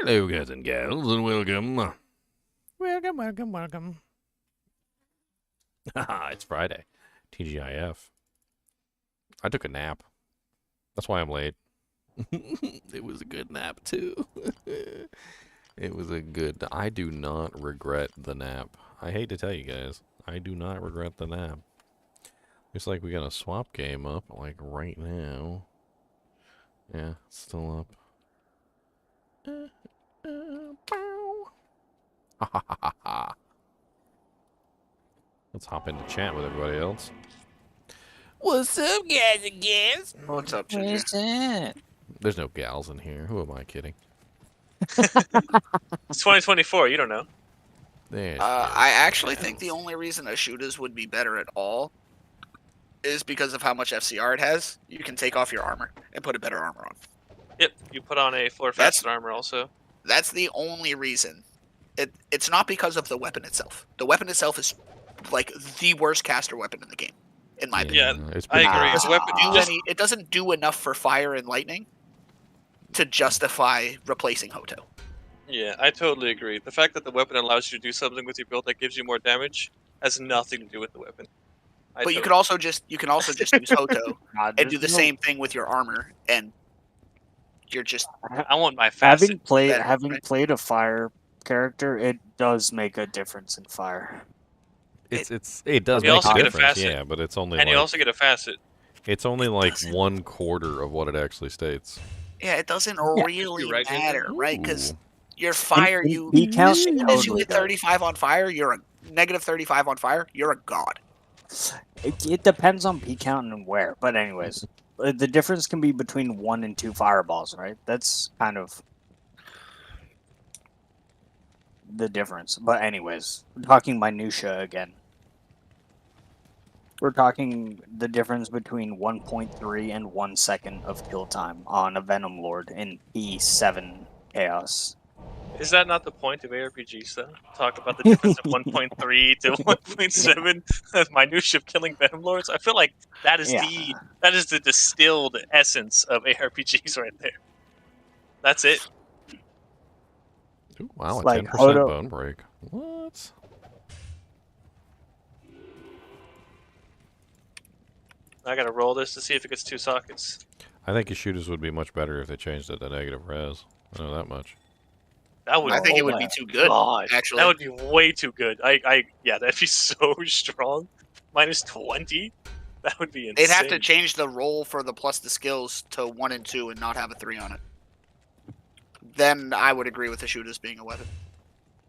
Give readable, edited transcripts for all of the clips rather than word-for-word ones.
Hello, guys and gals, and welcome. Welcome. It's Friday. TGIF. I took a nap. That's why I'm late. It was a good nap, too. It was a good... I do not regret the nap. I hate to tell you guys. I do not regret the nap. Looks like we got a swap game up, like, right now. Yeah, it's still up. Ha ha ha ha ha. Let's hop into chat with everybody else. What's up, guys and gals? What's up, What Ginger? is it? There's no gals in here. Who am I kidding? It's 2024. You don't know. I actually think the only reason a shooters would be better at all is because of how much FCR it has. You can take off your armor and put a better armor on. Yep, you put on a floor faceted armor also. That's the only reason. It's not because of the weapon itself. The weapon itself is like the worst caster weapon in the game, in my opinion. It's I agree. It It's doesn't, weapon do just- it doesn't do enough for fire and lightning to justify replacing Hoto. Yeah, I totally agree. The fact that the weapon allows you to do something with your build that gives you more damage has nothing to do with the weapon. But you can also just use Hoto and do the same thing with your armor, and you're just I want my facet. Having played a fire character, it does make a difference in fire. it does You make also a get a difference, facet. yeah, but it's only And like you also get a facet. it's only like doesn't. 1/4 of what it actually states. yeah, it doesn't really You're right, matter, right? Because Ooh. your fire, he counts as soon as you totally hit does. 35 on fire, you're a negative 35 on fire. You're a god. It depends on P count and where. But anyways, the difference can be between 1 and 2 fireballs, right? That's kind of the difference. But anyways, we're talking minutia again. We're talking the difference between 1.3 and 1 second of kill time on a Venom Lord in P7 Chaos. Is that not the point of ARPGs, though? Talk about the difference of 1.3 to 1.7 of minutia of killing Venom Lords? I feel like that is the distilled essence of ARPGs right there. That's it. Ooh, wow, a Like 10% Hoto- bone break. What? I gotta roll this to see if it gets 2 sockets. I think your shooters would be much better if they changed it to negative res. I know that much. That would. I think it oh would my be too good, God. actually. That would be way too good. Yeah, that'd be so strong. Minus 20. That would be insane. They'd have to change the roll for the plus the skills to 1 and 2 and not have a 3 on it. Then I would agree with the shooters being a weapon.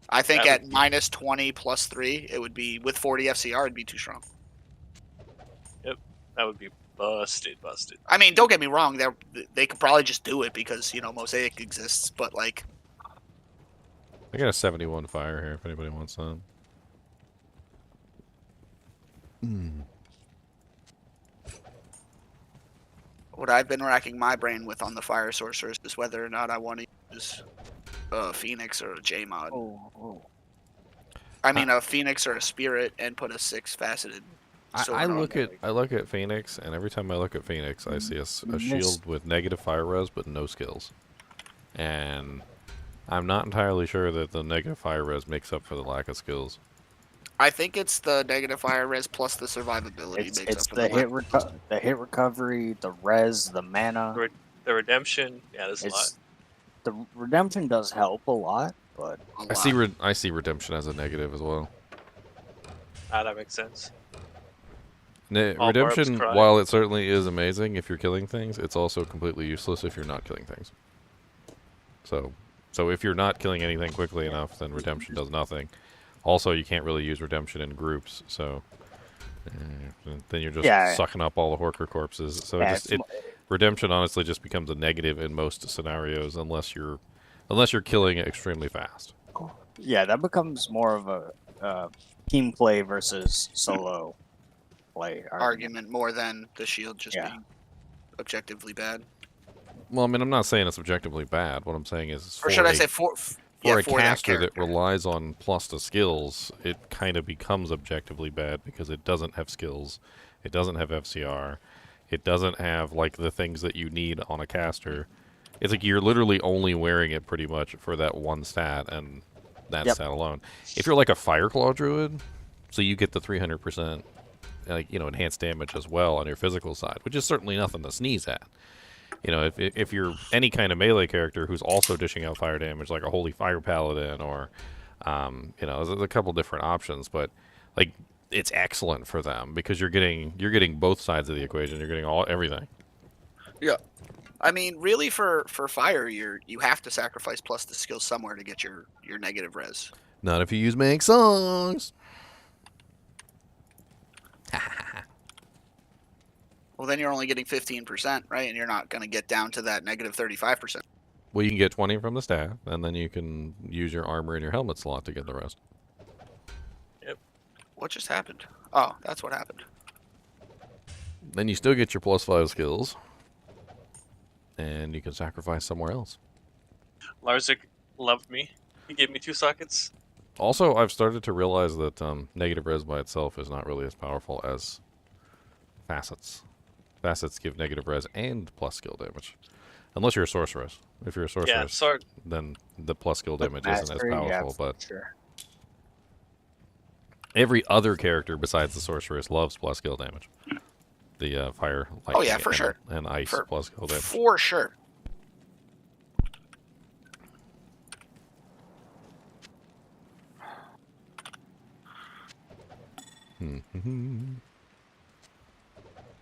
I think That at minus 20 plus 3, it would be, with 40 FCR, it'd be too strong. That would be busted. I mean, don't get me wrong, they could probably just do it because, Mosaic exists, but like, I got a 71 fire here if anybody wants that. what I've been racking my brain with on the fire sorcerers is whether or not I want to use a Phoenix or a J mod. I mean, a Phoenix or a Spirit and put a 6-faceted sword I on look it. at Phoenix, and every time I look at Phoenix, I see a shield with negative fire res but no skills. And I'm not entirely sure that the negative fire res makes up for the lack of skills. I think it's the negative fire res plus the survivability It's makes up for the the hit recovery, the res, the mana. The redemption. Yeah, there's a lot. The redemption does help a lot, but a I lot. see redemption as a negative as well. That makes sense. All Redemption, barbs cry. while it certainly is amazing if you're killing things, it's also completely useless if you're not killing things. So if you're not killing anything quickly enough, then redemption does nothing. Also, you can't really use redemption in groups, so then you're just sucking up all the Horker corpses. So redemption honestly just becomes a negative in most scenarios unless you're killing it extremely fast. yeah, that becomes more of a team play versus solo play Argument more than the shield just being objectively bad. Well, I mean, I'm not saying it's objectively bad. What I'm saying is, Or should I say for a caster that character. relies on plus to skills, it kind of becomes objectively bad because it doesn't have skills, it doesn't have FCR, it doesn't have like the things that you need on a caster. It's like you're literally only wearing it pretty much for that one stat and that Yep. stat alone. If you're like a Fireclaw Druid, so you get the 300% enhanced damage as well on your physical side, which is certainly nothing to sneeze at. If you're any kind of melee character who's also dishing out fire damage, like a Holy Fire Paladin, or there's a couple different options, but like it's excellent for them because you're getting both sides of the equation. You're getting everything. Yeah. I mean, really, for fire, you have to sacrifice plus the skill somewhere to get your negative res. Not if you use Make Songs. Well, then you're only getting 15%, right? And you're not going to get down to that negative 35%. Well, you can get 20 from the staff, and then you can use your armor and your helmet slot to get the rest. Yep. What just happened? Oh, that's what happened. Then you still get your +5 skills, and you can sacrifice somewhere else. Larzik loved me. He gave me 2 sockets. Also, I've started to realize that negative res by itself is not really as powerful as facets. Facets give negative res and plus skill damage. Unless you're a sorceress. If you're a sorceress, then the plus skill damage isn't as powerful. But sure. Every other character besides the sorceress loves plus skill damage. The fire, lightning, Oh yeah, for sure. And ice plus skill damage. For sure.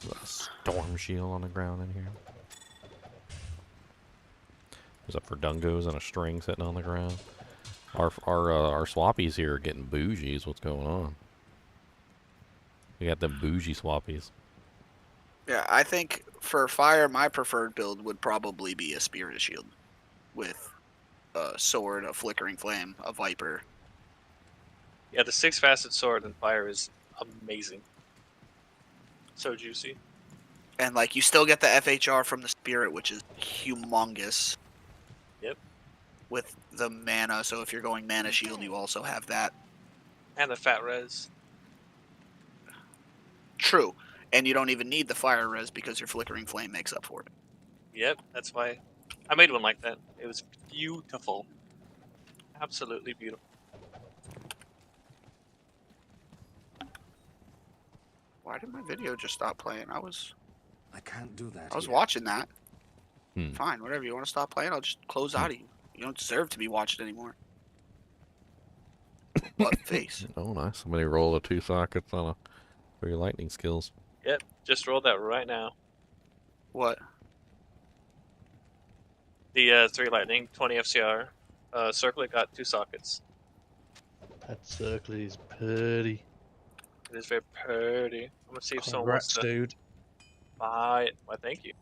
A storm shield on the ground in here. There's a Verdungos and a string sitting on the ground. Our swappies here are getting bougie is what's going on. We got them bougie swappies. Yeah, I think for fire, my preferred build would probably be a Spirit Shield with a sword, a flickering flame, a viper. Yeah, the 6-facet sword and fire is amazing. So juicy. And like you still get the FHR from the spirit, which is humongous. Yep. With the mana, so if you're going mana shield, you also have that. And the fat res. True. And you don't even need the fire res because your flickering flame makes up for it. Yep, that's why I made one like that. It was beautiful. Absolutely beautiful. Why did my video just stop playing? I can't do that. I was watching that. Hmm. Fine, whatever. You want to stop playing? I'll just close out of you. You don't deserve to be watched anymore. What face? Oh, nice. Somebody roll the 2 sockets for your lightning skills. Yep, just rolled that right now. What? The 3 lightning, 20 FCR. Circlet got 2 sockets. That circle is pretty. It is very pretty. I'm gonna see if someone wants Congrats, to dude. buy it. Why, thank you.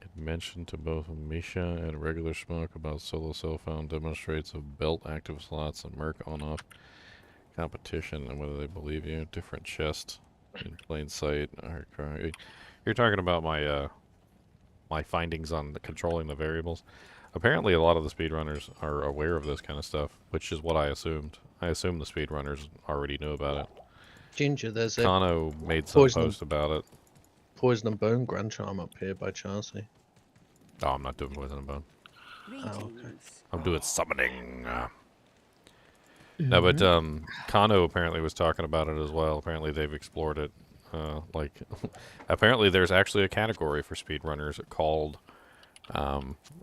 It mentioned to both Misha and Regular Smoke about solo cell phone demonstrates of belt active slots and merc on-off competition and whether they believe you. Different chest in plain sight. You're talking about my findings on controlling the variables. Apparently, a lot of the speedrunners are aware of this kind of stuff, which is what I assumed. I assumed the speedrunners already knew about it. Ginger, there's a Kano made some Poison. post about it. Poison and Bone Grand Charm up here by Chelsea. Oh, I'm not doing poison and bone. Oh, okay. I'm doing summoning. No, but Kano apparently was talking about it as well. Apparently they've explored it. Apparently there's actually a category for speedrunners called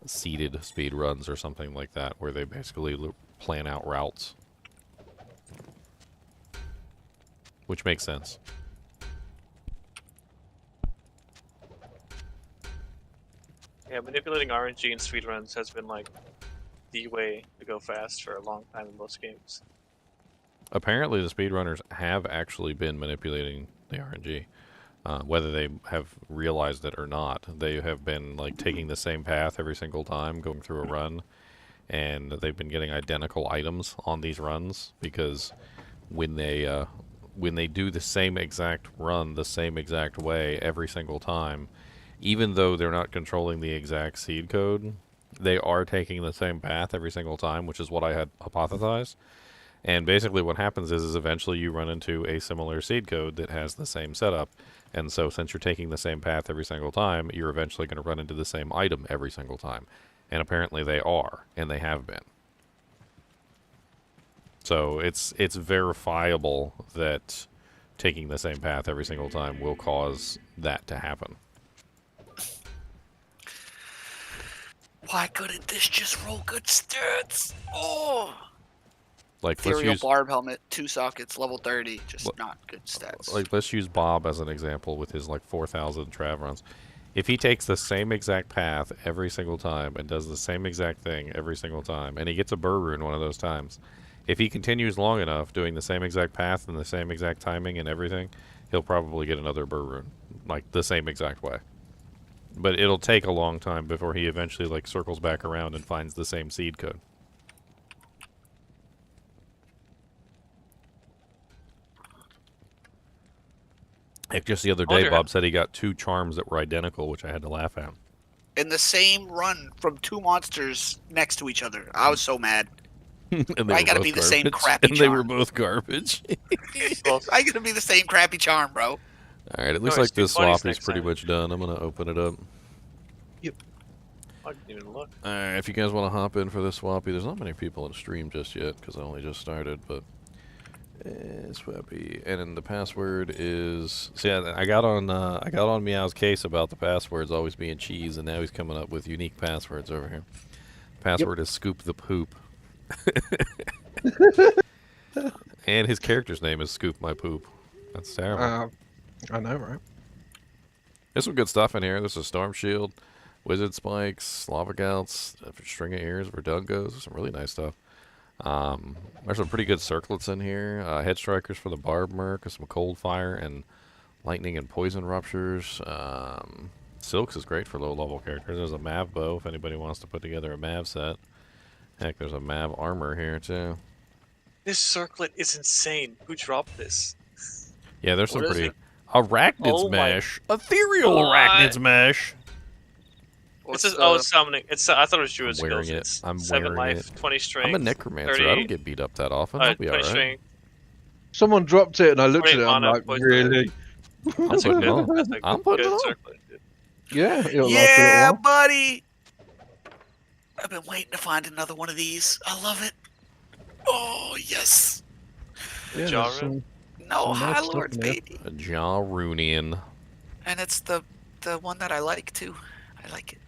seeded speedruns or something like that, where they basically plan out routes. Which makes sense. Yeah, manipulating RNG in speedruns has been like the way to go fast for a long time in most games. Apparently the speedrunners have actually been manipulating the RNG. Whether they have realized it or not, they have been like taking the same path every single time, going through a run, and they've been getting identical items on these runs because when they do the same exact run the same exact way every single time, even though they're not controlling the exact seed code, they are taking the same path every single time, which is what I had hypothesized. And basically what happens is eventually you run into a similar seed code that has the same setup, And so since you're taking the same path every single time, you're eventually going to run into the same item every single time. And apparently they are, and they have been. So it's verifiable that taking the same path every single time will cause that to happen. Why couldn't this just roll good stats? Oh! Like, Ethereal barb helmet, 2 sockets, level 30. Just not good stats. Like, let's use Bob as an example with his, like, 4,000 trav runs. If he takes the same exact path every single time and does the same exact thing every single time, and he gets a burr rune one of those times, if he continues long enough doing the same exact path and the same exact timing and everything, he'll probably get another burr rune, like, the same exact way. But it'll take a long time before he eventually, like, circles back around and finds the same seed code. Heck, just the other day, Bob said he got 2 charms that were identical, which I had to laugh at. In the same run from 2 monsters next to each other. I was so mad. And I gotta be the same crappy charm. And they were both garbage. I gotta be the same crappy charm, bro. Alright, it looks like this swap is pretty much done. I'm gonna open it up. Yep. I didn't even look. Alright, if you guys want to hop in for this swappy, there's not many people in stream just yet, because I only just started, but... swappy. And then the password is... See, I got on Meow's case about the passwords always being cheese, and now he's coming up with unique passwords over here. Password is Scoop the Poop. And his character's name is Scoop My Poop. That's terrible. I know, right? There's some good stuff in here. There's a Storm Shield, Wizard Spikes, Lava Gouts, String of Ears, Verdungos. Some really nice stuff. There's some pretty good circlets in here. Head Strikers for the Barb Merc, some Cold Fire and Lightning and Poison Ruptures. Silks is great for low-level characters. There's a Mav Bow if anybody wants to put together a Mav set. Heck, there's a Mav Armor here, too. This circlet is insane. Who dropped this? Yeah, there's some pretty... Arachnid's Mesh. Ethereal Arachnid's Mesh. It's just, summoning. I thought it was Druid's I'm wearing skills. it. I'm 7 wearing life, it. 20 strength. I'm a necromancer. 30, I don't get beat up that often. I'll be alright. Someone dropped it and I looked at it. I'm like, really? I'm putting it on. I'm putting it on. Yeah. Yeah, buddy. I've been waiting to find another one of these. I love it. Oh yes. Yeah, no, High Lords, baby. A Jarunian. And it's the one that I like too. I like it.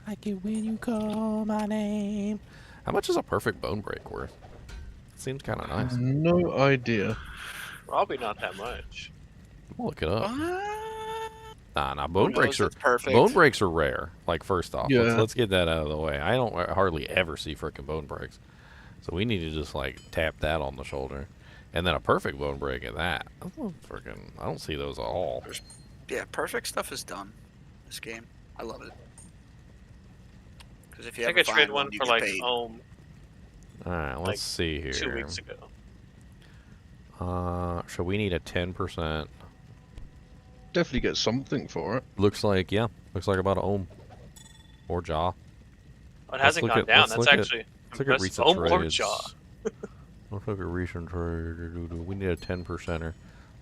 I like it when you call my name. How much is a perfect bone break worth? Seems kind of nice. No idea. Probably not that much. I'll look it up. Nah. Bone breaks are perfect. Bone breaks are rare. Like, first off, yeah. let's get that out of the way. I don't hardly ever see frickin' bone breaks, so we need to just like tap that on the shoulder, and then a perfect bone break at that. I don't see those at all. Yeah, perfect stuff is done. This game, I love it. Because if you I could trade one for like All right, let's see here. 2 weeks ago. So we need a 10%. Definitely get something for it. Looks like about an ohm or jaw. Oh, it hasn't gone down. That's actually look at recent ohm or trades. jaw. Let's look at recent trade. We need a 10%er.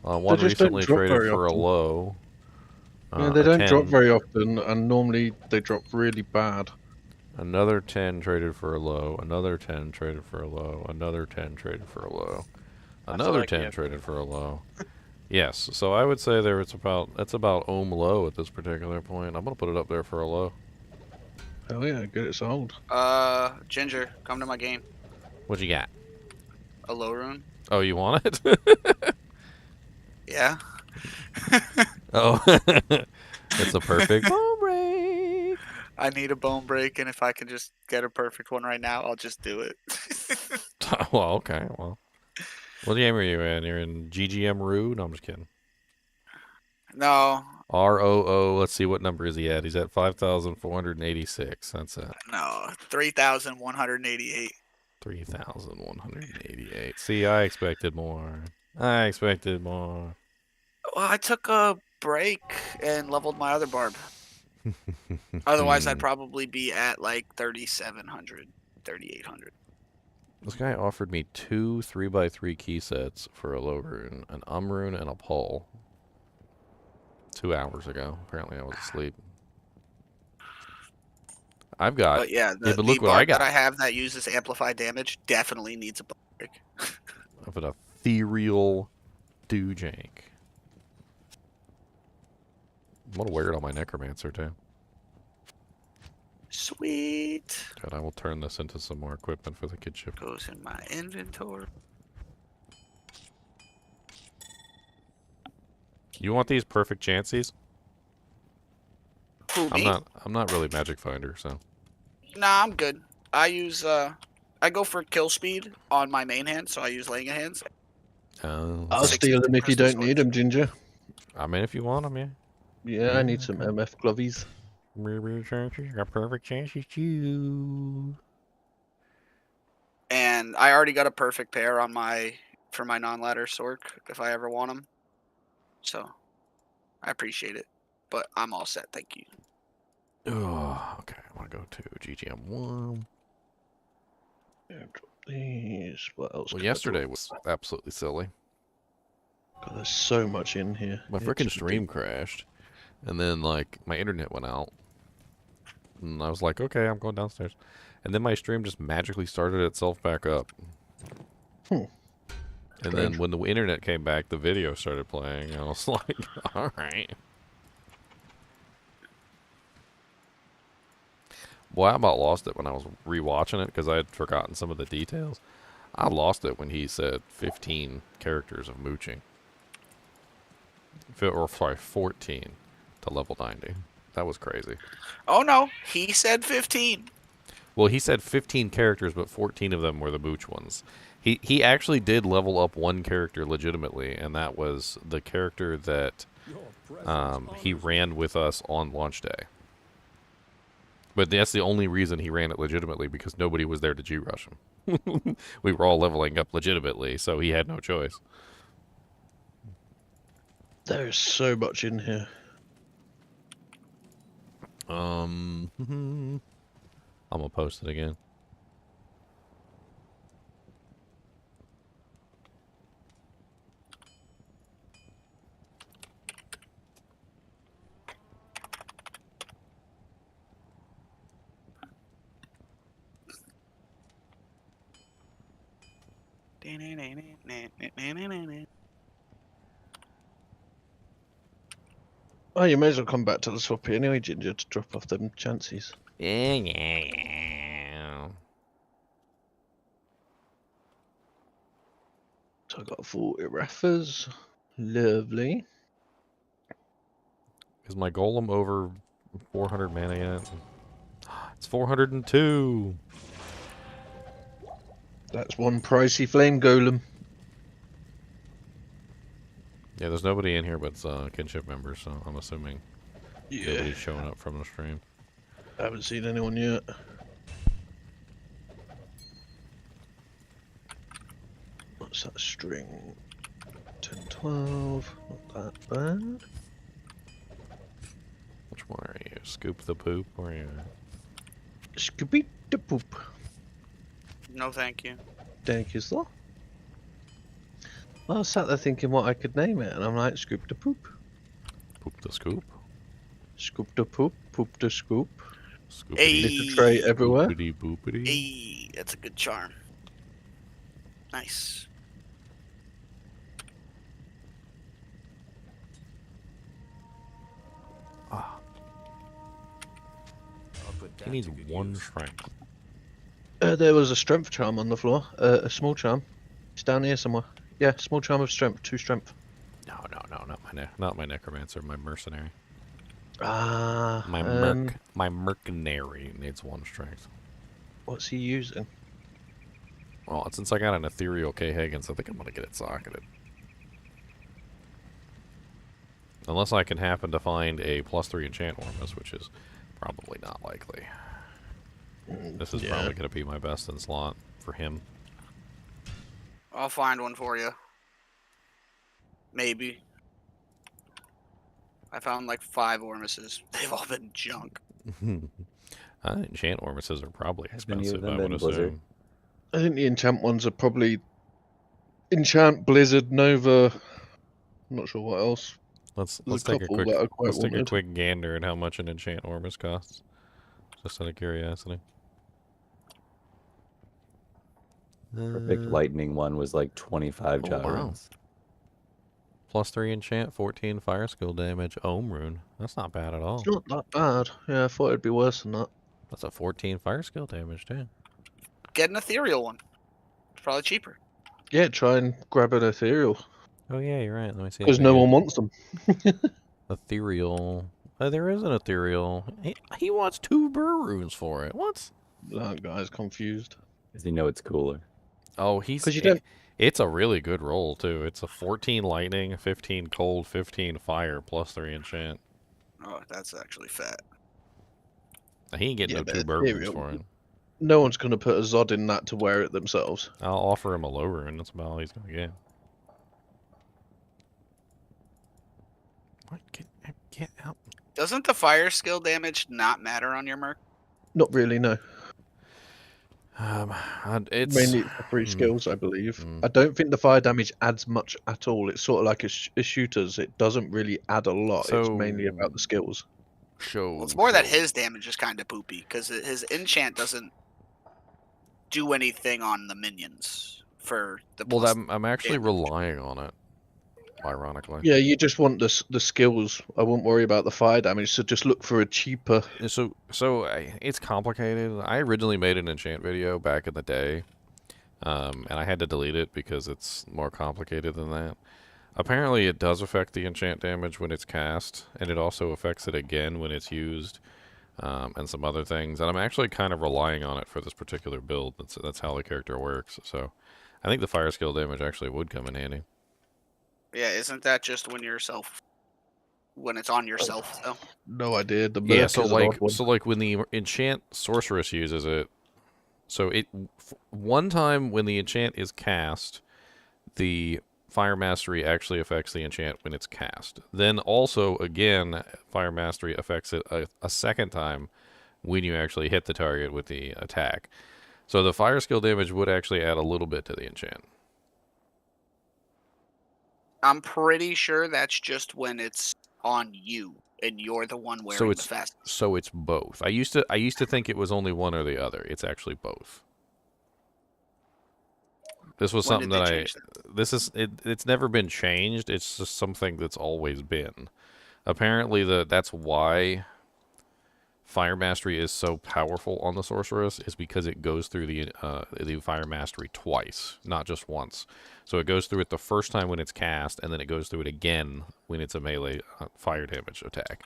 One recently traded for a low. Yeah, they don't drop very often, and normally they drop really bad. Another 10 traded for a low. Another 10 traded for a low. Another 10 traded for a low. Another 10 traded for a low. Yes, so I would say that's about ohm low at this particular point. I'm gonna put it up there for a low. Hell yeah, get it sold. Ginger, come to my game. What you got? A low rune. Oh, you want it? Yeah. Oh, it's a perfect bone break. I need a bone break, and if I can just get a perfect one right now, I'll just do it. Well, okay. Well, what game are you in? You're in GGM Rue? No, I'm just kidding. No. ROO. Let's see, what number is he at? He's at 5,486. That's it. No, 3,188. 3,188. See, I expected more. Well, I took a break and leveled my other barb. Otherwise, I'd probably be at like 3,700, 3,800. This guy offered me 2 3x3 key sets for a low rune, an rune, and a pole. 2 hours ago. Apparently I was asleep. I've got... But yeah, but the look what I bard got. that I have that uses amplify damage definitely needs a brick. I have an ethereal Doojank. I'm going to wear it on my necromancer, too. Sweet. God, I will turn this into some more equipment for the Kinship. Goes in my inventory. You want these perfect chances? Who, me? I'm not really magic finder, so. Nah, I'm good. I use I go for kill speed on my main hand, so I use laying of hands. I'll steal 60 them if you crystal don't need them, Ginger. I mean, if you want them, yeah. Yeah, I need some MF glovies. Got perfect chances too. And I already got a perfect pair on for my non-ladder Sork if I ever want them. So I appreciate it, but I'm all set. Thank you. Oh, okay. I want to go to GGM1. Yeah, drop these. What else? Well, yesterday was absolutely silly. God, there's so much in here. My freaking stream crashed, and then like my internet went out, and I was like, okay, I'm going downstairs, and then my stream just magically started itself back up. And then when the internet came back, the video started playing, and I was like, all right. Boy, I about lost it when I was rewatching it because I had forgotten some of the details. I lost it when he said 15 characters of mooching. Or sorry, 14 to level 90. That was crazy. Oh no, he said 15. Well, he said 15 characters, but 14 of them were the mooch ones. He actually did level up one character legitimately, and that was the character that he ran with us on launch day. But that's the only reason he ran it legitimately, because nobody was there to G-rush him. We were all leveling up legitimately, so he had no choice. There's so much in here. I'm gonna post it again. Oh, you may as well come back to the swappy anyway, Ginger, to drop off them chances. Yeah. So I got 40 raffers. Lovely. Is my golem over 400 mana yet? It's 402. That's one pricey flame golem. Yeah, there's nobody in here but Kinship members, so I'm assuming Yeah. nobody's showing up from the stream. I haven't seen anyone yet. What's that string? 10, 12. Not that bad. Which one are you? Scoop the poop? Where are you? Scoopy the poop. No, thank you. Thank you, sir. I was sat there thinking what I could name it, and I'm like, Scoop the poop. Poop the scoop? Scoop the poop, poop the scoop. Hey. Little tray everywhere. Boopity boopity. Hey, that's a good charm. Nice. Ah. He needs one strength. There was a strength charm on the floor. A small charm. It's down here somewhere. Yeah, small charm of strength. 2 strength. No, not my necromancer. My mercenary. Ah. My mercenary needs 1 strength. What's he using? Well, since I got an ethereal K Higgins, I think I'm gonna get it socketed. Unless I can happen to find a +3 enchant ormus, which is probably not likely. This is probably gonna be my best in slot for him. I'll find one for you. Maybe. I found like 5 ormuses. They've all been junk. Enchant ormuses are probably Has any of expensive, them I would been Blizzard? assume. I think the enchant ones are probably enchant, blizzard, nova. I'm not sure what else. Let's There's a take a couple quick that are quite take a wanted. quick gander at how much an enchant ormus costs. Just out of curiosity. Perfect lightning one was like 25 Oh, wow. gyros. +3 enchant, 14 fire skill damage, ohm rune. That's not bad at all. It's not that bad. Yeah, I thought it'd be worse than that. That's a 14 fire skill damage too. Get an ethereal one. It's probably cheaper. Yeah, try and grab an ethereal. Oh yeah, you're right. Let me see. Because no one wants them. Ethereal. There is an ethereal. He wants 2 burr runes for it. What? That guy's confused. Because you know it's cooler. Oh, he's. 'Cause you don't- It's a really good roll too. It's a 14 lightning, 15 cold, 15 fire, +3 enchant. Oh, that's actually fat. He ain't getting Yeah, no but 2 burr runes ethereal- for it. No one's going to put a Zod in that to wear it themselves. I'll offer him a low rune. That's about all he's gonna get. What? Get out. Doesn't the fire skill damage not matter on your merc? Not really, no. It's Mainly it's the 3 skills, I believe. Mm. I don't think the fire damage adds much at all. It's sort of like a shooter's. It doesn't really add a lot. It's mainly about the skills. Well, it's more that his damage is kind of poopy because his enchant doesn't do anything on the minions for the. Well, plus I'm actually damage. relying on it. Ironically. Yeah, you just want the skills. I wouldn't worry about the fire damage. So just look for a cheaper. So it's complicated. I originally made an enchant video back in the day, and I had to delete it because it's more complicated than that. Apparently, it does affect the enchant damage when it's cast, and it also affects it again when it's used, and some other things. And I'm actually kind of relying on it for this particular build. That's how the character works. So I think the fire skill damage actually would come in handy. Yeah, isn't that just when it's on yourself though? No idea. The Yeah, Merc so is an odd one. like when the enchant sorceress uses it, so one time when the enchant is cast, the fire mastery actually affects the enchant when it's cast. Then also again, fire mastery affects it a second time when you actually hit the target with the attack. So the fire skill damage would actually add a little bit to the enchant. I'm pretty sure that's just when it's on you and you're the one wearing the fast. So it's both. I used to think it was only one or the other. It's actually both. This was something that it's never been changed. It's just something that's always been. Apparently that's why fire mastery is so powerful on the sorceress, is because it goes through the fire mastery twice, not just once. So it goes through it the first time when it's cast, and then it goes through it again when it's a melee fire damage attack.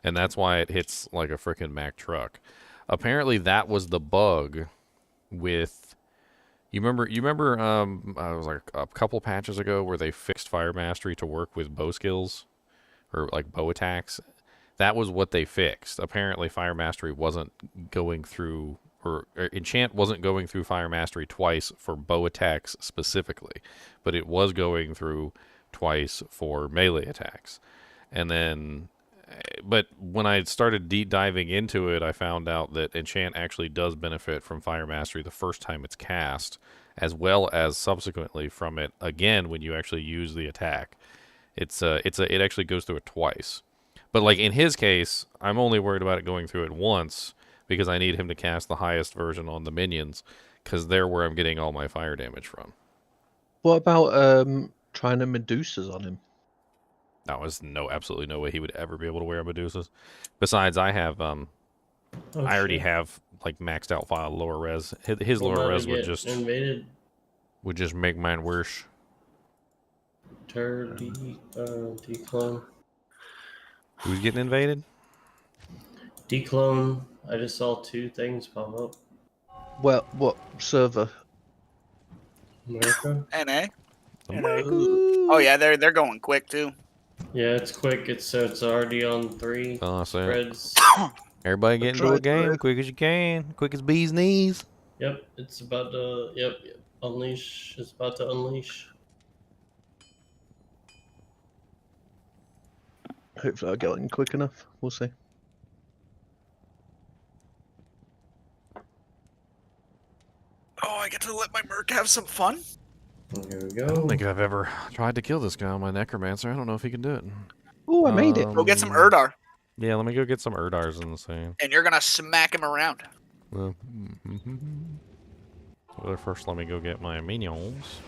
And that's why it hits like a frickin' Mack truck. Apparently that was the bug with... You remember it was like a couple patches ago where they fixed fire mastery to work with bow skills, or like bow attacks. That was what they fixed. Apparently fire mastery wasn't going through, or enchant wasn't going through fire mastery twice for bow attacks specifically, but it was going through twice for melee attacks. And then, but when I started deep diving into it, I found out that enchant actually does benefit from fire mastery the first time it's cast, as well as subsequently from it again when you actually use the attack. It actually goes through it twice. But like in his case, I'm only worried about it going through it once because I need him to cast the highest version on the minions, because they're where I'm getting all my fire damage from. What about trying to Medusas on him? There's absolutely no way he would ever be able to wear Medusas. Besides, I have I already have like maxed out file lower res. His lower res would just make mine worse. D-clone. Who's getting invaded? D-clone. I just saw 2 things pop up. Well, what server? America? NA. Oh yeah, they're going quick too. Yeah, it's quick. It's already on 3 spreads. Everybody get into a game quick as you can. Quick as bee's knees. Yep, it's about to. Yep. Unleash. It's about to unleash. Hopefully I'll get in quick enough. We'll see. Oh, I get to let my merc have some fun. Here we I don't go. think I've ever tried to kill this guy on my necromancer. I don't know if he can do it. Oh, I made it. Go get some Erdar, Yeah, let me go get some Erdars in the same. and you're gonna smack him around. Well, first, let me go get my minions.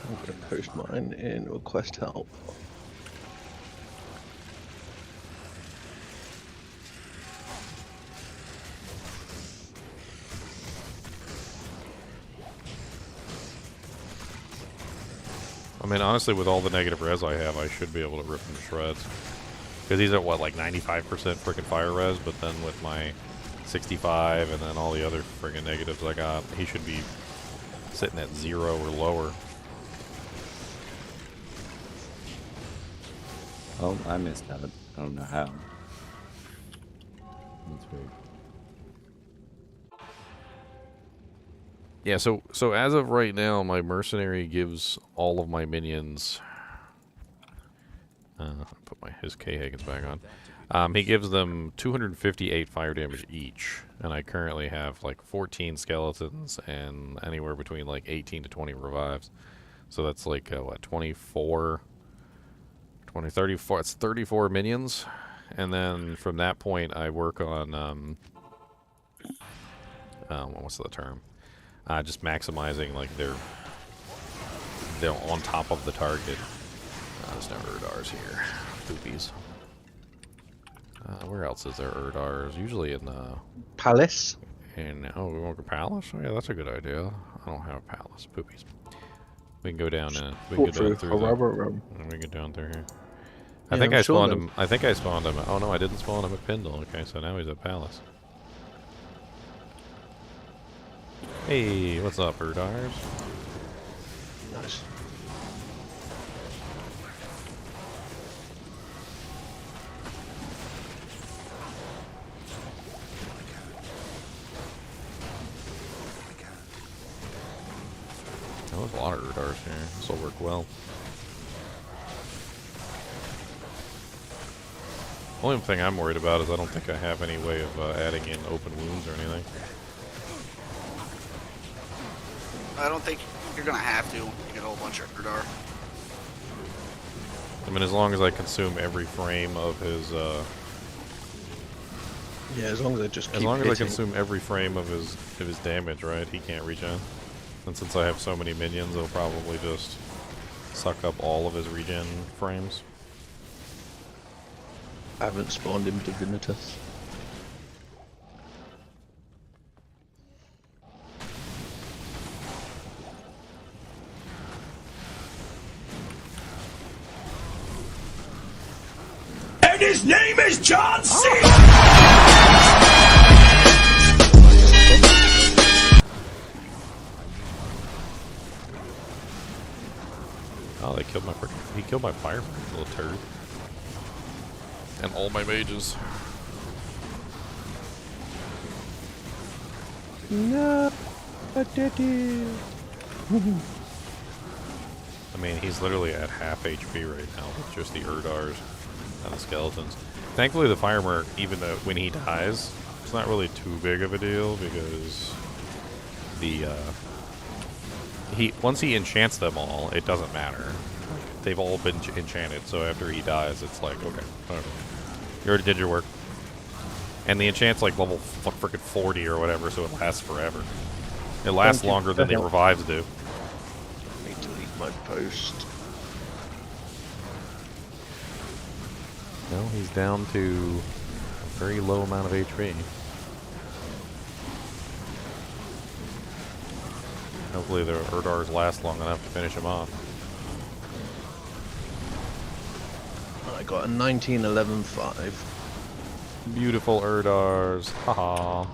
I'm going to post mine in request help. I mean, honestly, with all the negative res I have, I should be able to rip him to shreds. Because he's at, what, like 95% freaking fire res, but then with my 65 and then all the other friggin' negatives I got, he should be sitting at 0 or lower. Oh, I missed out. I don't know how. That's weird. Yeah, so as of right now, my mercenary gives all of my minions... put his K-Hagens back on. He gives them 258 fire damage each, and I currently have like 14 skeletons and anywhere between like 18 to 20 revives. So that's like, what, 24... 20, 34, it's 34 minions, and then from that point I work on, what's the term? Just maximizing, like, they're on top of the target. There's no Erdars here. Poopies. Where else is there Erdars? Usually in the... Palace? Oh, we want a palace? Oh, yeah, that's a good idea. I don't have a palace. Poopies. We can go down and we can go down through there. We can go down through here. I think I spawned him. I think I spawned him. Oh no, I didn't spawn him at Pindle. Okay, so now he's at Palace. Hey, what's up, Erdars? Nice. Oh, there's a lot of Erdars here. This will work well. Only thing I'm worried about is I don't think I have any way of adding in open wounds or anything. I don't think you're gonna have to. You get a whole bunch of Erdar. I mean, as long as I consume every frame of his, yeah, as long as I just keep as long as hitting. I consume every frame of his damage, right? He can't regen. And since I have so many minions, it'll probably just suck up all of his regen frames. I haven't spawned him Divinitas. And his name is John C. Oh, they killed my he killed my fire little turd. And all my mages. No, I did it. I mean, he's literally at half HP right now with just the Erdars and the skeletons. Thankfully, the Fire Merc, even though when he dies, it's not really too big of a deal because the once he enchants them all, it doesn't matter. They've all been enchanted, so after he dies, it's like, okay, whatever. You already did your work. And the enchant's like level frickin' 40 or whatever, so it lasts forever. It lasts longer than the revives do. I need to leave my post. No, he's down to a very low amount of HP. Hopefully the Erdars last long enough to finish him off. I got a 1911-5. Beautiful Erdars. Haha.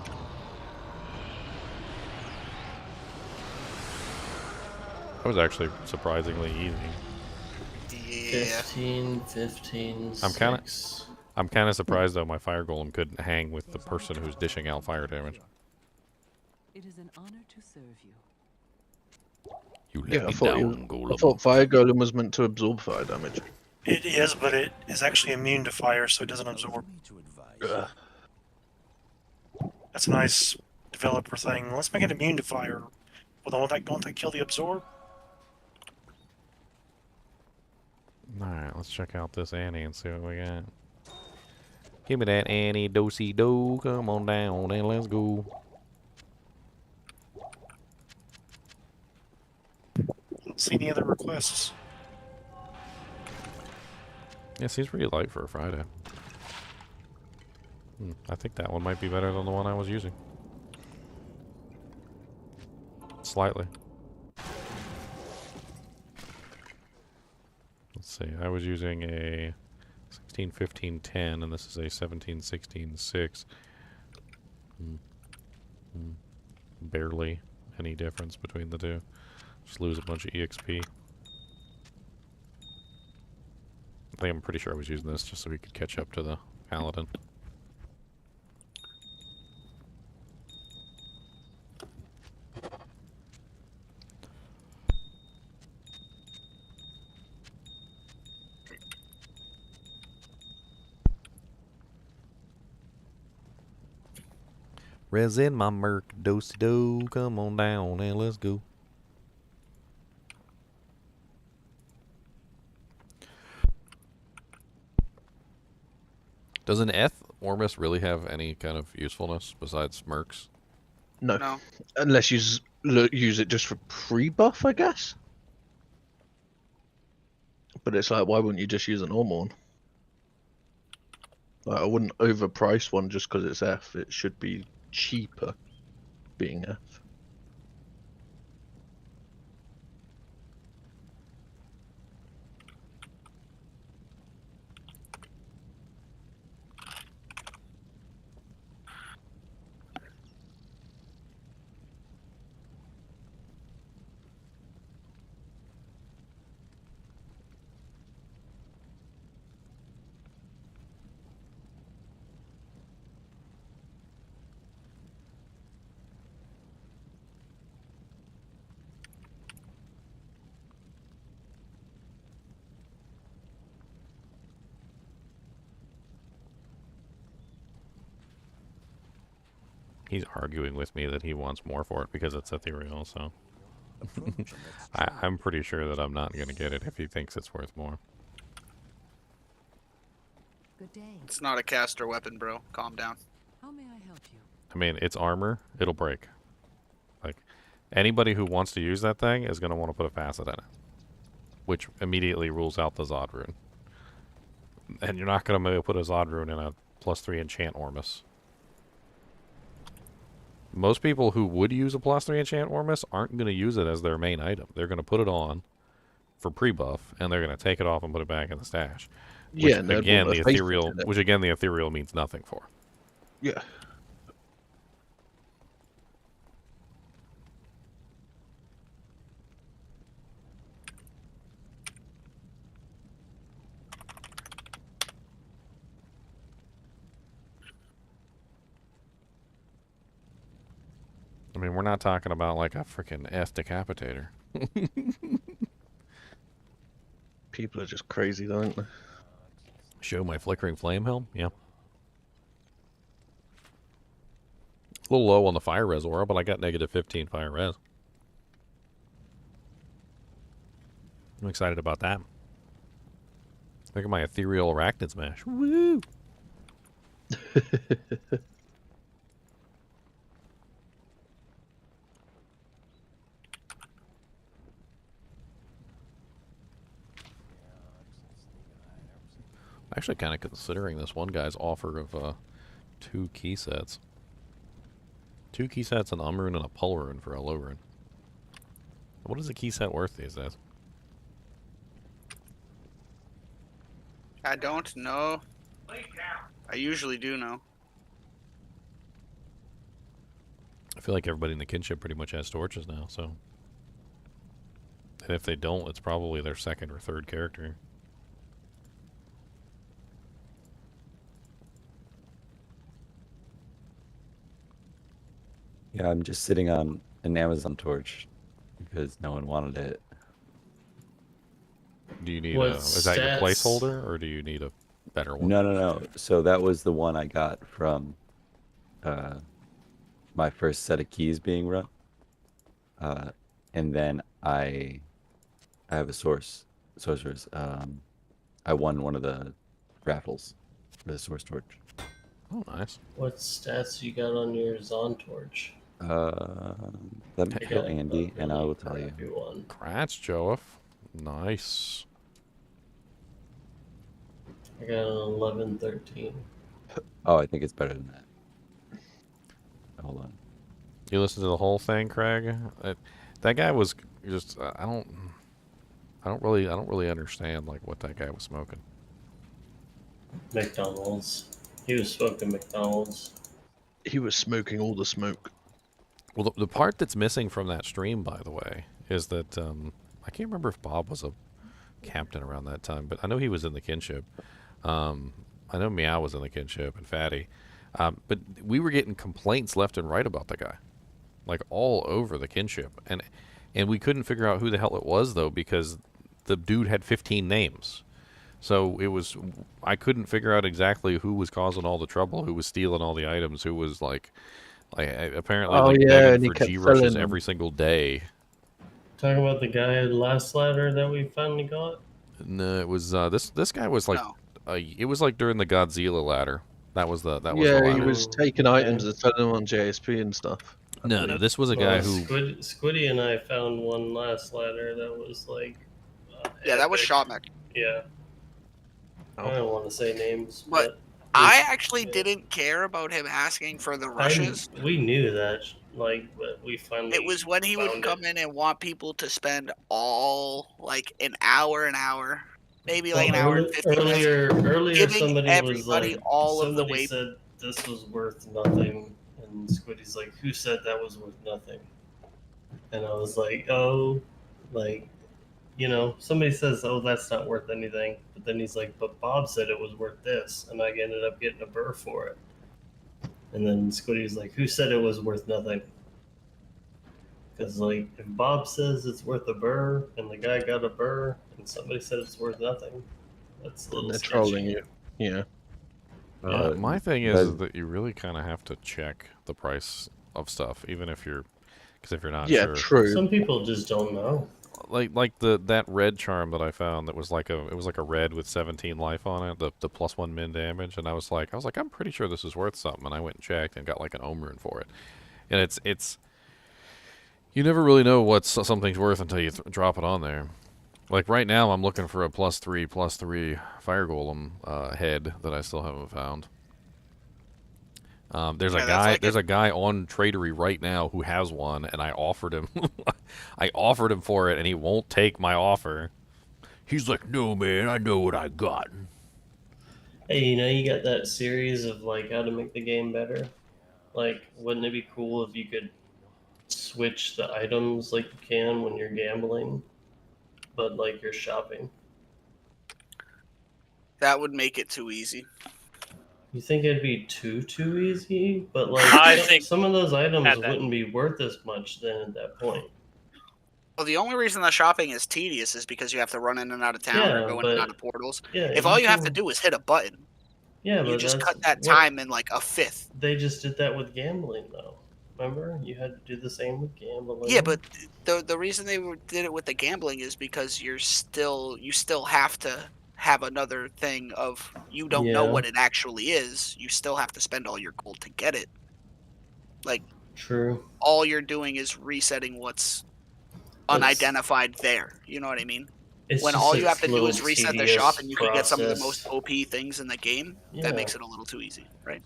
That was actually surprisingly easy. Yeah. 15, I'm kinda- 6. I'm kind of surprised though my fire golem couldn't hang with the person who's dishing out fire damage. It is an honor to serve you. You let Yeah, I me thought, down, golem. I thought Fire Golem was meant to absorb fire damage. It is, but it is actually immune to fire, so it doesn't absorb. Ugh. That's a nice developer thing. Let's make it immune to fire. Well, don't that kill the absorb? Alright, let's check out this Annie and see what we got. Give me that Annie dosey do. Come on down and let's go. Don't see any other requests. Yeah, seems pretty light for a Friday. I think that one might be better than the one I was using. Slightly. Let's see, I was using a 16, 15, 10, and this is a 17, 16, 6. Barely any difference between the two. Just lose a bunch of EXP. I think I'm pretty sure I was using this just so we could catch up to the Paladin. Res in my merc, dosey do, come on down and let's go. Does an Eth Ormus really have any kind of usefulness besides mercs? No. Unless you use it just for pre-buff, I guess. But it's like, why wouldn't you just use a normal one? Like, I wouldn't overprice one just because it's F. It should be cheaper being F. He's arguing with me that he wants more for it because it's ethereal, so... I'm pretty sure that I'm not going to get it if he thinks it's worth more. Good day. It's not a caster weapon, bro. Calm down. How may I help you? I mean, it's armor. It'll break. Like, anybody who wants to use that thing is going to want to put a facet in it. Which immediately rules out the Zod rune. And you're not going to put a Zod rune in a +3 enchant Ormus. Most people who would use a +3 enchant Ormus aren't going to use it as their main item. They're going to put it on for pre-buff, and they're going to take it off and put it back in the stash. Which, Yeah, again, the ethereal means nothing for. Yeah. I mean, we're not talking about like a freaking F decapitator. People are just crazy, though, aren't they? Show my flickering flame helm? Yeah. A little low on the fire res aura, but I got -15 fire res. I'm excited about that. Look at my ethereal arachnid smash. Woo! Actually kind of considering this one guy's offer of 2 key sets. 2 key sets, an rune, and a pull rune for a low rune. What is a key set worth these days? I don't know. I usually do know. I feel like everybody in the Kinship pretty much has torches now, so... And if they don't, it's probably their second or third character. Yeah, I'm just sitting on an Amazon torch because no one wanted it. Do you need is that your placeholder, or do you need a better one? No. So that was the one I got from my first set of keys being run. And then I have a sorceress. I won one of the raffles for the source torch. Oh, nice. What stats you got on your Zon torch? Let me kill Andy, and I will tell you. Congrats, Joef. Nice. I got an 11-13. Oh, I think it's better than that. Hold on. You listened to the whole thing, Craig? That guy was just I don't really understand like what that guy was smoking. McDonald's. He was smoking McDonald's. He was smoking all the smoke. Well, the part that's missing from that stream, by the way, is that I can't remember if Bob was a captain around that time, but I know he was in the Kinship. I know Meow was in the Kinship and Fatty. But we were getting complaints left and right about the guy, like all over the Kinship, and we couldn't figure out who the hell it was though because the dude had 15 names. So I couldn't figure out exactly who was causing all the trouble, who was stealing all the items, who was like apparently begging for G rushes every single day. Talking about the guy at last ladder that we finally got. No, it was this guy was like it was like during the Godzilla ladder. That was the he ladder. was taking items and selling them on JSP and stuff. No, this was a guy who Squiddy and I found one last ladder that was like. Yeah, that was Shotmech. Yeah. I don't want to say names, but I actually didn't care about him asking for the rushes. We knew that, but we finally. It was when he would come in and want people to spend all like an hour, maybe like an hour and 50 minutes. Earlier, somebody everybody was like, all of the somebody way. said this was worth nothing, and Squiddy's like, "Who said that was worth nothing?" And I was like, "Oh, somebody says, oh, that's not worth anything." But then he's like, but Bob said it was worth this. And I ended up getting a burr for it. And then Squiddy's like, who said it was worth nothing? Because, if Bob says it's worth a burr and the guy got a burr and somebody said it's worth nothing, that's a little sketchy. Trolling you. Yeah. My thing is that you really kind of have to check the price of stuff, even if you're not sure. Yeah, true. Some people just don't know. Like that red charm that I found that was like a red with 17 life on it, the +1 min damage, and I was like I'm pretty sure this is worth something, and I went and checked and got like an ohm rune for it, and it's you never really know what something's worth until you drop it on there. Like right now I'm looking for a +3 fire golem head that I still haven't found. There's a guy on Tradery right now who has one, and I offered him for it, and he won't take my offer. He's like, "No, man, I know what I got." Hey, you got that series of how to make the game better? Wouldn't it be cool if you could switch the items like you can when you're gambling, but you're shopping? That would make it too easy. You think it'd be too easy? But I think some of those items wouldn't be worth as much then at that point. Well, the only reason the shopping is tedious is because you have to run in and out of town or go in and out of portals. Yeah, if all you have to do is hit a button, you just cut that time in like a fifth. They just did that with gambling, though. Remember, you had to do the same with gambling. Yeah, but the reason they did it with the gambling is because you still have to have another thing of you don't know what it actually is. You still have to spend all your gold to get it. True. All you're doing is resetting what's unidentified there. You know what I mean? When all you have to do is reset the shop and you can get some of the most OP things in the game, that makes it a little too easy, right?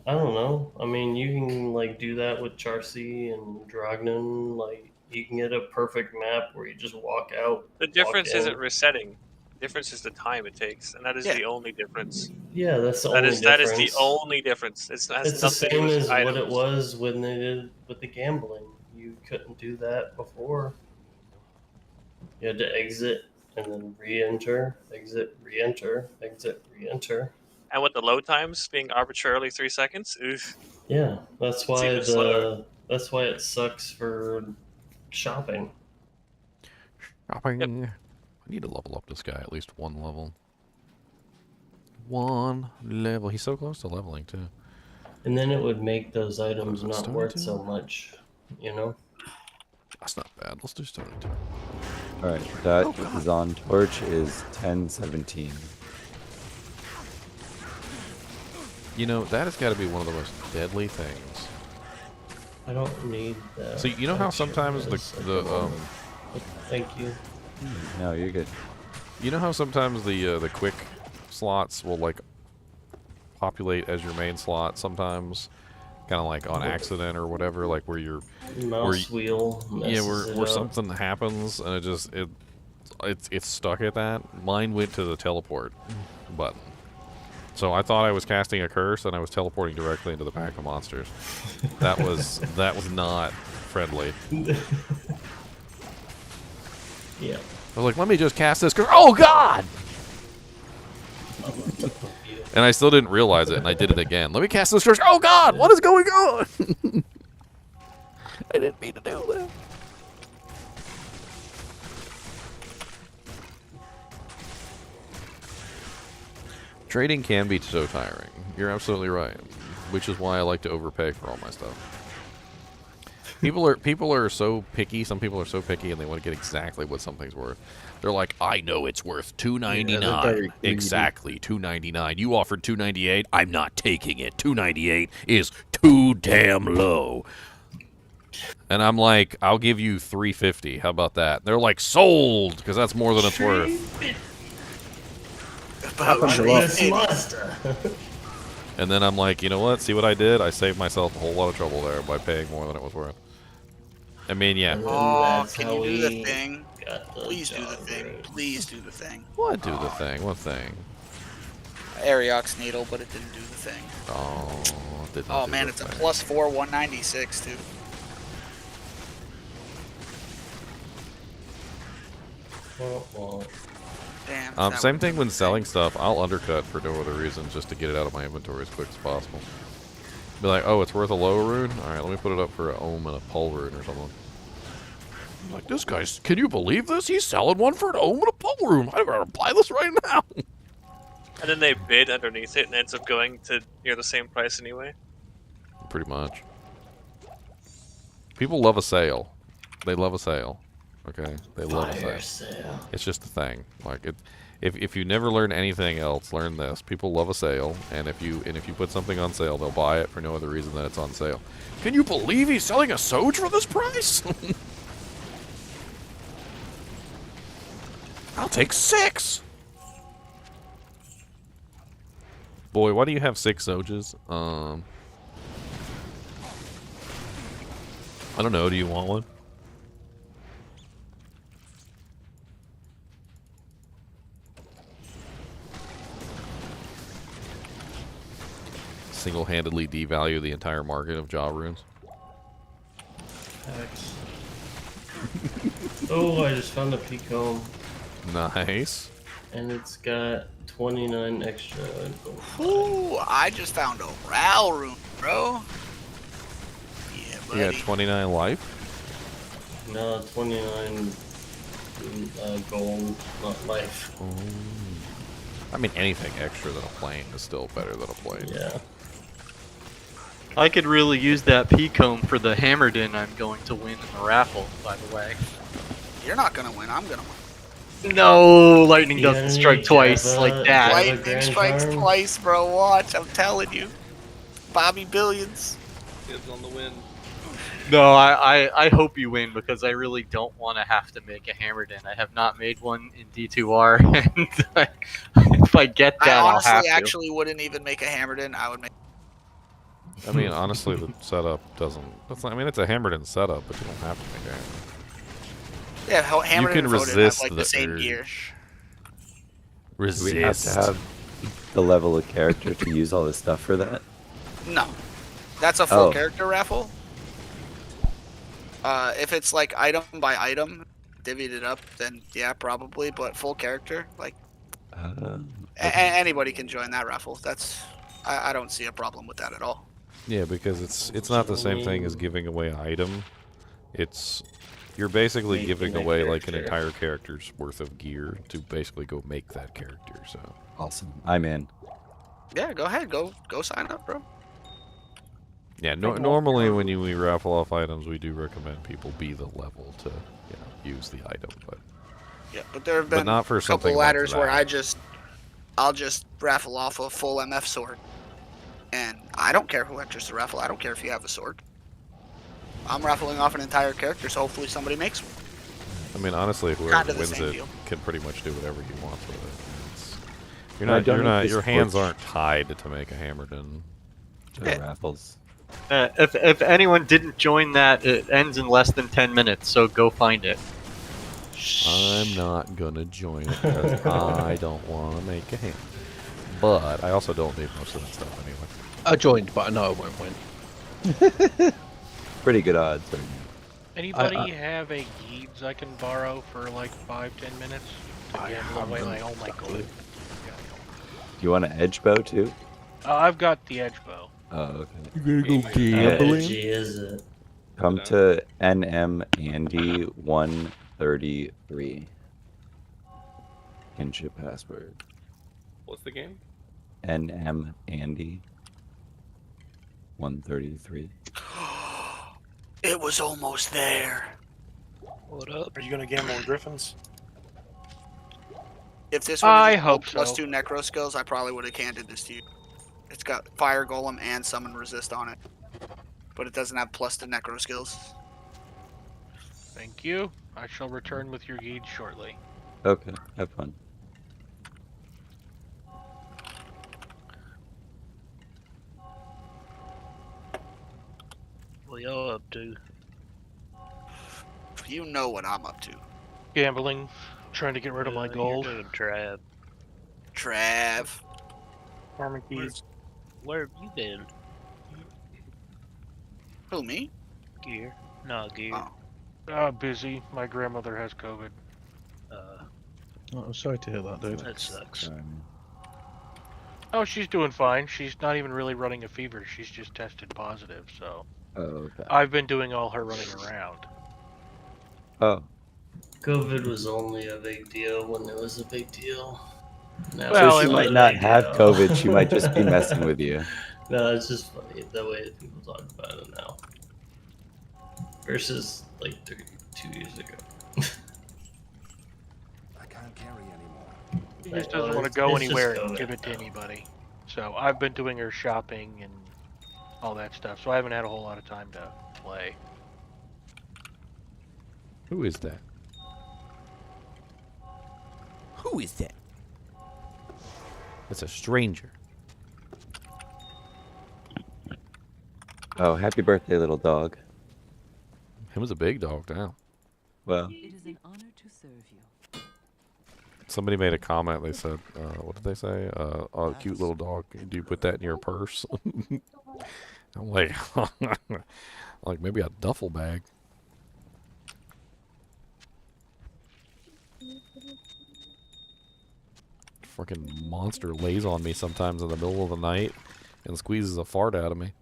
I don't know. I mean, you can do that with Charcy and Drognon. You can get a perfect map where you just walk out. The difference isn't resetting. The difference is the time it takes, and that is the only difference. Yeah, that's the only difference. That is the only difference. It's the same as what it was when they did with the gambling. You couldn't do that before. You had to exit and then re-enter, exit, re-enter, exit, re-enter. And with the load times being arbitrarily 3 seconds, oof. Yeah, that's why it sucks for shopping. Shopping. I need to level up this guy at least one level. One level. He's so close to leveling too. And then it would make those items What is it, not Stone worth Tool? so much, you know? That's not bad. Let's do Stone Tool. All right, that Oh, is on torch is 1017. You know, that has got to be one of the most deadly things. I don't need that. So you know how extra sometimes res at the moment. Thank you. No, you're good. you know how sometimes the quick slots will like populate as your main slot sometimes, kind of like on accident or whatever, like where you're Mouse wheel messes it where up. something happens and it's stuck at that. Mine went to the teleport button. So I thought I was casting a curse and I was teleporting directly into the pack of monsters. That was not friendly. Yeah. I was like, let me just cast this curse. Oh God! And I still didn't realize it, and I did it again. Let me cast this curse. Oh God! What is going on? I didn't mean to do that. Trading can be so tiring. You're absolutely right. Which is why I like to overpay for all my stuff. People are so picky. Some people are so picky, and they want to get exactly what something's worth. They're like, I know it's worth $2.99. Yeah, they're very greedy. Exactly, $2.99. You offered $2.98. I'm not taking it. $2.98 is too damn low. And I'm like, I'll give you $3.50. How about that? They're like, sold, because that's more than it's worth. Happens a lot. Master. And then I'm like, you know what? See what I did? I saved myself a whole lot of trouble there by paying more than it was worth. I mean, yeah. Oh, can you do the thing? Please do the thing. Right. Please do the thing. What do the thing? What thing? Ariox needle, but it didn't do the thing. Oh, it did not Oh do man, the it's a thing. +4 196 too. Damn. Same thing when selling stuff. I'll undercut for no other reason, just to get it out of my inventory as quick as possible. Be like, oh, it's worth a low rune? Alright, let me put it up for an ohm and a pole rune or something. I'm like, this guy's, can you believe this? He's selling one for an ohm and a pole rune. I gotta buy this right now. And then they bid underneath it and ends up going to near the same price anyway. Pretty much. People love a sale. They love a sale. Okay? They love a sale. It's just a thing. Like, if you never learn anything else, learn this. People love a sale, and if you put something on sale, they'll buy it for no other reason than it's on sale. Can you believe he's selling a Soj for this price? I'll take 6. Boy, why do you have 6 Sojas? I don't know. Do you want one? Single-handedly devalue the entire market of Jaw runes. Oh, I just found a Picomb. Nice. And it's got 29 extra. Ooh, I just found a Ral rune, bro. Yeah, buddy. You got 29 life? No, 29 gold, not life. I mean, anything extra than a plane is still better than a plane. Yeah. I could really use that P-comb for the Hammerden I'm going to win in the raffle, by the way. You're not gonna win. I'm gonna win. No, lightning doesn't strike twice like that. Lightning strikes twice, bro. Watch, I'm telling you. Bobby Billions. Gives on the win. No, I hope you win because I really don't want to have to make a Hammerden. I have not made one in D2R, and if I get that, I I'll have honestly to. actually wouldn't even make a Hammerden. I would make. I mean, honestly, the setup doesn't. I mean, it's a Hammerden setup, but you don't have to make it. Yeah, Hammerden You can and Foden resist have like the same gear. Resist. Do we have to have the level of character to use all this stuff for that? No, that's a full character raffle. If it's like item by item, divvied it up, then yeah, probably. But full character, like anybody can join that raffle. That's I don't see a problem with that at all. Yeah, because it's not the same thing as giving away an item. You're basically giving away like an entire character's worth of gear to basically go make that character. So awesome, I'm in. Yeah, go ahead, go sign up, bro. Yeah, normally when we raffle off items, we do recommend people be the level to use the item, but yeah, but there have been not for a couple something ladders like where that. I'll just raffle off a full MF sword, and I don't care who enters the raffle. I don't care if you have a sword. I'm raffling off an entire character, so hopefully somebody makes one. I mean, honestly, whoever wins it can pretty much do whatever he wants with it. Your hands aren't tied to make a Hammerden. Raffles. If anyone didn't join that, it ends in less than 10 minutes, so go find it. I'm not gonna join it because I don't want to make a hand. But I also don't need most of that stuff anyway. I joined, but I know I won't win. Pretty good odds. Anybody have a Geeds I can borrow for like 5-10 minutes to gamble away my all my gold? Do you want an edge bow too? I've got the edge bow. Oh, okay. You gotta go gambling? Is it? Come to NM Andy 133. Kinship password. What's the game? NM Andy 133. It was almost there. What up? Are you gonna gamble on Griffins? If this one I hope plus so. 2 necro skills, I probably would have handed this to you. It's got fire golem and summon resist on it, but it doesn't have plus to necro skills. Thank you. I shall return with your Geeds shortly. Okay, have fun. What y'all up to? You know what I'm up to. Gambling, trying to get rid of my gold. You're doing Trav. Trav. Farming keys. Where have you been? Who, me? Gear. No, Gear. Oh. Busy. My grandmother has COVID. Oh, I'm sorry to hear that, dude. That sucks. Oh, she's doing fine. She's not even really running a fever. She's just tested positive, so. Oh, okay. I've been doing all her running around. Oh. COVID was only a big deal when it was a big deal. Now Well, so she might not have COVID. She might just be messing with you. No, it's just funny the way that people talk about it now. Versus like 2 years ago. I can't carry anymore. She just doesn't want to go anywhere and give it to anybody. So I've been doing her shopping and all that stuff. So I haven't had a whole lot of time to play. Who is that? Who is that? It's a stranger. Oh, happy birthday, little dog. Him was a big dog now. Well. It is an honor to serve you. Somebody made a comment. They said, what did they say? Oh, cute little dog. Do you put that in your purse? I'm like, like maybe a duffel bag. Freaking monster lays on me sometimes in the middle of the night and squeezes a fart out of me.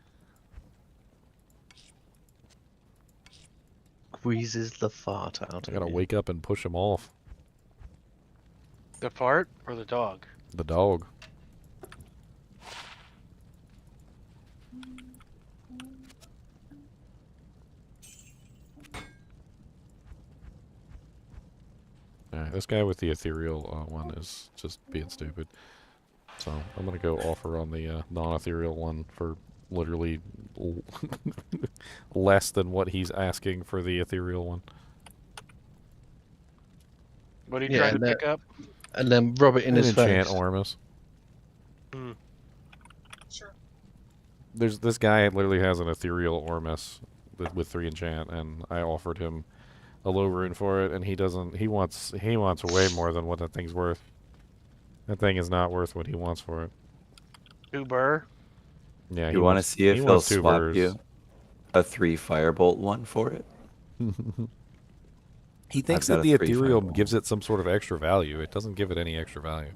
Squeezes the fart out. I gotta wake up and push him off. The fart or the dog? The dog. Alright, this guy with the ethereal one is just being stupid. So I'm gonna go offer on the non-ethereal one for literally less than what he's asking for the ethereal one. What are you trying to pick up? And then rub it in his Enchant face. Ormus. Sure. There's this guy literally has an ethereal Ormus with 3 enchant, and I offered him a low rune for it, and he doesn't. He wants way more than what that thing's worth. That thing is not worth what he wants for it. 2 burr. Yeah, You want to see if he'll swap you a 3 firebolt one for it? He thinks that the ethereal gives it some sort of extra value. It doesn't give it any extra value.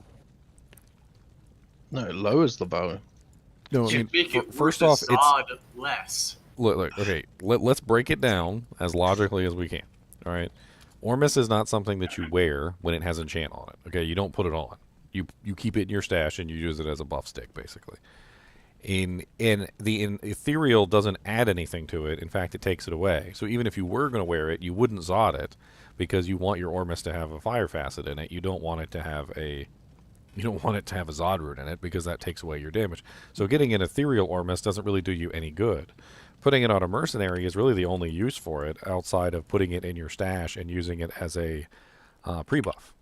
No, it lowers the bow. No, I mean, first off, it's less. Look. Okay, let's break it down as logically as we can. All right, Ormus is not something that you wear when it has enchant on it. Okay, you don't put it on. You keep it in your stash and you use it as a buff stick, basically. In the ethereal doesn't add anything to it. In fact, it takes it away. So even if you were going to wear it, you wouldn't Zod it because you want your Ormus to have a fire facet in it. You don't want it to have a Zod rune in it because that takes away your damage. So getting an ethereal Ormus doesn't really do you any good. Putting it on a mercenary is really the only use for it outside of putting it in your stash and using it as a pre-buff.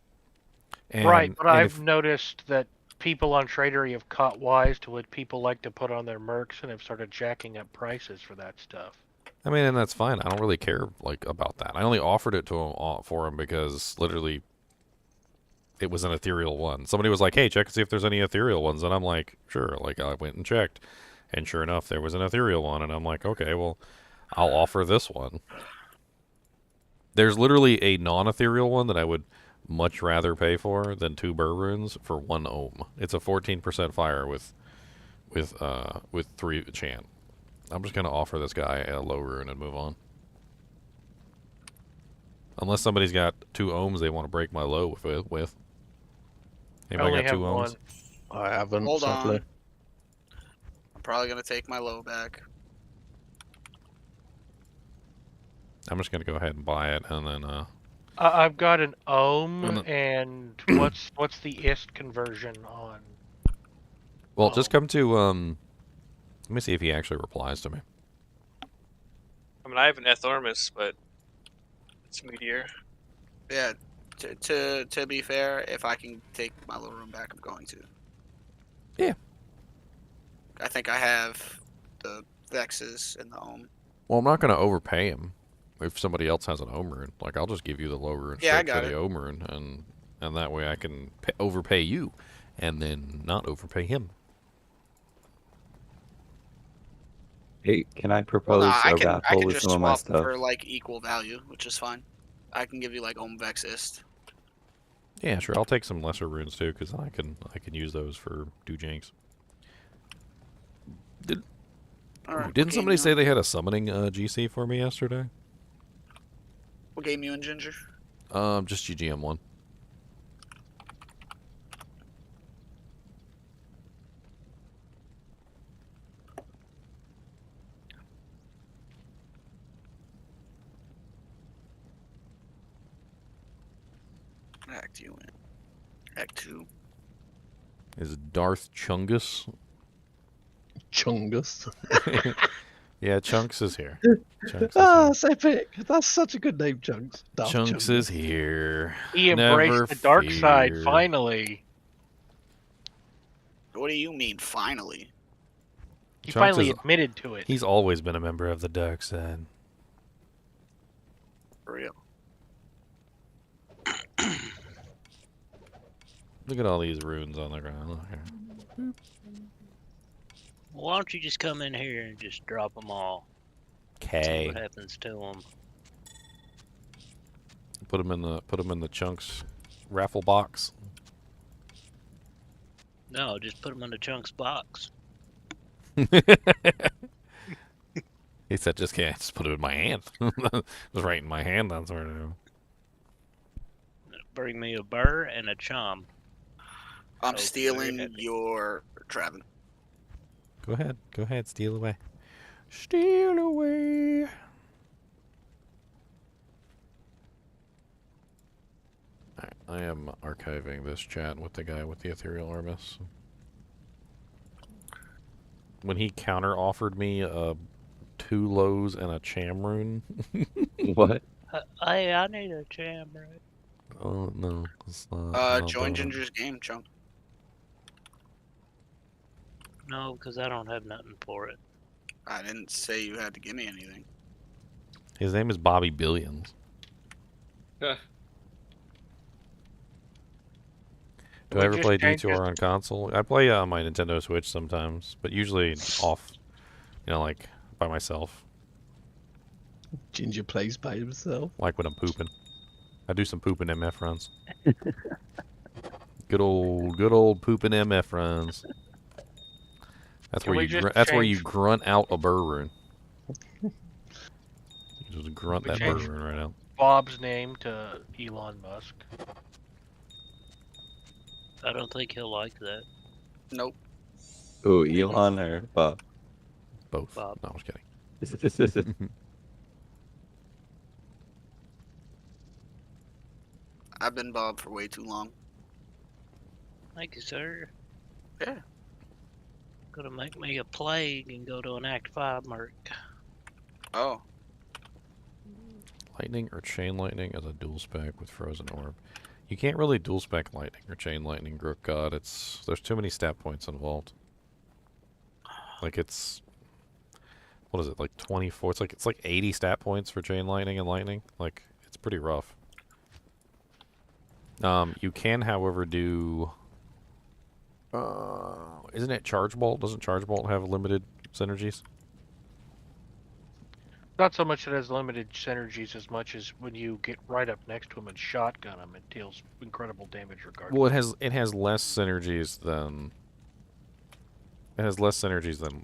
Right, but I've noticed that people on Tradery have caught wise to what people like to put on their mercs and have started jacking up prices for that stuff. I mean, and that's fine. I don't really care about that. I only offered it to him for him because literally it was an ethereal one. Somebody was like, "Hey, check and see if there's any ethereal ones," and I'm like, "Sure." Like I went and checked, and sure enough, there was an ethereal one, and I'm like, "Okay, well, I'll offer this one." There's literally a non-ethereal one that I would much rather pay for than 2 burr runes for 1 ohm. It's a 14% fire with 3 enchant. I'm just gonna offer this guy a low rune and move on. Unless somebody's got 2 ohms they want to break my low with. Anybody got 2 ohms? I haven't. Hold sadly. on. I'm probably gonna take my low back. I'm just gonna go ahead and buy it and then I've got an ohm, and what's the ist conversion on? well, just come to let me see if he actually replies to me. I mean, I have an Ethormus, but it's Meteor. Yeah. To be fair, if I can take my low room back, I'm going to. Yeah. I think I have the Vexes and the ohm. Well, I'm not gonna overpay him. If somebody else has an ohm rune, like I'll just give you the low rune straight for the ohm rune, and that way I can overpay you, and then not overpay him. Hey, can I propose I a can raffle with just some of my swap stuff? for like equal value, which is fine. I can give you like ohm Vexist. Yeah, sure. I'll take some lesser runes too, because I can use those for do janks. Didn't somebody say they had a summoning GC for me yesterday? What game you in, Ginger? Just GGM1. Act you in. Act 2. Is Darth Chungus? Chungus. Yeah, Chunks is here. Chunks That's epic. That's such a good name, Chunks. Chunks is here. He embraced Never the dark side, fear. finally. What do you mean, finally? He Chunks finally is- admitted to it. He's always been a member of the dark side. For real. Look at all these runes on the ground. Look here. Why don't you just come in here and just drop them all? See Okay. what happens to them. Put them in the Chunks raffle box. No, just put them in the Chunks box. He said, "Just can't just put it in my hand." Just right in my hand. That's what I do. Bring me a burr and a chom. I'm Oh, stealing very happy. your Traven. Go ahead, steal away. Steal away. Alright, I am archiving this chat with the guy with the ethereal ormus. When he counter offered me 2 lows and a cham rune. What? Hey, I need a cham, right? Oh no, it's not. Join Ginger's game, Chunk. No, because I don't have nothing for it. I didn't say you had to give me anything. His name is Bobby Billions. Do I ever play D2R on console? I play on my Nintendo Switch sometimes, but usually off, like by myself. Ginger plays by himself. Like when I'm pooping. I do some pooping MF runs. Good old pooping MF runs. That's where you grunt out a burr rune. You just grunt that burr rune right out. Bob's name to Elon Musk. I don't think he'll like that. Nope. Ooh, Elon or Bob? Both. Bob. No, I was kidding. I've been Bob for way too long. Thank you, sir. Yeah. Gonna make me a plague and go to an Act 5 merc. Oh. Lightning or chain lightning as a dual spec with frozen orb. You can't really dual spec lightning or chain lightning, Grook God. There's too many stat points involved. Like it's what is it, like 24? It's like 80 stat points for chain lightning and lightning. Like it's pretty rough. You can, however, do isn't it Charge Bolt? Doesn't Charge Bolt have limited synergies? Not so much it has limited synergies as much as when you get right up next to him and shotgun him, it deals incredible damage regardless. Well, it has less synergies than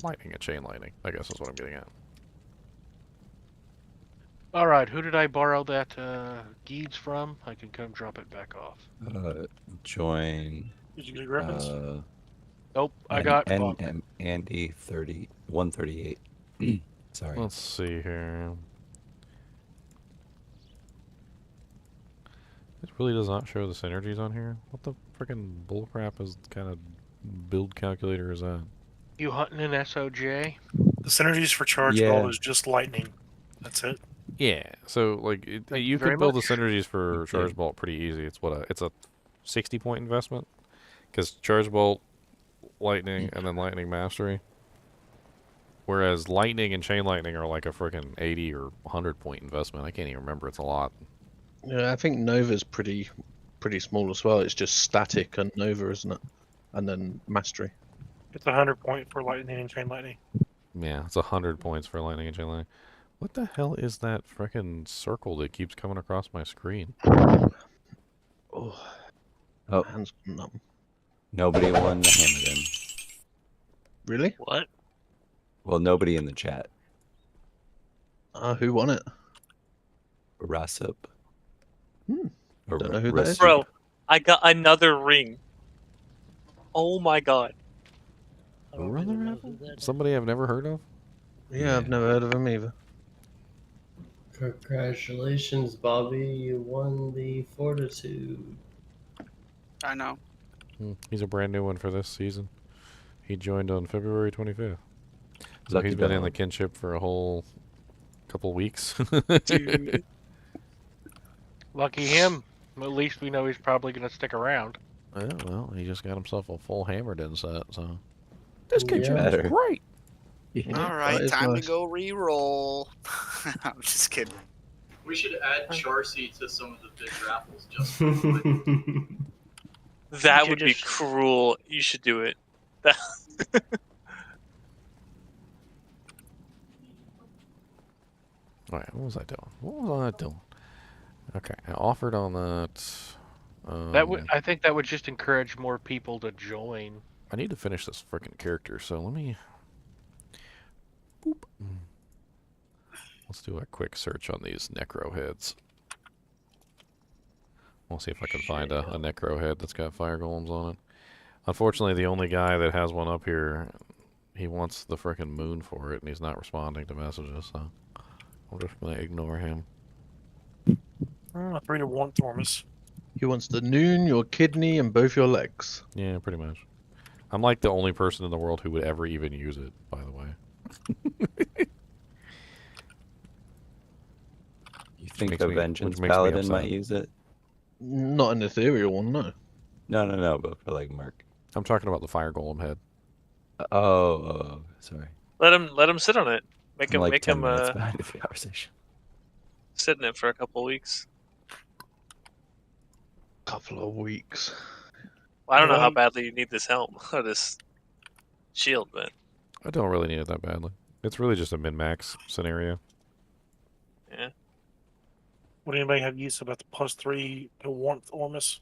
lightning and chain lightning. I guess is what I'm getting at. All right, who did I borrow that Geeds from? I can come drop it back off. Join. Did you get weapons? Nope, I got Andy 138. Sorry. Let's see here. It really does not show the synergies on here. What the freaking bullcrap is kind of build calculator is that? You hunting an SOJ? The synergies for Charge Ball is just lightning. That's it. Yeah, so like you could build the synergies for Charge Bolt pretty easy. It's it's a 60-point investment because Charge Bolt, Lightning, and then Lightning Mastery. Whereas Lightning and Chain Lightning are like a freaking 80 or 100-point investment. I can't even remember. It's a lot. Yeah, I think Nova's pretty small as well. It's just static and Nova, isn't it? And then Mastery. It's 100 point for Lightning and Chain Lightning. Yeah, it's 100 points for Lightning and Chain Lightning. What the hell is that freaking circle that keeps coming across my screen? Oh. Hands numb. Nobody won the Hamilton. Really? What? Well, nobody in the chat. Who won it? Rassup. Don't know who that is. Bro, I got another ring. Oh my god. Somebody I've never heard of? Yeah, I've never heard of him either. Congratulations, Bobby. You won the Fortitude. I know. He's a brand new one for this season. He joined on February 25th. So Lucky he's been in dog. the Kinship for a whole couple weeks. Dude. Lucky him. At least we know he's probably going to stick around. Yeah, well, he just got himself a full hammered in set, so this Kinship Yeah. is great. All right, time to go re-roll. I'm just kidding. We should add Charcy to some of the big raffles just That would be cruel. You should do it. Alright, what was I doing? What was I doing? Okay, I offered on that. That would, I think that would just encourage more people to join. I need to finish this freaking character, so let me. Boop. Let's do a quick search on these necro heads. We'll see if I can find a necro head that's got fire golems on it. Unfortunately, the only guy that has one up here, he wants the frickin' moon for it, and he's not responding to messages, so I'm just gonna ignore him. 3 to 1 ormus. He wants the noon, your kidney, and both your legs. Yeah, pretty much. I'm like the only person in the world who would ever even use it, by the way. You think the Vengeance Paladin might use it? Not an ethereal one, no. No, but for like Merc. I'm talking about the fire golem head. Oh, sorry. Let him sit on it. Make him like make 10 him minutes behind the conversation. sit in it for a couple weeks. Couple of weeks. Well, I don't know how badly you need this helm or this shield, but I don't really need it that badly. It's really just a min-max scenario. yeah. Would anybody have use about the +3 to warmth ormus?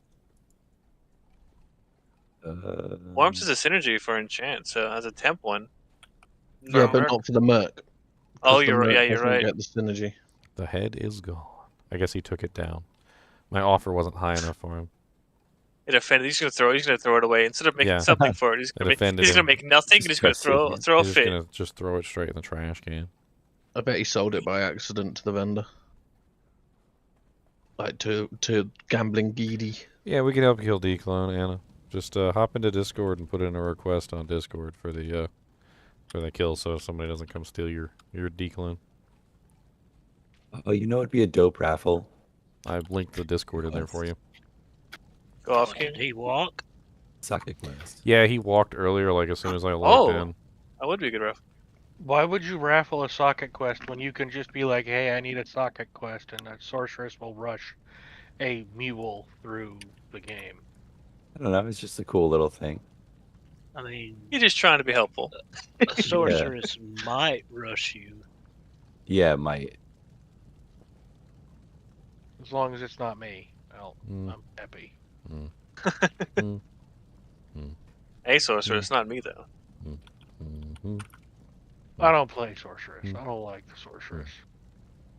Warmth is a synergy for Enchant, so as a temp one. Yeah, but not for the Merc. Oh, you're right. Yeah, you're right. Get the synergy. The head is gone. I guess he took it down. My offer wasn't high enough for him. It offended. He's gonna throw it away instead of making something for it. He's gonna make nothing. He's gonna throw a He's fit. gonna just throw it straight in the trash can. I bet he sold it by accident to the vendor. Like to gambling geedy. Yeah, we can help you kill D-clone, Anna. Just hop into Discord and put in a request on Discord for the kill, so somebody doesn't come steal your D-clone. Oh, you know it'd be a dope raffle. I've linked the Discord in there for you. Go off, Did he walk? Socket quest. Yeah, he walked earlier, like as soon as I logged in. That would be a good raffle. Why would you raffle a socket quest when you can just be like, hey, I need a socket quest, and a sorceress will rush a mule through the game? I don't know. It's just a cool little thing. I mean, you're just trying to be helpful. A sorceress might rush you. Yeah, it might. As long as it's not me, I'm happy. Hey, sorceress, not me though. I don't play sorceress. I don't like the sorceress.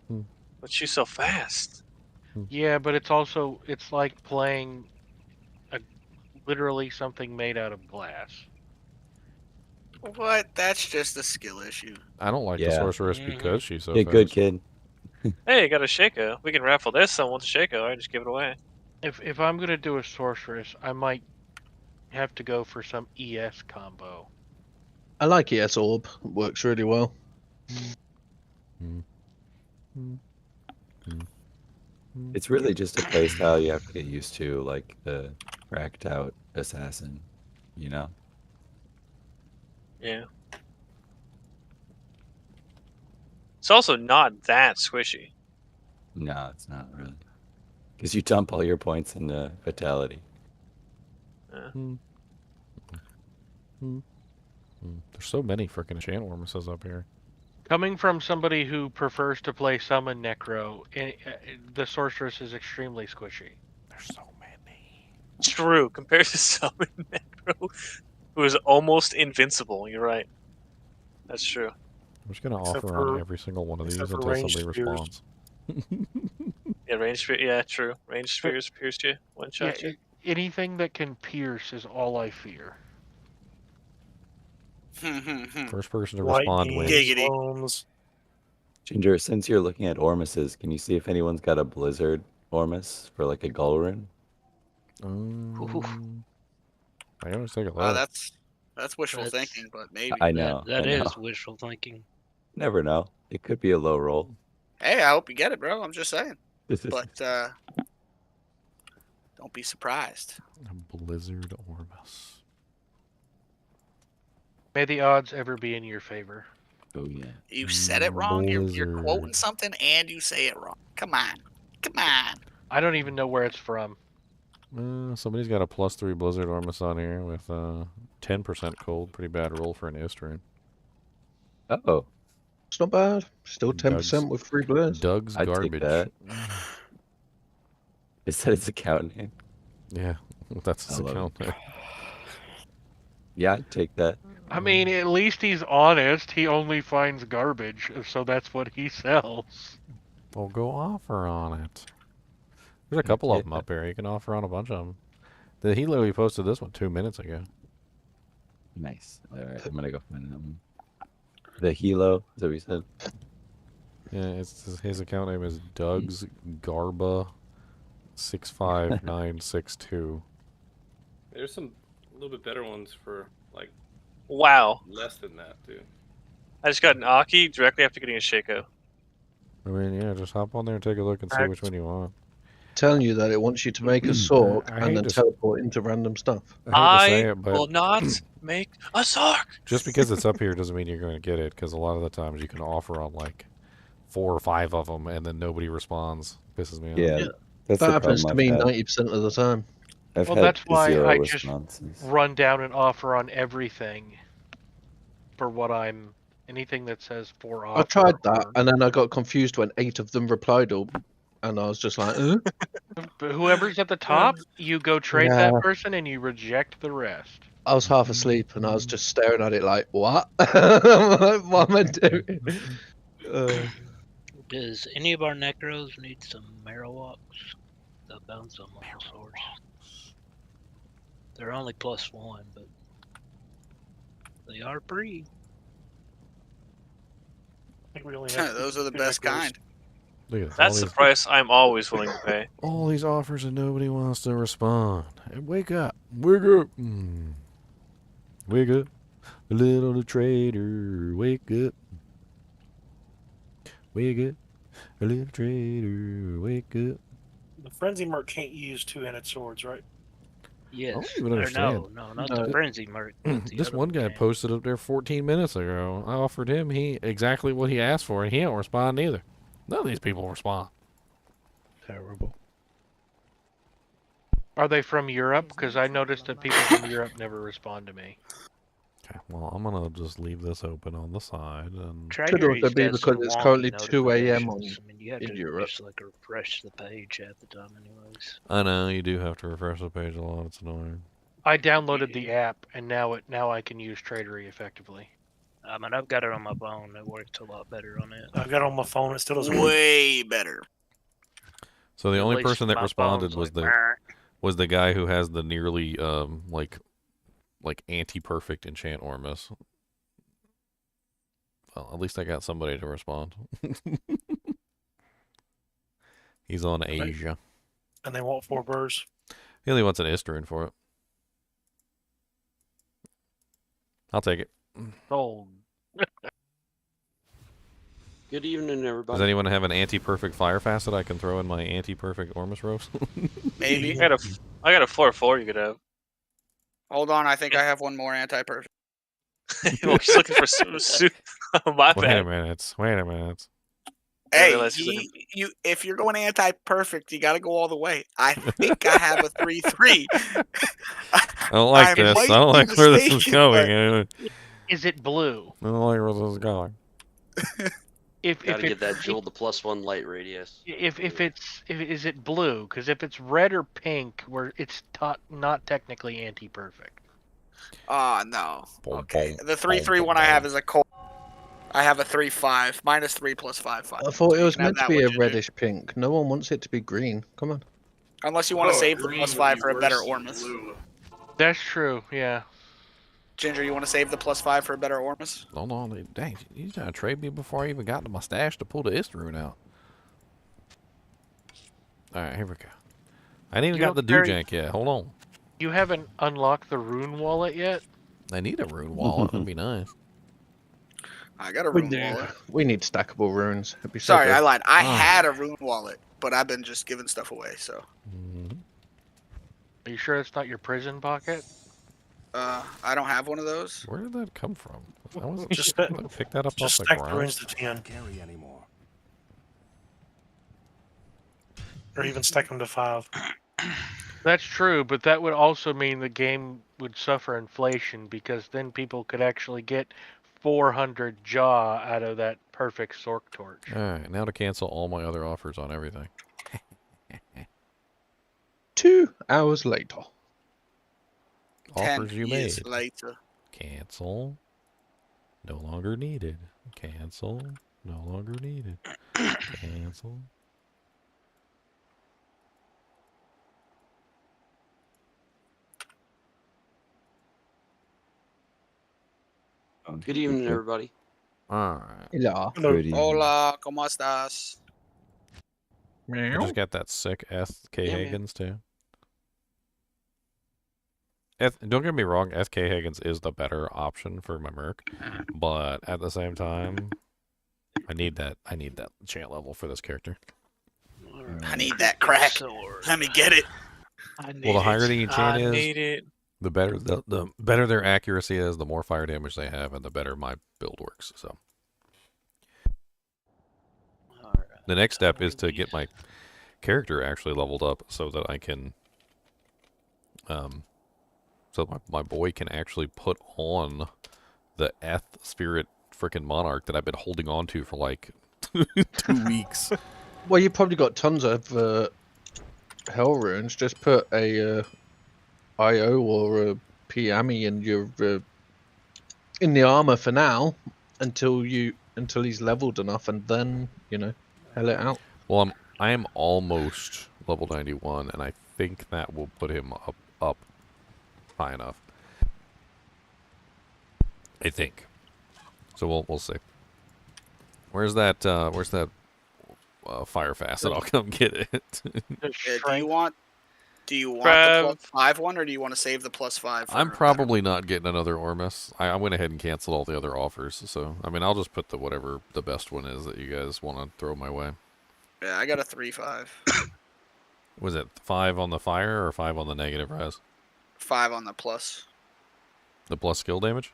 But she's so fast. Yeah, but it's like playing literally something made out of glass. What? That's just a skill issue. I don't like the sorceress because she's so fast. Good kid. Hey, I got a Shaco. We can raffle this. Someone wants a Shaco. I just give it away. If I'm gonna do a sorceress, I might have to go for some ES combo. I like ES Orb. It works really well. It's really just a playstyle you have to get used to, like the cracked out assassin, you know? Yeah. It's also not that squishy. No, it's not really. Because you dump all your points into Vitality. There's so many freaking enchant ormuses up here. Coming from somebody who prefers to play summon necro, the sorceress is extremely squishy. There's so many. True, compared to summon necro, who is almost invincible. You're right. That's true. I'm just gonna offer on every single one of these until somebody responds. Yeah, range sphere. Yeah, true. Range spheres pierce you, one shot you. Anything that can pierce is all I fear. First person to respond wins. Ginger, since you're looking at ormuses, can you see if anyone's got a blizzard ormus for like a gull rune? I always take a look. That's wishful thinking, but maybe. I know. That I know. is wishful thinking. Never know. It could be a low roll. Hey, I hope you get it, bro. I'm just saying. But don't be surprised. A blizzard ormus. May the odds ever be in your favor. Oh yeah. You said it wrong. You're quoting something and you say it wrong. Come on. Come on. I don't even know where it's from. Somebody's got a +3 blizzard ormus on here with 10% cold. Pretty bad roll for an Istrin. Uh-oh. It's not bad. Still 10% with 3 blurs. Doug's I'd garbage. take that. Is that his account name? Yeah, that's his account name. Yeah, I'd take that. I mean, at least he's honest. He only finds garbage, so that's what he sells. Well, go offer on it. There's a couple of them up here. You can offer on a bunch of them. He literally posted this one 2 minutes ago. Nice. All right, I'm gonna go find that one. The Hilo, is that what you said? Yeah, his account name is Doug's Garba 65962. There's some a little bit better ones for like less than that, dude. I just got an Aki directly after getting a Shaco. I mean, yeah, just hop on there and take a look and see which one you want. Telling you that it wants you to make a sword and then teleport into random stuff. I will not make a Sark. Just because it's up here doesn't mean you're going to get it, because a lot of the times you can offer on like 4 or 5 of them and then nobody responds. Pisses me off. Yeah, that happens to me 90% of the time. Well, that's why I just run down and offer on everything for what I'm... Anything that says 4 offer. I tried that, and then I got confused when 8 of them replied all, and I was just like, But whoever's at the top, you go trade that person, and you reject the rest. I was half asleep, and I was just staring at it like, what? What am I doing? Does any of our necros need some marrow walks? I found some on the source. They're only +1, but they are free. I think we only have Those are the two best necros. kind. Look at this. That's the price I'm always willing to pay. All these offers and nobody wants to respond. Hey, wake up. Wake up. Wake up. A little trader. Wake up. Wake up. A little trader. Wake up. The frenzy merc can't use two-handed swords, right? Yes. I don't even understand. No, not the frenzy merc. This one guy posted up there 14 minutes ago. I offered him exactly what he asked for, and he don't respond either. None of these people respond. Terrible. Are they from Europe? Because I noticed that people from Europe never respond to me. Okay, well, I'm gonna just leave this open on the side, and Could also be because it's currently 2 a.m. You have in to Europe. just like refresh the page half the time, anyways. I know you do have to refresh the page a lot. It's annoying. I downloaded the app, and now I can use Tradery effectively. I mean, I've got it on my phone. It worked a lot better on it. I've got it on my phone. It still doesn't work. Way better. So the At only least person that my responded phone's was like, the guy who has the nearly like anti-perfect enchant ormus. Well, at least I got somebody to respond. He's on Asia. And they want 4 burrs. He only wants an Istrin for it. I'll take it. Sold. Good evening, everybody. Does anyone have an anti-perfect fire facet I can throw in my anti-perfect ormus ropes? Maybe. I got a 4/4 you could have. Hold on, I think I have one more anti-perfect. Well, he's looking for my Wait bad. a minute. Wait a minute. Hey, realize he's if you're going anti-perfect, you got to go all the way. I think I have a 3/3. I don't like this. I don't like where this is mistaken, going. Is it blue? I don't like where this is going. Gotta get that jewel the +1 light radius. Is it blue? Because if it's red or pink, it's not technically anti-perfect. Oh, no. Okay. The 3/3 one I have is a cold. I have a 3/5. -3 + 5/5. I thought it was You can have meant to that be one, a Ginger. reddish pink. No one wants it to be green. Come on. Unless you want to save the +5 for a better ormus. That's true. Yeah. Ginger, you want to save the +5 for a better ormus? Hold on. Dang, you trying to trade me before I even got to my stash to pull the Istrin out. Alright, here we go. I ain't even got the Dujank yet. Hold on. You haven't unlocked the rune wallet yet? I need a rune wallet. That'd be nice. I got a rune wallet. We need stackable runes. It'd be so Sorry, good. I lied. I had a rune wallet, but I've been just giving stuff away, so. Are you sure it's not your prison pocket? I don't have one of those. Where did that come from? I was Just pick that up off the stack the ground. runes to 10. Carry anymore. Or even stack them to 5. That's true, but that would also mean the game would suffer inflation because then people could actually get 400 jaw out of that perfect Sork torch. Alright, now to cancel all my other offers on everything. 2 hours later. Offers 10 you years made. later. Cancel. No longer needed. Cancel. No longer needed. Cancel. Good evening, everybody. Alright. Hello. Hola, ¿cómo estás? I just got that sick SK Higgins too. Don't get me wrong, SK Higgins is the better option for my merc, but at the same time, I need that enchant level for this character. I need that crack. Let me get it. Well, the higher the enchant is, need it. the better the better their accuracy is, the more fire damage they have, and the better my build works. So the next step is to get my character actually leveled up so that I can so my boy can actually put on the Eth Spirit frickin' Monarch that I've been holding on to for like 2 weeks. Well, you've probably got tons of hell runes. Just put a IO or a Piami in your in the armor for now until he's leveled enough, and then hell it out. Well, I am almost level 91, and I think that will put him up high enough. I think. So we'll see. Where's that fire facet? I'll come get it. Do you want the +5 one, or do you want to save the +5? I'm probably not getting another ormus. I went ahead and canceled all the other offers. So I mean, I'll just put whatever the best one is that you guys want to throw my way. Yeah, I got a 3/5. Was it 5 on the fire or 5 on the negative res? 5 on the plus. The plus skill damage?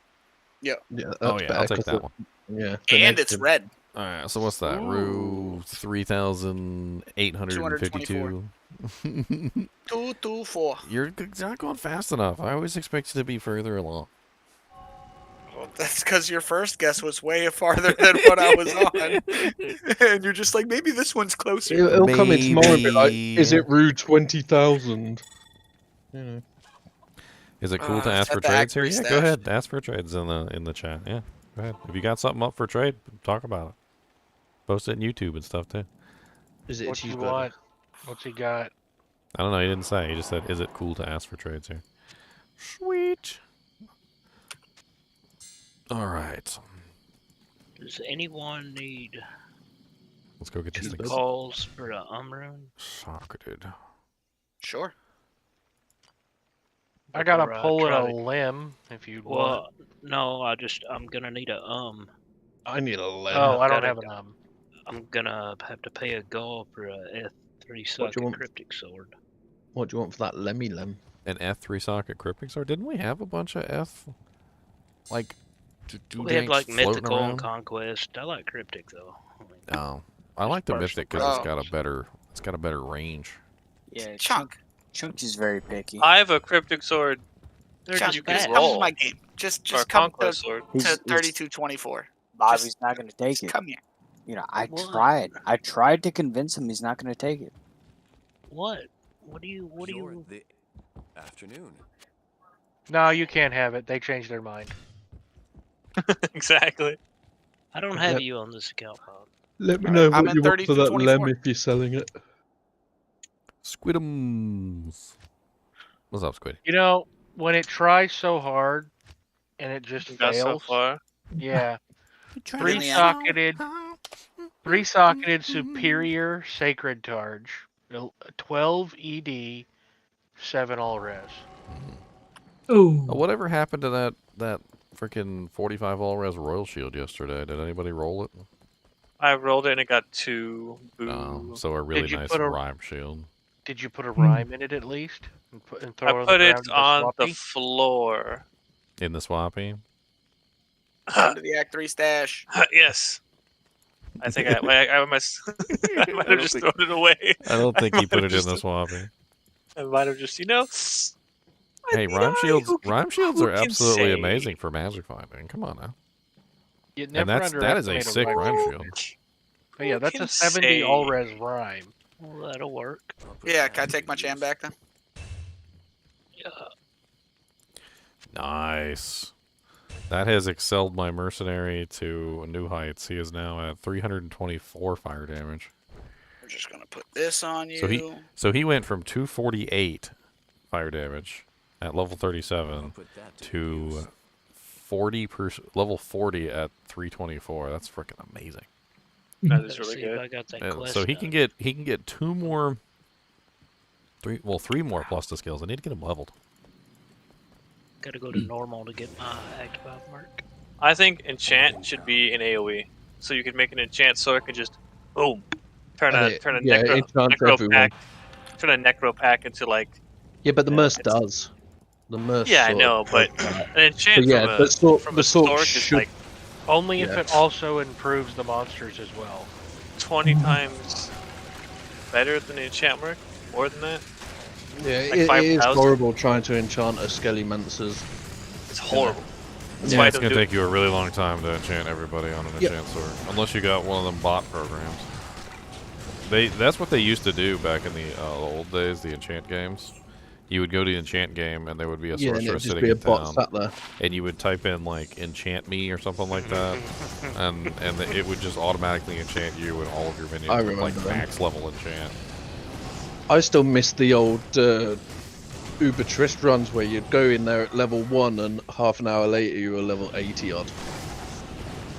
Yep. Yeah. Oh yeah, I'll take that one. Yeah. And it's red. All right. So what's that? Rue 3,852. 224. You're not going fast enough. I always expect you to be further along. Well, that's because your first guess was way farther than what I was on. And you're just like, maybe this one's closer. It'll come in tomorrow and be like, is it Rue 20,000? You know. Is it cool to ask for trades here? Yeah, go ahead. Ask for trades in the chat. Yeah, go ahead. If you got something up for trade, talk about it. Post it on YouTube and stuff too. Is it what you want? What's he got? I don't know. He didn't say. He just said, "Is it cool to ask for trades here?" Sweet. All right. Does anyone need? Let's go get these things. Calls for the Umrun? Socketed. Sure. I got a pull and a limb, if you want. No, I'm gonna need a I need a limb. Oh, I don't have an I'm gonna have to pay a goal for a F3 socket cryptic sword. What do you want for that lemmy limb? An F3 socket cryptic sword? Didn't we have a bunch of F? Like, we had like mythical and conquest. I like cryptic though. Oh, I like the mythic because it's got a better range. Yeah, Chunk is very picky. I have a cryptic sword. Chunk, you just can come roll. to my game. Just Or come to sword. 3224. Bobby's not going to take it. Come here. You know, I tried to convince him he's not going to take it. What? What do you? The afternoon. No, you can't have it. They changed their mind. Exactly. I don't have you on this account, Bob. Let me know what you want for that lemon if you're selling it. Squidums. What's up, Squid? You know, when it tries so hard and it just Got so fails. far. Yeah. Three Three-socketed superior sacred charge. 12 ED, 7 all res. Oh, whatever happened to that freaking 45 all res royal shield yesterday? Did anybody roll it? I rolled it and it got 2. Boo. Oh, so a really nice rhyme shield. Did you put a rhyme in it at least? And throw I put it on the floor. In the swappy? Under the Act 3 stash. Yes. I think I might have just thrown it away. I don't think he put it in the swappy. I might have just, Hey, rhyme shields are absolutely amazing for magic finding. Come on now. And that is a sick rhyme shield. Oh, yeah, that's a 70 all res rhyme. Well, that'll work. Yeah, can I take my jam back then? Yeah. Nice. That has excelled my mercenary to new heights. He is now at 324 fire damage. We're just gonna put this on you. So he went from 248 fire damage at level 37 to level 40 at 324. That's freaking amazing. That is really good. I got that so he can get 3 more plus the skills. I need to get him leveled. Gotta go to normal to get my active mark. I think enchant should be in AoE, so you could make an enchant so it could just boom, turn a necro pack into like. Yeah, but the Merc does. The Merc. Yeah, I know, but an enchant from a sword is like only if it also improves the monsters as well. 20 times better than the enchant mark, more than that. Yeah, like it is horrible trying to enchant a Skellymancers. It's horrible. Yeah, it's going to take you a really long time to enchant everybody on an enchant sword. Unless you got one of them bot programs. That's what they used to do back in the old days, the enchant games. You would go to the enchant game and there would be a sorcerer sitting in town. And you would type in like enchant me or something like that. and it would just automatically enchant you and all of your minions with like max level enchant. I still miss the old Uber Trist runs where you'd go in there at level 1 and half an hour later you were level 80 odd.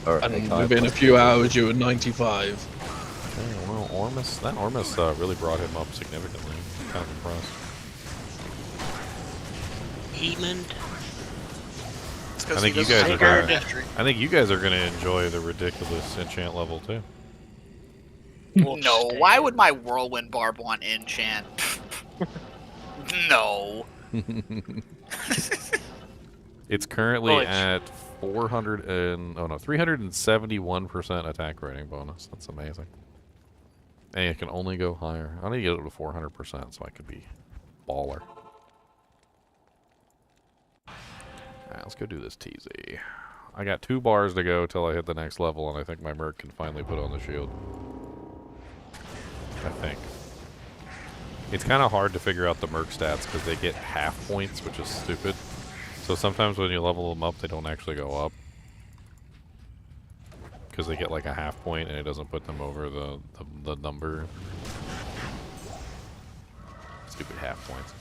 And within a few hours you were 95. Okay, well, Ormus, that Ormus really brought him up significantly. I'm kind of impressed. Emond. I think you guys are gonna enjoy the ridiculous enchant level too. No, why would my whirlwind barb want enchant? No. It's currently at 371% attack rating bonus. That's amazing. And it can only go higher. I need to get it to 400% so I could be baller. Alright, let's go do this TZ. I got 2 bars to go till I hit the next level, and I think my Merc can finally put on the shield. I think. It's kind of hard to figure out the Merc stats because they get half points, which is stupid. So sometimes when you level them up, they don't actually go up. Because they get like a half point and it doesn't put them over the number. Stupid half points.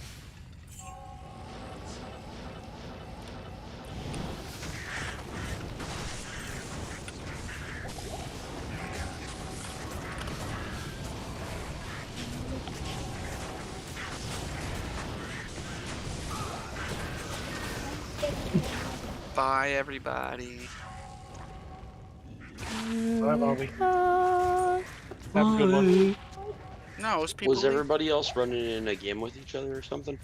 Bye, everybody. Bye, Bobby. Have a good one. No, it was people. Was everybody else running in a game with each other or something?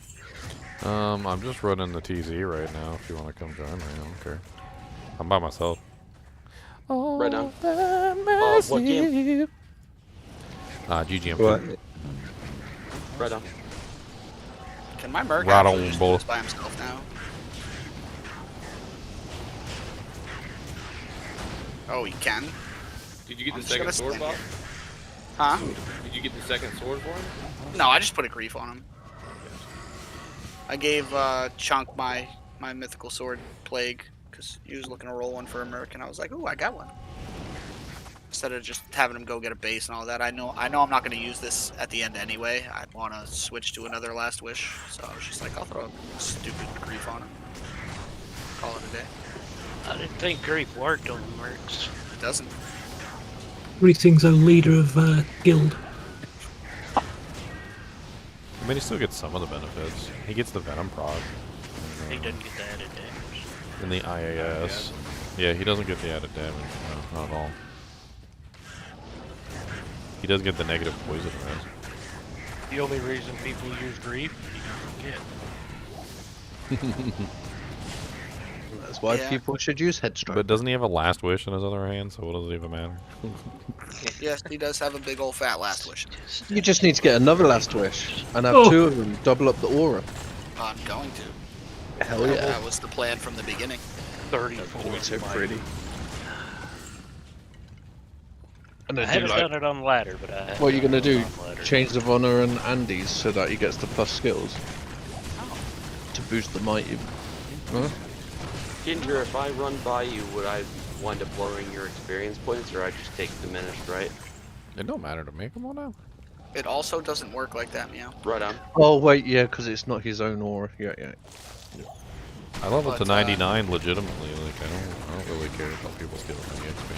I'm just running the TZ right now. If you want to come join me, I don't care. I'm by myself. Right now. What game? GGM. What? Right on. Can my Merc Right actually on, just boy. do this by himself now? Oh, he can? Did you get I'm the just gonna second sword, stand Bob? Huh? Did you get the second sword for him? No, I just put a grief on him. I gave Chunk my mythical sword plague because he was looking to roll one for a Merc, and I was like, "Ooh, I got one." Instead of just having him go get a base and all that, I know I'm not going to use this at the end anyway. I want to switch to another last wish, so I was just like, I'll throw a stupid grief on him. Call it a day. I didn't think grief worked on Mercs. It doesn't. Greetings, O leader of guild. I mean, he still gets some of the benefits. He gets the Venom prod. He doesn't get the added damage. In the IAS. Yeah, he doesn't get the added damage. No, not at all. He does get the negative poison res. The only reason people use grief, you can get. That's why people should use Headstrike. But doesn't he have a last wish in his other hand, so what does it even matter? Yes, he does have a big old fat last wish. You just need to get another last wish and have 2 of them, double up the aura. I'm going to. Hell yeah. That was the plan from the beginning. 34. So pretty. And I haven't done it on the ladder, but I have. What are you going to do? Chains of Honor and Andes so that he gets the plus skills? To boost the might. Huh? Ginger, if I run by you, would I wind up lowering your experience points, or I just take diminished, right? It don't matter to me. Come on now. It also doesn't work like that, Meow. Right on. Oh wait, yeah, because it's not his own aura. Yeah. I leveled to 99 legitimately. Like I don't really care about people's getting any XP.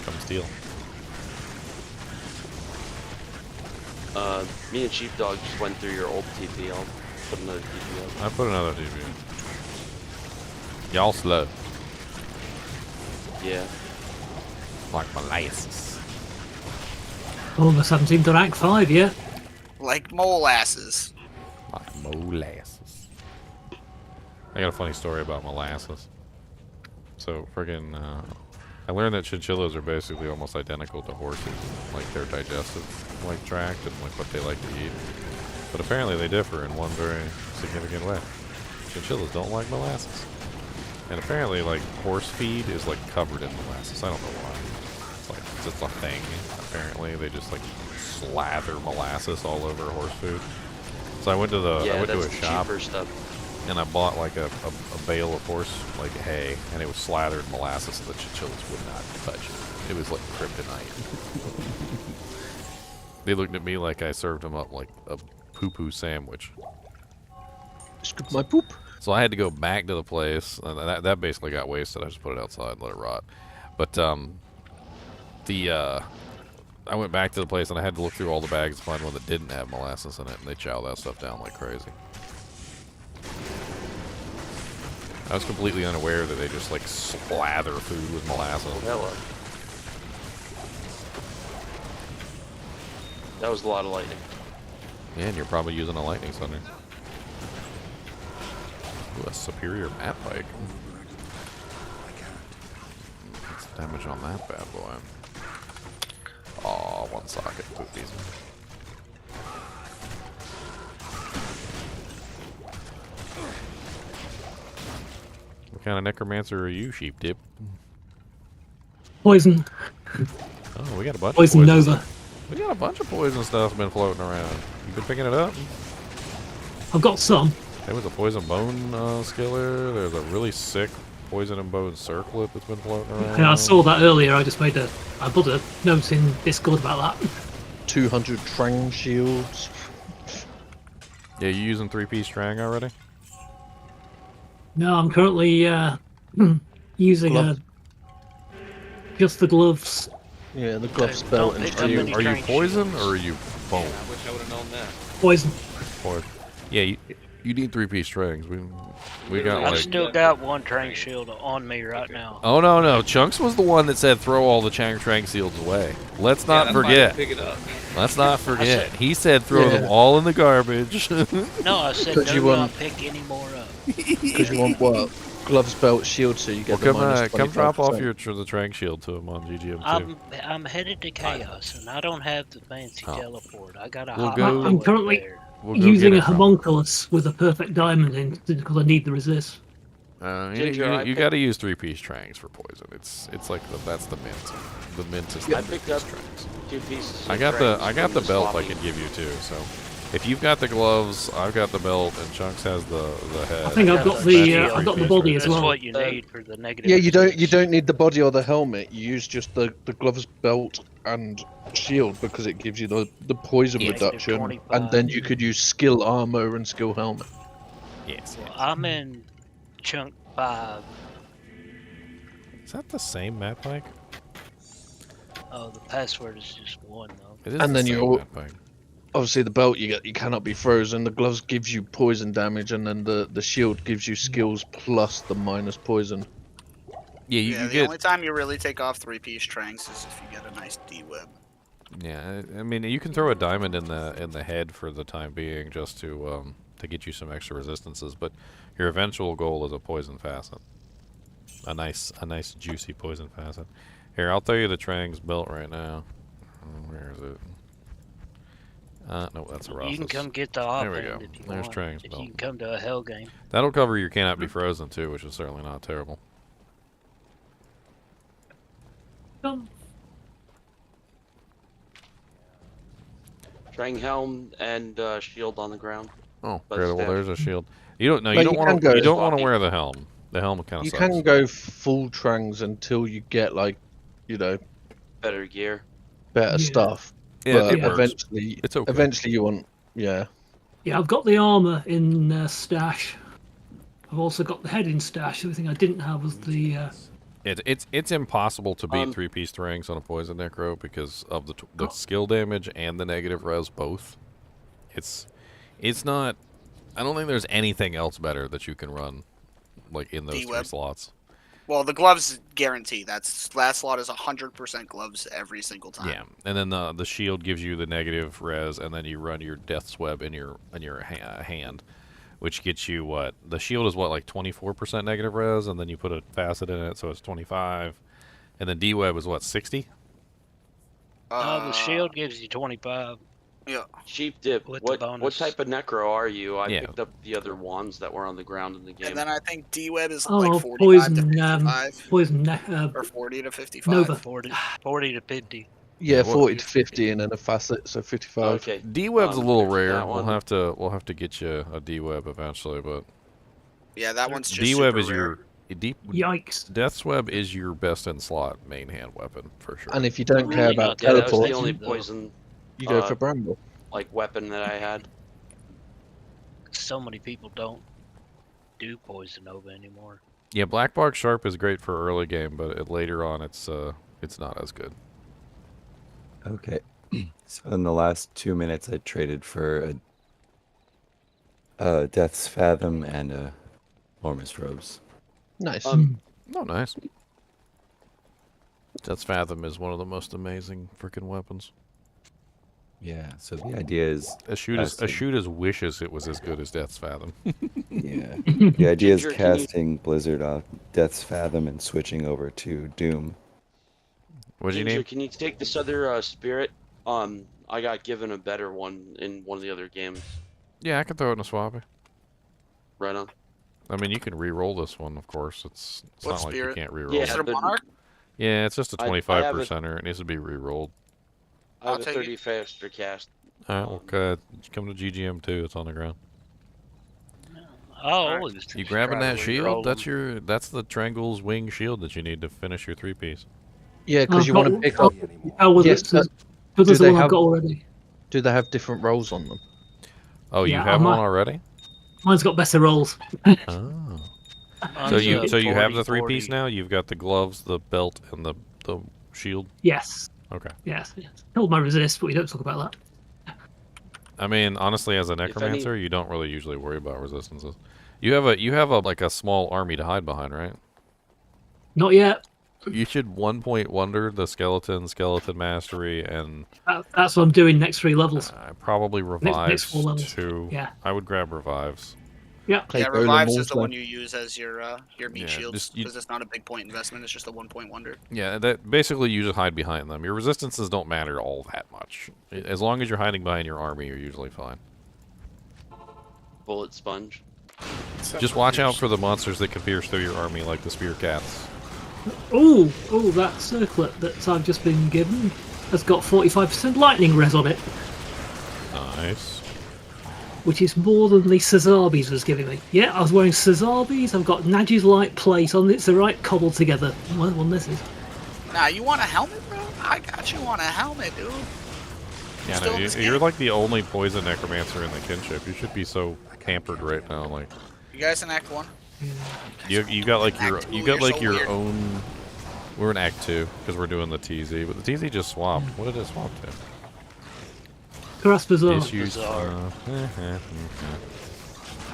Come steal. Me and Sheepdog just went through your old TP. I'll put another TP up. I put another TP. Y'all slow. Yeah. Like molasses. All of us haven't seen to Act 5 yet. Like molasses. Like molasses. I got a funny story about molasses. So friggin' I learned that chinchillas are basically almost identical to horses, like their digestive tract and like what they like to eat. But apparently they differ in one very significant way. Chinchillas don't like molasses. And apparently like horse feed is like covered in molasses. I don't know why. It's like it's a thing. Apparently they just like slather molasses all over horse food. So I went to a shop stuff. and I bought like a bale of horse like hay, and it was slathered in molasses so the chinchillas would not touch it. It was like kryptonite. They looked at me like I served them up like a poo-poo sandwich. Scoop my poop. So I had to go back to the place, and that basically got wasted. I just put it outside and let it rot. But I went back to the place and I had to look through all the bags to find one that didn't have molasses in it, and they chow that stuff down like crazy. I was completely unaware that they just like slather food with molasses. Hello. That was a lot of lightning. Yeah, and you're probably using a lightning thunder. Ooh, a superior map bike. What's the damage on that bad boy? Aw, one socket. Poopies. What kind of necromancer are you, Sheep Dip? Poison. Oh, we got a bunch Poison of poison Nova. stuff. We got a bunch of poison stuff been floating around. You been picking it up? I've got some. There was a poison bone skiller. There's a really sick poison and bone circlet that's been floating around. Yeah, I saw that earlier. I just made I put a note in Discord about that. 200 Trang shields. Yeah, you using 3-piece Trang already? No, I'm currently using just the gloves. Yeah, the gloves, belt, and shield. Are you poison or are you bone? I wish I would have known that. Poison. Or, yeah, you need 3-piece Trangs. We got I've like. still got one Trang shield on me right now. Oh no, Chunks was the one that said throw all the Trang shields away. Let's not forget. Pick it up. Let's not forget. He said throw them all in the garbage. No, I said do not pick any more up. Because you want what? Gloves, belt, shield, so you get the minus come drop off 25%. the Trang shield to him on GGM2. I'm headed to Chaos, and I don't have the fancy teleport. I got a We'll hot go- I'm currently there. We'll go using get a it from him. homunculus with a perfect diamond in because I need the resist. You got to use 3-piece Trangs for poison. It's like that's the mint. The mint is the I picked up Trangs. 2 pieces. I of got Trangs the from belt I sloppy. can give you too. So if you've got the gloves, I've got the belt, and Chunks has the head. I think I've got I've got the body as That's well. what you need for the negative. Yeah, you don't need the body or the helmet. You use just the gloves, belt, and shield because it gives you the poison reduction, 25. and then you could use skill armor and skill helmet. Yes. Well, I'm in chunk 5. Is that the same map bike? Oh, the password is just 1 though. It is And the then same you're map bike. obviously the belt you cannot be frozen. The gloves gives you poison damage, and then the shield gives you skills plus the minus poison. Yeah, you the get. only time you really take off 3-piece Trangs is if you get a nice D-web. Yeah, I mean you can throw a diamond in the head for the time being just to get you some extra resistances, but your eventual goal is a poison facet. A nice juicy poison facet. Here, I'll throw you the Trang's belt right now. Where is it? No, that's a Raft. You can come get the There we offhand go. if you There's want. Trang's If belt. you can come to a hell game. That'll cover your cannot be frozen too, which is certainly not terrible. Trang helm and shield on the ground. Oh, But okay, well, stash. there's a shield. You don't know. But You you don't can want go to. You don't want to sloppy. wear the helm. The helm kind of You sucks. can go full Trangs until you get Better gear. better Yeah. stuff. Yeah, but it works. eventually, It's okay. eventually you want, yeah. Yeah, I've got the armor in stash. I've also got the head in stash. The only thing I didn't have was the. It's impossible to beat 3-piece Trangs on a poison necro because of the skill damage and the negative res both. It's not. I don't think there's anything else better that you can run, like in those 3 D-web. slots. Well, the gloves guarantee. That's last slot is 100% gloves every single time. Yeah, and then the shield gives you the negative res, and then you run your Death's Web in your hand, which gets you what? The shield is what, like 24% negative res, and then you put a facet in it, so it's 25, and then D-Web is what, 60? The shield gives you 25. Yeah. Sheep Dip, With the what bonus. type of necro are you? I Yeah. picked up the other wands that were on the ground in the game. And then I think D-web is Oh, like 45 to poison, 55. poison, Or 40 to 55. Nova. 40 to 50. Yeah, what- 40 to 50 and then a facet, so 55. Okay. D-Web's a little That rare. one. We'll have to get you a D-Web eventually, but Yeah, that one's just D-Web super is rare. Yikes. Death's Web is your best in slot main hand weapon for sure. And if you don't care Really about not. Yeah, that was teleport, the only poison. You go for Bramble. like weapon that I had. So many people don't do Poison Nova anymore. Yeah, Black Bark Sharp is great for early game, but later on it's not as good. Okay. So in the last 2 minutes, I traded for a Death's Fathom and a Ormus Rose. Nice. Oh, nice. Death's Fathom is one of the most amazing freaking weapons. Yeah, so the idea is... Ashuda's wishes it was as good as Death's Fathom. Yeah. The idea is Ginger, casting Blizzard off Death's Fathom and switching over to Doom. What'd you Ginger, name? can you take this other spirit? I got given a better one in one of the other games. Yeah, I can throw it in a swappy. Right on. I mean, you can re-roll this one, of course. It's not like you can't re-roll. Yeah, Is it a Monarch? Yeah, it's just a I 25%er. It needs to be re-rolled. I have I'll a take 30 faster cast. Alright, well, go come to GGM too. It's on the ground. Oh, You grabbing that shield? That's the Trangle's wing shield that you need to finish your 3-piece. Yeah, because you want to pick up. How was Yes, it? but Because do the they one I've have- got already. Do they have different rolls on them? Oh, you Yeah, have I one might- already? Mine's got better rolls. Oh. So you have the 3-piece now? You've got the gloves, the belt, and the shield? Yes. Okay. Yes. Hold my resist, but we don't talk about that. I mean, honestly, as a necromancer, you don't really usually worry about resistances. You have like a small army to hide behind, right? Not yet. You should 1-point wonder the skeleton mastery, and That's what I'm doing next 3 levels. probably revives next 4 levels. too. Yeah. I would grab revives. Yeah. Yeah, Revives is the one you use as your meat Yeah, shield, just because it's not a big point investment, it's just a 1-point wonder. Yeah, that basically you just hide behind them. Your resistances don't matter all that much. As long as you're hiding behind your army, you're usually fine. Bullet sponge. Just watch out for the monsters that can pierce through your army, like the spear cats. Oh, that circlet that I've just been given has got 45% lightning res on it, Nice. which is more than the Cesarbies was giving me. Yeah, I was wearing Cesarbies, I've got Nadji's light plate on it, it's the right cobble together. One this is. Nah, you want a helmet, bro? I got you on a helmet, dude. Yeah, Still no, in this you're game? like the only poison necromancer in the kinship. You should be so pampered right now. Like You guys in Act 1? you got like your Act 2, you got you're like so your weird. own. We're in Act 2 because we're doing the TZ, but the TZ just swapped. What did it swap to? Karas Bazaar. Issues.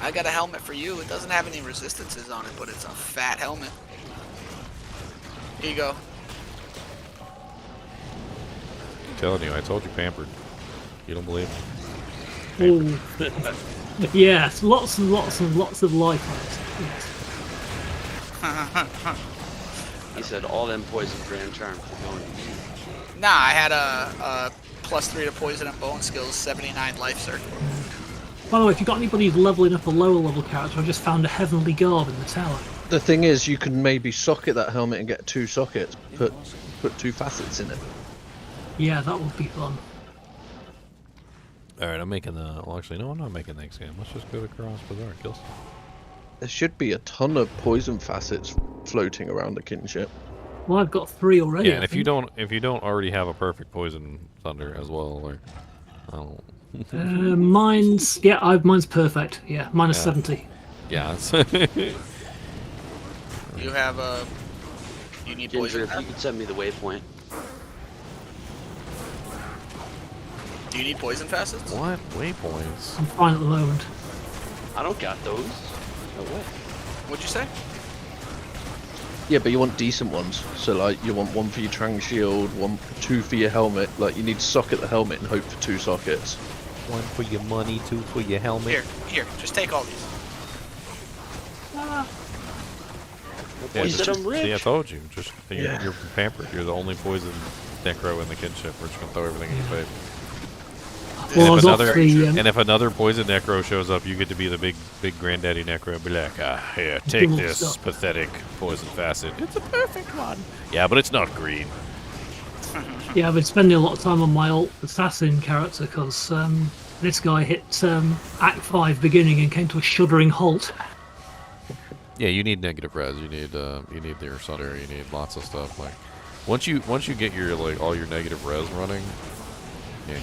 I got a helmet for you. It doesn't have any resistances on it, but it's a fat helmet. Here you go. I'm telling you, I told you pampered. You don't believe me? Oh. Yes, lots and lots and lots of life on it. Yes. He said all them poison grand charms are going. Nah, I had a +3 to poison and bone skills, 79 life circle. By the way, if you've got anybody who's leveling up a lower level character, I just found a heavenly garb in the tower. The thing is, you can maybe socket that helmet and get 2 sockets. Put 2 facets in it. Yeah, that would be fun. All right, I'm making the. Well, actually, no, I'm not making the next game. Let's just go to Cross Bazaar and kill stuff. There should be a ton of poison facets floating around the kinship. Well, I've got 3 already. Yeah, and I if you think. don't already have a perfect poison thunder as well, like, I don't. Mine's mine's perfect. Yeah, minus Yeah. 70. Yeah. It's You have a. You need Ginger, poison. if you could send me the waypoint. Do you need poison facets? What waypoints? I'm fine at the moment. I don't got those. No way. What'd you say? Yeah, but you want decent ones. So like, you want 1 for your Trang shield, 2 for your helmet. Like, you need to socket the helmet and hope for 2 sockets. 1 for your money, 2 for your helmet. Here, just take all these. Yeah, You said just, I'm rich. see, I told you. Just Yeah. you're pampered. You're the only poison necro in the kinship. We're just gonna throw everything in your face. Well, I was off And if another poison necro shows up, you get to be the big granddaddy necro and be like, here, take Cool this stuff. pathetic poison facet. It's a perfect one. Yeah, but it's not green. Yeah, I've been spending a lot of time on my alt assassin character because this guy hit Act 5 beginning and came to a shuddering halt. Yeah, you need negative res. You need your sunder. You need lots of stuff. Like once you get your like all your negative res running, Yeah,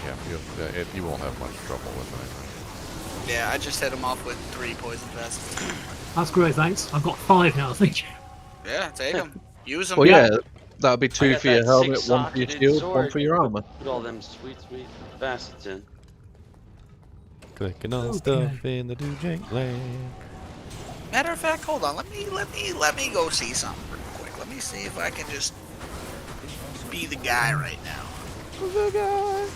you won't have much trouble with it, I think. Yeah, I just hit him off with 3 poison vests. That's great, thanks. I've got 5 now, I think. Yeah, take them. Use them. Well, yeah, that'll be I 2 got for your that helmet, 1 for your six-socketed shield, 1 sword. for your armor. Put all them sweet facets in. Clicking on stuff in the Dujang land. Matter of fact, hold on. Let me go see something real quick. Let me see if I can just be the guy right now. The guy.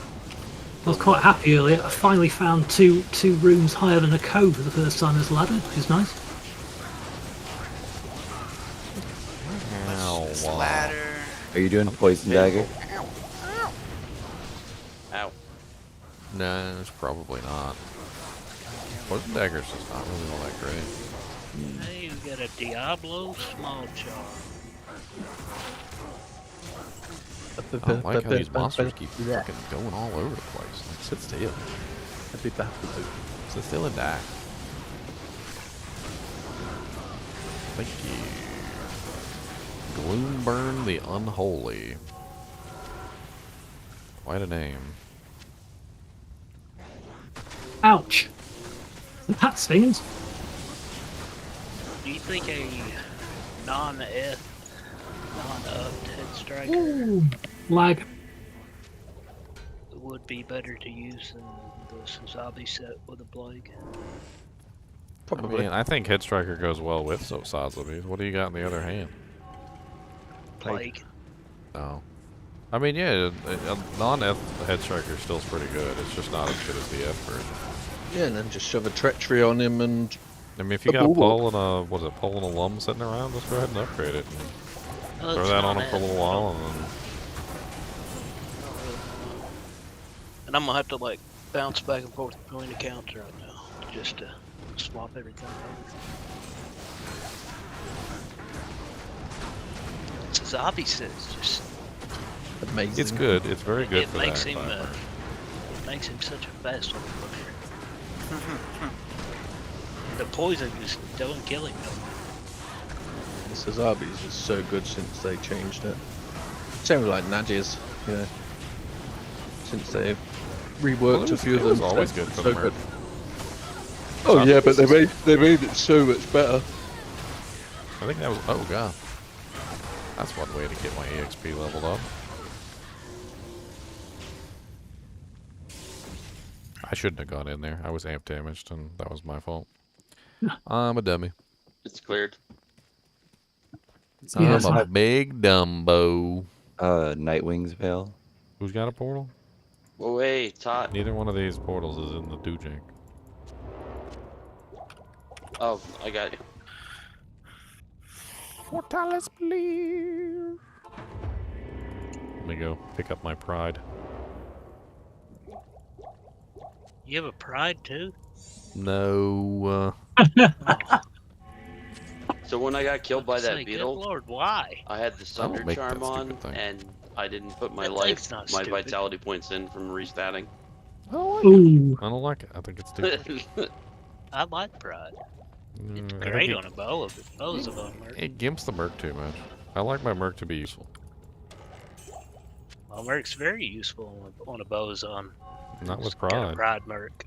I was quite happy earlier. I finally found two rooms higher than a cove for the first time as a ladder, which is nice. Ladder. Are you doing poison dagger? Ow. No, it's probably not. Poison dagger's just not really all that great. Hey, you got a Diablo small jar. I don't like how these monsters keep fucking going all over the place. Like, sit still. Sit still and die. Thank you. Gloomburn the Unholy. Quite a name. Ouch! That stings. Do you think a non-upped head striker Ooh, lag. would be better to use than the zombie set with a plague? Probably. I mean, I think Head Striker goes well with Sazabis. What do you got in the other hand? Plague. Oh. I mean, yeah, a non-F Head Striker is still pretty good. It's just not as good as the F version. Yeah, and then just shove a treachery on him and... I mean, if you got a pole and a, pole and a lum sitting around, just go ahead and upgrade it. And throw that on him for a little while and then... And I'm gonna have to like bounce back and forth between accounts right now just to swap everything over. Zombie set's just amazing. It's good. It's very good it for makes that. him it makes him such a fast little fucker. The poison just don't kill him no more. The Sazabis is so good since they changed it. Same with like Nadia's, you know. Since they've reworked a few of them. It was always good for so the good. Merc. Oh yeah, but they made it so much better. I think that was... Oh, God. That's one way to get my EXP leveled up. I shouldn't have gone in there. I was amp damaged, and that was my fault. I'm a dummy. It's cleared. I'm a big Dumbo. Nightwing's Veil. Who's got a portal? Oh, wait, Todd. Neither one of these portals is in the Dujang. Oh, I got you. Fortales, please. Let me go pick up my pride. You have a pride too? No. So when I got killed by that beetle, good Lord, why? I had the Sunder make Charm that on, stupid thing. and I didn't put my That my vitality points in from restarting. I don't like it. I don't like it. I think it's stupid. I like pride. It's I great think on a bow if it bows of a merc. It gimps the Merc too much. I like my Merc to be useful. Well, merc's very useful on a boson. Not with Got a pride. pride merc.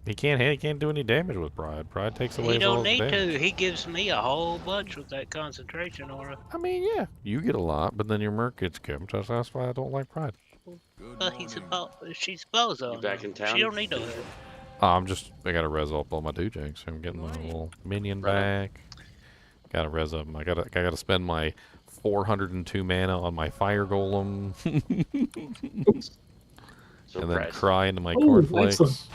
He can't do any damage with pride. Pride takes away He his all don't his need damage. to. He gives me a whole bunch with that concentration aura. I mean, yeah, you get a lot, but then your Merc gets gimped. That's why I don't like pride. She's a boson. You back in town? She don't need no help. I got to res up all my Dujang, so I'm getting my little minion back. Got to res up. I gotta spend my 402 mana on my fire golem. And then cry into my cornflakes. Excellent.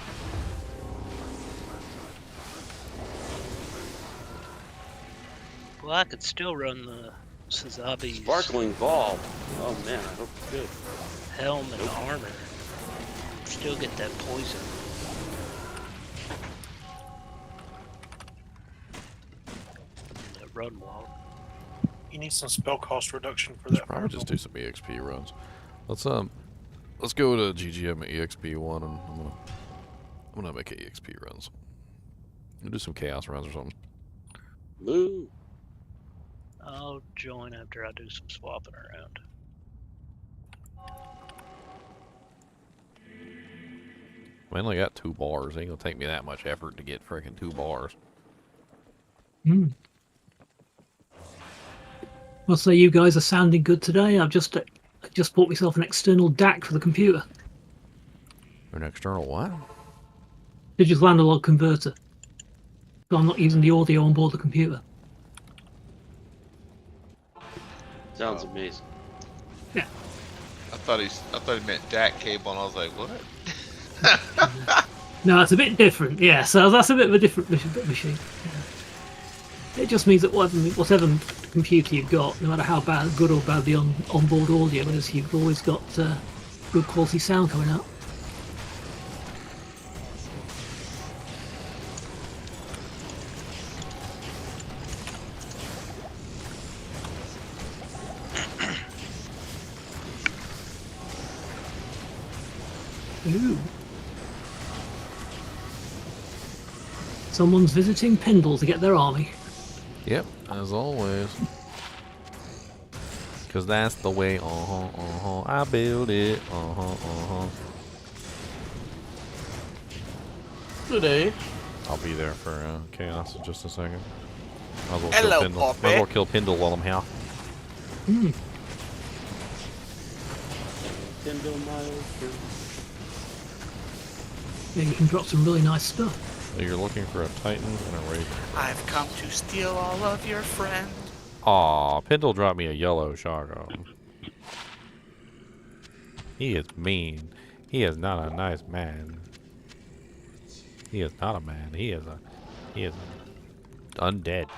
Well, I could still run the Sazabi's Sparkling ball. Oh man, I hope it's good. helm and armor. Still get that poison. That run wall. You need some spell cost reduction for that. Probably just do some EXP runs. Let's go to GGM EXP one, and I'm gonna make EXP runs. We'll do some chaos runs or something. Woo. I'll join after I do some swapping around. I only got 2 bars. Ain't gonna take me that much effort to get freaking 2 bars. Hmm. Well, so you guys are sounding good today. I just bought myself an external DAC for the computer. An external what? Digital analog converter. So I'm not using the audio on board the computer. Sounds amazing. Yeah. I thought he meant DAC cable, and I was like, what? No, it's a bit different. Yeah, so that's a bit of a different machine. Yeah. It just means that whatever computer you've got, no matter how good or bad the onboard audio is, you've always got good quality sound coming out. Ooh. Someone's visiting Pendle to get their army. Yep, as always. Because that's the way, I build it, Today. I'll be there for Chaos in just a second. Might as well Hello, kill Pendle. Might as well kill Pendle while I'm here. Hmm. Yeah, you can drop some really nice stuff. So you're looking for a Titan and a Wraith. I've come to steal all of your friends. Aw, Pendle dropped me a yellow shotgun. He is mean. He is not a nice man. He is not a man. He is undead.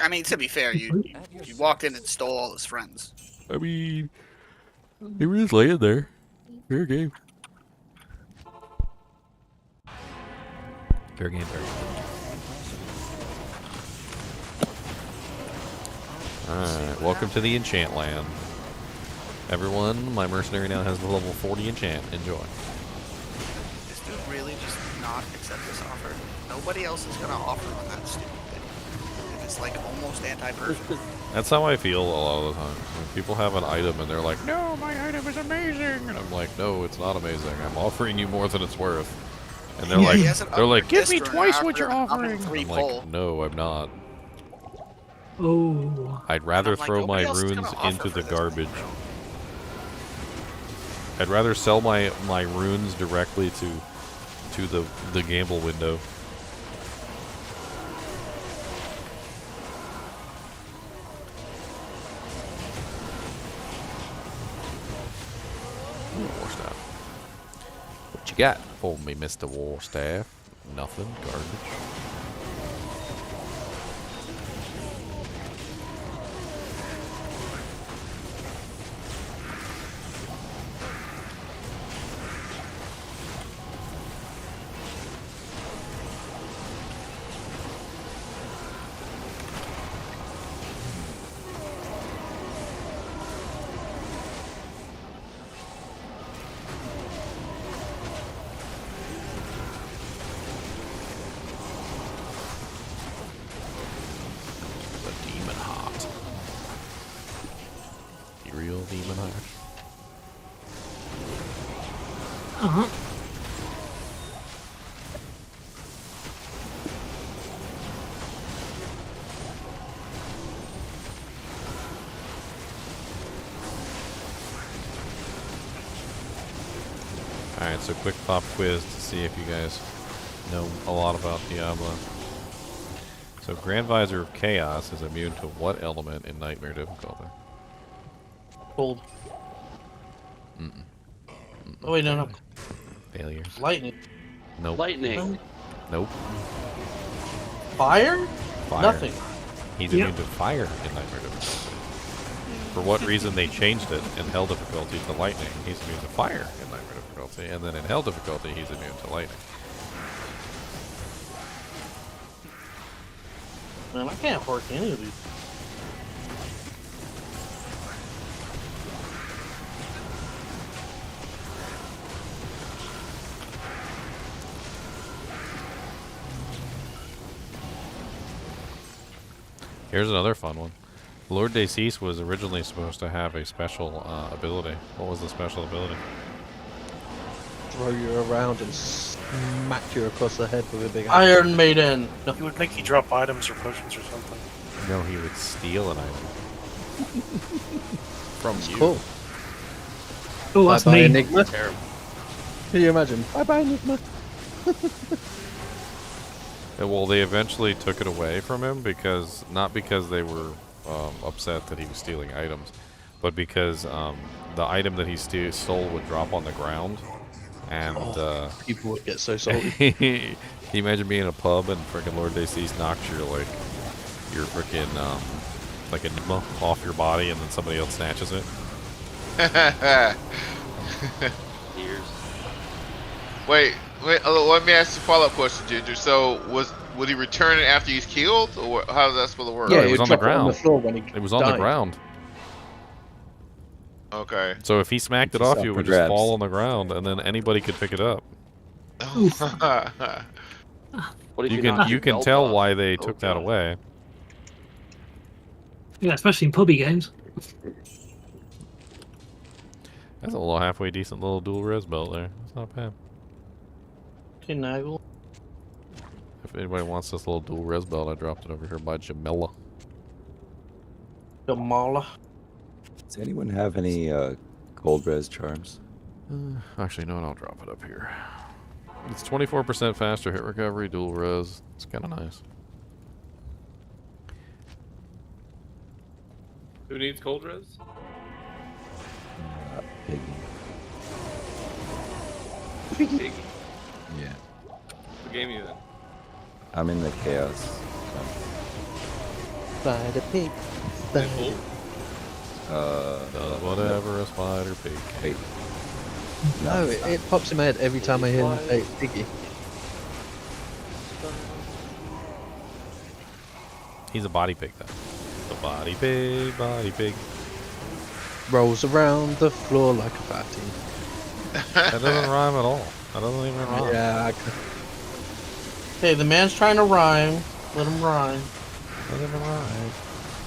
I mean, to be fair, you walked in and stole all his friends. I mean, he was just laying there. Fair game. Fair game, fair game. Alright, welcome to the Enchant land. Everyone, my mercenary now has the level 40 Enchant. Enjoy. This dude really just not accept this offer. Nobody else is gonna offer on that stupid thing. It's like almost anti-perfect. That's how I feel a lot of the time. When people have an item and they're like, no, my item is amazing. And I'm like, no, it's not amazing. I'm offering you more than it's worth. And they're like, give me twice what you're offering. I'm like, no, I'm not. Oh. I'd rather throw my runes into the garbage. I'd rather sell my runes directly to the gamble window. Warstaff. What you got for me, Mr. Warstaff? Nothing. Garbage. Uh-huh. Alright, so quick pop quiz to see if you guys know a lot about Diablo. So Grand Visor of Chaos is immune to what element in Nightmare difficulty? Cold. Mm-mm. Oh wait, no. Failures. Lightning. Nope. Lightning. Nope. Fire? Fire. Nothing. He's immune to fire in Nightmare difficulty. For what reason they changed it in Hell difficulty to lightning? He's immune to fire in Nightmare difficulty, and then in Hell difficulty he's immune to lightning. Man, I can't work any of these. Here's another fun one. Lord Decease was originally supposed to have a special ability. What was the special ability? Throw you around and smack you across the head with a big Iron Maiden. No. He would make you drop items or potions or something. No, he would steal an item. From That's you. cool. Oh, that's Bye-bye, me. Enigma. Terrible. Can you imagine? Bye-bye, Enigma. Well, they eventually took it away from him because, not because they were upset that he was stealing items, but because the item that he stole would drop on the ground. And people would get so salty. Can you imagine being in a pub and freaking Lord Decease knocks your freaking like enigma off your body and then somebody else snatches it? Years. Wait. Let me ask you a follow-up question, Ginger. So, would he return it after he's killed, or how is that supposed to work? Yeah, it was on the ground. On the floor when he it was on the ground. Okay. So if he smacked it off you, it would just fall on the ground, and then anybody could pick it up. What if you knock can your belt tell off? why they took that away. Yeah, especially in pubby games. That's a little halfway decent little dual res belt there. That's not bad. Nagel. If anybody wants this little dual res belt, I dropped it over here by Jamila. Jamala. Does anyone have any cold res charms? Actually, no, I'll drop it up here. It's 24% faster hit recovery, dual res. It's kind of nice. Who needs cold res? Piggy. Piggy. Yeah. What game you in? I'm in the chaos. Spider pig. Is it full? Does whatever a spider pig can. No, it pops in my head every time I hear him say Piggy. He's a body pig, though. The body pig, body pig. Rolls around the floor like a fatty. That doesn't rhyme at all. That doesn't even rhyme. Yeah. Hey, the man's trying to rhyme. Let him rhyme. Let him rhyme.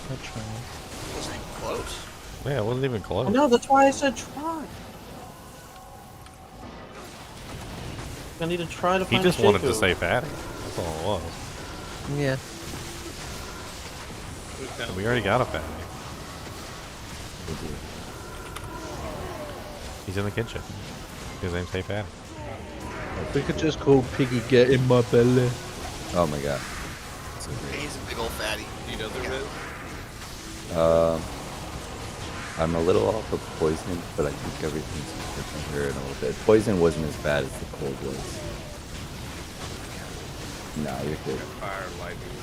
Wasn't even close. Yeah, it wasn't even close. No, that's why I said try. I need to try to He find just a wanted to Shaco. say fatty. That's all it was. Yeah. And we already got a fatty. He's in the Kinship. His name's Hey Fatty. We could just call Piggy Get in My Belly. Oh my god. He's a big old fatty. Do you know the res? I'm a little off of poison, but I think everything's different here in a little bit. Poison wasn't as bad as the cold was. Nah, you're good. Fire, lightning.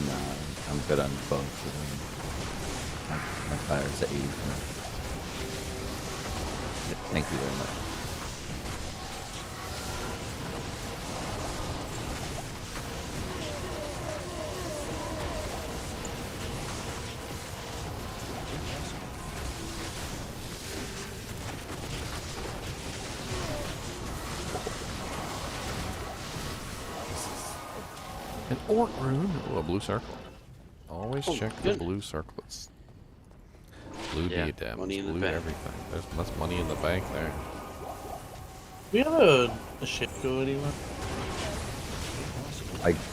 Nah, I'm good on both of them. My fire's at 80. Thank you very much. An orc rune. Oh, a blue circle. Always Oh, check good. the blue circlets. Blue Yeah, diadems, money in the blue bank. everything. There's less money in the bank there. We have a Shaco anywhere?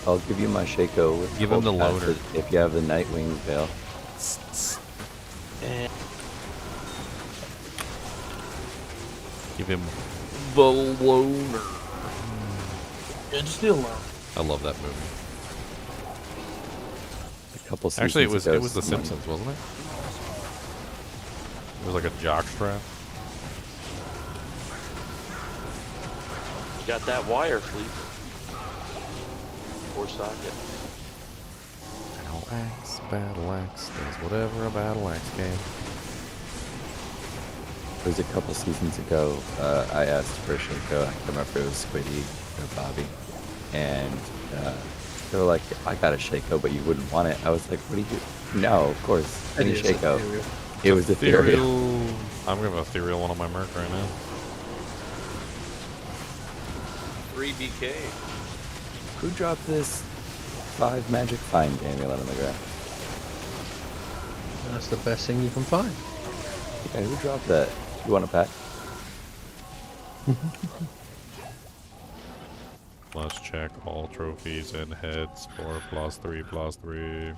I'll give you my Shaco with Give him the cold loader. acid if you have the Nightwing Veil. And Give him the loner. yeah, just leave alone. I love that movie. A couple seasons Actually, it was ago, The someone- Simpsons, wasn't it? It was like a jock strap. You got that wire, Fleet. Or socket. Battle axe does whatever a battle axe can. It was a couple seasons ago. I asked for a Shaco. I can't remember if it was Squiddy or Bobby. And they were like, I got a Shaco, but you wouldn't want it. I was like, what do you... No, of course. Any It is Shaco. ethereal. It was ethereal. I'm gonna have a ethereal one on my Merc right now. 3 BK. Who dropped this 5 magic find amulet on the ground? That's the best thing you can find. Okay, who dropped that? You want a pack? Let's check all trophies and heads for +3/+3.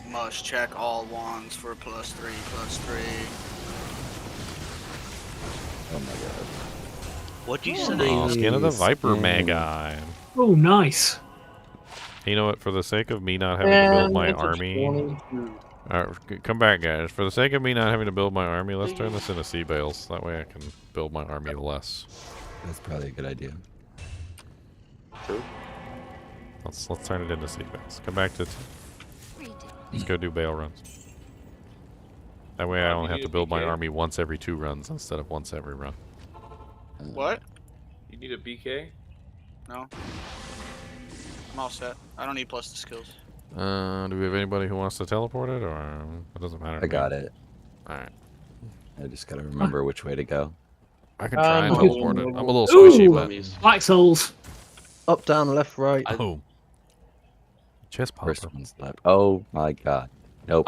Must check all wands for +3/+3. Oh my god. What do you say? Oh, Skin of the Viper Magi. Oh, nice. You know what? For the sake of me not having to build my army, come back, guys. For the sake of me not having to build my army, let's turn this into sea bales. That way, I can build my army less. That's probably a good idea. True. Let's turn it into sea bales. Come back to. Let's go do bale runs. That way, I only have to build my army once every 2 runs instead of once every run. What? You need a BK? No. I'm all set. I don't need plus the skills. Do we have anybody who wants to teleport it, or it doesn't matter? I got it. All right. I just gotta remember which way to go. I can try and teleport it. I'm a little Ooh, squishy, but Black souls. Up, down, left, right. Oh. Chest popper. First one's left. Oh my god. Nope.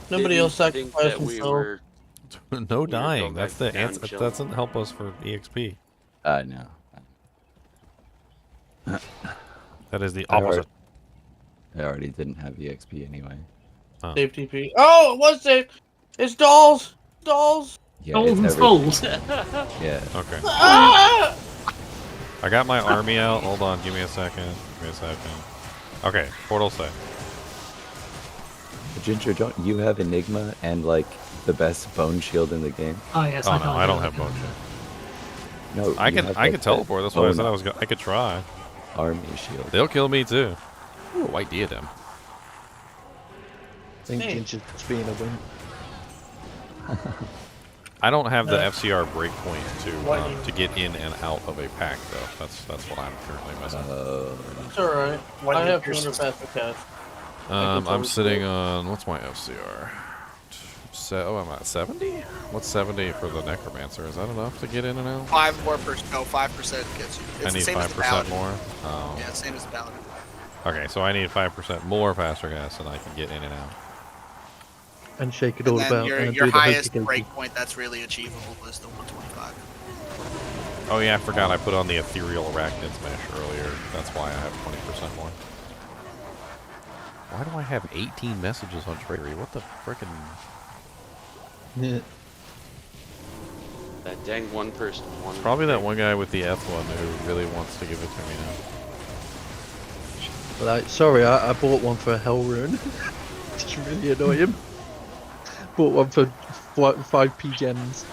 Nobody else think sacrificed that we himself. were. No dying. That's the down answer. That chilling. doesn't help us for EXP. No. That is the opposite. I already didn't have EXP anyway. Oh. Save TP. Oh, it was safe. It's dolls. Dolls. Yeah, Dolls it's and everything. souls. Yeah. Okay. Ah! I got my army out. Hold on. Give me a second. Okay. Portal safe. Ginger, don't you have Enigma and like the best bone shield in the game? Oh, yes, Oh no, I don't have bone shield. No, I you can have, I like, can teleport. That's why I bone said I could try. army shield. They'll kill me too. Ooh, white diadem. I think Ginger's just being a wimp. I don't have the FCR breakpoint to get in and out of a pack though. That's what I'm currently missing. It's alright. I have 200 passive cash. I'm sitting on what's my FCR? I'm at 70. What's 70 for the Necromancer? Is that enough to get in and out? 5% gets you. It's I need the same as the 5% Paladin. more. Oh. Yeah, same as the Paladin. Okay, so I need 5% more faster gas, and I can get in and out. And shake it And all then about. your and do the highest hokey-cokey. breakpoint that's really achievable is the 125. Oh yeah, I forgot I put on the Ethereal Arachnid Smash earlier. That's why I have 20% more. Why do I have 18 messages on Treasury? What the frickin'... Yeah. That dang one person. Probably that one guy with the F one who really wants to give it to me now. Like, sorry, I bought one for a Hell Rune. Just really annoy him. Bought one for 5p gems.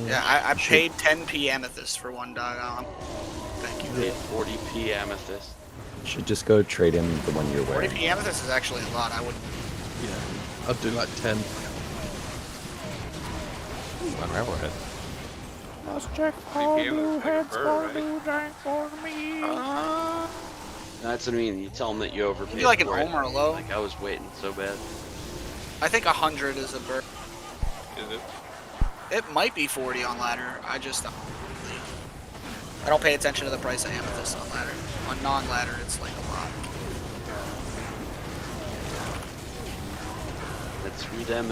Yeah, I paid 10p amethyst for one Dagon. Thank you. Paid 40p amethyst. Should just go trade him the one you're wearing. 40p amethyst is actually a lot. I would. Yeah, I'd do like 10. Unravel head. Let's check all new heads for new drink for me. That's what I mean. You tell them that you overpaid. You like an for it. Omer low? Like I was waiting so bad. I think 100 is a bird. Is it? It might be 40 on ladder. I just don't. I don't pay attention to the price of amethyst on ladder. On non-ladder, it's like a lot. Let's read them.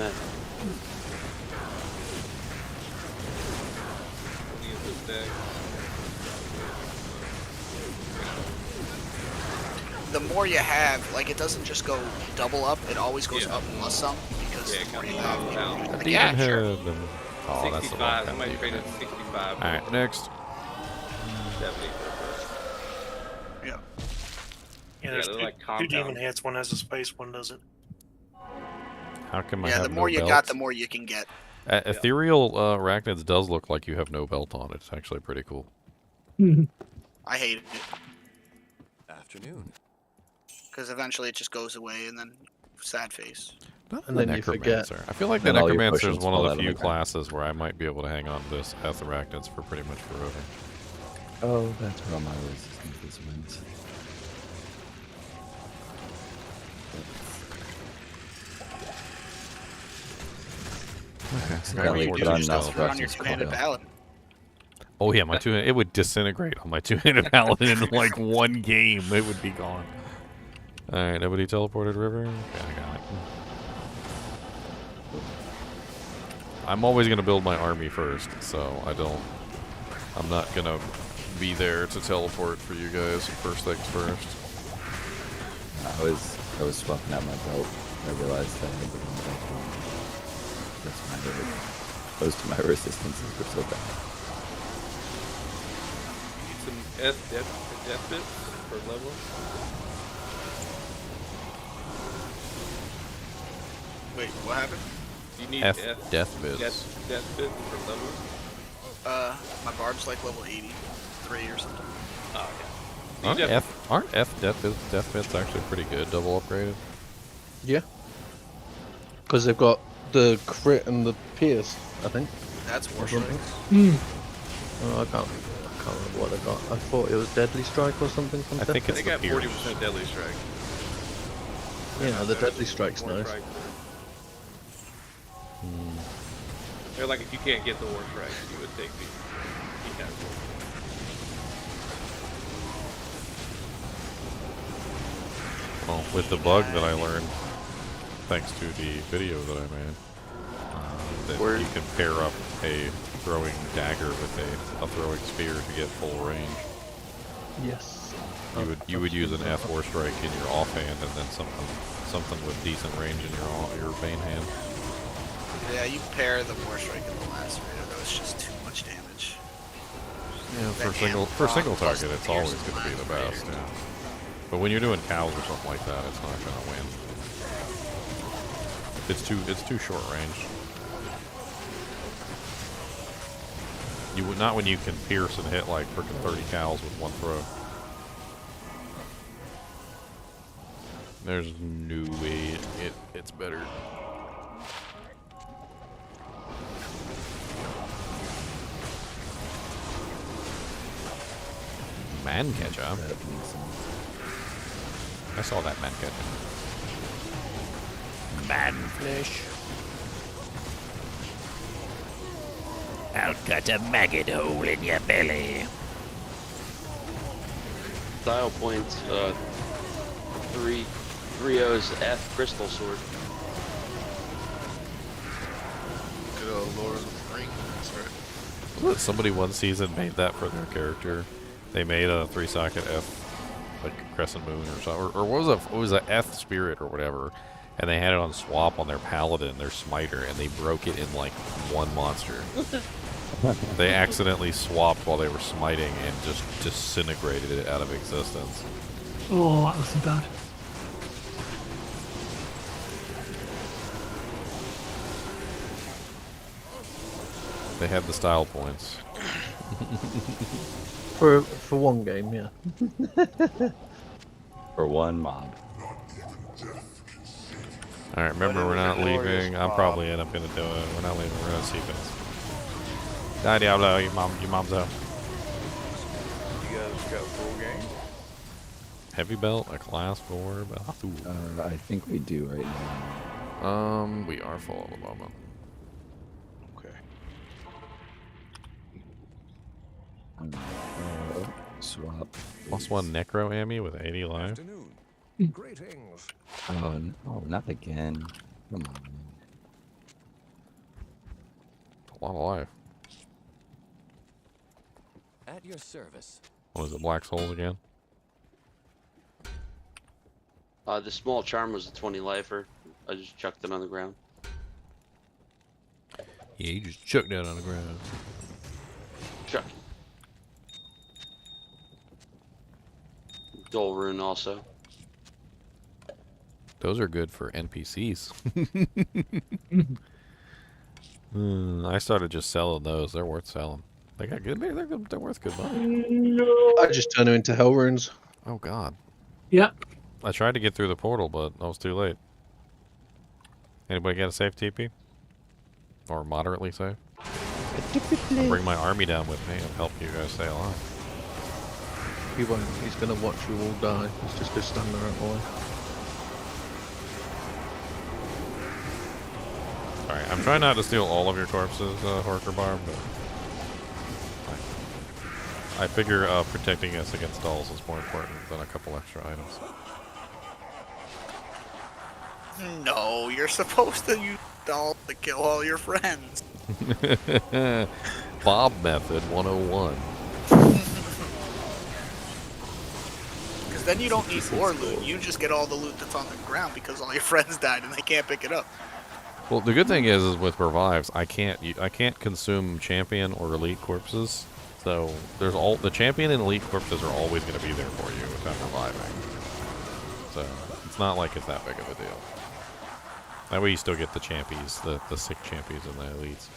The more you have, like, it doesn't just go double up, it always goes up plus some, because the more you have, like, yeah, sure. Oh, that's the one. 65. I might trade it 65. Alright, next. 70. Yeah. Yeah, there's they're two, like two compound. demon hits. One has a space, one doesn't. How come I Yeah, have the more no you belt? got, the more you can get. Ethereal Arachnids does look like you have no belt on it. It's actually pretty cool. I hate it. Afternoon. Because eventually it just goes away, and then sad face. Not And the then you forget. Necromancer. I feel like the And all your Necromancer is potions one of fall the out of few the ground. classes where I might be able to hang on to this as Arachnids for pretty much forever. Oh, that's where all my resistance wins. Okay, Accidentally put on Nosferatu's two-handed coil. paladin. Oh yeah, my two. It would disintegrate on my two-handed paladin in like one game. It would be gone. Alright, nobody teleported river? Okay, I got it. I'm always gonna build my army first, so I'm not gonna be there to teleport for you guys first things first. I was swapping out my belt. I realized that I had the wrong belt on. That's my hurt. Most of my resistances were so bad. Need some death bits for level. Wait, what happened? You need death bits. Death bits for level. My barb's like level 83 or something. Oh, okay. Aren't F death bits actually pretty good, double upgraded? Yeah. Because they've got the crit and the pierce, I think. That's war strike. Oh, I can't remember what I got. I thought it was deadly strike or something. I think it's they got 40% deadly strike. Yeah, the deadly strike's nice. Strike. They're like, if you can't get the war strike, you would take the casual. Well, with the bug that I learned, thanks to the video that I made, that you can pair up a throwing dagger with a throwing spear to get full range. Yes. You would use an F war strike in your offhand, and then something with decent range in your main hand. Yeah, you pair the war strike in the last video. That was just too much damage. Yeah, for single target, it's always going to be the best. Yeah. But when you're doing cows or something like that, it's not going to win. It's too short range. You would not when you can pierce and hit like freaking 30 cows with one throw. There's no way it's better. Man catcher. I saw that man catcher. Man flesh. I'll cut a maggot hole in your belly. Style points, 3-0's F crystal sword. Good old Lord of the Rings, right? Somebody one season made that for their character. They made a 3-socket F, like Crescent Moon or something, or what was a F Spirit or whatever, and they had it on swap on their Paladin, their Smiter, and they broke it in like one monster. They accidentally swapped while they were smiting and just disintegrated it out of existence. Oh, that wasn't bad. They had the style points. For one game, yeah. For one mob. Alright, remember we're not leaving. I'm probably gonna do it. We're not leaving. We're gonna see this. Die Diablo, your mom's out. You guys got full game? Heavy belt, a class 4 belt. I think we do right now. We are full at the moment. Okay. Swap. +1 necro ammy with 80 life. Greetings. Oh no, not again. Come on. A lot of life. At your service. What is it, Black Souls again? The small charm was a 20 lifer. I just chucked it on the ground. Yeah, you just chucked that on the ground. Chuck. Dual rune also. Those are good for NPCs. I started just selling those. They're worth selling. They got good. They're worth good money. I just turn them into hell runes. Oh God. Yeah. I tried to get through the portal, but I was too late. Anybody got a safe TP? Or moderately safe? I'll bring my army down with me and help you guys stay alive. He won't. He's gonna watch you all die. He's just gonna stand there and boy. Alright, I'm trying not to steal all of your corpses, Horker Barb, but I figure protecting us against dolls is more important than a couple extra items. No, you're supposed to use dolls to kill all your friends. Bob method 101. Because then you don't need more loot. You just get all the loot that's on the ground because all your friends died and they can't pick it up. Well, the good thing is with revives, I can't consume champion or elite corpses. So there's the champion and elite corpses are always going to be there for you if I'm reviving. So it's not like it's that big of a deal. That way you still get the champions, the sick champions and the elites.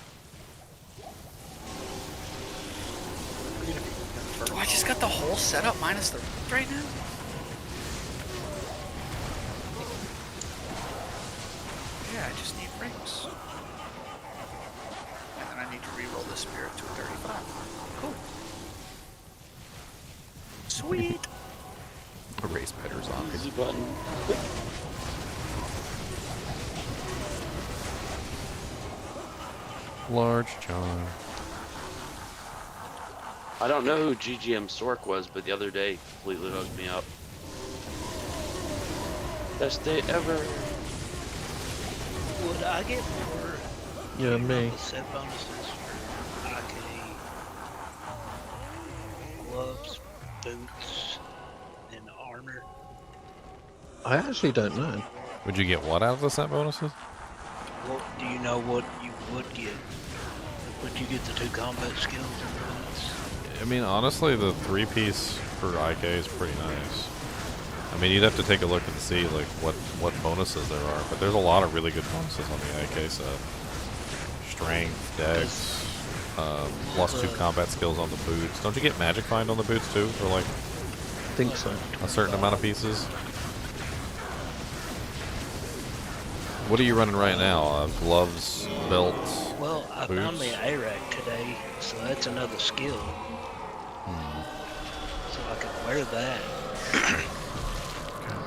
Oh, I just got the whole setup minus the right now? Yeah, I just need rings. And then I need to reroll the spirit to a 35. Cool. Sweet. Erase Petter's on. Easy button. Large charm. I don't know who GGM Sork was, but the other day completely hooked me up. Best day ever. Would I get more? Yeah, me. Set bonuses for IK, gloves, boots, and armor. I actually don't know. Would you get what out of the set bonuses? Well, do you know what you would get? Would you get the 2 combat skills and boots? I mean, honestly, the 3-piece for IK is pretty nice. I mean, you'd have to take a look and see like what bonuses there are, but there's a lot of really good bonuses on the IK set. Strength, Dex, +2 combat skills on the boots. Don't you get Magic Find on the boots too, for like? I think so. A certain amount of pieces. What are you running right now? Gloves, belt, Well, I boots? found me an A-rack today, so that's another skill. So I can wear that.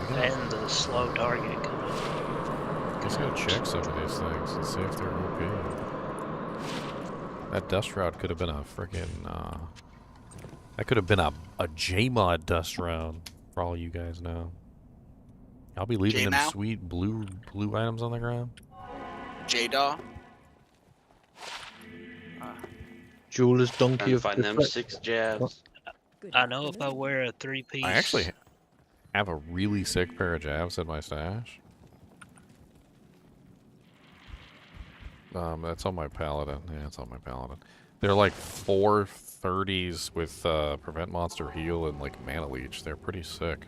And the slow target coming. Let's go check some of these things and see if they're OP. That dust route could have been a freaking that could have been a J-mod dust round for all you guys know. I'll be leaving them J-Now? sweet blue items on the ground. J-Daw. Jeweler's donkey Trying to of find them deflect. 6 jabs. I know if I wear a 3-piece. I actually have a really sick pair of jabs in my stash. That's on my paladin. Yeah, it's on my paladin. They're like 430s with prevent monster heal and like mana leech. They're pretty sick.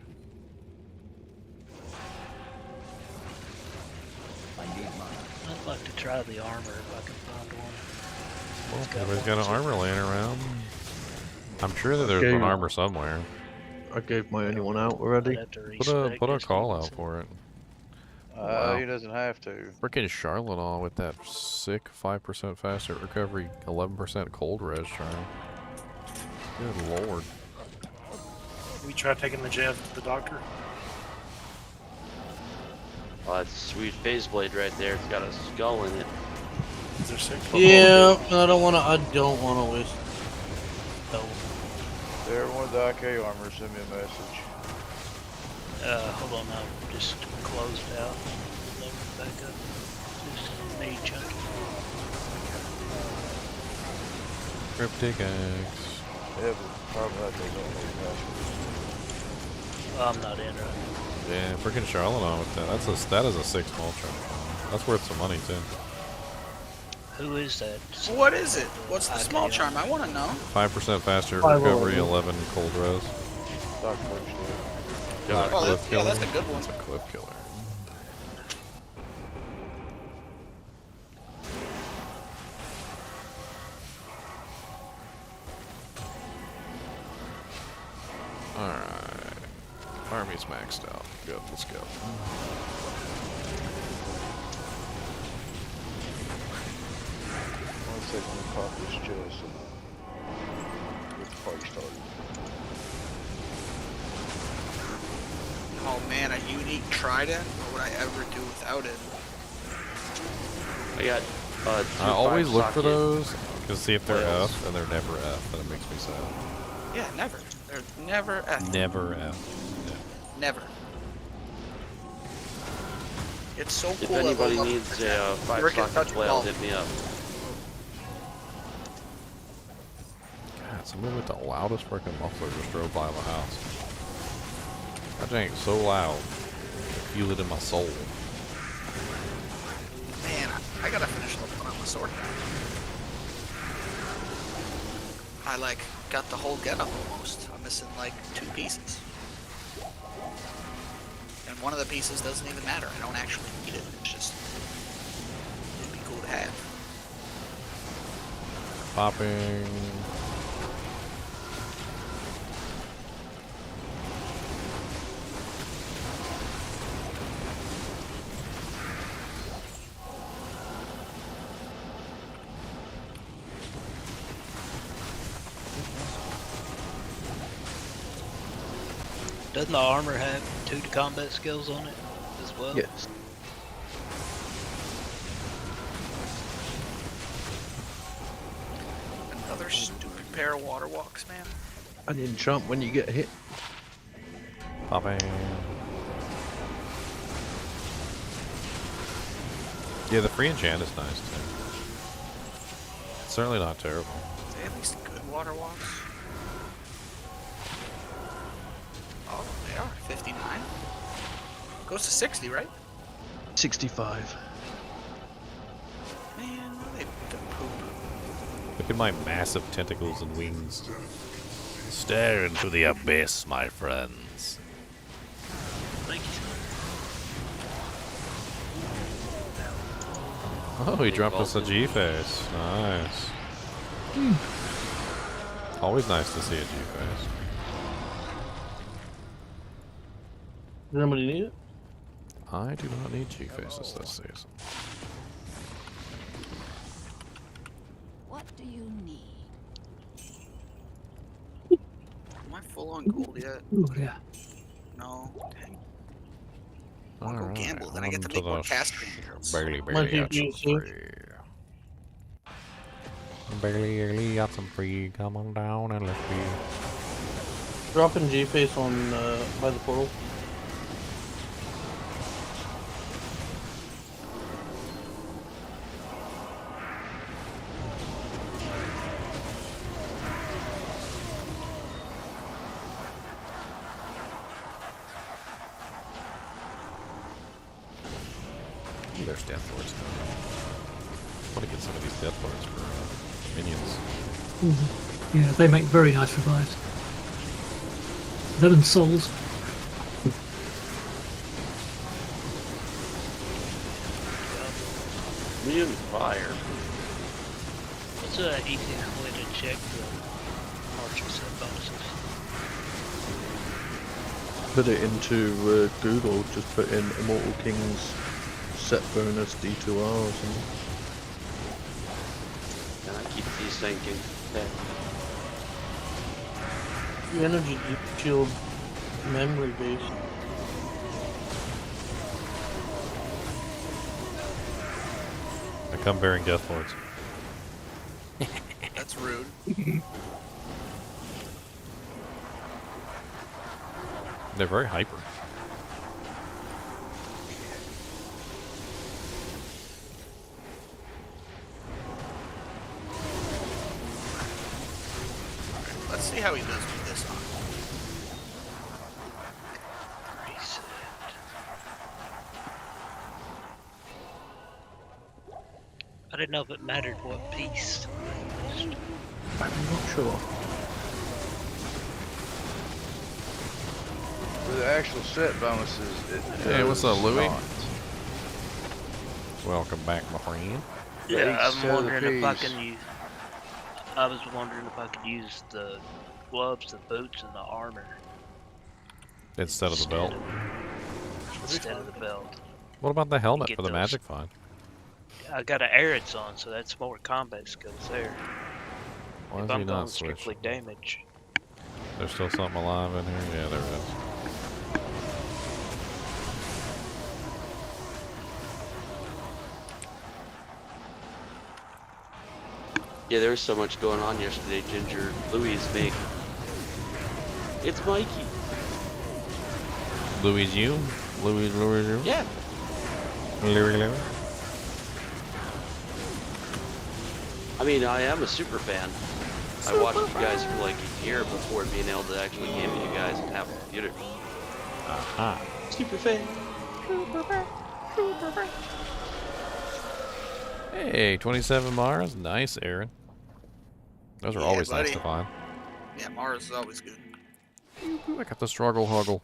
I'd like to try the armor if I can find one. Well, everybody's got an armor laying around. I'm sure that there's an armor somewhere. I gave my only one out already. Put a call out for it. He doesn't have to. Freaking Charlotte on with that sick 5% faster recovery, 11% cold res charm. Good lord. We try taking the jab to the doctor. Oh, that's a sweet phase blade right there. It's got a skull in it. Is there sick? Yeah, I don't want to waste. No. Everyone with the IK armor, send me a message. Hold on, I'm just closed out. Load it back up. Just need chunky. Cryptic X. Yeah, but probably that they don't need I'm not in right now. Yeah, freaking Charlotte on with that. That is a 6 small charm. That's worth some money too. Who is that? What is it? What's the small charm? I want to know. 5% faster recovery, 11 cold res. Oh, that's a good one. That's a cliff killer. Alright. Army's maxed out. Good, let's go. One second, we pop this chest and get the party started. Oh man, a unique trident? What would I ever do without it? I got I always look for socket. those to see if they're F, and they're never F, and it makes me sad. Yeah, never. They're never F. Never F. Never. It's so If cool. that anybody low-level needs a protect. 5 Rick can socket touch flail, ball. hit me up. God, somebody with the loudest freaking muffler just drove by the house. That thing is so loud. I feel it in my soul. Man, I gotta finish leveling up my sword. I like got the whole getup almost. I'm missing like 2 pieces. And one of the pieces doesn't even matter. I don't actually need it. It's just it'd be cool to have. Popping. Doesn't the armor have 2 combat skills on it as well? Yes. Another stupid pair of water walks, man. And enchant when you get hit. Popping. Yeah, the free enchant is nice too. It's certainly not terrible. Are they at least good water walks? Oh, they are. 59. Goes to 60, right? 65. Man, they done poop. Look at my massive tentacles and wings. Stare into the abyss, my friends. Thank you. Oh, he dropped us a G-face. Nice. Always nice to see a G-face. Does anybody need it? I do not need G-faces this season. What do you need? Am I full on gold yet? Ooh, yeah. No. Dang. I'll go gamble, then I get to on make more the cast angels. Barely Monkey got some juice, free. Barely got some free. Come on down and let's be. Dropping G-Face on by the portal. There's Death Lords now. I want to get some of these Death Lords for minions. Yeah, they make very nice revives. That and souls. Me and fire. What's the easiest way to check the archer set bonuses? Put it into Google, just put in Immortal King's set bonus D2R or something. And I keep these thinking that The energy shield memory base. I come bearing Death Lords. That's rude. They're very hyper. Let's see how he does with this on. I didn't know if it mattered what piece. I'm not sure. For the actual set bonuses, it Hey, what's up, does Louis? not. Welcome back, my friend. Yeah, Each I'm set of wondering if I piece. can use. I was wondering if I could use the gloves, the boots, and the armor Instead of the belt. instead of the belt. What about the helmet Get for the those. magic find? I got an Aerith's on, so that's more combat skills there. Why If is he I'm going not switched? strictly damage. There's still something alive in here? Yeah, there is. yeah, there was so much going on yesterday. Ginger, Louis, me. It's Mikey. Louis, you? Louis, you? Yeah. I mean, I am a super fan. I watched you guys for like a year before being able to actually game with you guys and have a computer. Aha. Super fan. Hey, 27 Mars. Nice, Aaron. Those are always nice to find. Yeah, Mars is always good. I got the struggle huggle.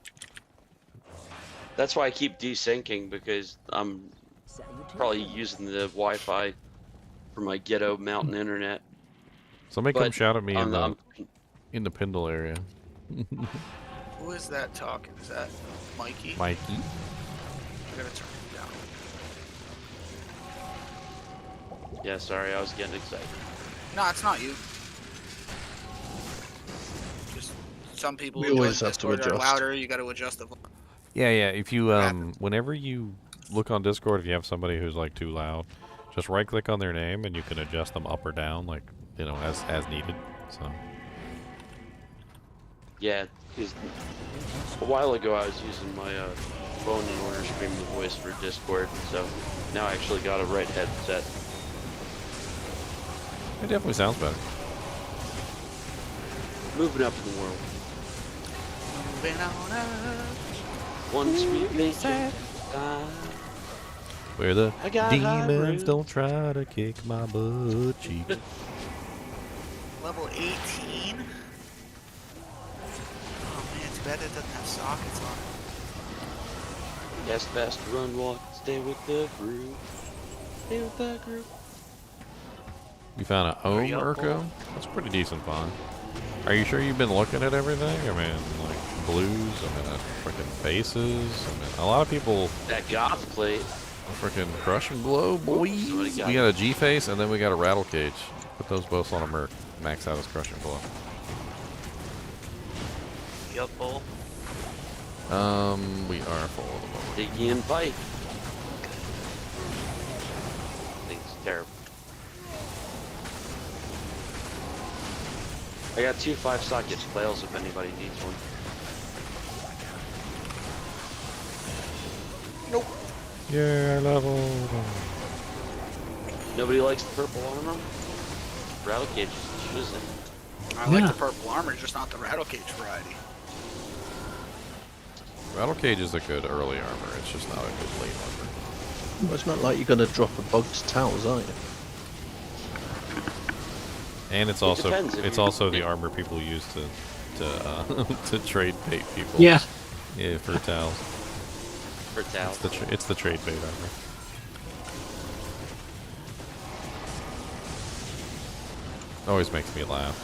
That's why I keep desyncing, because I'm probably using the Wi-Fi for my ghetto mountain internet. Somebody come shout at me in the Pindle area. Who is that talking? Is that Mikey? Mikey? I gotta turn it down. Yeah, sorry, I was getting excited. No, it's not you. Just some people We who always join have to Discord are adjust. louder. You gotta adjust the volume. Yeah, yeah. If you whenever you look on Discord, if you have somebody who's like too loud, just right click on their name and you can adjust them up or down, like, you know, as needed. So. Yeah, because a while ago I was using my phone in order to stream the voice for Discord, so now I actually got a right headset. It definitely sounds better. Moving up in the world. Moving on up. One sweet vacation. Where the I got demons don't try to kick my butt cheek. Level 18. Oh man, too bad it doesn't have sockets on it. Yes, fast run, walk, stay with the group. Stay with the group. You found an Ohm Urko? That's a pretty decent find. Are you sure you've been looking at everything? I mean, like blues, I mean, freaking bases. I mean, a lot of people. That goth plate. Freaking crush and glow, boys. We got a G face and then we got a rattle cage. Put those both on a Merc. Max out his crush and glow. Yup, full. We are full of the moment. Diggy and Pike. Thing's terrible. I got 2 5-socket flails if anybody needs one. Nope. Yeah, level. Nobody likes the purple armor? Rattle cage is choosing. I like the purple armor, just not the rattle cage variety. Rattle cage is a good early armor. It's just not a good late armor. Well, it's not like you're going to drop a bug's towels, are you? And it's also the armor people use to trade bait people. Yeah. Yeah, for towels. For towels. It's the trade bait armor. Always makes me laugh.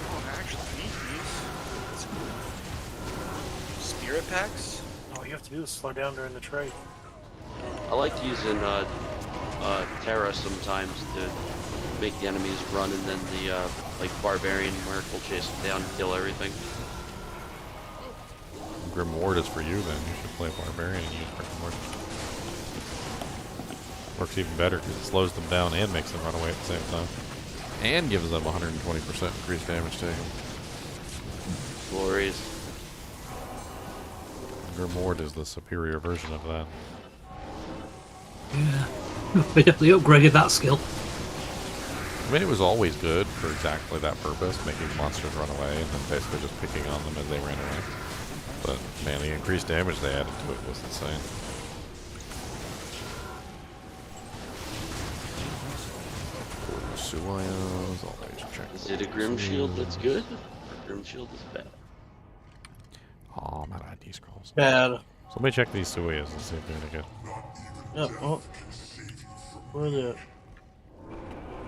Oh, I actually need these. Spirit packs? All you have to do is slow down during the trade. I like using Terra sometimes to make the enemies run, and then the like barbarian merc will chase them down and kill everything. Grim Ward is for you then. You should play Barbarian and use Grim Ward. Works even better because it slows them down and makes them run away at the same time. And gives them 120% increased damage taken. Glorious. Grim Ward is the superior version of that. Yeah. They definitely upgraded that skill. I mean, it was always good for exactly that purpose, making monsters run away and then basically just picking on them as they ran away. But, man, the increased damage they added to it was insane. Is it a Grim Shield that's good? Or Grim Shield is bad? Oh, I'm out of ID scrolls. Bad. So let me check these Suiyas and see if they're any good. Yep. Oh. Where are they at?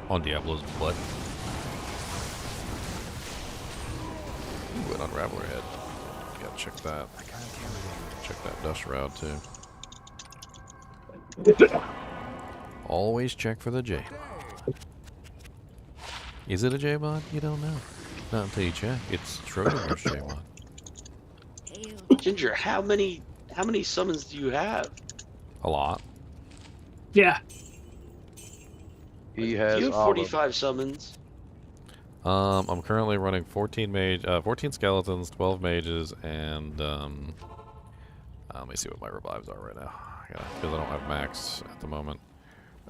On Diablo's butt. Ooh, an Unraveler head. Gotta check that. Check that Dust Shroud too. Always check for the J. Is it a J mod? You don't know. Not until you check. It's Schrodinger's J mod. Ginger, how many summons do you have? A lot. Yeah. He has You have all 45 summons. I'm currently running 14 skeletons, 12 mages, and let me see what my revives are right now. Because I don't have max at the moment.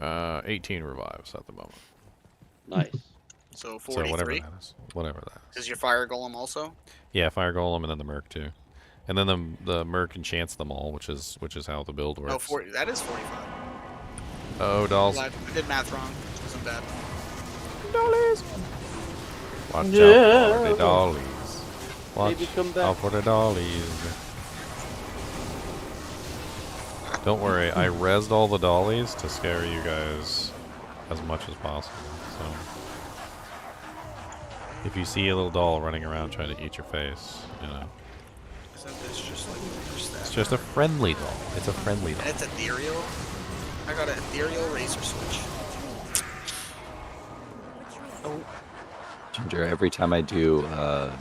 18 revives at the moment. Nice. So 43. So whatever that is. Whatever that is. Is your fire golem also? Yeah, fire golem and then the merc too, and then the merc enchants them all, which is how the build works. No, 40. That is 45. Oh, dolls. I did math wrong. It wasn't bad. Dollies. Watch Yeah. out for the dollies. Watch Baby, come back. out for the dollies. Don't worry, I rezzed all the dollies to scare you guys as much as possible. So if you see a little doll running around trying to eat your face, you know. Isn't this just like It's just a friendly doll. It's a friendly doll. And it's ethereal? I got an ethereal razor switch. Oh. Ginger, every time I do the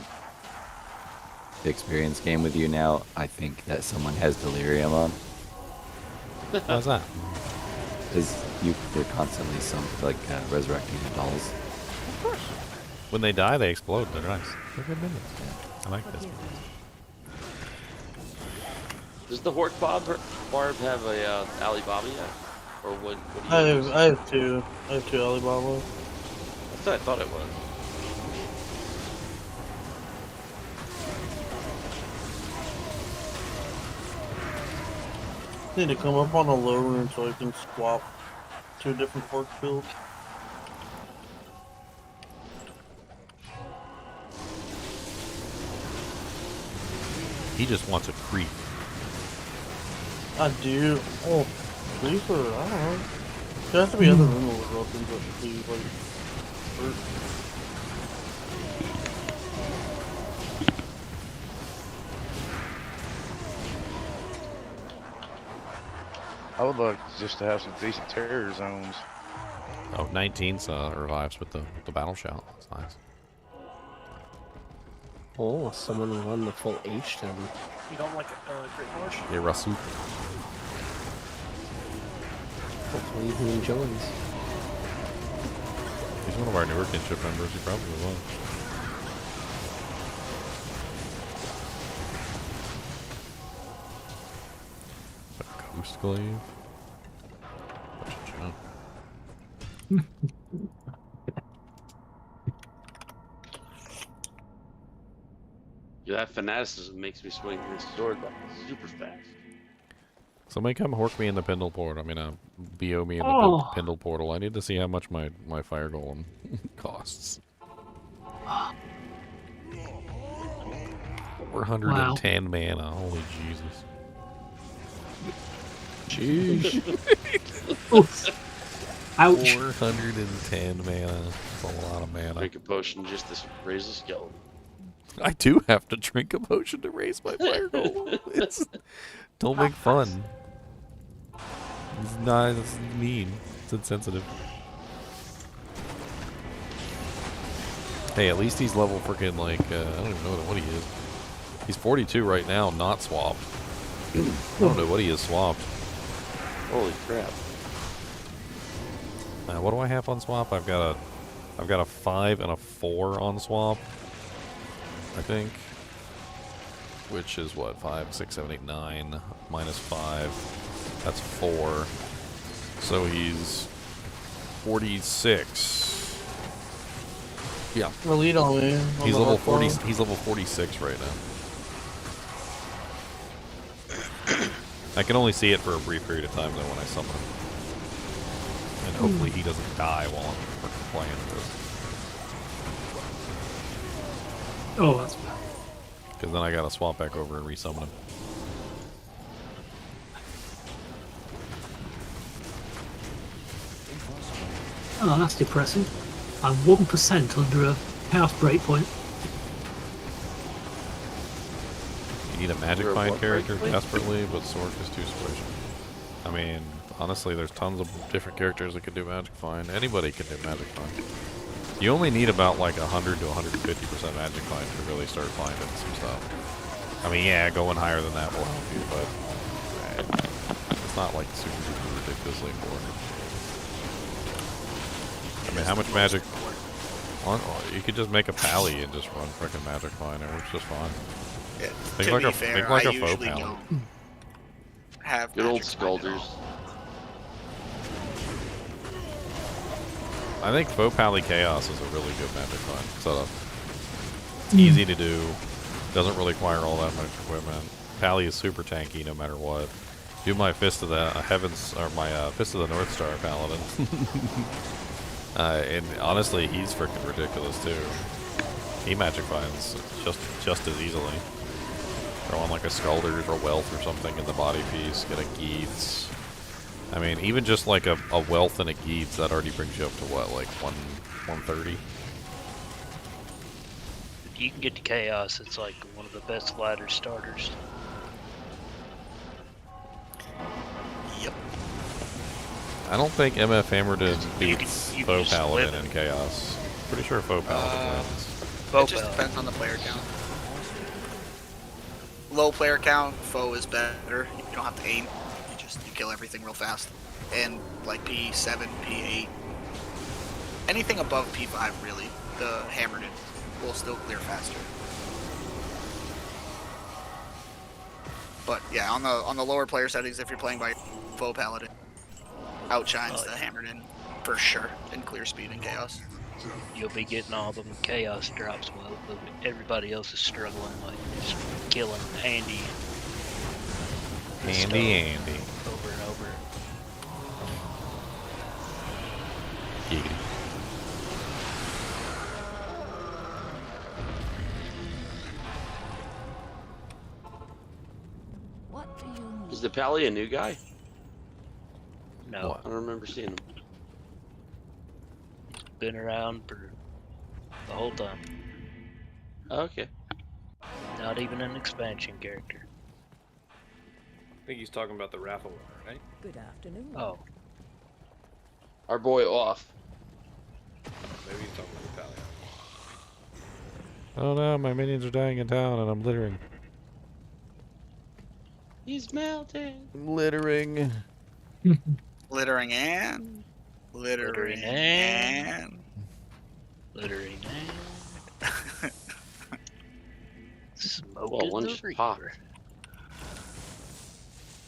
experience game with you now, I think that someone has delirium on. How's that? Because you're constantly resurrecting the dolls. Of course. When they die, they explode. They're nice. They're good minions. I like this. Does the Hort Barb have a Alibaba yet? Or what do you I have two. I have two Alibaba. That's what I thought it was. Need to come up on a low rune so I can swap to a different fork build. He just wants a creep. I do. Oh, creeper. I don't know. There has to be other rune weapons that should be like hurt. I would like just to have some decent terror zones. Oh, 19's revives with the battle shout. That's nice. Oh, someone won the full H then. You don't like Great Marsh? Yeah, Rasu. Hopefully he enjoys. He's one of our newer Kinship members. He probably will. Ghost Glaive. Yeah, that fanaticism makes me swing this sword like super fast. Somebody come hork me in the Pendle portal. I mean, BO me in the Pendle portal. I need to see how much my fire golem costs. 410 mana. Holy Jesus. Jeez. Ouch. 410 mana. That's a lot of mana. Drink a potion just to raise the skeleton. I do have to drink a potion to raise my fire golem. Don't make fun. It's not. It's mean. It's insensitive. Hey, at least he's level freaking like I don't even know what he is. He's 42 right now, not swapped. I don't know what he is swapped. Holy crap! What do I have on swap? I've got a 5 and a 4 on swap. I think. Which is what? 5, 6, 7, 8, 9 minus 5. That's 4. So he's 46. Yeah. Lead on me. He's level 40. He's level 46 right now. I can only see it for a brief period of time though when I summon him. And hopefully he doesn't die while I'm freaking playing this. Oh, that's bad. Because then I gotta swap back over and resummon him. Oh, that's depressing. I'm 1% under a house breakpoint. You need a magic find character desperately, but Sork is too squishy. I mean, honestly, there's tons of different characters that can do magic find. Anybody can do magic find. You only need about like 100 to 150% magic find to really start finding some stuff. I mean, yeah, going higher than that will help you, but it's not like super ridiculously important. I mean, how much magic You could just make a pally and just run frickin' magic fine. It works just fine. Yeah, Make to like be a fair, make like I a faux usually pally. don't have Good old magic fine at Skulders. all. I think faux pally chaos is a really good magic fine setup. It's easy to do. Doesn't really require all that much equipment. Pally is super tanky no matter what. Do my Fist of the Heavens or my Fist of the North Star Paladin. And honestly, he's freaking ridiculous too. He magic finds just as easily. Throw on like a Skulders or Wealth or something in the body piece. Get a Geeths. I mean, even just like a Wealth and a Geeths, that already brings you up to what, like 130? If you can get to Chaos, it's like one of the best ladder starters. Yep. Uh, I don't think MF Hammerden beats Faux Paladin in Chaos. Pretty sure Faux Paladin wins. It just depends on the player count. Low player count, foe is better. You don't have to aim. You kill everything real fast. And like P7, P8, anything above P5 really, the Hammerden will still clear faster. But yeah, on the lower player settings, if you're playing by foe paladin, outshines the Hammerden for sure in clear speed and chaos. You'll be getting all them chaos drops while everybody else is struggling, like just killing Andy. Andy. Over and over. Giggity. What do you need? Is the Pally a new guy? No. I don't remember seeing him. Been around for the whole time. Okay. Not even an expansion character. I think he's talking about the raffle winner, right? Good afternoon. Oh. Our boy off. Maybe he's talking about the Pally. Oh no, my minions are dying in town and I'm littering. He's melting. I'm littering. Littering and... Littering and... Littering and... Smoke Well, one just popped.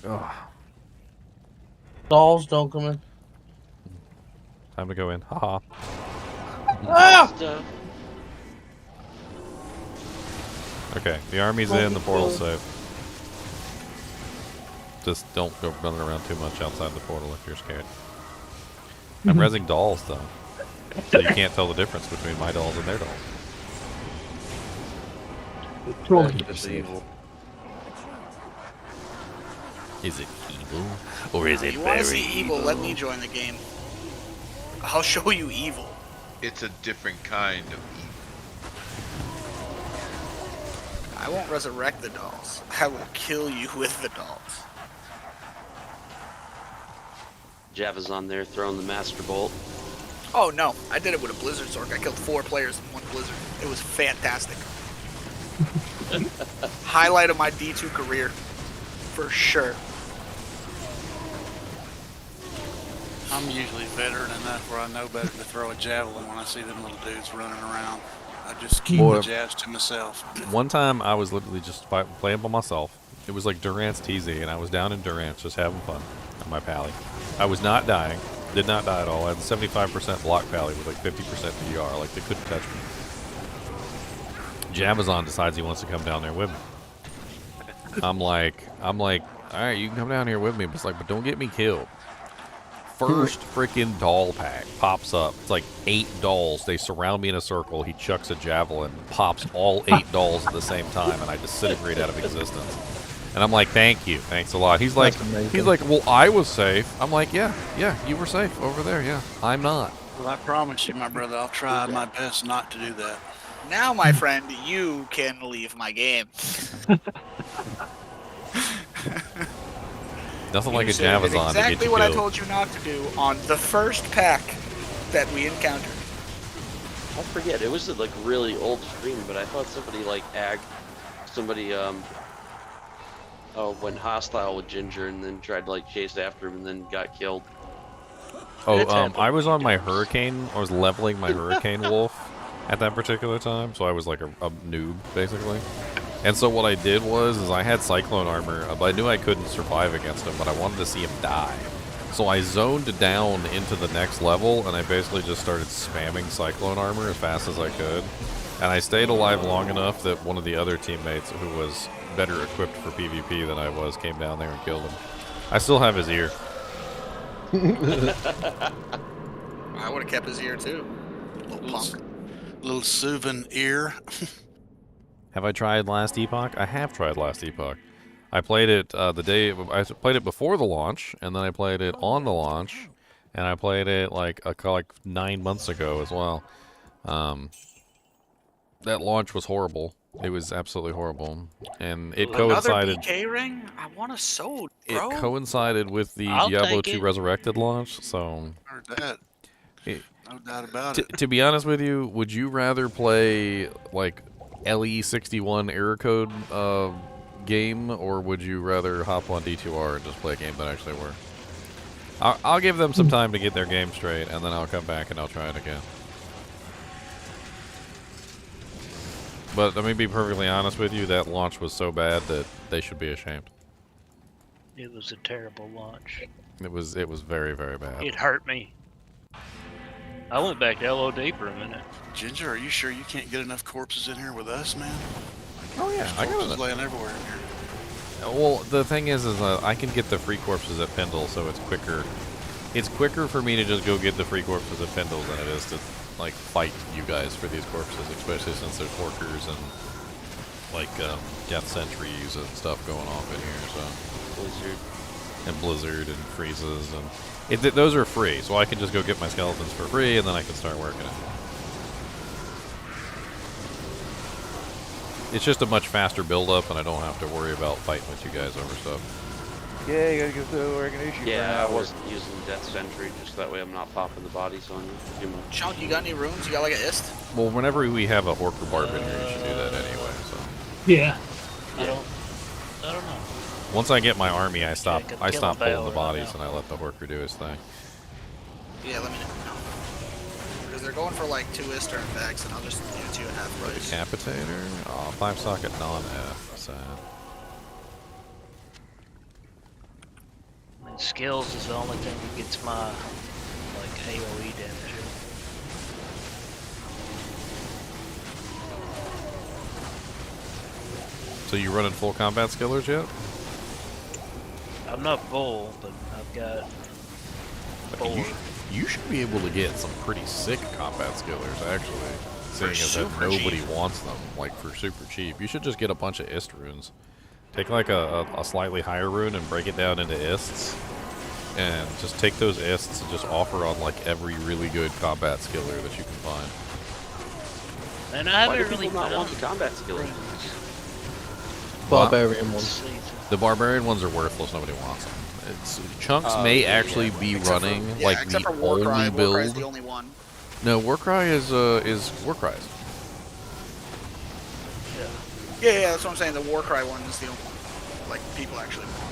Ugh. Dolls, don't come in. Time to go in. Haha. Ah! Okay, the army's in, the portal's safe. Just don't go running around too much outside the portal if you're scared. I'm rezzing dolls though, so you can't tell the difference between my dolls and their dolls. Trolling. Evil. Is it evil or is it You want very to see evil? Let me join the game. I'll show you evil. It's a different kind of evil. I won't resurrect the dolls. I will kill you with the dolls. Java's on there throwing the Master Bolt. Oh no, I did it with a Blizzard Zork. I killed 4 players in one Blizzard. It was fantastic. Highlight of my D2 career. For sure. I'm usually veteran enough where I know better to throw a javelin when I see them little dudes running around. I just keep the jabs to myself. One time I was literally just playing by myself. It was like Durant's TZ, and I was down in Durant's just having fun on my pally. I was not dying. Did not die at all. I had 75% block pally with like 50% PR. Like they couldn't touch me. Jamazon decides he wants to come down there with me. I'm like, all right, you can come down here with me. But it's like, but don't get me killed. First freaking doll pack pops up. It's like 8 dolls. They surround me in a circle. He chucks a javelin, pops all 8 dolls at the same time, and I disintegrate out of existence. And I'm like, thank you, thanks a lot. He's like, well, I was safe. I'm like, yeah, you were safe over there. Yeah, I'm not. Well, I promise you, my brother, I'll try my best not to do that. Now, my friend, you can leave my game. Nothing like a did Jamazon to get exactly you what I killed. told you not to do on the first pack that we encountered. I forget, it was like really old stream, but I thought somebody like somebody went hostile with Ginger and then tried to like chase after him and then got killed. Oh, I was on my Hurricane. I was leveling my Hurricane Wolf, at that particular time, so I was like a noob, basically. And so what I did was I had Cyclone armor, but I knew I couldn't survive against him, but I wanted to see him die. So I zoned down into the next level, and I basically just started spamming Cyclone armor as fast as I could. And I stayed alive long enough that one of the other teammates, who was better equipped for PvP than I was, came down there and killed him. I still have his ear. I would have kept his ear too. Little punk. Little souvenir. Have I tried Last Epoch? I have tried Last Epoch. I played it I played it before the launch, and then I played it on the launch, and I played it like 9 months ago as well. That launch was horrible. It was absolutely horrible, and it coincided. Another BK ring? I want a sword, bro. It coincided with the Diablo 2 Resurrected launch, so. Heard that. No doubt about it. To be honest with you, would you rather play like LE61 error code game, or would you rather hop on D2R and just play a game that actually works? I'll give them some time to get their game straight, and then I'll come back and I'll try it again. But let me be perfectly honest with you, that launch was so bad that they should be ashamed. It was a terrible launch. It was very, very bad. It hurt me. I went back to LOD for a minute. Ginger, are you sure you can't get enough corpses in here with us, man? Oh yeah, I got corpses laying everywhere in here. Well, the thing is I can get the free corpses at Pendle, so it's quicker. It's quicker for me to just go get the free corpses at Pendle than it is to like fight you guys for these corpses, especially since there's workers and like death sentries and stuff going off in here. So Blizzard and freezes and those are free, so I can just go get my skeletons for free and then I can start working it. It's just a much faster build-up, and I don't have to worry about fighting with you guys over stuff. Yeah, you gotta give the organization. Yeah, I wasn't using Death Sentry, just that way I'm not popping the bodies on you. Chunk, you got any runes? You got like an ist? Well, whenever we have a Horker Barb in here, you should do that anyway, so. Yeah. I don't know. Once I get my army, I stop pulling the bodies, and I let the Horker do his thing. Yeah, let me know. Because they're going for like 2 ist artifacts, and I'll just do 2.5 price. Decapitator? Oh, 5-socket non-F. Sad. And skills is the only thing that gets my like AoE damage. So you running full combat skillers yet? I'm not full, but I've got 4. You should be able to get some pretty sick combat skillers, actually. Seeing as that nobody wants them, like, for super cheap. You should just get a bunch of ist runes. Take, like, a slightly higher rune and break it down into ists. And just take those ists and just offer on, like, every really good combat skiller that you can find. And I Why do haven't really people not want the combat skillers? Barbarian ones. The barbarian ones are worthless. Nobody wants them. Chunks may actually be running like the only build. Warcry is the only one. No, Warcry is Warcry's. Yeah, that's what I'm saying. The Warcry one is the only one like people actually want.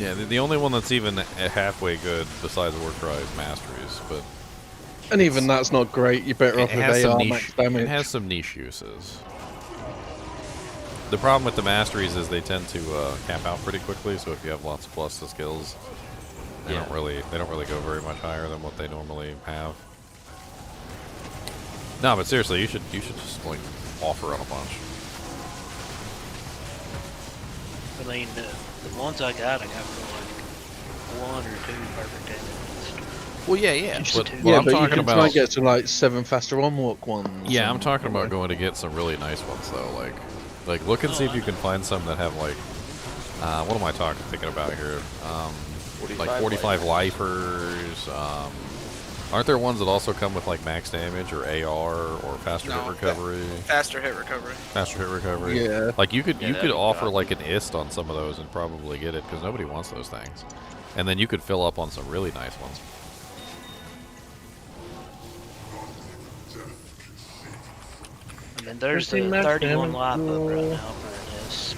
Yeah, the only one that's even halfway good besides Warcry is Masteries, but. And even that's not great. You're better off with AR max damage. It has some niche uses. The problem with the Masteries is they tend to cap out pretty quickly. So if you have lots of plus to skills, they don't really go very much higher than what they normally have. No, but seriously, you should just like offer on a bunch. I mean, the ones I got for like 1 or 2 perfect enemies. Well, yeah. But yeah, I'm but talking you can about try and get some like 7 faster on-walk ones. Yeah, I'm talking about going to get some really nice ones though. Like look and see if you can find some that have like, what am I thinking about here? Like 45 lifers. Aren't there ones that also come with like max damage or AR or faster hit recovery? Faster hit recovery. Faster hit recovery. Yeah. Like you could offer like an ist on some of those and probably get it because nobody wants those things, and then you could fill up on some really nice ones. I mean, there's the 31 life up right now for an ist.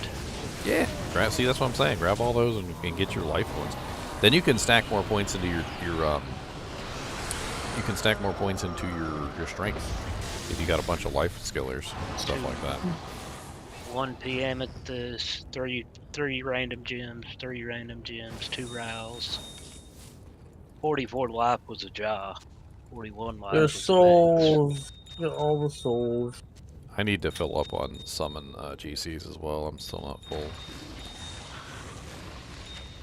Yeah. See, that's what I'm saying. Grab all those and get your life points. Then you can stack more points into your You can stack more points into your strength if you got a bunch of life skillers, stuff like that. 1 p.m. at the three random gems, 2 rows. 44 life was a jaw. 41 life There's was souls. Get all the souls. I need to fill up on summon GCs as well. I'm still not full.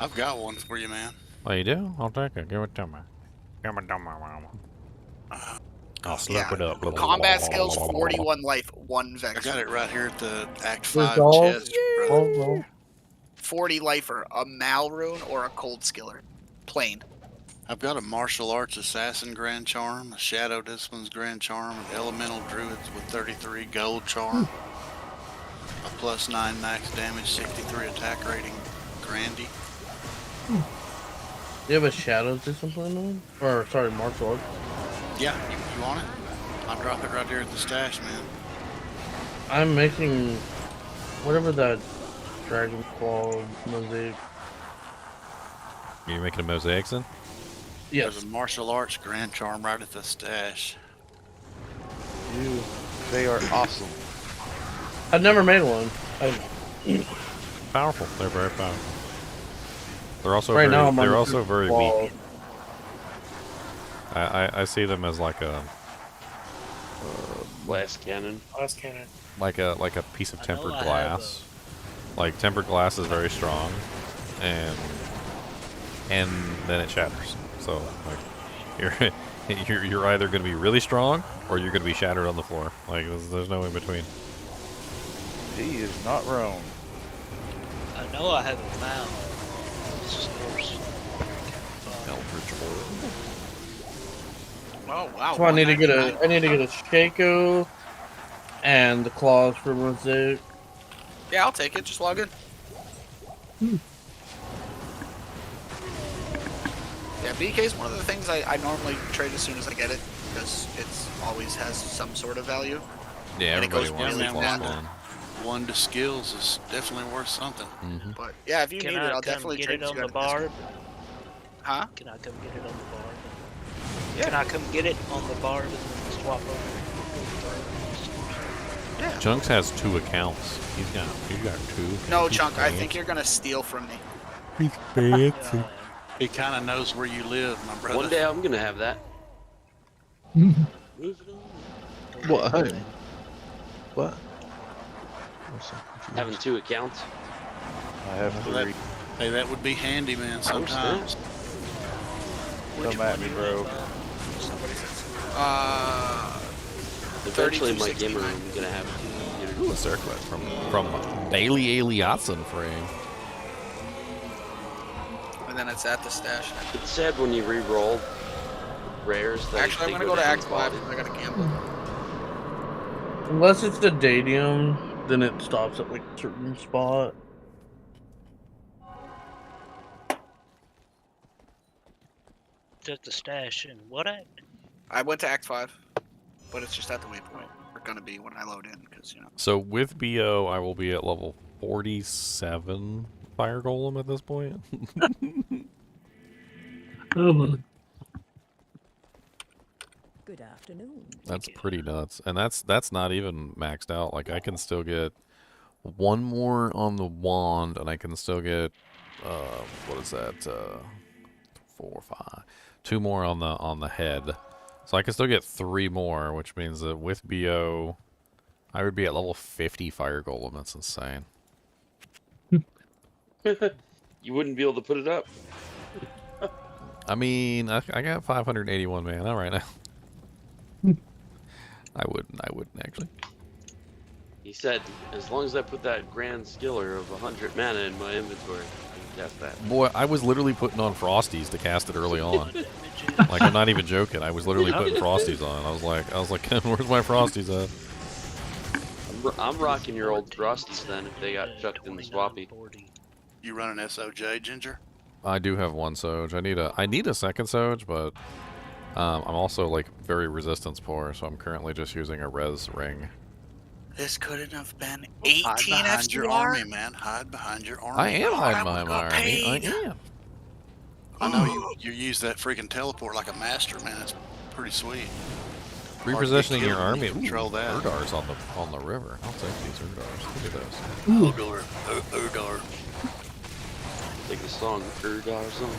I've got one for you, man. Oh, you do? I'll take it. Give it to me. Give it to me, mama. I'll slurp it up. Combat skills, 41 life, 1 vex. I got it right here at the Act There's 5 all- chest. all- 40 lifer, a Mal rune or a cold skiller. Plain. I've got a martial arts assassin grand charm, a shadow disciplines grand charm, an elemental druids with 33 gold charm, a +9 max damage, 63 attack rating grandy. You have a shadow discipline on? Or sorry, martial arts. Yeah, you want it? I'll drop it right here at the stash, man. I'm making whatever that dragon claw mosaic. You're making a mosaics then? Yes. There's a martial arts grand charm right at the stash. They are awesome. I've never made one. Powerful. They're very powerful. They're also Right now, I'm they're on also the very wall. weak. I see them as like a Glass cannon. Glass cannon. like a piece of I know tempered I have glass. Like tempered glass is very strong, and then it shatters. So like you're either going to be really strong or you're going to be shattered on the floor. Like there's no in between. He is not wrong. I know I have a mount. Oh wow. So I need to get a Shaco and the claws for mosaic. Yeah, I'll take it. Just log in. Yeah, BK is one of the things I normally trade as soon as I get it because it's always has some sort of value. Yeah, and it goes everybody wants really to plus fast. one. One to skills is definitely worth something. Mm-hmm. But yeah, if you Can need I it, I'll come definitely get trade it on you the at a bar? discount. Huh? Can I come get it on the bar? Yeah. Can I come get it on the bar and swap over? Yeah. Chunks has 2 accounts. He's got 2. No, He's Chunk, I fancy. think you're gonna steal from me. He's fancy. He kind of knows where you live, my brother. One day I'm gonna have that. What? What? Having 2 accounts. I have Well, 3. Hey, that would be handy, man, sometimes. Come at me, bro. Eventually, my 3269. gamer room is gonna have 2 Ooh, a circlet from Daily Aliatson frame. And then it's at the stash. It's sad when you re-roll rares. That Actually, I'm they gonna go to down Act 5 quality. because I gotta gamble. Unless it's the Dadium, then it stops at like a certain spot. Just the stash and what at? I went to Act 5, but it's just at the waypoint. We're gonna be when I load in because you know. So with BO, I will be at level 47 Fire Golem at this point. Oh my. Good afternoon. That's pretty nuts, and that's not even maxed out. Like I can still get 1 more on the wand, and I can still get what is that? 4, 5, 2 more on the head. So I can still get 3 more, which means that with BO, I would be at level 50 Fire Golem. That's insane. You wouldn't be able to put it up. I mean, I got 581 mana right now. I wouldn't actually. He said, as long as I put that grand skiller of 100 mana in my inventory, I can cast that. Boy, I was literally putting on Frosties to cast it early on. Like, I'm not even joking. I was literally putting Frosties on. I was like, where's my Frosties at? I'm rocking your old Frosties then if they got chucked in the swappy. You run an SOJ, Ginger? I do have 1 Soj. I need a second Soj, but I'm also like very resistance poor, so I'm currently just using a res ring. This couldn't have been Hide 18 behind your FCR. army, man. Hide behind your army. I am hiding behind my army. I am. I know you use that freaking teleport like a master, man. It's pretty sweet. Repositioning your Hard to army. get killed when you control that. Urdars on the river. I'll take these Urdars. Look at those. Urdar. Urdar. Like the song Urdar song.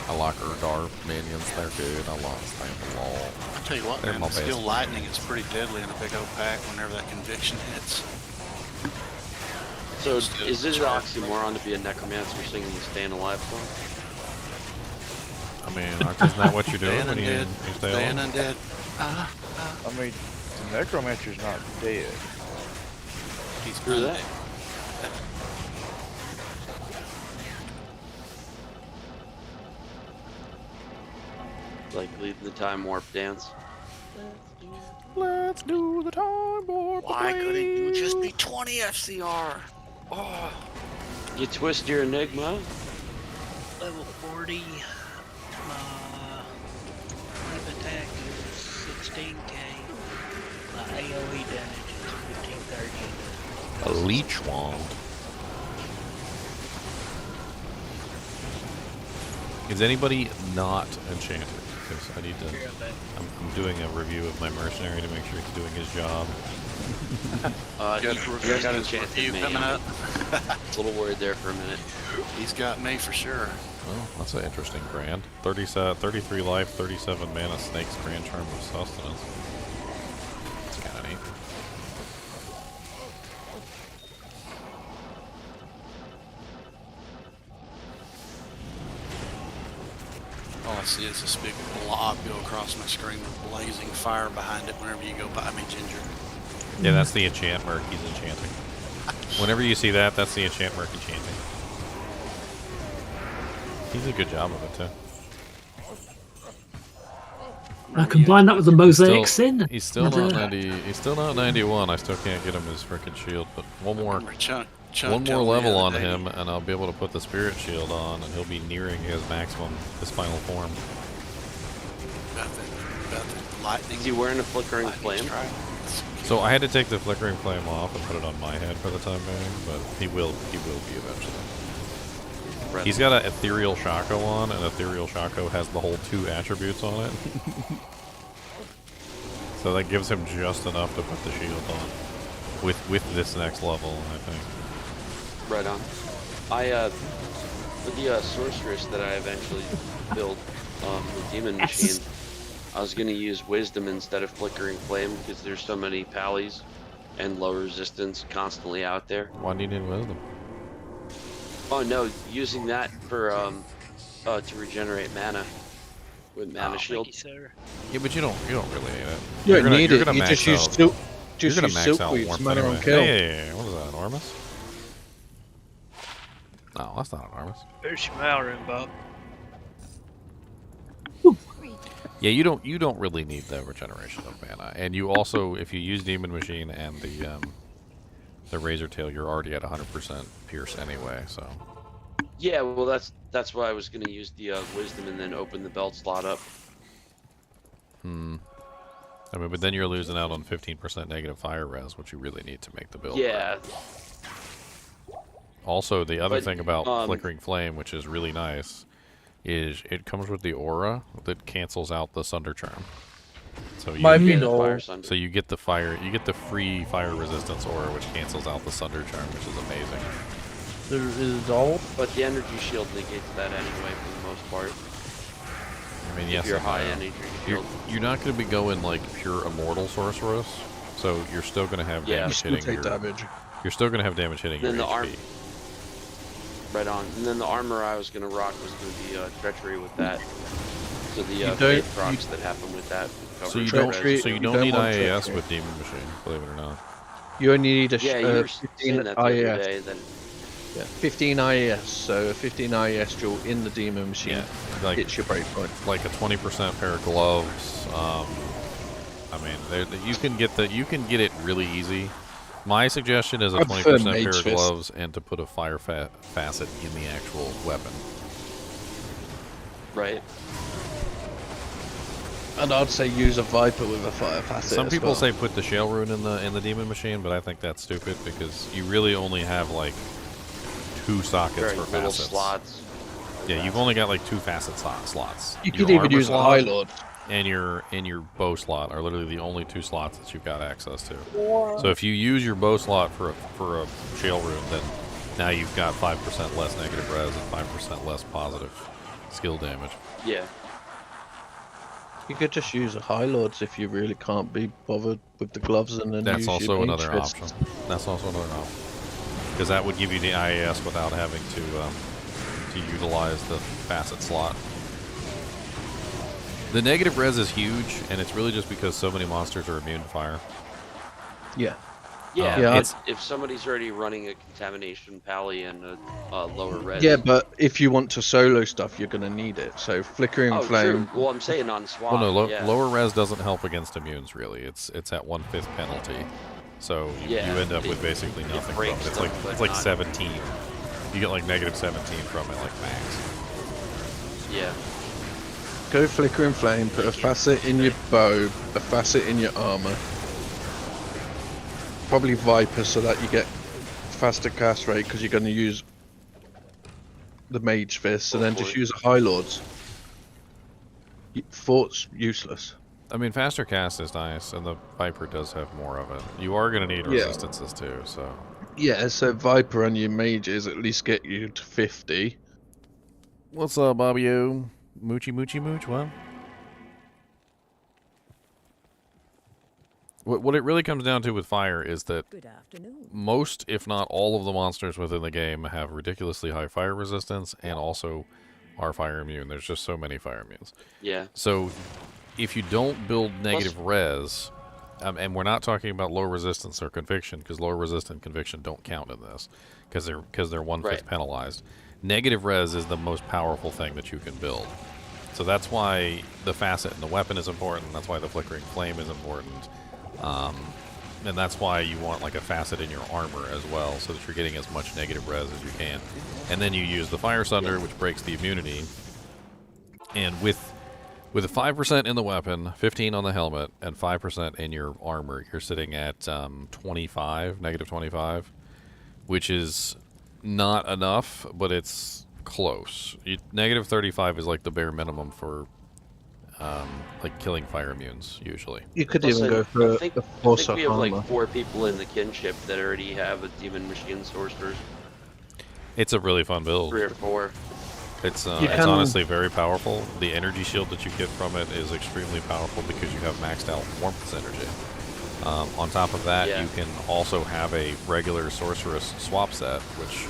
I like Urdar minions. They're good. I like them all. I tell you what, They're man, my the best. Steel Lightning is pretty deadly in a big old pack whenever that conviction hits. So is it an oxymoron to be a necromancer singing the Staying Alive song? I mean, isn't that what you're doing Staying when you undead. stay Staying alive? undead. I mean, the necromancer's not dead. He's Who's that? Like lead the time warp dance. Let's do the time warp. Why couldn't you just be 20 FCR? Oh. You twist your enigma. Level 40. My leap attack is 16k. My AoE damage is 1530. A leech wand. Is anybody not enchanted? Because I need to. I'm doing a review of my mercenary to make sure he's doing his job. Good. Got his review coming up. A little worried there for a minute. He's got me for sure. Well, that's an interesting grand. 33 life, 37 mana, Snake's Grand Charm of Sustenance. That's kind of neat. All I see is this big blob go across my screen with blazing fire behind it whenever you go by me, Ginger. Yeah, that's the enchant merc he's enchanting. Whenever you see that, that's the enchant merc enchanting. He did a good job of it too. Combine that with the mosaic sin. He's still not 90. He's still not 91. I still can't get him his frickin' shield, but one more level on him, and I'll be able to put the spirit shield on, and he'll be nearing his maximum, his final form. About the lightning. Is he wearing a flickering flame? So I had to take the flickering flame off and put it on my head for the time being, but he will be eventually. Right. He's got an ethereal Shaco on, and ethereal Shaco has the whole 2 attributes on it. So that gives him just enough to put the shield on with this next level, I think. Right on. With the sorceress that I eventually built, the demon machine, I was going to use wisdom instead of flickering flame because there's so many pallies and low resistance constantly out there. Why do you need wisdom? Oh no, using that for to regenerate mana with mana shield. Yeah, but you don't really need it. You don't need it. You just use silk. You're gonna max out warmth mana anyway. on kill. Yeah. What is that, an ormus? No, that's not an ormus. There's your Malroom, Bob. Yeah, you don't really need the regeneration of mana, and you also, if you use Demon Machine and the Razor Tail, you're already at 100% pierce anyway. So. Yeah, well that's why I was gonna use the wisdom and then open the belt slot up. I mean, but then you're losing out on 15% negative fire res, which you really need to make the build. Yeah. Right. Also, the other thing about Flickering Flame, which is really nice, is it comes with the aura that cancels out the Sunder Charm. So you get the fire, you get the free fire resistance aura, which cancels out the Sunder Charm, which is amazing. There is all, but the energy shield negates that anyway for the most part. I mean, yes, if you're high energy shield. You're not going to be going like pure immortal sorceress, so you're still going to have damage hitting your damage. You're still going to have damage hitting your HP. Right on. And then the armor I was going to rock was going to be treachery with that. So the fate procs that happen with that. So you don't need IAS with Demon Machine, believe it or not. You only need a 15 IAS. 15 IAS, so a 15 IAS duel in the Demon Machine hits your breakpoint. Like a 20% pair of gloves. I mean, you can get it really easy. My suggestion is a 20% pair of gloves and to put a fire facet in the actual weapon. Right. And I'd say use a Viper with a fire facet. Some people say put the Shell Rune in the Demon Machine, but I think that's stupid because you really only have like 2 sockets for facets. Slots. Yeah, you've only got like 2 facet slots. You Your could even armor use a slot High Lord. and your bow slot are literally the only 2 slots that you've got access to. So if you use your bow slot for a shale rune, then now you've got 5% less negative res and 5% less positive skill damage. Yeah. You could just use a High Lords if you really can't be bothered with the gloves, and then That's use also your another mage option. fists. That's also another option. Because that would give you the IAS without having to utilize the facet slot. The negative res is huge, and it's really just because so many monsters are immune to fire. Yeah. Yeah, if somebody's already running a contamination pally and a lower res. Yeah, but if you want to solo stuff, you're going to need it. So flickering flame. True. Well, I'm saying on swap. Well, no, yeah. lower res doesn't help against immunes really. It's at 1/5 penalty, so you end up with basically nothing from it. It's like 17. You get like negative 17 from it, like max. Yeah. Go flickering flame. Put a facet in your bow, a facet in your armor. Probably Viper, so that you get faster cast rate because you're going to use the Mage Fist, and then just use a High Lords. Fort's useless. I mean, faster cast is nice, and the Viper does have more of it. You are going to need resistances too, so. Yeah, so Viper and your mages at least get you to 50. What's up, Bobby-o? Moochy mooch, what? What it really comes down to with fire is that most, if not all, of the monsters within the game have ridiculously high fire resistance and also are fire immune. There's just so many fire immunes. Yeah. So if you don't build negative res, and we're not talking about low resistance or conviction, because low resistance and conviction don't count in this, because they're 1/5 penalized. Negative res is the most powerful thing that you can build. So that's why the facet in the weapon is important. That's why the flickering flame is important. And that's why you want like a facet in your armor as well, so that you're getting as much negative res as you can. And then you use the Fire Sunder, which breaks the immunity. And with a 5% in the weapon, 15 on the helmet, and 5% in your armor, you're sitting at negative 25, which is not enough, but it's close. Negative 35 is like the bare minimum for like killing fire immunes usually. You could even go for I think we have like 4 people in the kinship that already have a demon machine sorcerer. It's a really fun build. 3 or 4. It's honestly very powerful. The energy shield that you get from it is extremely powerful because you have maxed out warmth energy. On top of that, you can also have a regular sorceress swap set, which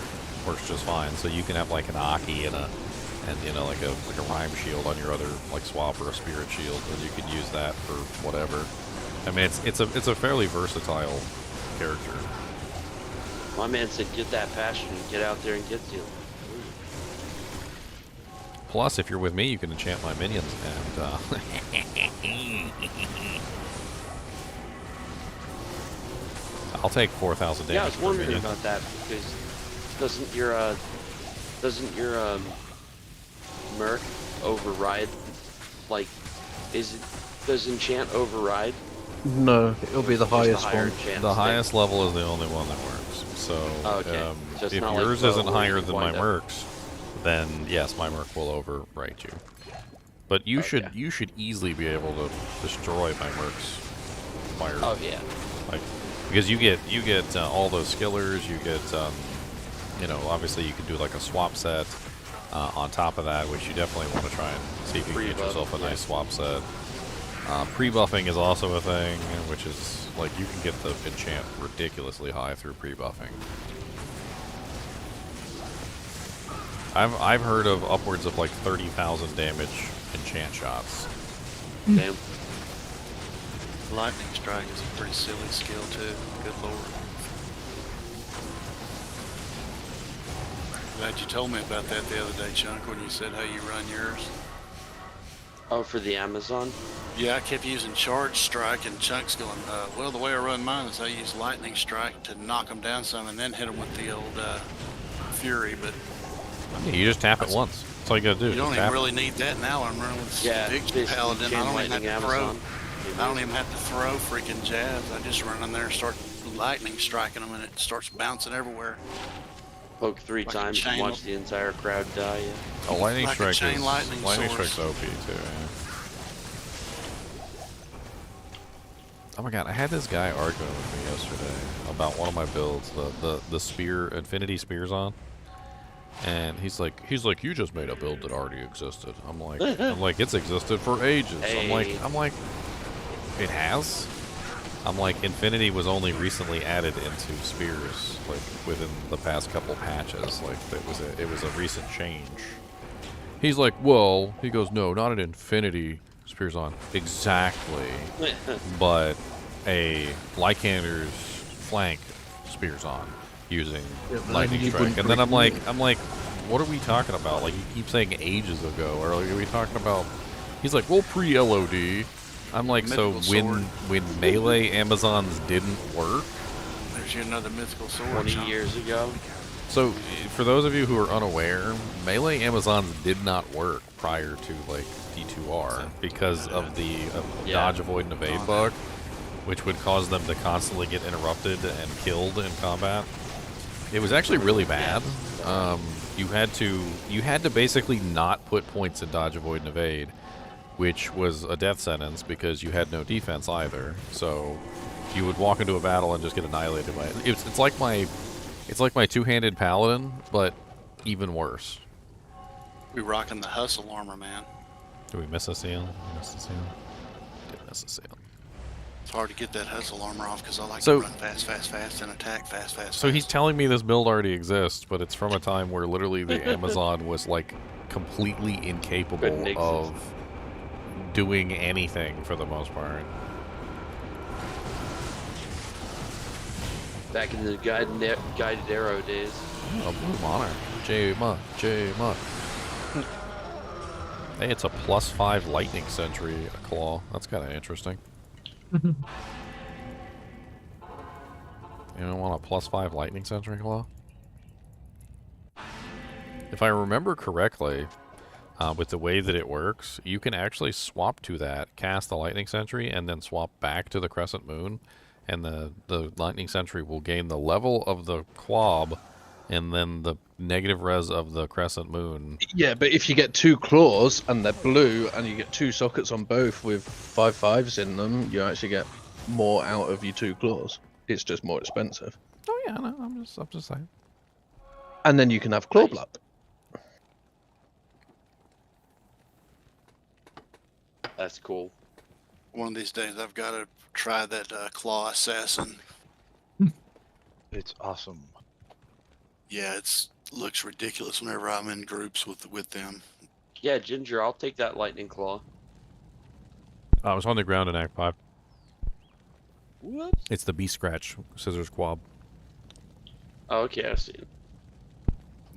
works just fine. So you can have like an Aki and you know, like a rhyme shield on your other like swap or a spirit shield, and you can use that for whatever. I mean, it's a fairly versatile character. My man said, "Get that passion, get out there and get to it." Plus, if you're with me, you can enchant my minions, and I'll take 4,000 damage. Yeah, I was wondering about that because doesn't your Merc override? Like, does enchant override? No, it'll be the highest one. The highest level is the only one that works. So, so if not yours like isn't higher than my wind up. Merc's, then yes, my Merc will overwrite you. But you should easily be able to destroy my Merc's fire. Oh yeah. Like, because you get all those skillers. You get you know, obviously you can do like a swap set on top of that, which you definitely want to try and see if you can get yourself a nice swap set. Pre-buffing is also a thing, which is like you can get the enchant ridiculously high through pre-buffing. I've heard of upwards of like 30,000 damage enchant shots. Damn. Lightning Strike is a pretty silly skill too. Good lord. Glad you told me about that the other day, Chunk, when you said how you run yours. Oh, for the Amazon? Yeah, I kept using Charge Strike, and Chunk's going, well, the way I run mine is I use Lightning Strike to knock them down some and then hit them with the old Fury, but... Yeah, you just tap it once. That's all you gotta do. You don't even really need that now. I'm running with Conviction Paladin. I don't even have to throw. I don't even have to throw freaking jabs. I just run in there and start lightning striking them, and it starts bouncing everywhere. Poke 3 times and watch the entire crowd die. Yeah. Oh, lightning Like a strike chain is lightning strike's source. OP too. Yeah. Oh my god, I had this guy arguing with me yesterday about one of my builds, the spear, infinity spears on, and he's like, you just made a build that already existed. I'm like, it's existed for ages. Hey. I'm like, it has. I'm like, infinity was only recently added into spears, like within the past couple patches. Like it was a recent change. He's like, well, he goes, no, not an infinity spears on. Exactly. But a Lycander's flank spears on using lightning strike. And then I'm like, what are we talking about? Like, you keep saying ages ago, or like, are we talking about? He's like, well, pre-LOD. I'm like, so when melee Amazons didn't work? There's you another mythical sword. 20 years ago. So, for those of you who are unaware, melee Amazons did not work prior to, like, D2R because of the dodge, avoid, and evade bug, which would cause them to constantly get interrupted and killed in combat. It was actually really bad. You had to basically not put points in dodge, avoid, and evade, which was a death sentence because you had no defense either. So, you would walk into a battle and just get annihilated by it. It's like my two-handed paladin, but even worse. We rocking the hustle armor, man. Did we miss a seal? We missed a seal? Did miss a seal. It's hard to get that hustle armor off because I like So- to run fast, and attack fast. So he's telling me this build already exists, but it's from a time where literally the Amazon was like completely incapable of doing anything for the most part. Back in the guided arrow days. Oh, Blue Monarch. J-Muck. Hey, it's a +5 lightning sentry claw. That's kind of interesting. You don't want a +5 lightning sentry claw? If I remember correctly, with the way that it works, you can actually swap to that, cast the lightning sentry, and then swap back to the crescent moon, and the lightning sentry will gain the level of the quab and then the negative res of the crescent moon. Yeah, but if you get 2 claws and they're blue and you get 2 sockets on both with 5/5s in them, you actually get more out of your 2 claws. It's just more expensive. Oh yeah, no, I'm just saying. And then you can have claw blood. That's cool. One of these days, I've got to try that claw assassin. It's awesome. Yeah, looks ridiculous whenever I'm in groups with them. Yeah, Ginger, I'll take that lightning claw. I was on the ground in Act 5. Whoops. It's the Beast Scratch Scissors Quab. Oh, okay, I see it.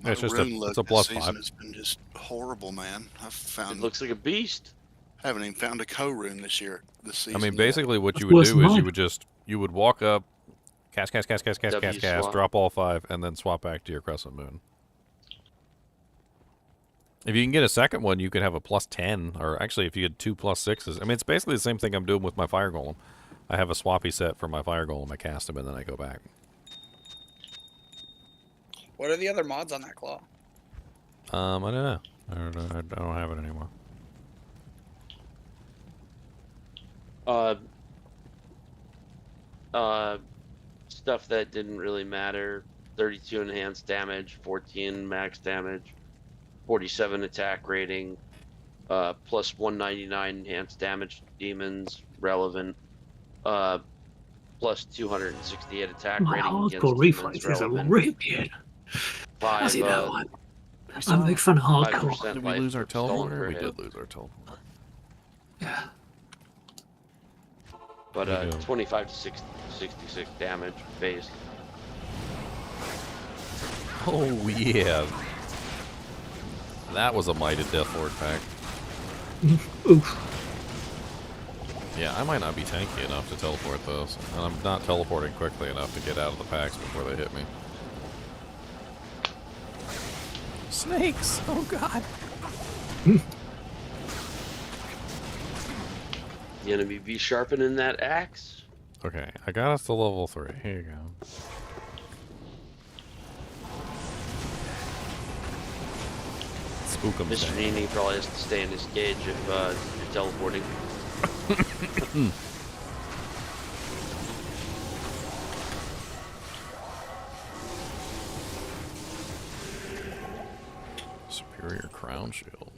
My It's just rune it's a luck this +5. season has been just horrible, man. I've found. It looks like a beast. I haven't even found a co-rune this season. I mean, yet. basically what you would do is you would walk up, cast, swap. drop all 5, and then swap back to your crescent moon. If you can get a second one, you could have a +10, or actually if you had 2 +6s. I mean, it's basically the same thing I'm doing with my fire golem. I have a swappy set for my fire golem. I cast him and then I go back. What are the other mods on that claw? I don't know. I don't have it anymore. Stuff that didn't really matter. 32 enhanced damage, 14 max damage, 47 attack rating, plus 199 enhanced damage to demons, relevant, plus 268 attack My rating against hardcore demons, reflex is a relevant. ripping. As you know, I'm a big fan of hardcore. Did we lose our teleporter? We did lose our teleporter. Yeah. But 25 to 66 damage base. Oh yeah. That was a mighted Death Lord pack. Oof. Yeah, I might not be tanky enough to teleport those. And I'm not teleporting quickly enough to get out of the packs before they hit me. Snakes! Oh god! You gonna be sharpening that axe? Okay, I got us to level 3. Here you go. Spook'em Mr. Day. NiNi probably has to stay in his cage if you're teleporting. Superior crown shield.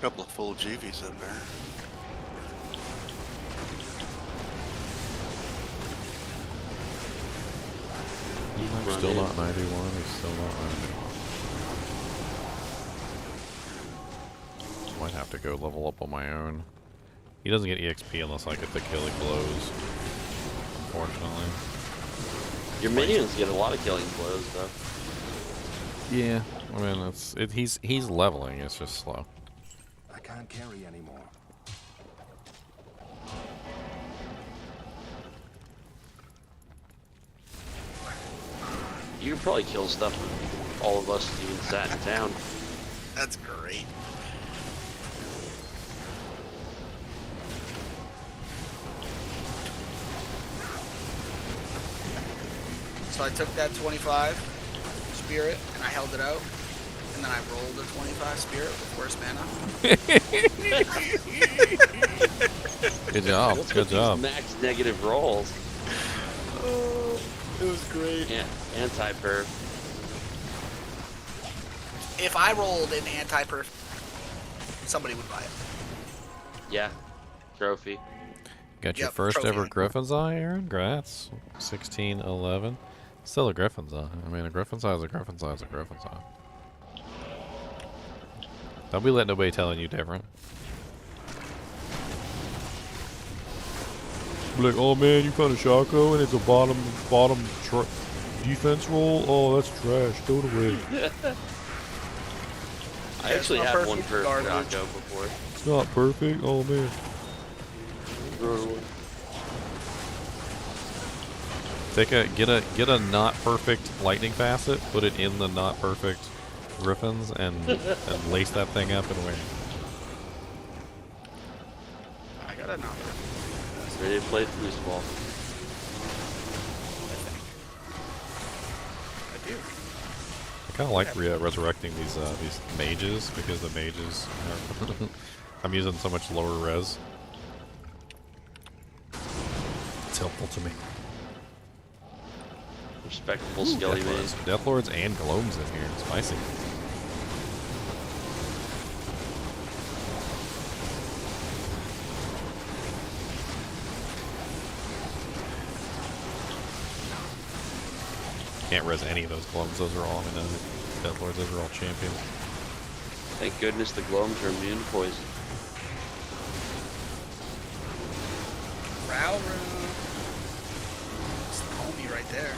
Couple of full GVs up there. He's still not 91. He's still not 91. Might have to go level up on my own. He doesn't get EXP unless I get the killing blows. Unfortunately. Your minions get a lot of killing blows, though. Yeah, I mean he's leveling. It's just slow. I can't carry anymore. You can probably kill stuff with all of us even sat in town. That's great. So I took that 25 spirit and I held it out, and then I rolled a 25 spirit with worse mana. Good job. What's Good with these job. max negative rolls? Oh, it was great. Yeah, anti-perf. If I rolled an anti-perf, somebody would buy it. Yeah, trophy. Got your Yep, first trophy ever item. Griffin's Eye, Aaron? Grats. 1611. Still a Griffin's Eye. I mean, a Griffin's Eye is a Griffin's Eye is a Griffin's Eye. Don't be letting nobody telling you different. Be like, oh man, you found a Shaco and it's a bottom defense roll? Oh, that's trash. Throw it away. I actually had one perfect per garbage. Shaco before. It's not perfect. Oh man. Get a not perfect lightning facet, put it in the not perfect griffins, and lace that thing up and wear it. I got a not Ready to play foosball. I do. I kind of like resurrecting these mages because the mages are I'm using so much lower res. It's helpful to me. Respectable skelly maze. Deathlords and Gloams in here. Spicy. Can't res any of those Gloams. Those are all Deathlords. Those are all champions. Thank goodness the Gloams are immune to poison. Prowl room. It's the homie right there.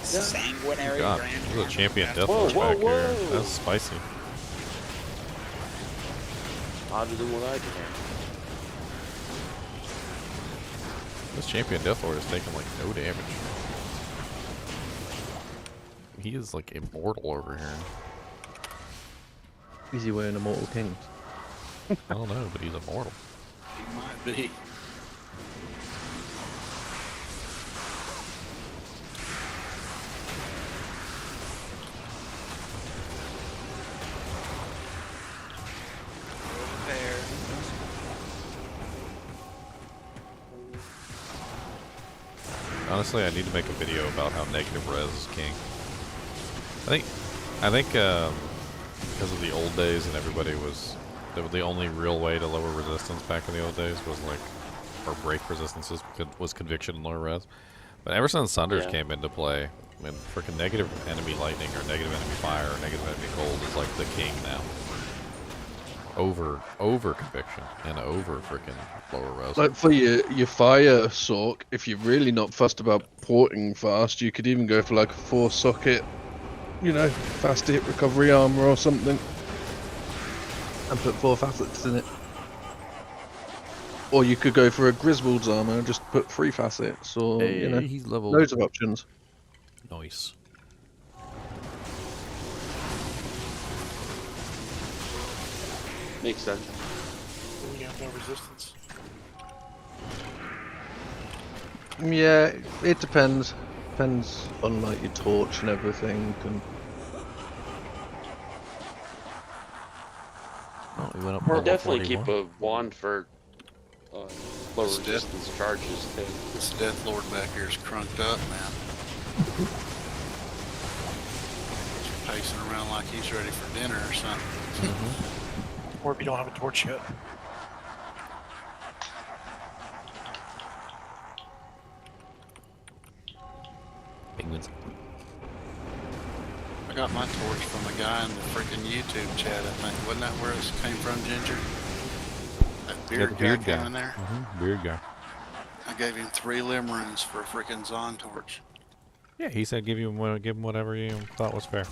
Sanguinary God, Grand. there's a champion Whoa, Deathlord whoa, back here. whoa. That's spicy. Hotter than what I did. This champion Deathlord is taking like no damage. He is like immortal over here. Is he wearing Immortal Kings? I don't know, but he's immortal. He might be. Honestly, I need to make a video about how negative res is king. I think because of the old days and everybody was the only real way to lower resistance back in the old days was like, or break resistances was conviction and lower res. But ever since Sunders came into play, I mean, freaking negative enemy lightning or negative enemy fire or negative enemy cold is like the king now. Over conviction and over freaking lower res. Like for your fire soak, if you're really not fussed about porting fast, you could even go for like a 4-socket, fast hit recovery armor or something, and put 4 facets in it. Or you could go for a Griswold's armor and just put 3 facets, or he's level loads of options. Nice. Makes sense. Then you have no resistance. Yeah, it depends. Depends on like your torch and everything. And Oh, we went up. Or level definitely 41. keep a wand for low resistance charges too. This Death Lord back here is crunked up, man. He's pacing around like he's ready for dinner or something. Or if you don't have a torch yet. Penguins. I got my torch from a guy in the freaking YouTube chat, I think. Wasn't that where it came from, Ginger? That beard guy came in there? Beard guy. I gave him 3 limb runes for a freaking Zon torch. Yeah, he said give him whatever you thought was fair.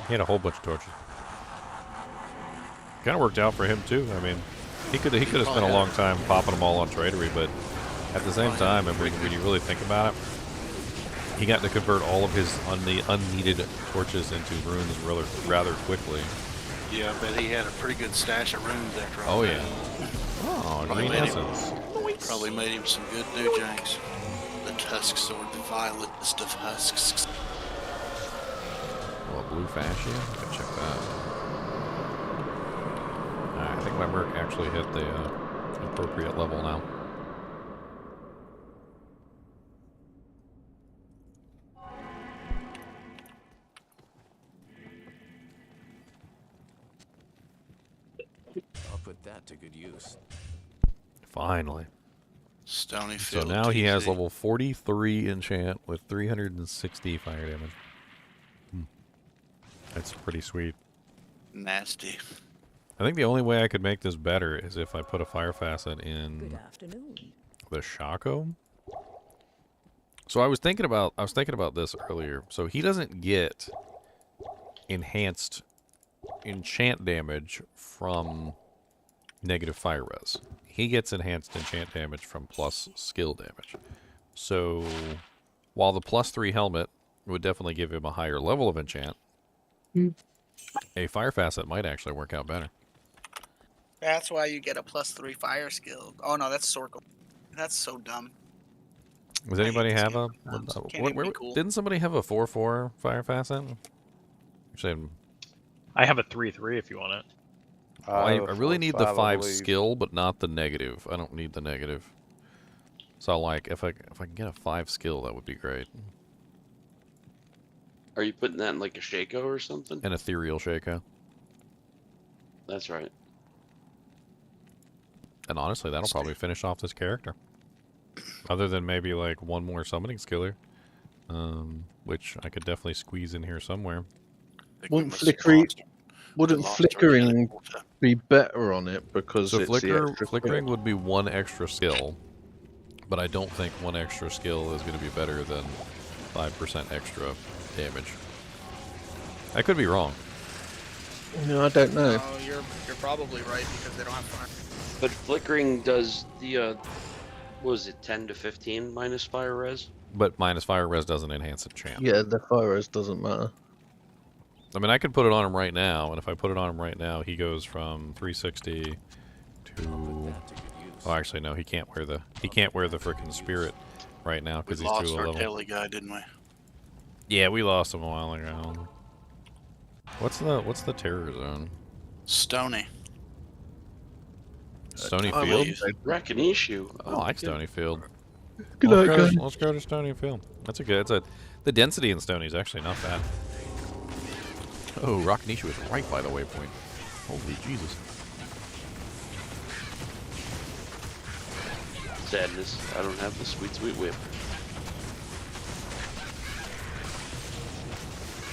He had a whole bunch of torches. Kind of worked out for him too. I mean, he could have spent a long time popping them all on tradery, but at the same time, I mean, when you really think about it, he got to convert all of his unneeded torches into runes rather quickly. Yeah, I bet he had a pretty good stash of runes after all. Oh that. yeah. Oh, Probably green made essence. Probably made him some good doojanks. The tusk sword, the violetest of husks. Oh, blue fascia? I can check that. Alright, I think my merc actually hit the appropriate level now. I'll put that to good use. Finally. Stony So Field. now he has TZ. level 43 enchant with 360 fire damage. That's pretty sweet. Nasty. I think the only way I could make this better is if I put a fire facet in Good afternoon. the Shaco. So I was thinking about this earlier. So he doesn't get enhanced enchant damage from negative fire res. He gets enhanced enchant damage from plus skill damage. So while the +3 helmet would definitely give him a higher level of enchant, a fire facet might actually work out better. That's why you get a +3 fire skill. Oh no, that's Sorkle. That's so dumb. Does anybody have a? Can't even be cool. Didn't somebody have a 4/4 fire facet? Actually, I have a 3/3 if you want it. I really need the 4/5, I 5 believe. skill, but not the negative. I don't need the negative. So like, if I can get a 5 skill, that would be great. Are you putting that in like a Shaco or something? An ethereal Shaco. That's right. And honestly, that'll probably finish off this character. Other than maybe like one more summoning skiller, which I could definitely squeeze in here somewhere. wouldn't flickering be better on it because So it's the extra flickering skill? would be 1 extra skill, but I don't think 1 extra skill is going to be better than 5% extra damage. I could be wrong. No, I don't know. No, you're probably right because they don't have fire. But flickering does the what was it, 10 to 15 minus fire res? But minus fire res doesn't enhance enchant. Yeah, the fire res doesn't matter. I mean, I could put it on him right now, and if I put it on him right now, he goes from 360 to. Oh, actually, no, he can't wear the frickin' spirit right now We because he's lost too low our level. telly guy, didn't we? Yeah, we lost him a while ago. What's the terror zone? Stony. Stony I Field? believe. Rakinishu. I like Stony Field. Good Let's night, go- guys. Let's go to Stony Field. That's a good. The density in Stony is actually not bad. Oh, Rakinishu is right by the waypoint. Holy Jesus! Sadness. I don't have the sweet whip.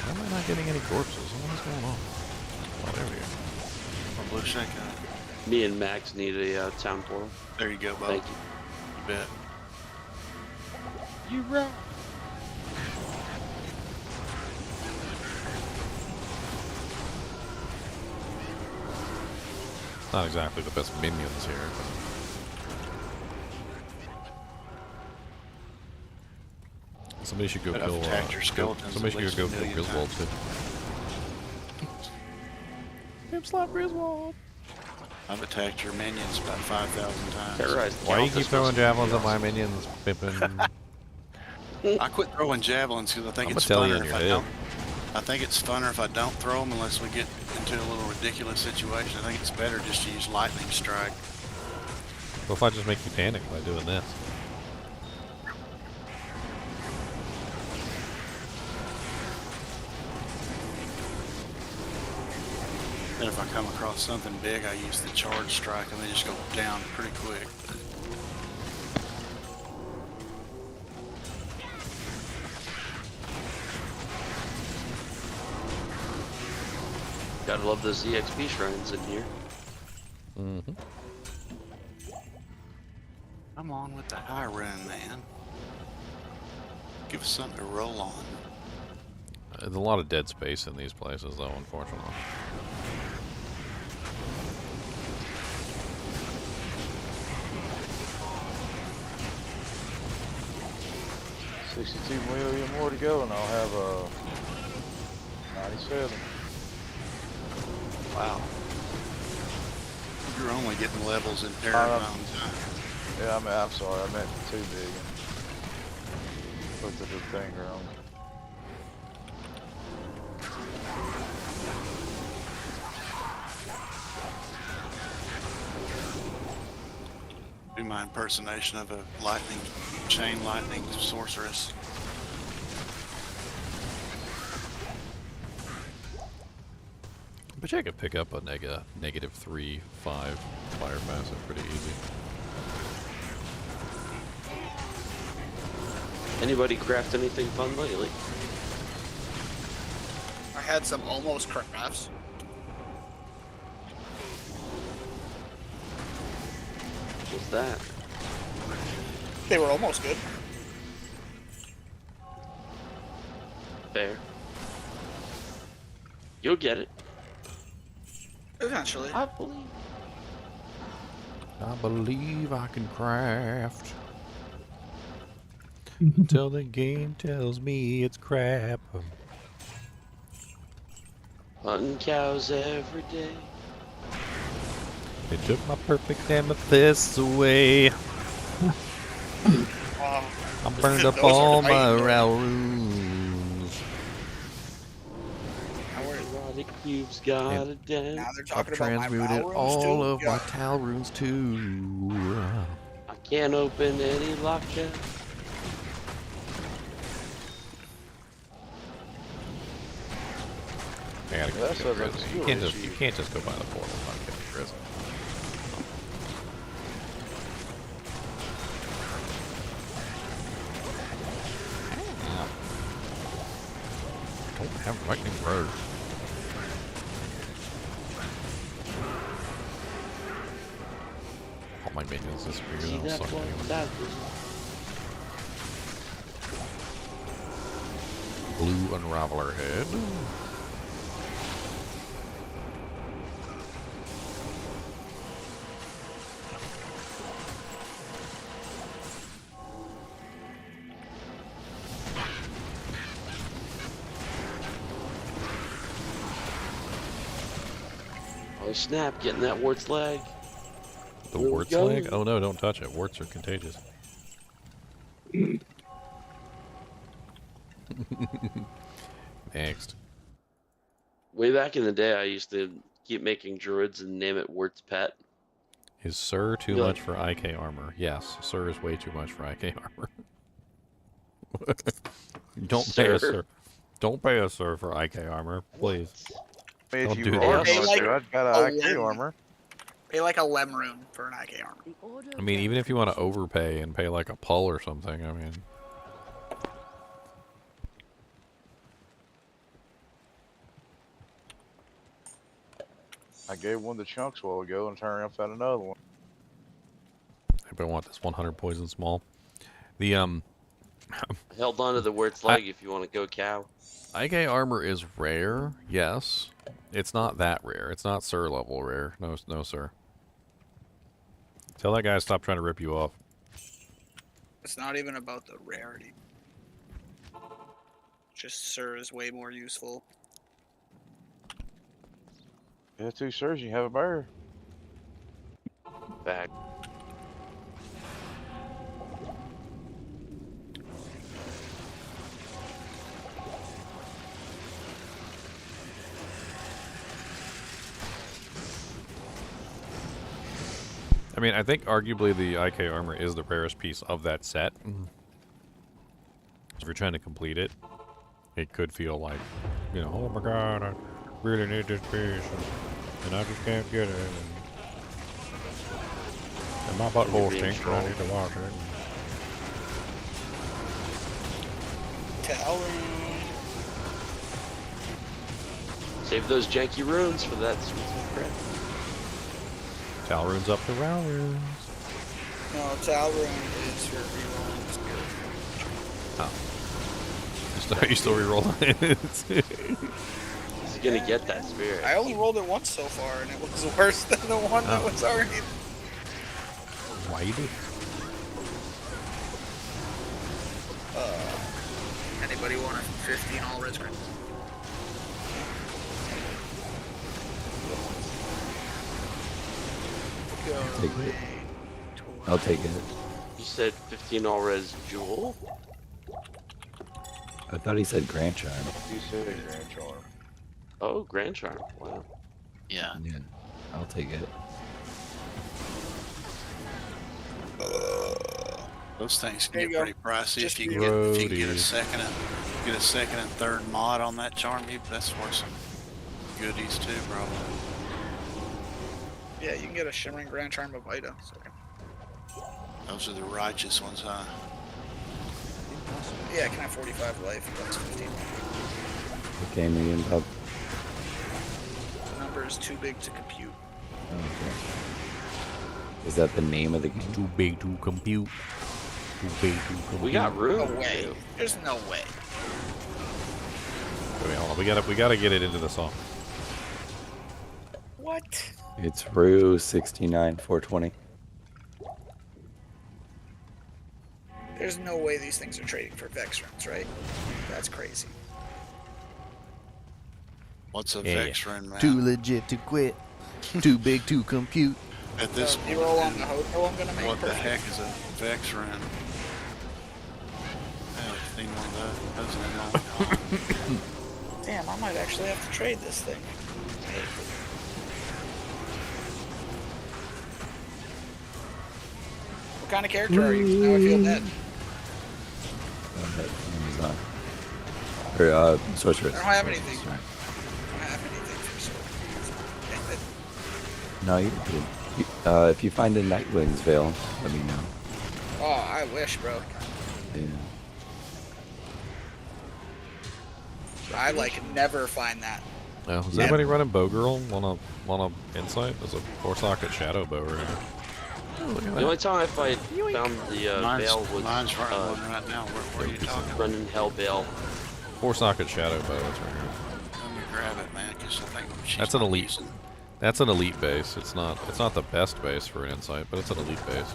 Why am I not getting any corpses? What is going on? Oh, there we go. One blue Shaco. Me and Max need a town portal. There you go, Bob. Thank you. You bet. You rock. It's not exactly the best minions here. But somebody should go I'd kill. have attacked your skeletons Somebody at should go least kill a million Griswold times. too. Slap Griswold. I've attacked your minions about 5,000 times. Terrorized Why you Countess keep throwing must be javelins at awesome. my minions, Pippin? I quit throwing javelins because I think I'm it's gonna tell you funner in if your I head. don't. I think it's funner if I don't throw them unless we get into a little ridiculous situation. I think it's better just to use lightning strike. What if I just make you panic by doing this? And if I come across something big, I use the charge strike and they just go down pretty quick. Gotta love those EXP shrines in here. Mm-hmm. Come on with the high run, man. Give us something to roll on. There's a lot of dead space in these places, though, unfortunately. $62 million more to go, and I'll have a 97. Wow. You're only getting levels in Paragon. Yeah, I'm sorry, I meant 2 billion. Put the thing wrong. Do my impersonation of a chain lightning sorceress. But I could pick up a -3/5 fire passive pretty easy. Anybody craft anything fun lately? I had some almost crafts. What's that? They were almost good. Fair. You'll get it. Eventually. I believe. I believe I can craft. Until the game tells me it's crap. Hunting cows every day. They took my perfect amethyst away. I burned up all my runes. Erotic cubes got it down. Now they're I've talking about my transmuted Val runes all too? of my Tal runes too. I can't open any lockdown. I gotta go That get sounds like prison. a You can't just go by the portal if I'm getting prison. Don't have lightning road. All my minions disappeared. See That'll that suck one? anyway. That Blue Unraveler head. Oh snap, getting that wart's leg. The Here we wart's go. leg? Oh no, don't touch it. Warts are contagious. Next. Way back in the day, I used to keep making druids and name it Wart's Pet. Is Sir too Yeah. much for IK armor? Yes, Sir is way too much for IK armor. Don't pay us, Sir. Sir. Don't pay us, Sir, for IK armor, please. If Don't you do are that. going to, I've got a an IQ lem. armor. Pay like a lem rune for an IK armor. I mean, even if you want to overpay and pay like a pull or something, I mean. I gave one to Chunks a while ago and turned around and found another one. Anybody want this 100 poison small? The Held on to the Wart's leg if you want to go cow. IK armor is rare, yes. It's not that rare. It's not Sir level rare. No, no, sir. Tell that guy to stop trying to rip you off. It's not even about the rarity. Just Sir is way more useful. Yeah, 2 surge, you have a bear. Back. I mean, I think arguably the IK armor is the rarest piece of that set. If you're trying to complete it, it could feel like, you know, oh my god, I really need this piece, and I just can't get it. And my butthole stinks, and I need to wash it. Tower. Save those janky runes for that sweet bread. Tal runes up the row runes. No, Tower is for rerolling spirit. Oh. You still re-roll it? He's gonna get that spirit. I only rolled it once so far, and it was worse than the one that was already. Why you do? Anybody want a 15 all res green? Take it. I'll take it. You said 15 all res jewel? I thought he said Grand Charm. You said Grand Charm. Oh, Grand Charm. Wow. Yeah. I'll take it. Those things There can you get go. pretty pricey. Just If you can get a second and third mod on that charm, that's worth some goodies too, probably. Yeah, you can get a shimmering grand charm of Ida. So. Those are the righteous ones, huh? Yeah, I can have 45 life. That's 15. What game are you in, Bob? The number is too big to compute. Okay. Is that the name of the game? Too big to compute. Too big to compute. We got room. No way. There's no way. Wait, hold on. We gotta get it into the song. What? It's Rue 69,420. There's no way these things are trading for Vex runes, right? That's crazy. What's a Yeah. Vex rune, man? Too legit to quit. Too big to compute. At this point, roll on the hotel I'm gonna make. what the perfect. heck is a Vex rune? I haven't seen one of those in a long time. Damn, I might actually have to trade this thing. What kind of character are you? Now I feel dead. Amazon. Or, Sorceress. I don't have anything. Sorry. I don't have anything for sword. No, you didn't. If you find a Nightwing's Veil, let me know. Oh, I wish, bro. Yeah. I never find that. Is anybody running Bow Girl? Want a insight? There's a 4-socket shadow bow right here. Oh, look at The that. only time I found the veil was Mine's running one right now. Where are you talking? running Hell Veil. 4-socket shadow bow. That's right here. Let me grab it, man, because I think she's That's an not elite. using- That's an elite base. It's not the best base for an insight, but it's an elite base.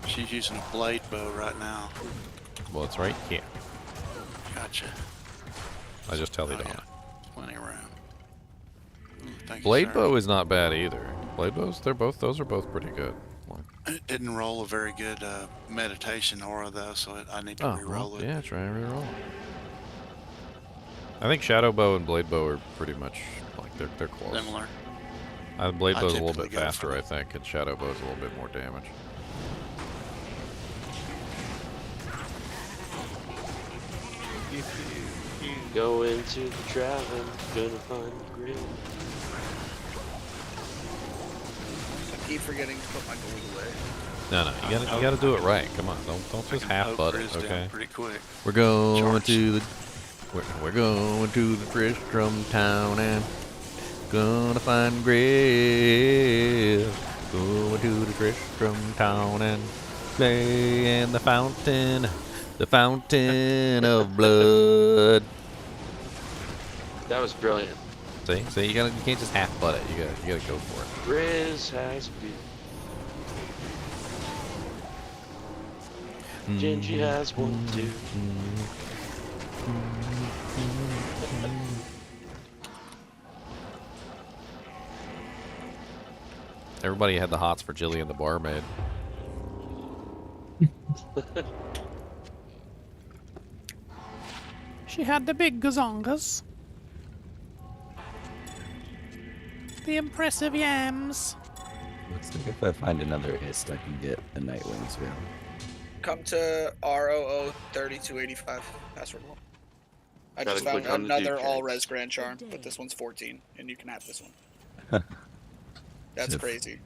She's using a blade bow right now. Well, it's right here. Gotcha. I just tell you Oh, on yeah. it. Plenty around. Thank you, Blade sir. bow is not bad either. Blade bows, those are both pretty good. It didn't roll a very good meditation aura though, so I need to Oh, re-roll well, it. yeah, try and re-roll it. I think shadow bow and blade bow are pretty much like they're close. Similar. Blade I bow's a little typically bit go faster, for- I think, and shadow bow's a little bit more damage. Go into the tavern, gonna find the grill. I keep forgetting to put my gold away. No, you gotta do it right. Come on, don't just half butt it, Grizz down okay? pretty quick. We're going Charge. to the we're going to the Tristram town and gonna find Grill. Going to the Tristram town and play in the fountain of blood. That was brilliant. See, you can't just half butt it. You gotta go for it. Grizz has beer. Gingy has one too. Everybody had the hots for Jillian the barmaid. She had the big gazongas. The impressive yams. Looks like if I find another ist, I can get a Nightwings rail. Come to ROO 3285 password one. I Gotta just found click on the another dude all tags. res grand charm, but this one's 14, and you can have this one. That's crazy.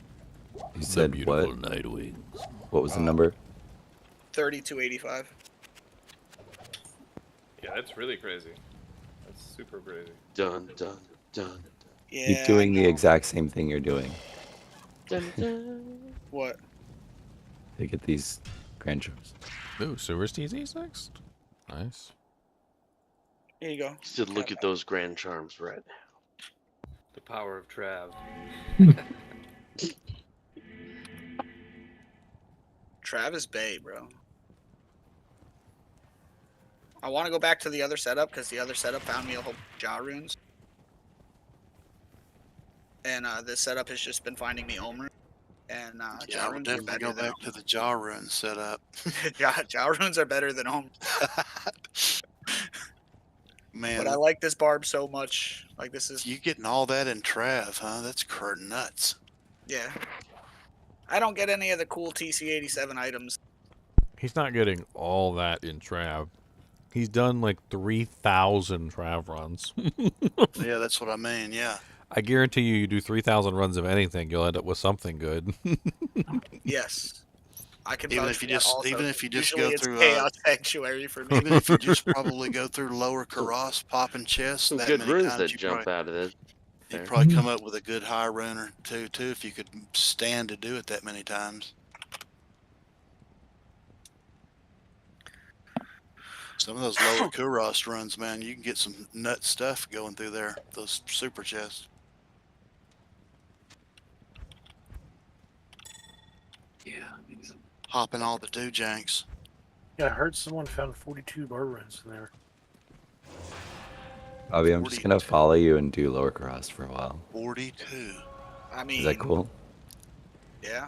You said beautiful what? Nightwings. What was the number? 3285. Yeah, that's really crazy. That's super crazy. Done, done, done. Yeah. Keep doing the exact same thing you're doing Dun, dun. What? to get these grand charms. Ooh, Sewers TZ's next. Nice. Here you go. You should look at those grand charms right now. The power of Trav. Travis Bay, bro. I want to go back to the other setup because the other setup found me a whole jaw runes. And this setup has just been finding me Omer. And Yeah, jaw I would runes are definitely better go than back to the jaw rune setup. jaw runes are better than Omer. Man, But I like this barb so much. Like this is you getting all that in Trav, huh? That's nuts. yeah. I don't get any of the cool TC87 items. He's not getting all that in Trav. He's done like 3,000 Trav runs. Yeah, that's what I mean. Yeah. I guarantee you do 3,000 runs of anything, you'll end up with something good. Yes. I can Even vouch if you for that just also. even if you just Usually go it's through Chaos Sanctuary for me. even if you just probably go through lower Karas popping chests Some that good many runes times, that you jump probably, out of it. you'd probably come up with a good high run or two too if you could stand to do it that many times. Some of those lower Kuros runs, man, you can get some nut stuff going through there. Those super chests. Yeah. Hopping all the do-janks. Yeah, I heard someone found 42 bar runs in there. Bobby, I'm just gonna follow you and do lower cross for a while. 42. I mean, Is that cool? Yeah.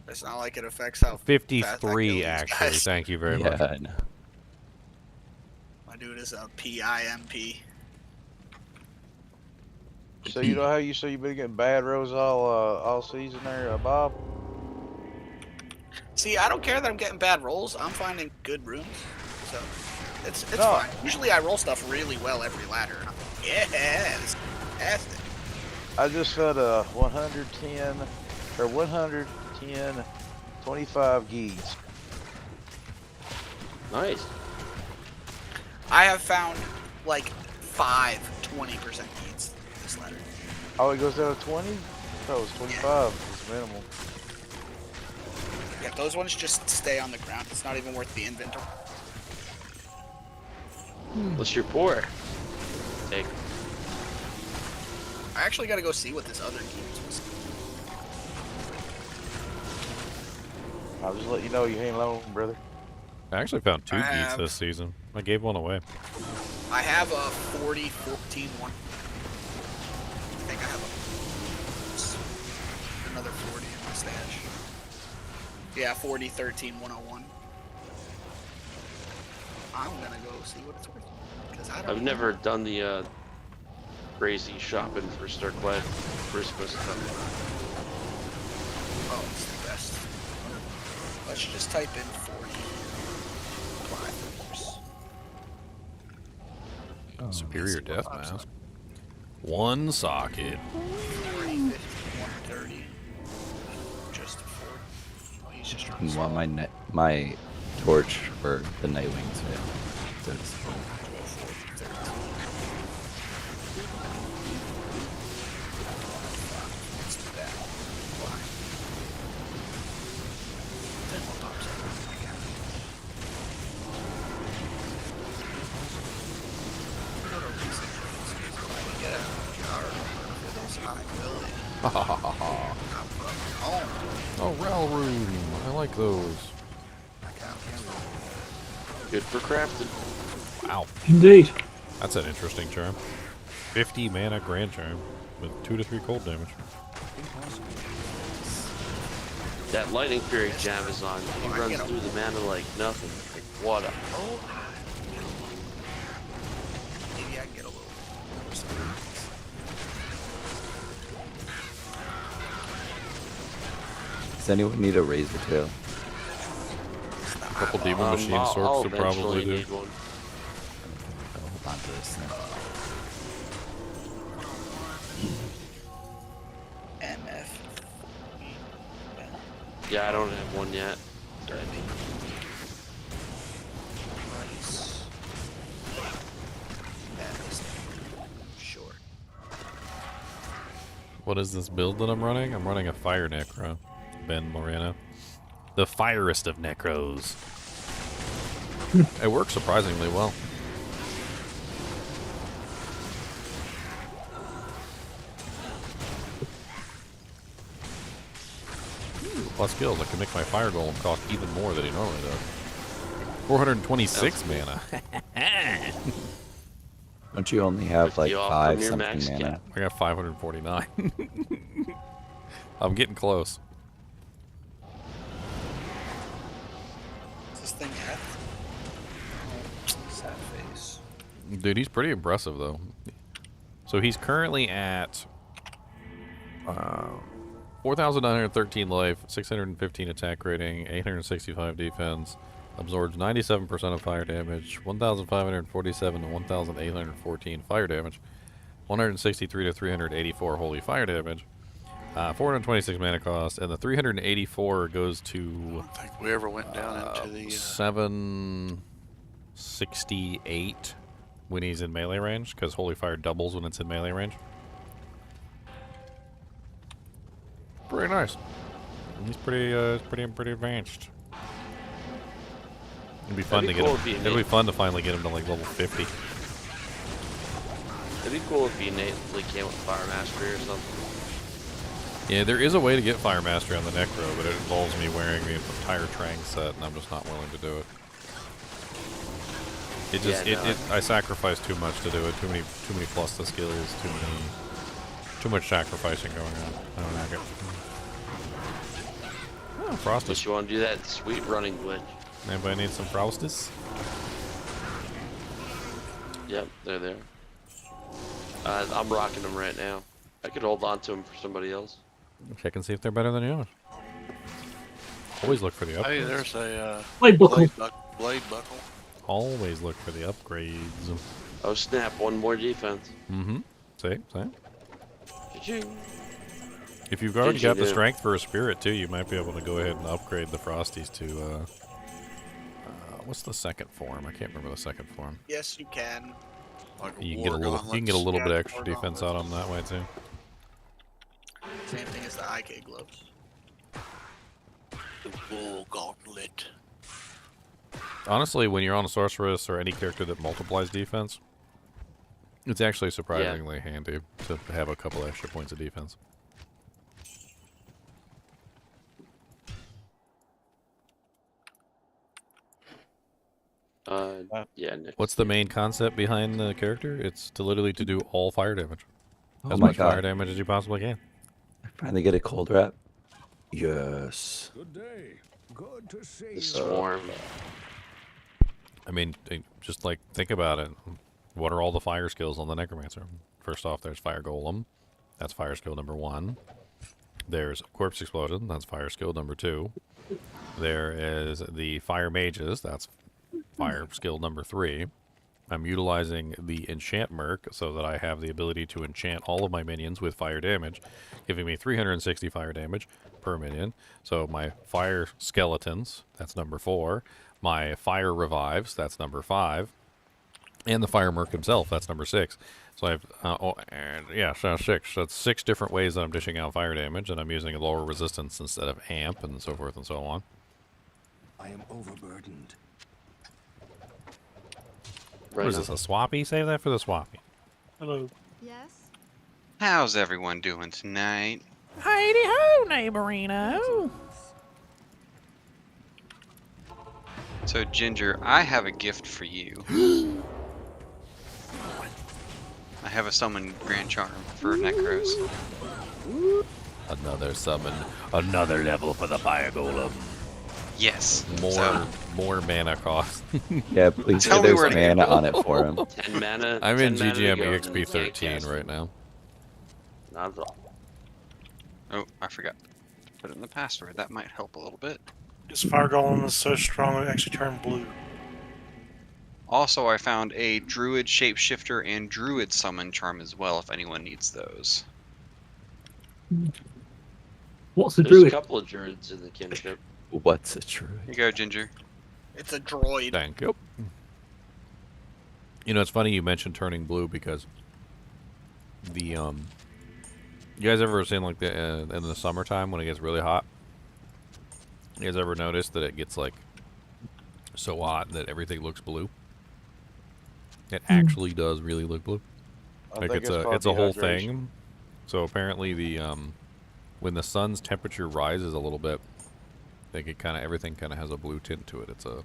It's not like it affects how fast I kill 53, these actually. guys. Thank you very Yeah, much. I know. My dude is a PIMP. So you know how you say you've been getting bad rolls all season there, Bob? See, I don't care that I'm getting bad rolls. I'm finding good runes. So it's No. fine. Usually I roll stuff really well every ladder. Yeah, this is fantastic. I just found a 110 or 110 25 geese. Nice. I have found like 5 20% needs this ladder. Oh, it goes down to 20? That was 25. It's minimal. Yeah, those ones just stay on the ground. It's not even worth the inventory. What's your pour? Take. I actually gotta go see what this other key was. I'll just let you know you ain't alone, brother. I actually found 2 I geets have- this season. I gave one away. I have a 40 14 one. I think I have another 40 in my stash. Yeah, 40 13 101. I'm gonna go see what it's worth. Because I don't I've even never know. done the crazy shopping for Starclad Christmas stuff. Oh, it's the best. Let's just type in 40. Apply, of course. Superior death mask. 1 socket. 40, 50, 130. Just 40. Oh, he's just trying You to want my torch for the Nightwings veil. That's cool. Ha ha ha ha ha. Oh, Rel Rune. I like those. Good for crafting. Wow. Indeed. That's an interesting charm. 50 mana grand charm with 2 to 3 cold damage. That lightning fury jam is on. He runs through the mana like nothing. Like what a Maybe I can get a little. Does anyone need a razor tail? A couple demon machine sorts would probably do. need one. I'll hold on to this thing. MF. Yeah, I don't have one yet. Sure. What is this build that I'm running? I'm running a fire necro. Ben Moreno. The firest of necros. It works surprisingly well. Plus skills, I can make my fire golem cost even more than he normally does. 426 mana. Don't you only have like 5 something mana? I got 549. I'm getting close. Is this thing F? Sad face. Dude, he's pretty impressive though. So he's currently at 4,913 life, 615 attack rating, 865 defense, absorbs 97% of fire damage, 1,547 to 1,814 fire damage, 163 to 384 holy fire damage, 426 mana cost, and the 384 goes to. I don't think we ever went down into the 768 when he's in melee range, because holy fire doubles when it's in melee range. Pretty nice. He's pretty advanced. It'd be fun to get him. It'll be fun to finally get him to like level 50. It'd be cool if he innately came with Fire Mastery or something. Yeah, there is a way to get Fire Mastery on the Necro, but it involves me wearing the entire Trang set, and I'm just not willing to do it. It just I sacrifice too much to do it. Too many plus the skills. Too much sacrificing going on. I don't like it. Oh, Frostus. Just you want to do that sweet running glitch. Anybody need some Frostus? Yep, they're there. I'm rocking them right now. I could hold on to them for somebody else. Check and see if they're better than yours. Always look for the upgrades. Hey, there's a Blade buckle. Blade buckle. Always look for the upgrades. Oh snap! One more defense. Mm-hmm. See? Cha-ching. If you've already got the strength for a spirit too, you might be able to go ahead and upgrade the Frosties to what's the second form? I can't remember the second form. Yes, you can. Like You can get a little bit extra defense out on that way too. Same thing as the IK gloves. The Bull Gauntlet. Honestly, when you're on a sorceress or any character that multiplies defense, it's actually surprisingly handy to have a couple extra points of defense. What's the main concept behind the character? It's to literally to do all fire damage. As much fire damage as you possibly can. Finally get a cold wrap. Yes. Good day. Good to see the swarm. I mean, just like think about it. What are all the fire skills on the Necromancer? First off, there's Fire Golem. That's fire skill number 1. There's Corpse Explosion. That's fire skill number 2. There is the Fire Mages. That's fire skill number 3. I'm utilizing the Enchant Merc so that I have the ability to enchant all of my minions with fire damage, giving me 360 fire damage per minion. So my Fire Skeletons, that's number 4. My Fire Revives, that's number 5. And the Fire Merc himself, that's number 6. So I have, so 6. That's 6 different ways that I'm dishing out fire damage, and I'm using a lower resistance instead of amp, and so forth and so on. I am overburdened. What is this, a swappy? Save that for the swappy. Hello. Yes? How's everyone doing tonight? Heidi ho, neighborino. So, Ginger, I have a gift for you. I have a summon Grand Charm for Necros. Another summon, another level for the fire golem. Yes. More mana cost. Yeah, please say there's mana on it for him. 10 mana. I'm in 10 mana to GGM go, then EXP you can't 13 cast right it. now. Not at all. Oh, I forgot to put in the password. That might help a little bit. This fire golem is so strong it actually turned blue. Also, I found a druid shapeshifter and druid summon charm as well, if anyone needs those. What's a There's druid? a couple of druids in the kinship. What's a druid? Here you go, Ginger. It's a droid. Thank you. You know, it's funny you mentioned turning blue because the you guys ever seen like the in the summertime when it gets really hot? You guys ever notice that it gets like so hot that everything looks blue? It actually does really look blue. Like it's a whole thing. So apparently the when the sun's temperature rises a little bit, like it everything kind of has a blue tint to it. So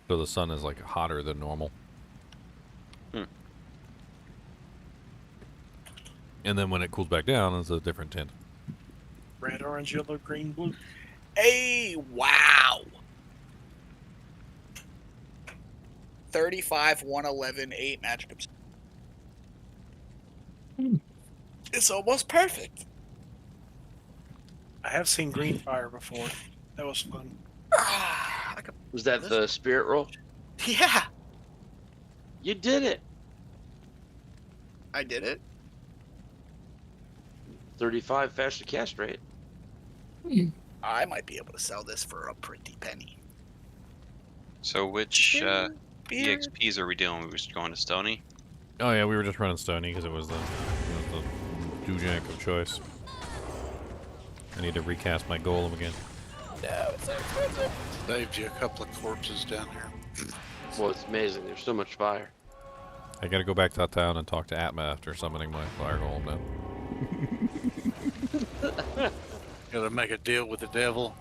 the sun is like hotter than normal. And then when it cools back down, it's a different tint. Red, orange, yellow, green, blue. Hey, wow. 35, 111, 8 magic obsession. It's almost perfect. I have seen green fire before. That was fun. Was that the spirit roll? Yeah. You did it. I did it. 35 faster cast rate. I might be able to sell this for a pretty penny. So which EXPs are we doing? We're just going to Stony? Oh yeah, we were just running Stony because it was the Dujank of choice. I need to recast my golem again. No, it's so expensive. Saved you a couple of corpses down here. Well, it's amazing. There's so much fire. I gotta go back to town and talk to Atma after summoning my fire golem now. Gotta make a deal with the devil.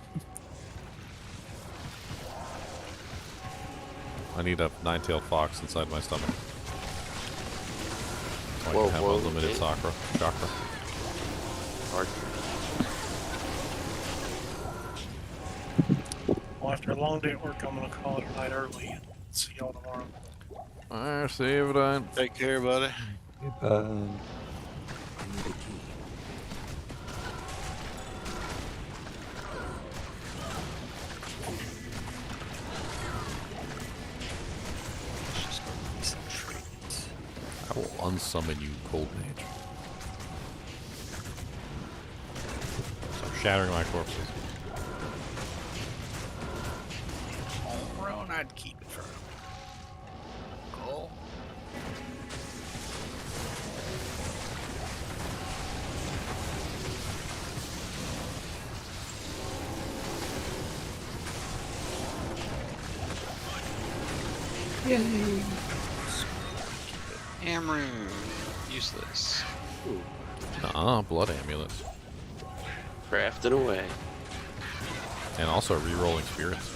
I need a 9-tailed fox inside my stomach. So I Whoa, can have whoa, unlimited chakra. Well, after a long day at work, I'm going to call it a night early and see y'all tomorrow. Alright, see you then. Take care, buddy. Goodbye. I will unsummon you, Cold Mage. So I'm shattering my corpses. Roan, I'd keep it for cool. Yay. Amrune. Useless. Blood amulets. Crafted away. And also re-rolling spirits.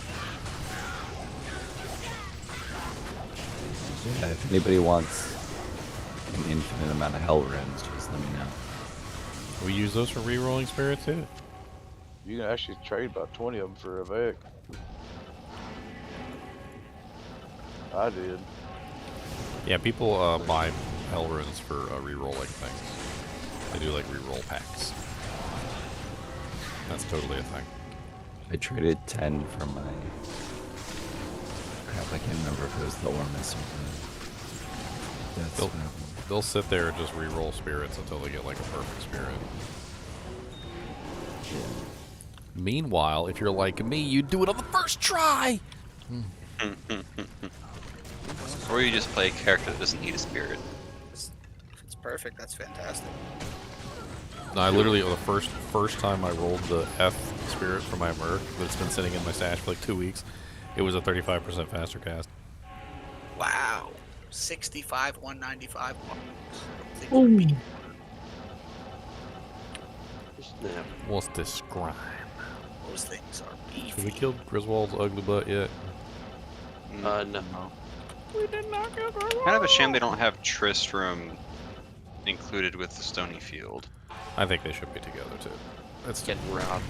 Yeah, if anybody wants an infinite amount of hell runes, just let me know. We use those for re-rolling spirits too. You can actually trade about 20 of them for a Vec. I did. Yeah, people buy hell runes for re-rolling things. They do like re-roll packs. That's totally a thing. I traded 10 from my... Crap, I can't remember if it was the ormus or the... They'll sit there and just re-roll spirits until they get like a perfect spirit. Yeah. Meanwhile, if you're like me, you do it on the first try! Or you just play a character that doesn't need a spirit. If it's perfect, that's fantastic. No, I literally, the first time I rolled the F spirit for my Merc that's been sitting in my stash for like 2 weeks, it was a 35% faster cast. Wow. 65, 195. Ooh. What's this grime? Those things are Have we beefy. killed Griswold's ugly butt yet? No. We did not get Kind of a shame they don't have Tristram included with the Stony Field. I think they should be together too. That's getting robbed.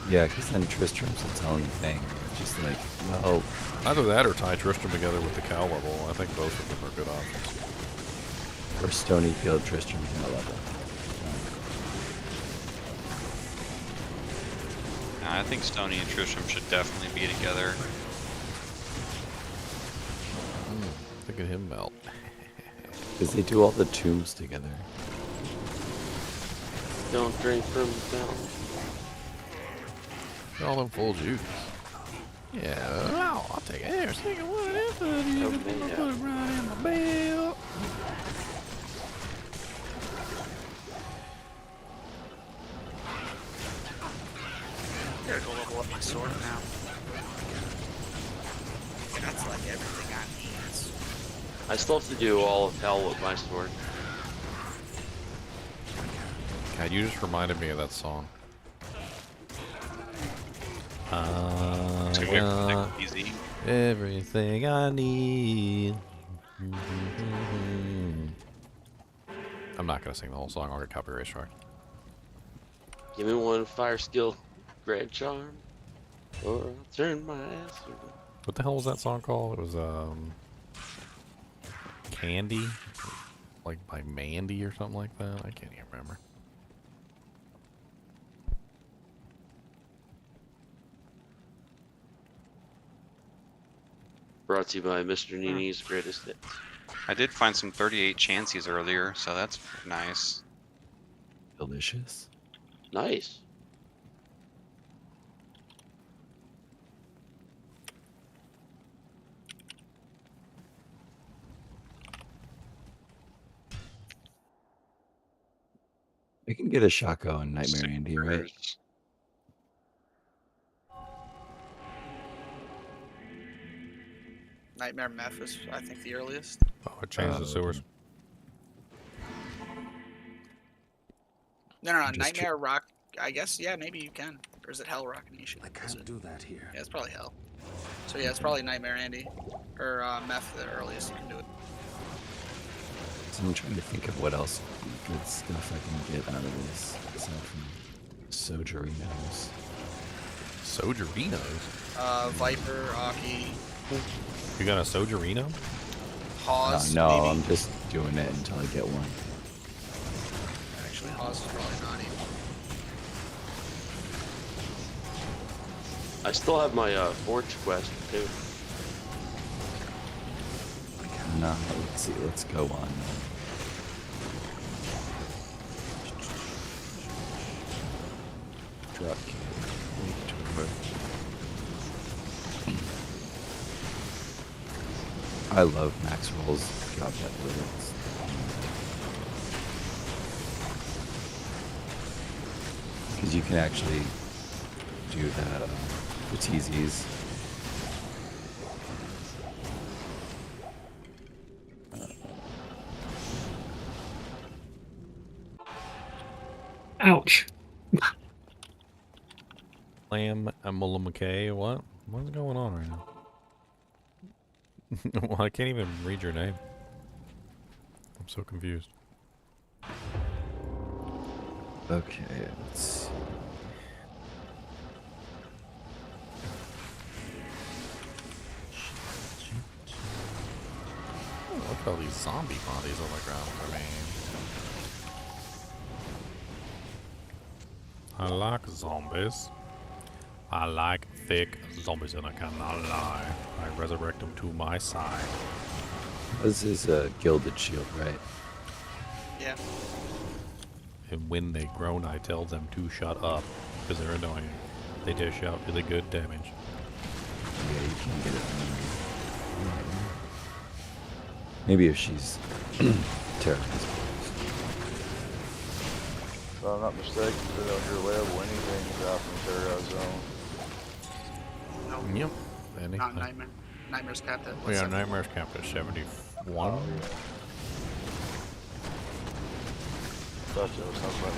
Yeah, because then Tristram's its own thing. It's just like, well, either that or tie Tristram together with the cow level. I think both of them are good options. or Stonyfield Tristram cow level. I think Stony and Tristram should definitely be together. Look at him melt. Because they do all the tombs together. Don't drink from the fountain. All them full juice. Yeah, I'll take it. Here, take one of them for you. I'm gonna put it right in my belt. Gotta go level up my sword now. That's like everything I need. I still have to do all of hell with my sword. God, you just reminded me of that song. Easy. Everything I need. I'm not gonna sing the whole song. I'll get copyright struck. Give me one fire skill, grand charm, or I'll turn my ass around. What the hell was that song called? It was Candy, like by Mandy or something like that. I can't even remember. Brought to you by Mr. NiNi's Greatest Hits. I did find some 38 chances earlier, so that's nice. Delicious. Nice. We can get a Shaco and Nightmare Andy, right? Nightmare Meth is, I think, the earliest. Oh, it changed the sewers. No, Nightmare Rock. I guess, yeah, maybe you can. Or is it Hell Rock Nation? I can't do that here. Yeah, it's probably Hell. So yeah, it's probably Nightmare Andy. Or Meth, the earliest you can do it. So I'm trying to think of what else good stuff I can get out of this, aside from Sojerinos. Sojerinos? Viper, Aki. You got a Sojerino? Hawes, no, maybe? I'm just doing it until I get one. Actually, Hawes is probably not even. I still have my Forge quest too. No, let's see, let's go on. Drop kick. I love max rolls. God, that rules. Because you can actually do that, the TZs. Ouch. Lamb Emula McKay, what? What's going on right now? Well, I can't even read your name. I'm so confused. Okay, let's see. Oh, look at all these zombie bodies on the ground. I like zombies. I like thick zombies, and I cannot lie. I resurrect them to my side. This is a gilded shield, right? Yeah. And when they groan, I tell them to shut up, because they're annoying. They dish out really good damage. Yeah, you can get it from me. Maybe if she's terrorized. If I'm not mistaken, put on your level, anything drops in the terrorized zone. No. Yep. Anything. Not Nightmare. Nightmare's capped at. We got Nightmare's capped at 71. Thought that was something about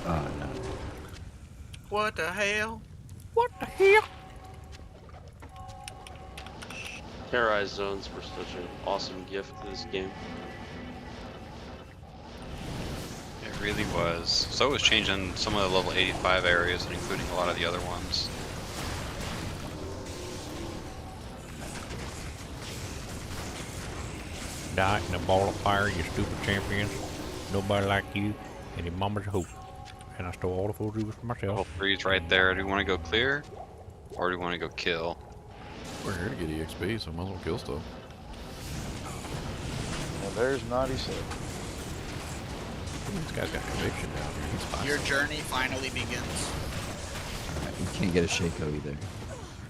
the Oh, no. What the hell? What the hell? Terrorized zones were such an awesome gift to this game. really was. So it was changing some of the level 85 areas, including a lot of the other ones. Die in a ball of fire, you stupid champion. Nobody like you, and your mama's a hope. And I stole all the full jewels for myself. Level 3's right there. Do we want to go clear? Or do we want to go kill? We're here to get EXP, so might as well kill stuff. And there's 97. This guy's got conviction down here. He's fine. Your journey finally begins. Alright, you can't get a Shaco either.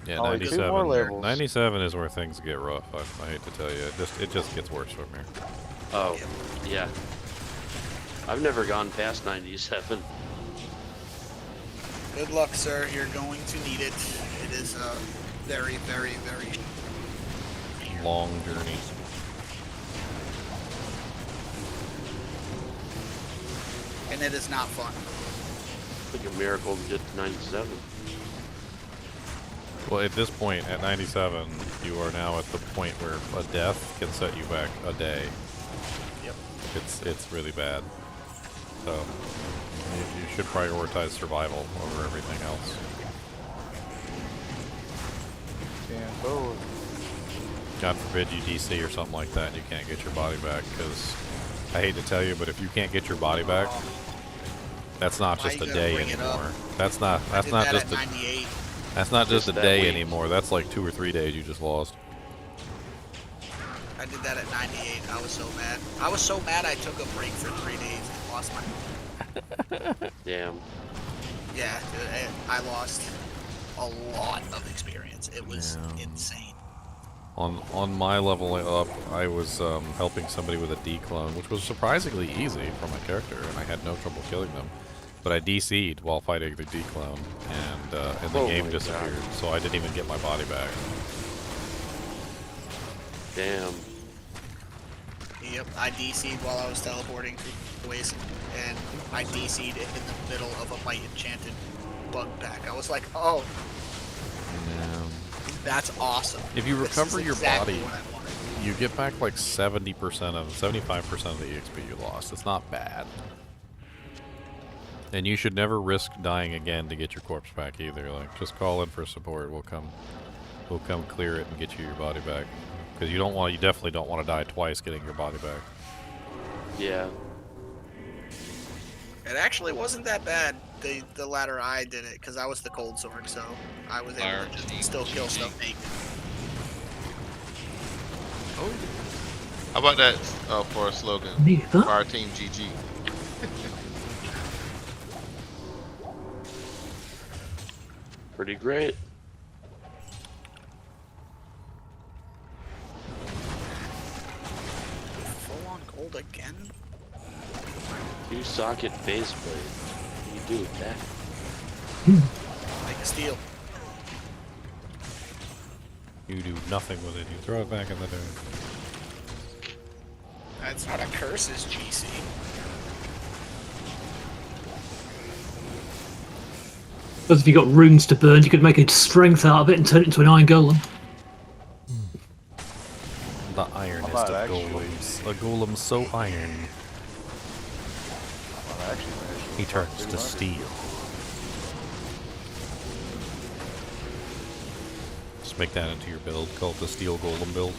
Yeah, Only 2 more 97. levels. 97 is where things get rough. I hate to tell you, it just gets worse from here. Oh, yeah. I've never gone past 97. Good luck, sir. You're going to need it. It is a very, very, very long journey. And it is not fun. It's like a miracle to get to 97. Well, at this point, at 97, you are now at the point where a death can set you back a day. Yep. It's really bad. So you should prioritize survival over everything else. Can't forward. God forbid you DC or something like that and you can't get your body back, because I hate to tell you, but if you can't get your body back, that's not just a day anymore. That's not just a 98. That's not just a that day week. anymore. That's like 2 or 3 days you just lost. I did that at 98. I was so mad. I was so mad I took a break for 3 days and lost my... Damn. Yeah, I lost a lot of experience. It was insane. On my level up, I was helping somebody with a D-clone, which was surprisingly easy for my character, and I had no trouble killing them. But I DC'd while fighting the D-clone, and the game disappeared, so I didn't even get my body back. Damn. Yep, I DC'd while I was teleporting through the waste, and I DC'd in the middle of a might enchanted bug pack. I was like, oh, that's awesome. If you recover your exactly body, what I wanted. you get back like 75% of the EXP you lost. It's not bad. And you should never risk dying again to get your corpse back either. Like, just call in for support. We'll come clear it and get you your body back. Because you definitely don't want to die twice getting your body back. Yeah. It actually wasn't that bad. The latter I did it because I was the cold sword, so I was able to just still kill stuff naked. How about that for a slogan? For our team, GG. Pretty great. Full on gold again? 2-socket base blade. What do you do with that? Make a steel. You do nothing with it. You throw it back in the dirt. That's not a curse, is GC. Because if you got runes to burn, you could make a strength out of it and turn it into an iron golem. The ironest of golems. A golem so iron. He turns to steel. Just make that into your build. Call it the steel golem build.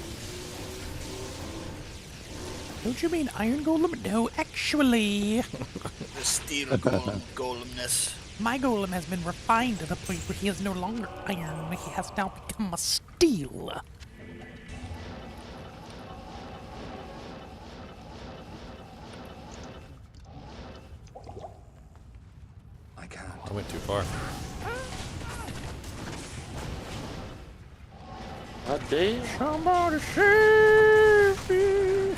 Don't you mean iron golem? No, actually. The steel golem, golemness. My golem has been refined to the point where he is no longer iron. He has now become a steel. I went too far. God damn. Somebody save me.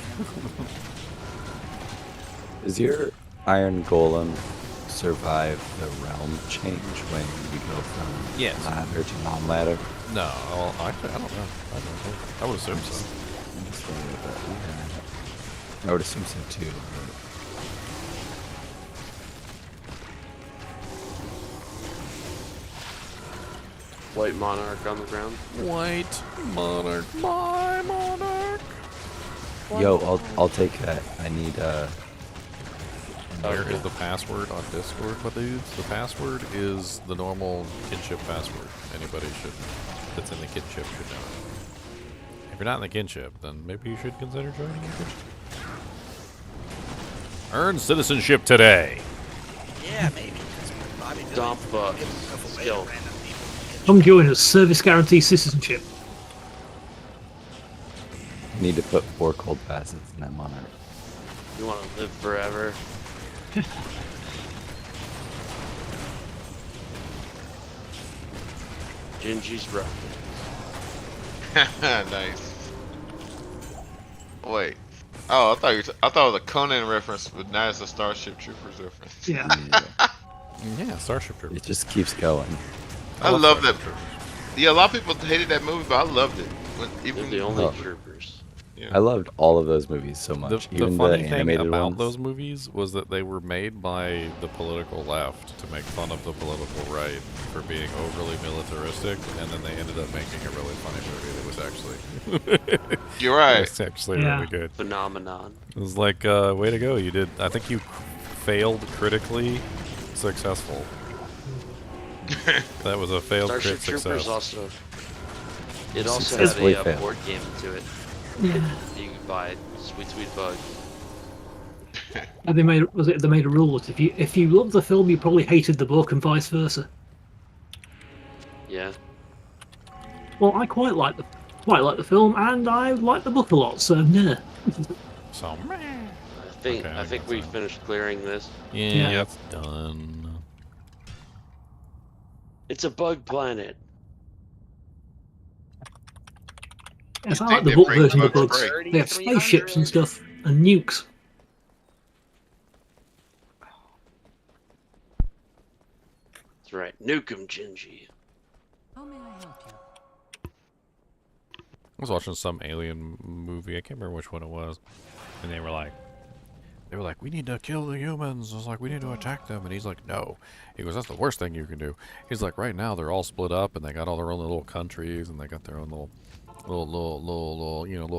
Does your iron golem survive the realm change when you go from ladder to non-ladder? No, actually, I don't know. I would assume so. I would assume so too. White monarch on the ground. White monarch, my monarch. Yo, I'll take that. I need Where is the password on Discord, my dudes? The password is the normal Kinship password. Anybody that's in the Kinship should know it. If you're not in the Kinship, then maybe you should consider joining the Kinship. Earn citizenship today. Yeah, maybe. Dump skill. Come join us. Service guarantee citizenship. Need to put 4 cold passes in that monarch. You want to live forever? Gingy's rough. Nice. Wait. Oh, I thought it was a Conan reference, but now it's a Starship Troopers reference. Yeah. Yeah, Starship Troopers. It just keeps going. I love that. Yeah, a lot of people hated that movie, but I loved it. They're the only troopers. Yeah. I loved all of those movies so much. The Even funny the thing animated about ones. those movies was that they were made by the political left to make fun of the political right for being overly militaristic, and then they ended up making a really funny movie that was actually... You're right. It's actually really good. Phenomenon. It was like, way to go. You did... I think you failed critically successful. That was a failed Starship crit Troopers success. also. It also Successfully had a failed. board game to it. Yeah. You could buy it. Sweet, sweet bug. And they made a rule that if you loved the film, you probably hated the book, and vice versa. Yeah. Well, I quite like the film, and I like the book a lot. So yeah. So. I think we finished clearing this. Yeah, it's done. It's a bug planet. Yes, I like the book version of the books. They have spaceships and stuff, and nukes. That's right. Nuke 'em, Gingy. How may I help you? I was watching some alien movie. I can't remember which one it was, and they were like, we need to kill the humans. I was like, we need to attack them, and he's like, no. He goes, that's the worst thing you can do. He's like, right now they're all split up, and they got all their own little countries, and they got their own little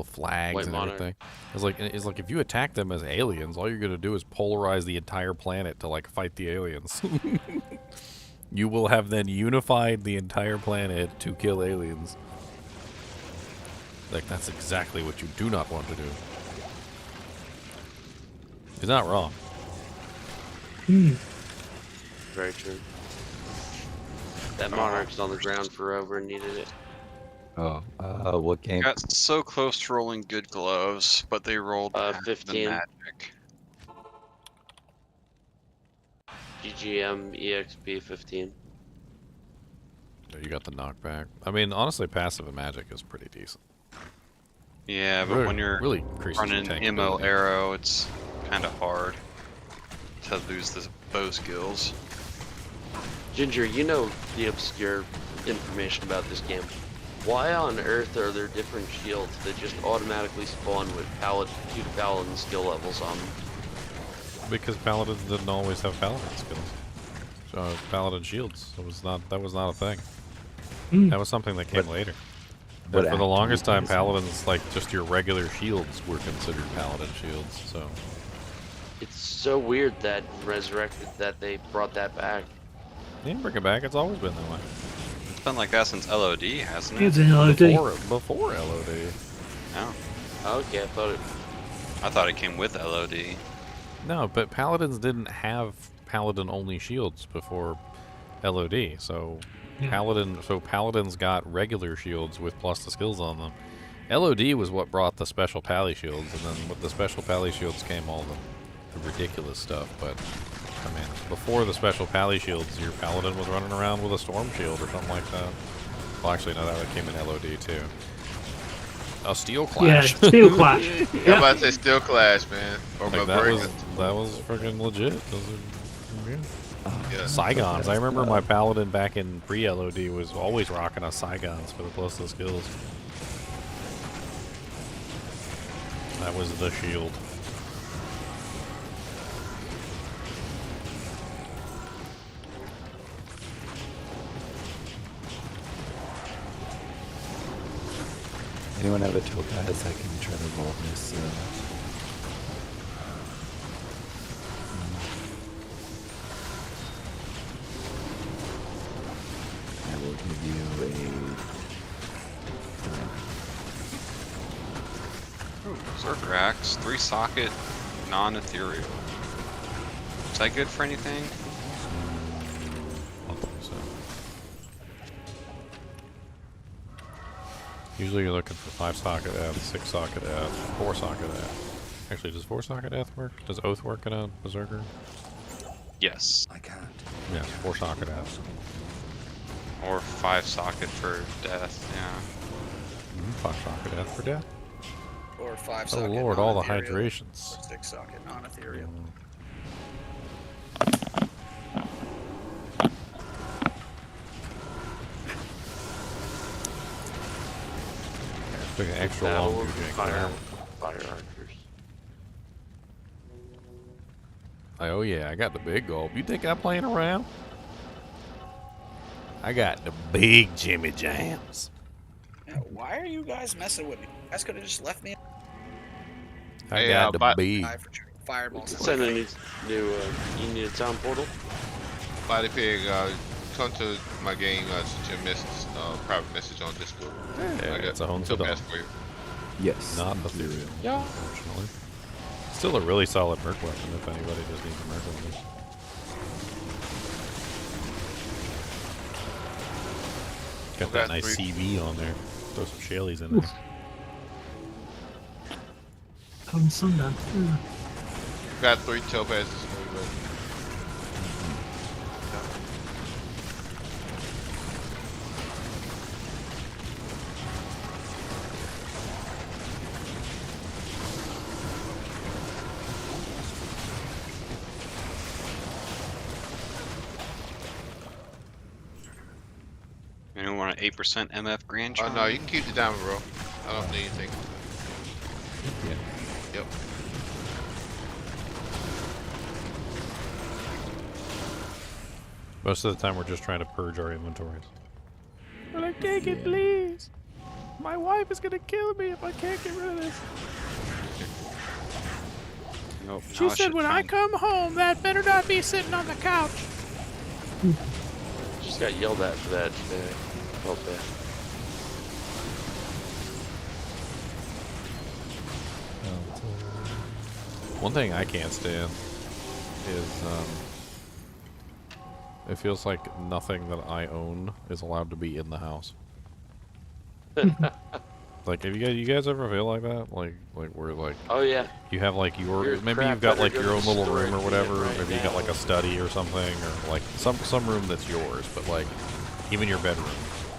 flags White and monarch. everything. It's like if you attack them as aliens, all you're gonna do is polarize the entire planet to like fight the aliens. You will have then unified the entire planet to kill aliens. Like, that's exactly what you do not want to do. He's not wrong. Very true. That monarch's on the ground forever and needed it. Oh, what game? Got so close to rolling good gloves, but they rolled 15. the magic. GGM EXP 15. You got the knockback. I mean, honestly, passive and magic is pretty decent. Yeah, but Really- when you're really increases your running tank MO ability. arrow, it's kind of hard to lose the bow skills. Ginger, you know the obscure information about this game. Why on earth are there different shields that just automatically spawn with two paladin skill levels on them? Because paladins didn't always have paladin skills. So paladin shields. That was not a thing. That was something that came later. what For the longest time, activity is paladins, like just your regular shields, were considered paladin shields. So It's so weird that Resurrected that they brought that back. you can bring it back. It's always been that way. It's been like that since LOD, hasn't it? It's in LOD. Before LOD. Oh. Okay, I thought it came with LOD. No, but paladins didn't have paladin-only shields before LOD. So paladins got regular shields with plus the skills on them. LOD was what brought the special pally shields, and then with the special pally shields came all the ridiculous stuff. But I mean, before the special pally shields, your paladin was running around with a storm shield or something like that. Well, actually, no, that came in LOD too. A steel clash. Yeah, steel clash. I'm about to say steel clash, man. Or Like, that was freaking legit. Those are, Yeah. Saigons. I remember my paladin back in pre-LOD was always rocking us Saigons for the plus the skills. That was the shield. Anyone have a topaz? I can try to roll this. Berserker Axe, 3 socket, non-ethereal. Is that good for anything? I don't think so. Usually you're looking for 5 socket F, 6 socket F, 4 socket F. Actually, does 4 socket F work? Does Oath work in a Berserker? Yes. I can't. Yeah, 4 socket F. Or 5 socket for death, yeah. 5 socket F for death. Or 5 Oh socket. lord, all the non-ethereal, hydrations. or 6 socket non-ethereal. Took an extra Battle long of drink fire there. archers. Oh yeah, I got the big gulp. You think I'm playing around? I got the big Jimmy Jams. Yeah, why are you guys messing with me? You guys could have just left me. I got the big. Fireballs. Send a new you need a town portal? Body Pig, come to my game, send you a message, private message on Discord. Yeah, I got it's a home topaz for you. Yes. Not ethereal, Yeah. unfortunately. Still a really solid merc weapon if anybody just needs a merc weapon. Got that nice CV on there. Throw some shalies in there. On sundown. Got 3 topazes for you, buddy. Anyone want an 8% MF Grand Charm? No, you can keep the diamond, bro. I don't need anything. Yeah. Yep. Most of the time we're just trying to purge our inventories. We're like, take it, please. My wife is gonna kill me if I can't get rid of this. Nope. She said when I come home, that better not be sitting on the couch. Just got yelled at for that today. Felt bad. One thing I can't stand is it feels like nothing that I own is allowed to be in the house. Like, have you guys ever feel like that? Like where like Oh yeah. you have like Your maybe crap you've got better like go your to own the little storage room or unit whatever, right maybe you got now. like a study or something, or like some room that's yours, but like even your bedroom.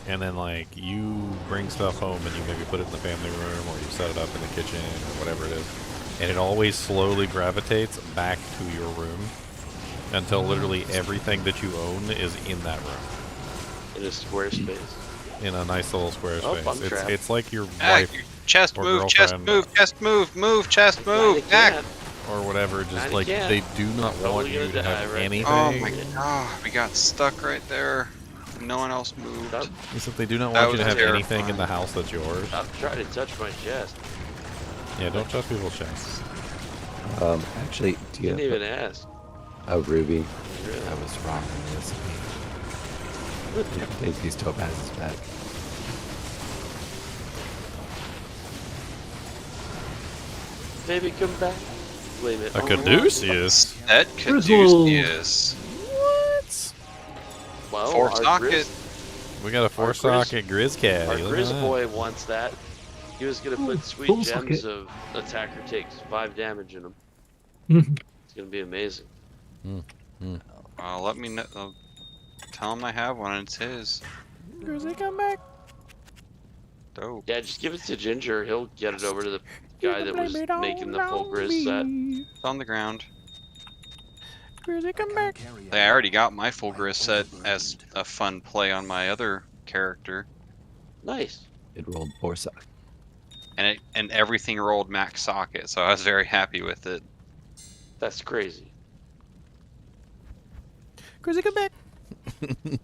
And then like you bring stuff home and you maybe put it in the family room or you set it up in the kitchen or whatever it is. And it always slowly gravitates back to your room until literally everything that you own is in that room. In a square space. In a nice little square Oh, space. bum trap. It's like your wife Chest or move, chest girlfriend move, chest move, move, chest move, back. or whatever. Just Kinda like can. they do not Probably want you gonna to die have right anything. Oh my god, we got stuck right there. No one else moved. It's that they do not That want you to was have anything in terrifying. the house that's yours. Stop trying to touch my chest. Yeah, don't touch people's chests. Actually, do you Didn't have even ask. a ruby? Really? I was wrong on the recipe. Take these topazes back. Baby, come back. Blame it. A on Caduceus? That Caduceus. What? Well, 4 our socket. Grizz, We got a 4 socket Grizz our caddy. Look at Grizz that. boy wants that. He was gonna put sweet full gems socket. of attacker takes 5 damage in him. It's gonna be amazing. Let me know. Tell him I have one and it's his. Grizzly, come back. Dope. Yeah, just give it to Ginger. He'll get it over to the guy that was making the full Grizz set. It's on the ground. Grizzly, come back. I already got my full Grizz set as a fun play on my other character. Nice. It rolled 4 socket. And everything rolled max socket, so I was very happy with it. That's crazy. Grizzly, come back.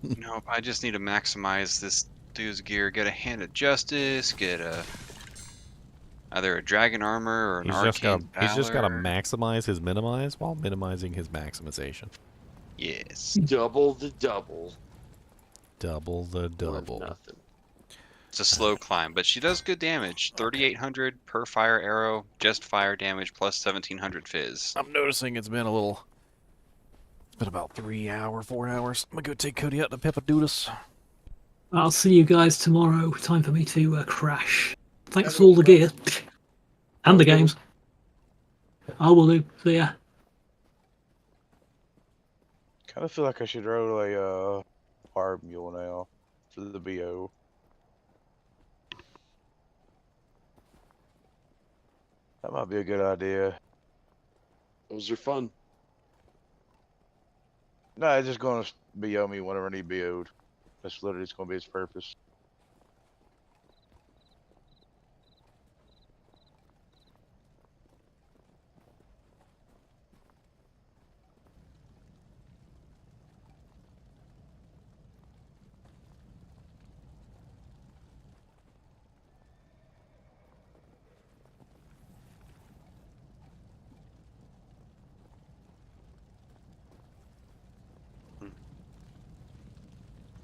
Nope, I just need to maximize this dude's gear. Get a Hand of Justice, get either a Dragon Armor or an Arcane He's just got to Valor. maximize his minimize while minimizing his maximization. Yes. Double the double. Double the Or double. nothing. It's a slow climb, but she does good damage. 3,800 per fire arrow, just fire damage plus 1,700 fizz. I'm noticing it's been about 3 hours, 4 hours. I'm gonna go take Cody out to Peppadoodles. I'll see you guys tomorrow. Time for me to crash. Thanks for all the gear and the games. I will do. See ya. Kind of feel like I should roll a fire mule now for the BO. That might be a good idea. Those are fun. No, it's just going to BO me whenever I need BO'd. That's literally it's going to be its purpose.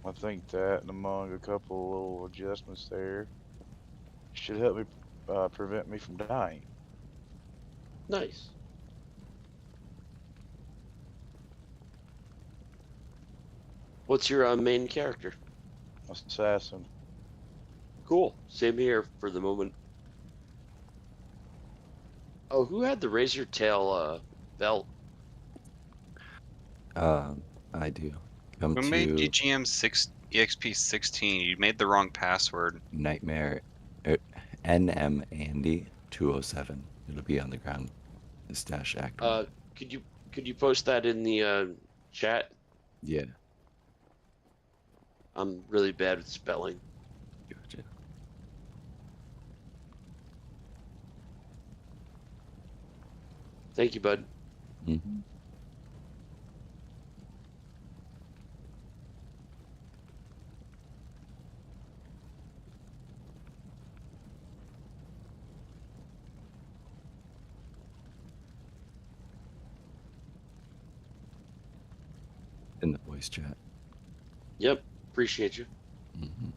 I think that, and among a couple little adjustments there, should help me prevent me from dying. Nice. What's your main character? Assassin. Cool. Same here for the moment. Oh, who had the razor tail belt? I do. Come Who to made DGM EXP 16? You made the wrong password. Nightmare NM Andy 207. It'll be on the ground. The stash active. Could you post that in the chat? Yeah. I'm really bad with spelling. Gotcha. Thank you, bud. Mm-hmm. In the voice chat. Yep, appreciate you. Mm-hmm.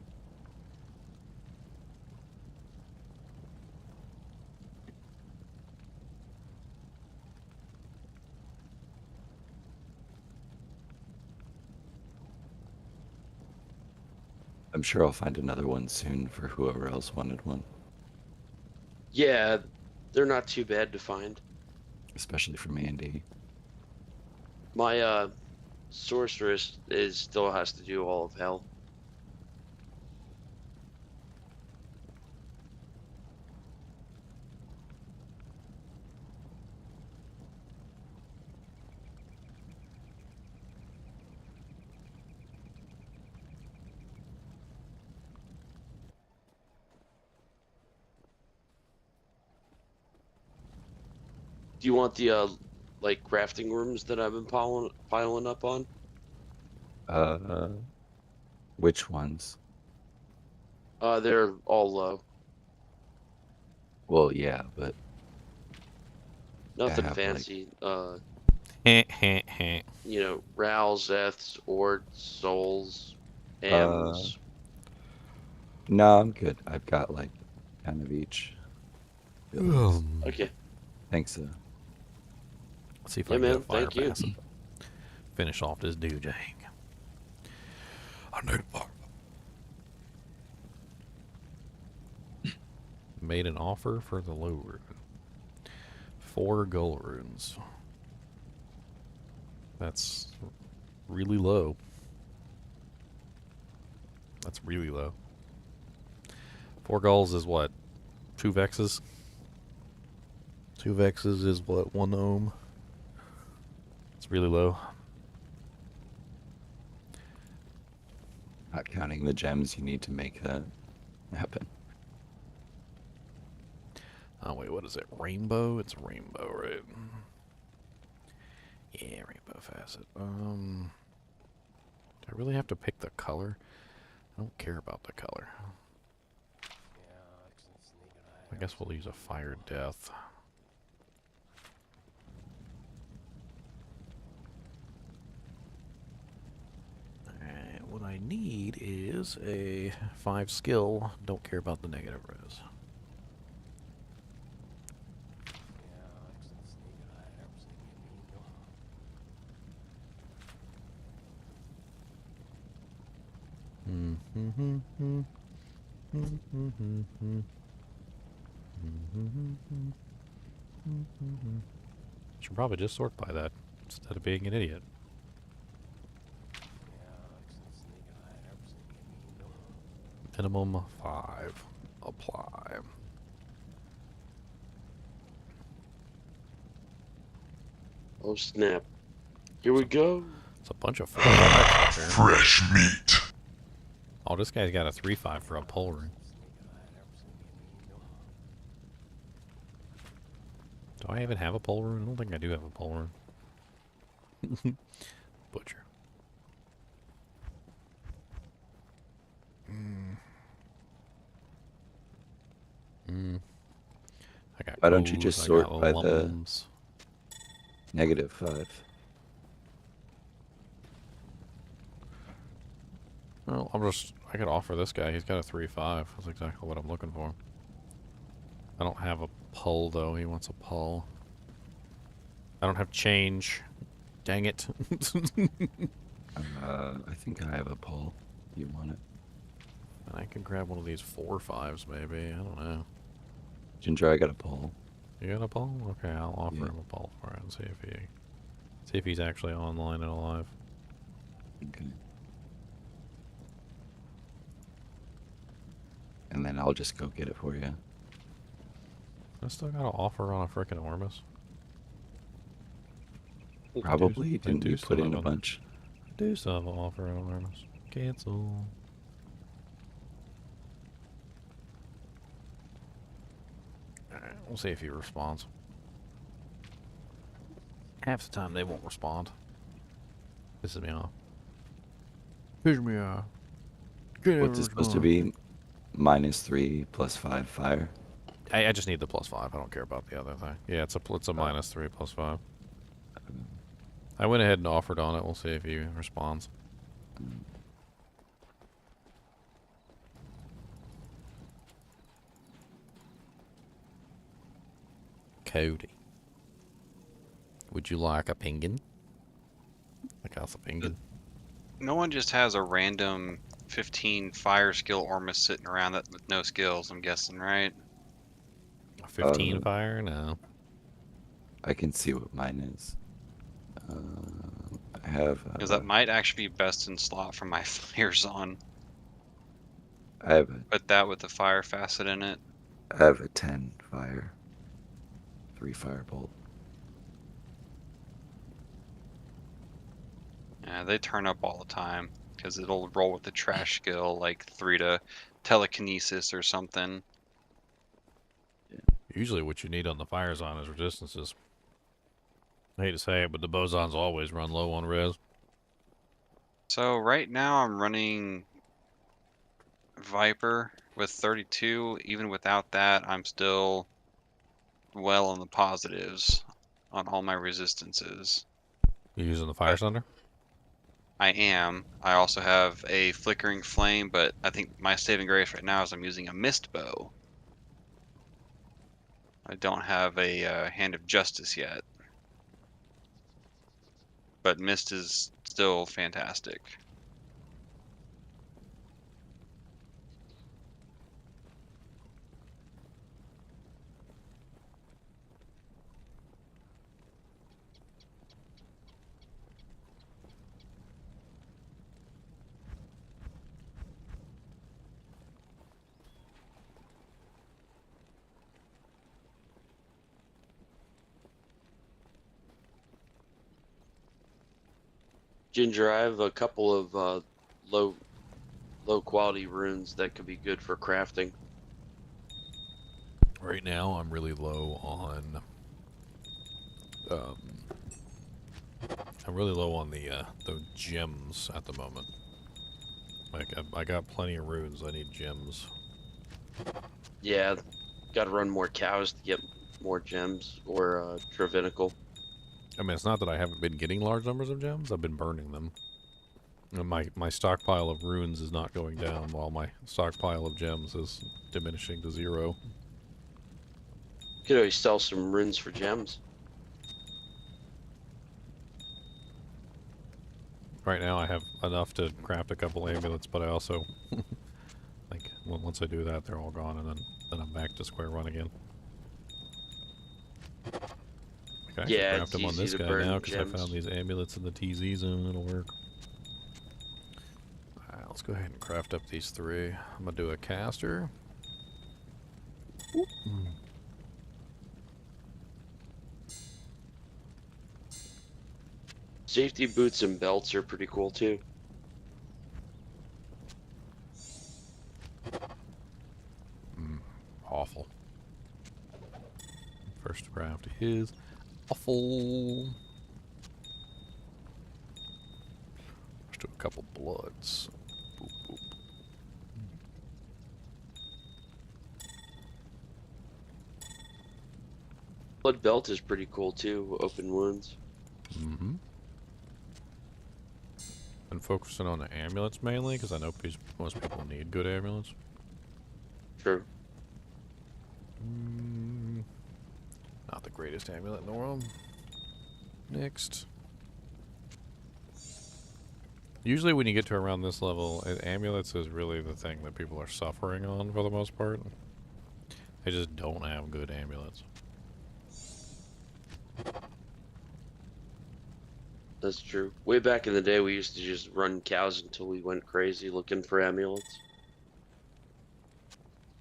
I'm sure I'll find another one soon for whoever else wanted one. Yeah, they're not too bad to find. Especially from Andy. My sorceress still has to do all of hell. Do you want the like crafting rooms that I've been piling up on? Which ones? They're all low. Well, yeah, but Nothing have, fancy. Like... you know, Rals, Eths, Orts, Souls, Ams. No, I'm good. I've got like kind of each. Okay. Thanks. Let's see if Yeah, I can man, get a fire thank you. passive. Finish off this dude, I need a fire. Made an offer for the low rune. 4 gold runes. That's really low. That's really low. 4 golds is what? 2 vexes? 2 vexes is what? 1 ohm? It's really low. Not counting the gems you need to make that happen. Oh wait, what is it? Rainbow? It's rainbow, right? Yeah, rainbow facet. Do I really have to pick the color? I don't care about the color. I guess we'll use a fire death. Alright, what I need is a 5 skill. Don't care about the negative res. Should probably just sort by that instead of being an idiot. Minimum 5. Apply. Oh snap! Here we go. It's a bunch of 4/5s there. Fresh meat. Oh, this guy's got a 3/5 for a pole ring. Do I even have a pole rune? I don't think I do have a pole rune. Butcher. I got Why don't you gold, just I sort got by lumps. the -5? Well, I could offer this guy. He's got a 3/5. That's exactly what I'm looking for. I don't have a pull though. He wants a pull. I don't have change. Dang it. I think I have a pull. You want it? And I can grab one of these 4/5s maybe. I don't know. Ginger, I got a pull. You got a pull? Okay, I'll offer him a pull for it and see if he's actually online and alive. Okay. And then I'll just go get it for you. I still got an offer on a frickin' Ormus. Probably. Didn't you put in a bunch? I do still have an offer on Ormus. Cancel. Alright, we'll see if he responds. Half the time they won't respond. Pisses me off. Pisses me off. What's it supposed to be? -3 +5 fire. I just need the +5. I don't care about the other thing. Yeah, it's a -3 +5. I went ahead and offered on it. We'll see if he responds. Cody, would you like a penguin? Like us a penguin? No one just has a random 15 fire skill Ormus sitting around that with no skills, I'm guessing, right? 15 fire? No. I can see what mine is. I have. Because that might actually be best in slot for my fires on. I have. Put that with the fire facet in it. I have a 10 fire. 3 firebolt. Yeah, they turn up all the time because it'll roll with the trash skill, like 3 to telekinesis or something. Usually what you need on the fires on is resistances. I hate to say it, but the bosons always run low on res. So right now I'm running Viper with 32. Even without that, I'm still well on the positives on all my resistances. You using the fire thunder? I am. I also have a flickering flame, but I think my saving grace right now is I'm using a mist bow. I don't have a hand of justice yet. But mist is still fantastic. Ginger, I have a couple of low quality runes that could be good for crafting. Right now, I'm really low on. I'm really low on the gems at the moment. Like I got plenty of runes. I need gems. Yeah, got to run more cows to get more gems or Travinical. I mean, it's not that I haven't been getting large numbers of gems. I've been burning them. And my stockpile of runes is not going down, while my stockpile of gems is diminishing to 0. You could always sell some runes for gems. Right now I have enough to craft a couple amulets, but I also think once I do that, they're all gone, and then I'm back to square one again. I can actually Yeah, craft it's them on easy this to guy burn now because I gems. found these amulets in the TZ zone. It'll work. Alright, let's go ahead and craft up these 3. I'm gonna do a caster. Safety boots and belts are pretty cool too. Awful. First craft is awful. Let's do a couple bloods. Boop, boop. Blood belt is pretty cool too. Open wounds. Mm-hmm. And focusing on the amulets mainly, because I know most people need good amulets. True. Not the greatest amulet in the world. Next. Usually when you get to around this level, amulets is really the thing that people are suffering on for the most part. They just don't have good amulets. That's true. Way back in the day, we used to just run cows until we went crazy looking for amulets.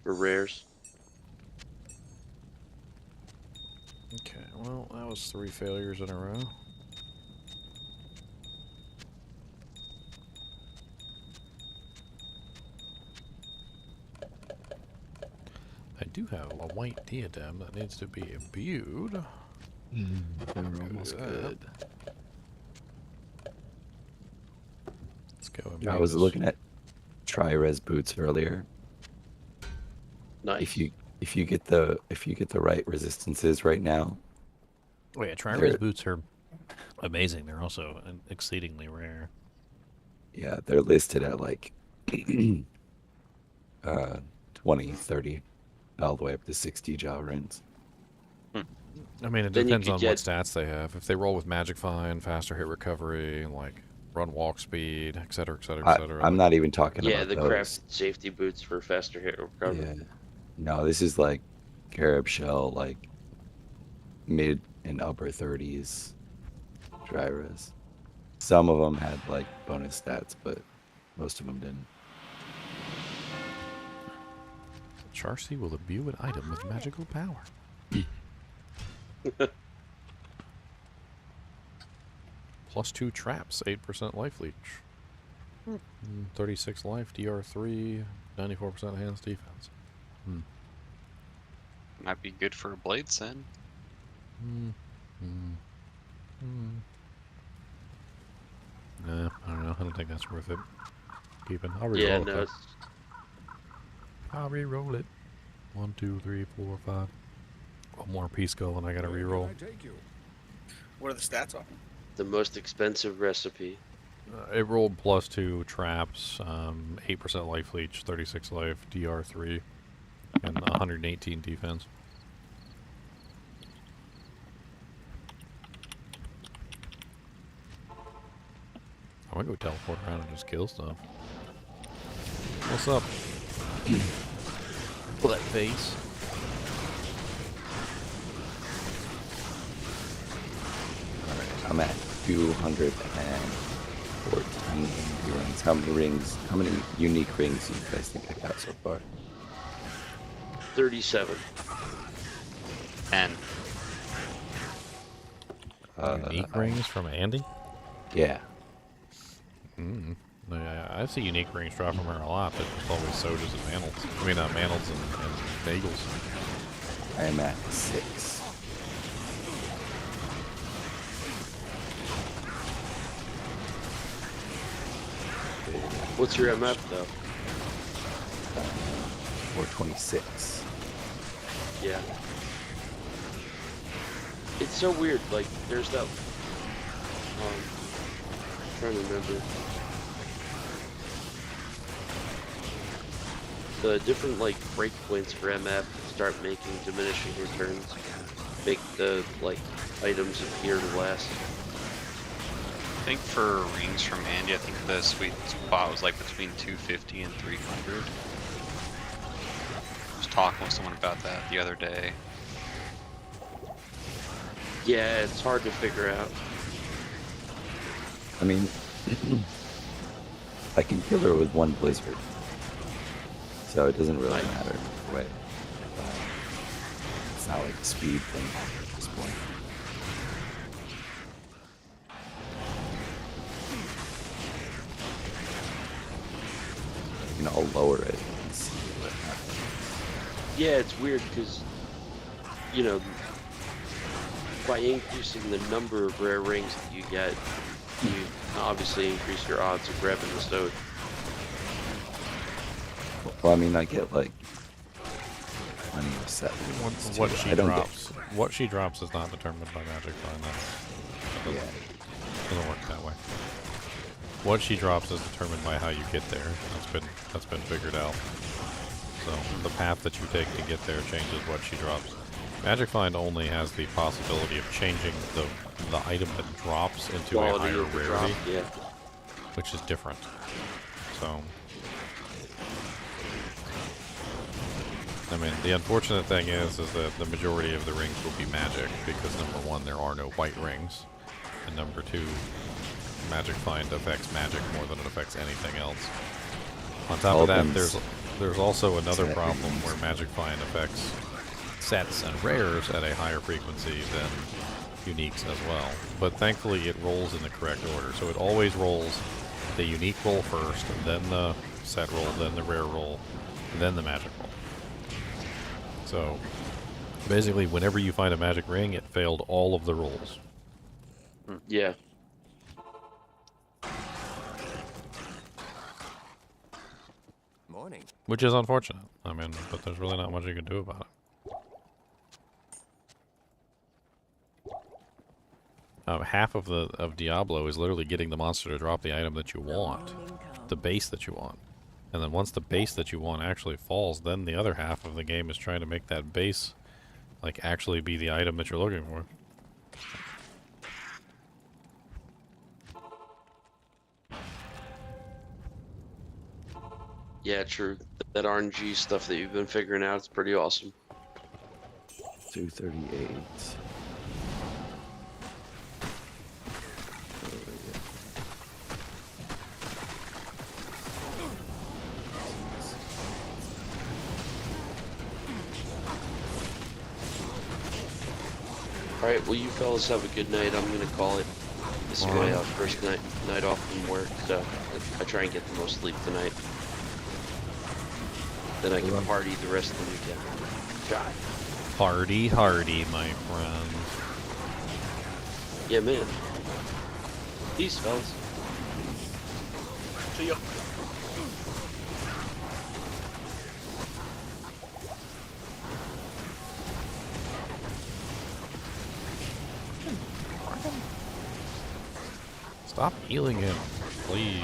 For rares. Okay, well, that was 3 failures in a row. I do have a white diadem that needs to be imbued. They're almost good. Let's go. I was looking at tri-res boots earlier. Nice. If you get the right resistances right now. Oh yeah, tri-res boots are amazing. They're also exceedingly rare. Yeah, they're listed at like 20, 30, all the way up to 60 jaw runes. I mean, it Then you depends could on get- what stats they have. If they roll with Magic Find, faster hit recovery, like run walk speed, etc., etc., etc. I'm not even talking Yeah, about the those. craft safety boots for faster hit recovery. Yeah. No, this is like Carib Shell, like mid and upper 30s tri-res. Some of them had like bonus stats, but most of them didn't. Charcy will imbue an item with magical power. +2 traps, 8% life leech. 36 life, DR3, 94% enhanced defense. Might be good for a blade sen. Nah, I don't know. I don't think that's worth it. Keeping. I'll reroll Yeah, it. no, though. it's I'll reroll it. 1, 2, 3, 4, 5. One more piece go and I gotta reroll. What are the stats on? the most expensive recipe. It rolled +2 traps, 8% life leech, 36 life, DR3, and 118 defense. I'm gonna go teleport around and just kill stuff. What's up? Pull that face. Alright, I'm at 214 rings. How many unique rings do you guys think I got so far? 37. 10. Unique rings from Andy? Yeah. I see unique rings drop from her a lot, but it's always Sojas and Manals. I mean, Manals and Nagels. I am at 6. What's your MF though? 426. Yeah. It's so weird, like, there's that, I'm trying to remember. the different like breakpoints for MF start making diminishing returns, make the like items appear less. I think for rings from Andy, I think the sweet spot was like between 250 and 300. I was talking with someone about that the other day. Yeah, it's hard to figure out. I mean, I can kill her with one blizzard, so it doesn't really matter. Wait, it's not like a speed thing at this point. You know, I'll lower it and see what happens. Yeah, it's weird because, you know, by increasing the number of rare rings that you get, you obviously increase your odds of grabbing the stone. Well, I mean, I get like plenty of set. What she drops is not determined by magic find. That doesn't work that way. What she drops is determined by how you get there. That's been figured out. So the path that you take to get there changes what she drops. Magic Find only has the possibility of changing the item that drops into a higher rarity, which is different. So, I mean, the unfortunate thing is that the majority of the rings will be magic because number one, there are no white rings, and number two, Magic Find affects magic more than it affects anything else. On top of that, there's also another problem where Magic Find affects sets and rares at a higher frequency than uniques as well. But thankfully it rolls in the correct order. So it always rolls the unique roll first, then the set roll, then the rare roll, then the magic roll. So basically whenever you find a magic ring, it failed all of the rolls. Yeah. Morning. Which is unfortunate. I mean, but there's really not much you can do about it. Half of Diablo is literally getting the monster to drop the item that you want, the base that you want. And then once the base that you want actually falls, then the other half of the game is trying to make that base like actually be the item that you're looking for. Yeah, true. That RNG stuff that you've been figuring out is pretty awesome. 238. Alright, well you fellas have a good night. I'm gonna call it. This is my first night off from work, so I try and get the most sleep tonight. Then I can party the rest of the weekend. God. Party hardy, my friend. Yeah, man. Peace, fellas. See ya. Stop healing him, please.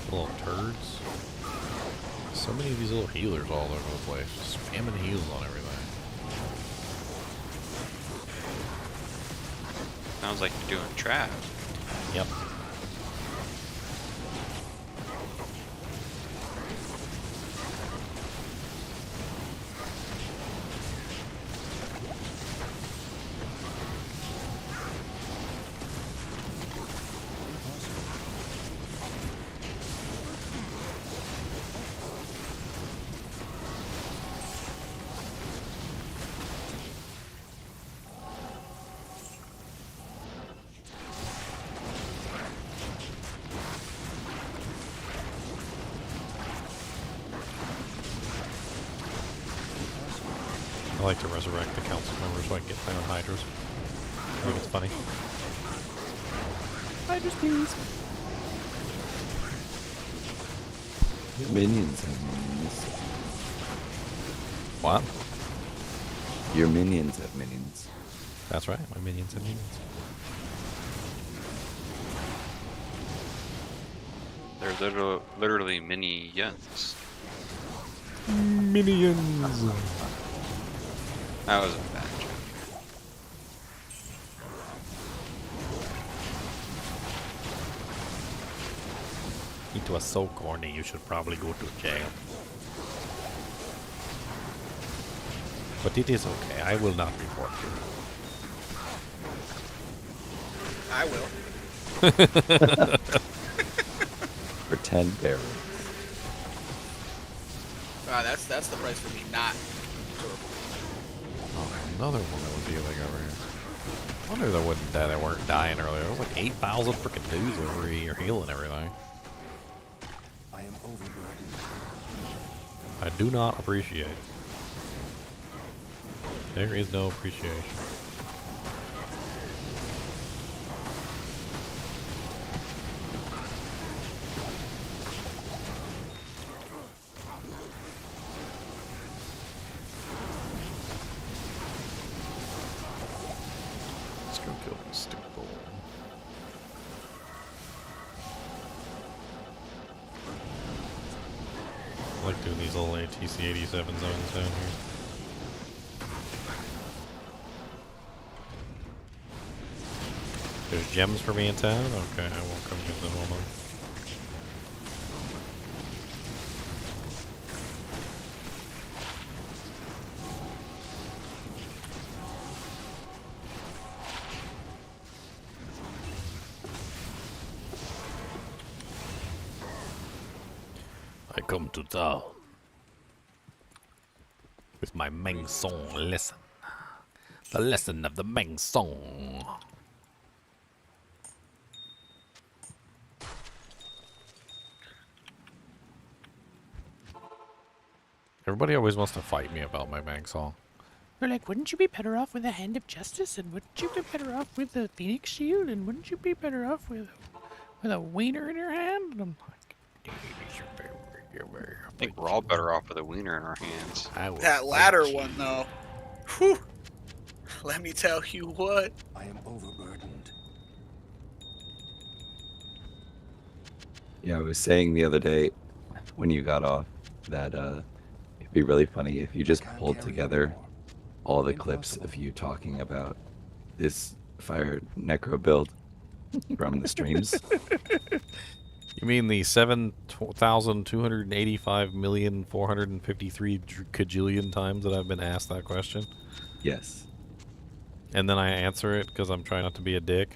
Little turds. So many of these little healers all over the place. Just spamming heals on everything. Sounds like you're doing trash. Yep. I like to resurrect the council members so I can get my own hydras. I think it's funny. Hydras, please. Your minions have minions. What? Your minions have minions. That's right, my minions have minions. They're literally mini yens. Minions. That was a bad joke. It was so corny, you should probably go to jail. But it is okay, I will not report you. I will. For 10 barrels. Wow, that's the price for me not. Oh, another one that was healing over here. I wonder if they weren't dying earlier. There was like 8,000 freaking dudes over here healing everything. I am overburdened. I do not appreciate. There is no appreciation. Let's go kill this stupid bull. I like doing these little ATC 87 zones down here. There's gems for me in town? Okay, I won't come get them all. I come to town with my Meng Song lesson. The lesson of the Meng Song. Everybody always wants to fight me about my Meng Song. They're like, wouldn't you be better off with a Hand of Justice? And wouldn't you be better off with the Phoenix Shield? And wouldn't you be better off with a wiener in your hand? And I'm like, I think we're all better off with a wiener in our hands. That latter one, though. Whew. Let me tell you what. I am overburdened. Yeah, I was saying the other day when you got off that it'd be really funny if you just pulled together all the clips of you talking about this fire necro build from the streams. You mean the 7,285,453 kajillion times that I've been asked that question? Yes. And then I answer it because I'm trying not to be a dick.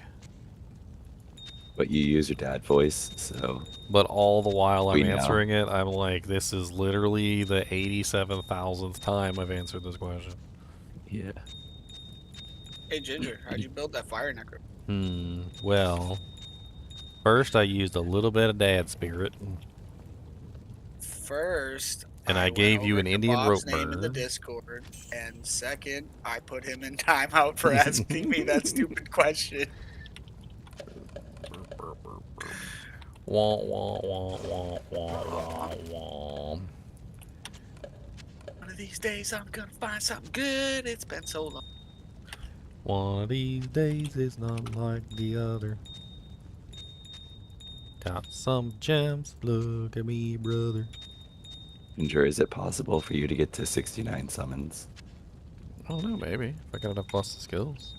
But you use your dad voice, so... But all the while I'm we know. answering it, I'm like, this is literally the 87,000th time I've answered this question. Yeah. Hey, Ginger, how'd you build that fire necro? Well... First, I used a little bit of dad spirit. First, And I gave you an Indian rope name in the burner. Discord, and second, I put him in timeout for asking me that stupid question. Wah, wah, wah, wah, wah, wah, wah. One of these days, I'm gonna find something good. It's been so long. One of these days is not like the other. Got some gems, look at me, brother. Ginger, is it possible for you to get to 69 summons? I don't know, maybe. If I got enough busted skills.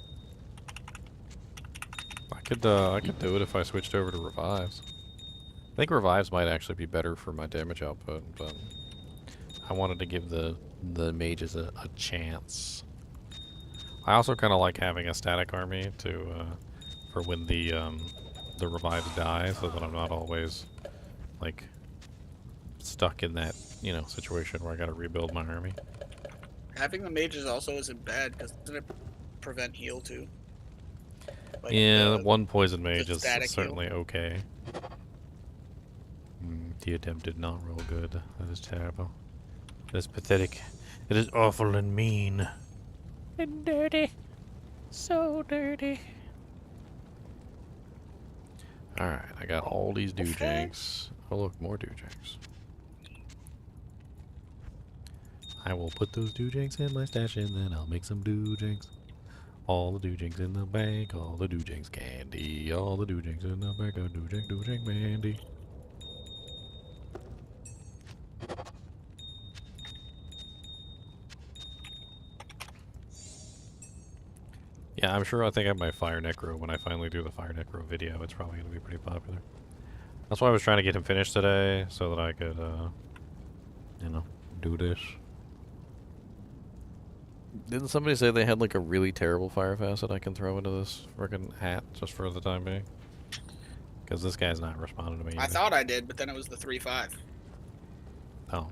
I could do it if I switched over to revives. I think revives might actually be better for my damage output, but I wanted to give the mages a chance. I also kind of like having a static army to for when the revives die, so that I'm not always like stuck in that situation where I got to rebuild my army. Having the mages also isn't bad because doesn't it prevent heal too? Like Yeah, one poison mage is static certainly okay. The attempt did not roll good. That is terrible. It is pathetic. It is awful and mean. And dirty. So dirty. Alright, I got all these doojanks. Oh look, more doojanks. I will put those doojanks in my stash and then I'll make some doojanks. All the doojanks in the bank, all the doojanks candy, all the doojanks in the bank, doojank mandy. Yeah, I'm sure I think I have my Fire Necro when I finally do the Fire Necro video. It's probably going to be pretty popular. That's why I was trying to get him finished today, so that I could, you know, do this. Didn't somebody say they had like a really terrible fire facet I can throw into this frickin' hat just for the time being? Because this guy's not responding to me. I thought I did, but then it was the 3-5. Oh.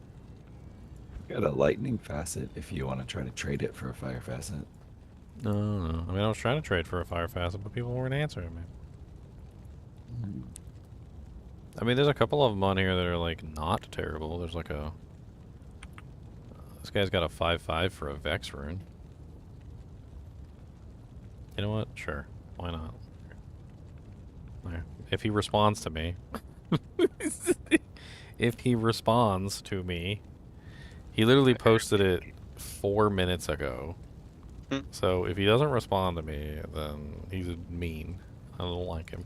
Got a lightning facet if you want to try to trade it for a fire facet. No. I mean, I was trying to trade for a fire facet, but people weren't answering me. I mean, there's a couple of them on here that are like not terrible. There's like a... This guy's got a 5/5 for a Vex rune. You know what? Sure. Why not? There. If he responds to me. If he responds to me. He literally posted it 4 minutes ago. So if he doesn't respond to me, then he's mean. I don't like him.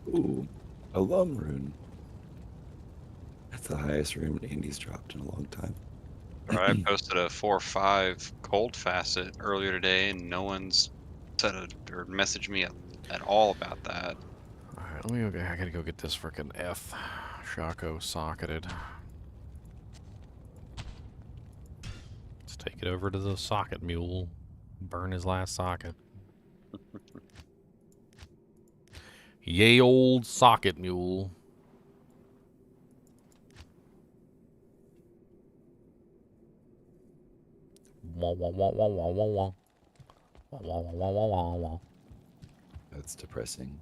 Ooh, a lum rune. That's the highest rune Andy's dropped in a long time. I posted a 4/5 cold facet earlier today, and no one's said or messaged me at all about that. Alright, let me go. I gotta go get this frickin' F Shaco socketed. Let's take it over to the socket mule. Burn his last socket. Yay, old socket mule. Wah, wah, wah, wah, wah, wah, wah. Wah, wah, wah, wah, wah, wah. That's depressing.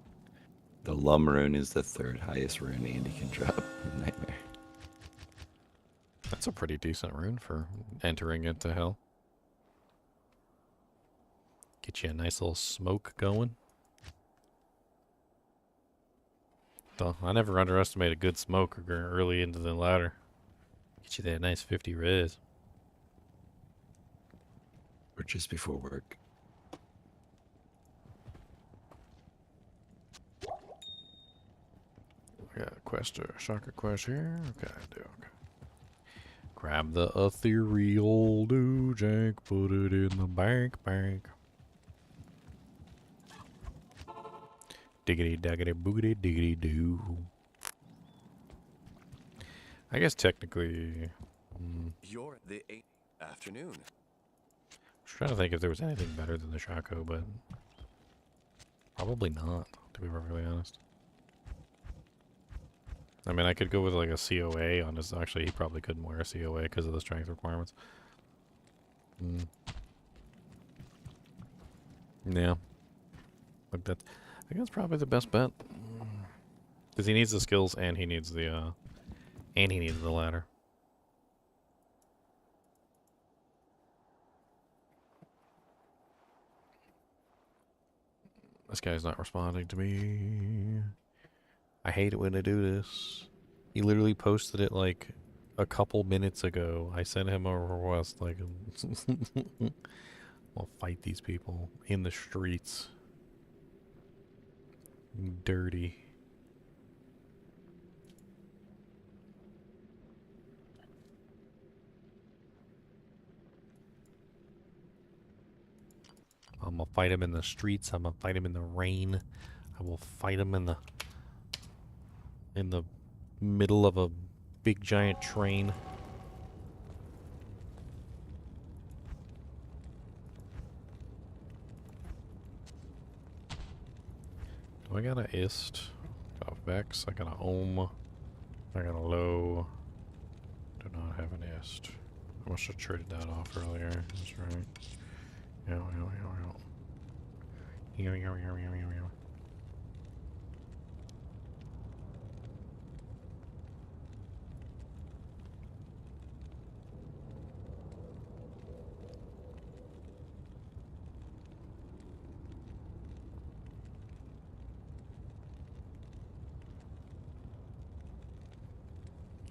The lum rune is the 3rd highest rune Andy can drop in Nightmare. That's a pretty decent rune for entering into hell. Get you a nice little smoke going. Though I never underestimate a good smoke early into the ladder. Get you that nice 50 res. Or just before work. I got a quest, a shocker quest here. Okay, okay. Grab the ethereal doojank, put it in the bank. Diggity daggity boogity diggity doo. I guess technically. You're the afternoon. I was trying to think if there was anything better than the Shaco, but probably not, to be perfectly honest. I mean, I could go with like a COA on his. Actually, he probably couldn't wear a COA because of the strength requirements. Yeah. Like that. I think that's probably the best bet. Because he needs the skills and he needs the ladder. This guy's not responding to me. I hate it when they do this. He literally posted it like a couple minutes ago. I sent him a request like, we'll fight these people in the streets. Dirty. I'm gonna fight him in the streets. I'm gonna fight him in the rain. I will fight him in the middle of a big giant train. Do I got a ist? Got a Vex. I got a Ohm. I got a low. Do not have an ist. I must have traded that off earlier. That's right. Yo.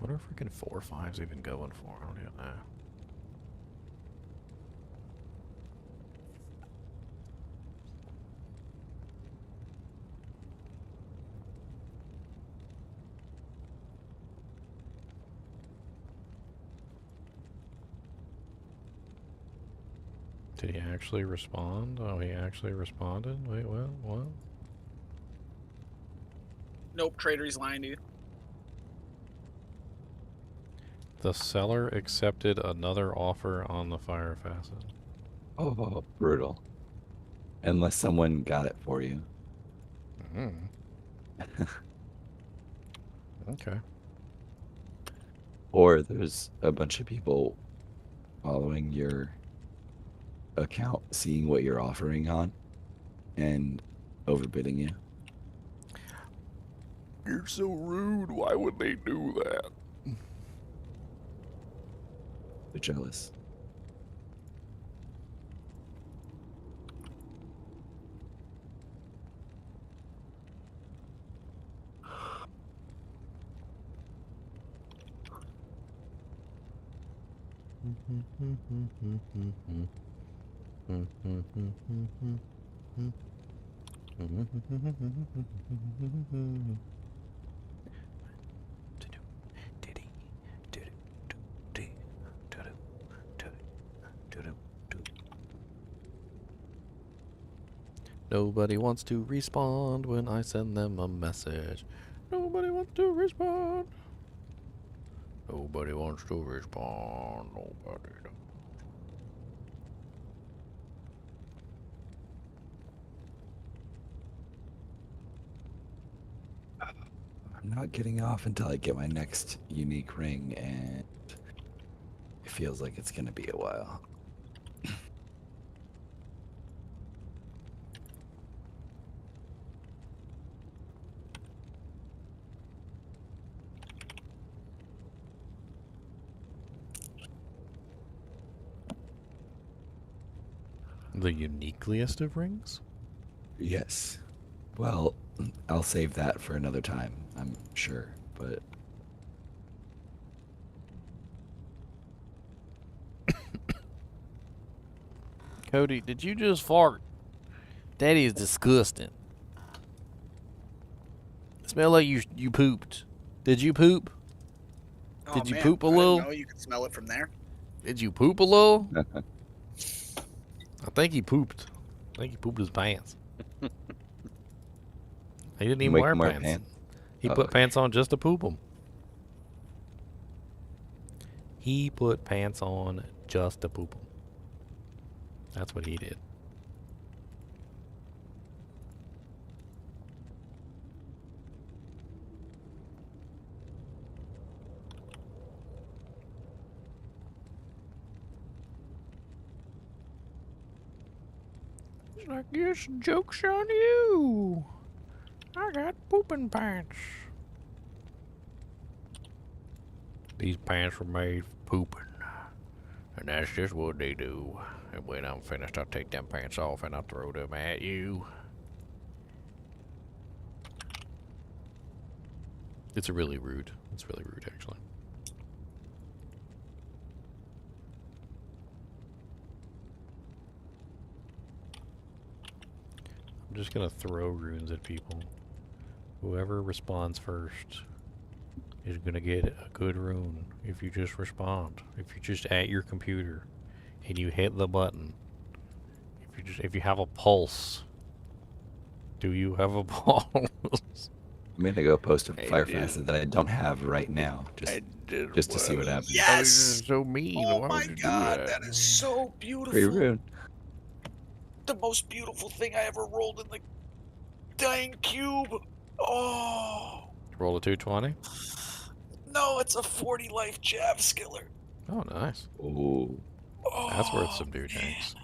What are freaking 4/5s even going for? I don't even know. Did he actually respond? Oh, he actually responded? Wait, what? Nope, trader, he's lying to you. The seller accepted another offer on the fire facet. Oh, brutal. Unless someone got it for you. Okay. Or there's a bunch of people following your account, seeing what you're offering on, and overbidding you. You're so rude. Why would they do that? They're jealous. Nobody wants to respond when I send them a message. Nobody wants to respond. Nobody wants to respond. Nobody. I'm not getting off until I get my next unique ring, and it feels like it's gonna be a while. The uniqueliest of rings? Yes. Well, I'll save that for another time, I'm sure, but... Cody, did you just fart? That is disgusting. Smell like you pooped. Did you poop? Oh, Did you man, poop a I didn't little? know you could smell it from there. Did you poop a little? I think he pooped. I think he pooped his pants. He didn't even Make wear him wear pants. pants? He Oh, put okay. pants on just to poop them. He put pants on just to poop them. That's what he did. I guess joke's on you. I got pooping pants. These pants were made for pooping. And that's just what they do. And when I'm finished, I'll take them pants off and I'll throw them at you. It's really rude. It's really rude, actually. I'm just gonna throw runes at people. Whoever responds first is gonna get a good rune if you just respond. If you're just at your computer and you hit the button. If you have a pulse. Do you have a pulse? I'm gonna go post a fire facet that I don't have right now, just to see what happens. Yes! So mean. Oh Why my would you do god, that? that is so Pretty beautiful. rude. The most beautiful thing I ever rolled in the dang cube. Oh. Roll a 220. No, it's a 40 life jab skiller. Oh, nice. Ooh. That's worth some doojanks.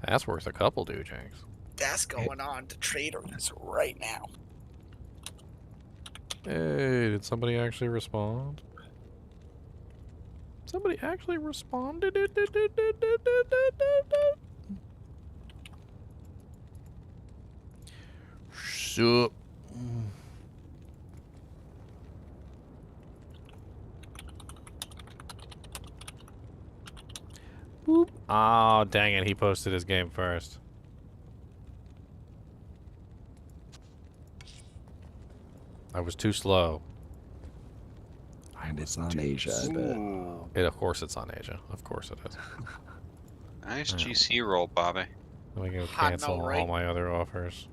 That's worth a couple doojanks. That's going on to traders right now. Hey, did somebody actually respond? Somebody actually responded? Sup? Boop. Oh, dang it. He posted his game first. I was too slow. And it's on Asia, I bet. Of course it's on Asia. Of course it is. Nice GC roll, Bobby. Let me go I cancel know, right? all my other offers.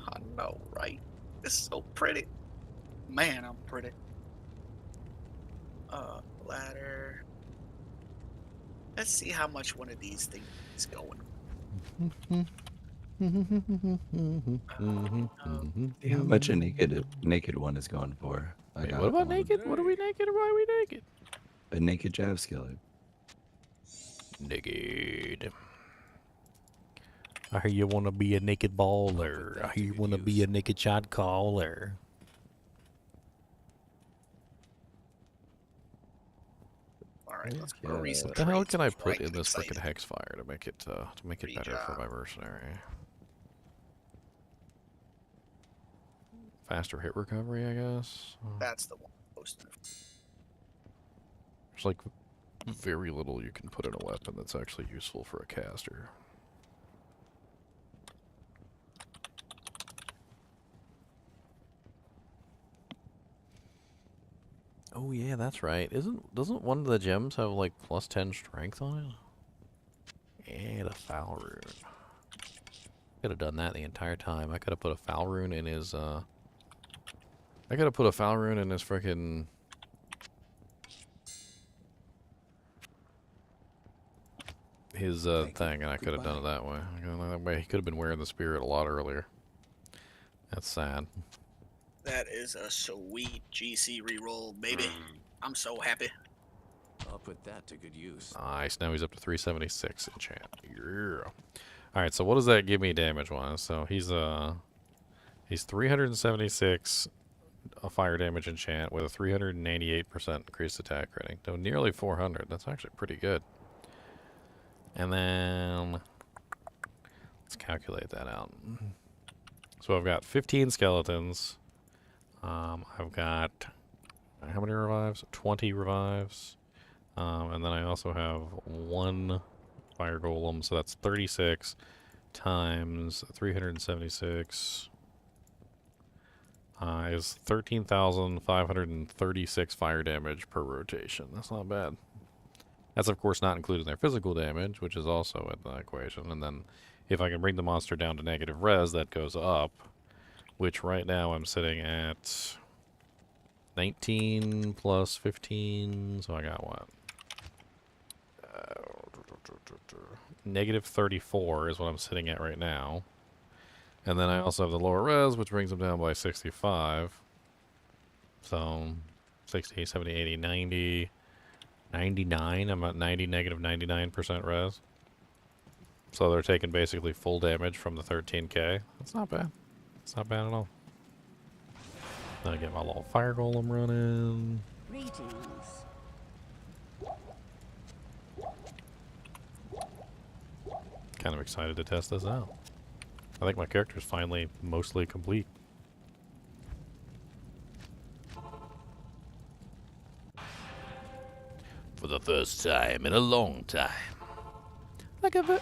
I know, right? It's so pretty. Man, I'm pretty. Ladder. Let's see how much one of these things is going. See how much a naked one is going for. Wait, what about naked? What are we naked or why are we naked? A naked jab skillet. Naked. I hear you want to be a naked baller. I hear you want to be a naked shot caller. Alright, let's go read some What the hell trades can I before put in get this excited. frickin' hex fire to make it better for my mercenary? Faster hit recovery, I guess. That's the one posted. There's like very little you can put in a weapon that's actually useful for a caster. Oh yeah, that's right. Doesn't one of the gems have like +10 strength on it? And a foul rune. Could have done that the entire time. I could have put a foul rune in his I could have put a foul rune in his frickin' his thing, and I could have done it that way. That way he could have been wearing the spirit a lot earlier. That's sad. That is a sweet GC reroll, baby. I'm so happy. I'll put that to good use. Nice. Now he's up to 376 enchant. Yeah. All right. So what does that give me damage-wise? So he's 376 fire damage enchant with a 388% increased attack rating. So nearly 400. That's actually pretty good. And then let's calculate that out. So I've got 15 skeletons. I've got how many revives? 20 revives. And then I also have 1 fire golem, so that's 36 times 376 is 13,536 fire damage per rotation. That's not bad. That's of course not including their physical damage, which is also in the equation. And then if I can bring the monster down to negative res, that goes up, which right now I'm sitting at 19 plus 15, so I got what? Negative 34 is what I'm sitting at right now. And then I also have the lower res, which brings them down by 65. So 60, 70, 80, 90, 99. I'm at 90, negative 99% res. So they're taking basically full damage from the 13k. That's not bad. It's not bad at all. Then I get my little fire golem running. Greetings. Kind of excited to test this out. I think my character's finally mostly complete. For the first time in a long time. Like a virgin.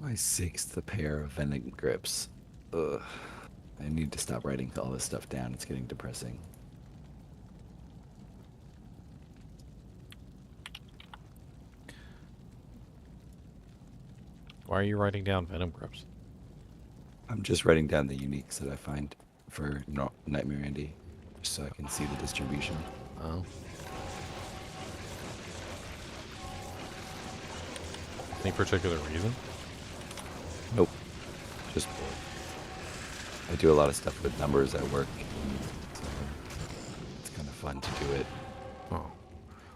My 6th pair of vending grips. Ugh. I need to stop writing all this stuff down. It's getting depressing. Why are you writing down venom grips? I'm just writing down the uniques that I find for Nightmare Andy, just so I can see the distribution. Oh. Any particular reason? Nope. Just bored. I do a lot of stuff with numbers at work, so it's kind of fun to do it. Oh.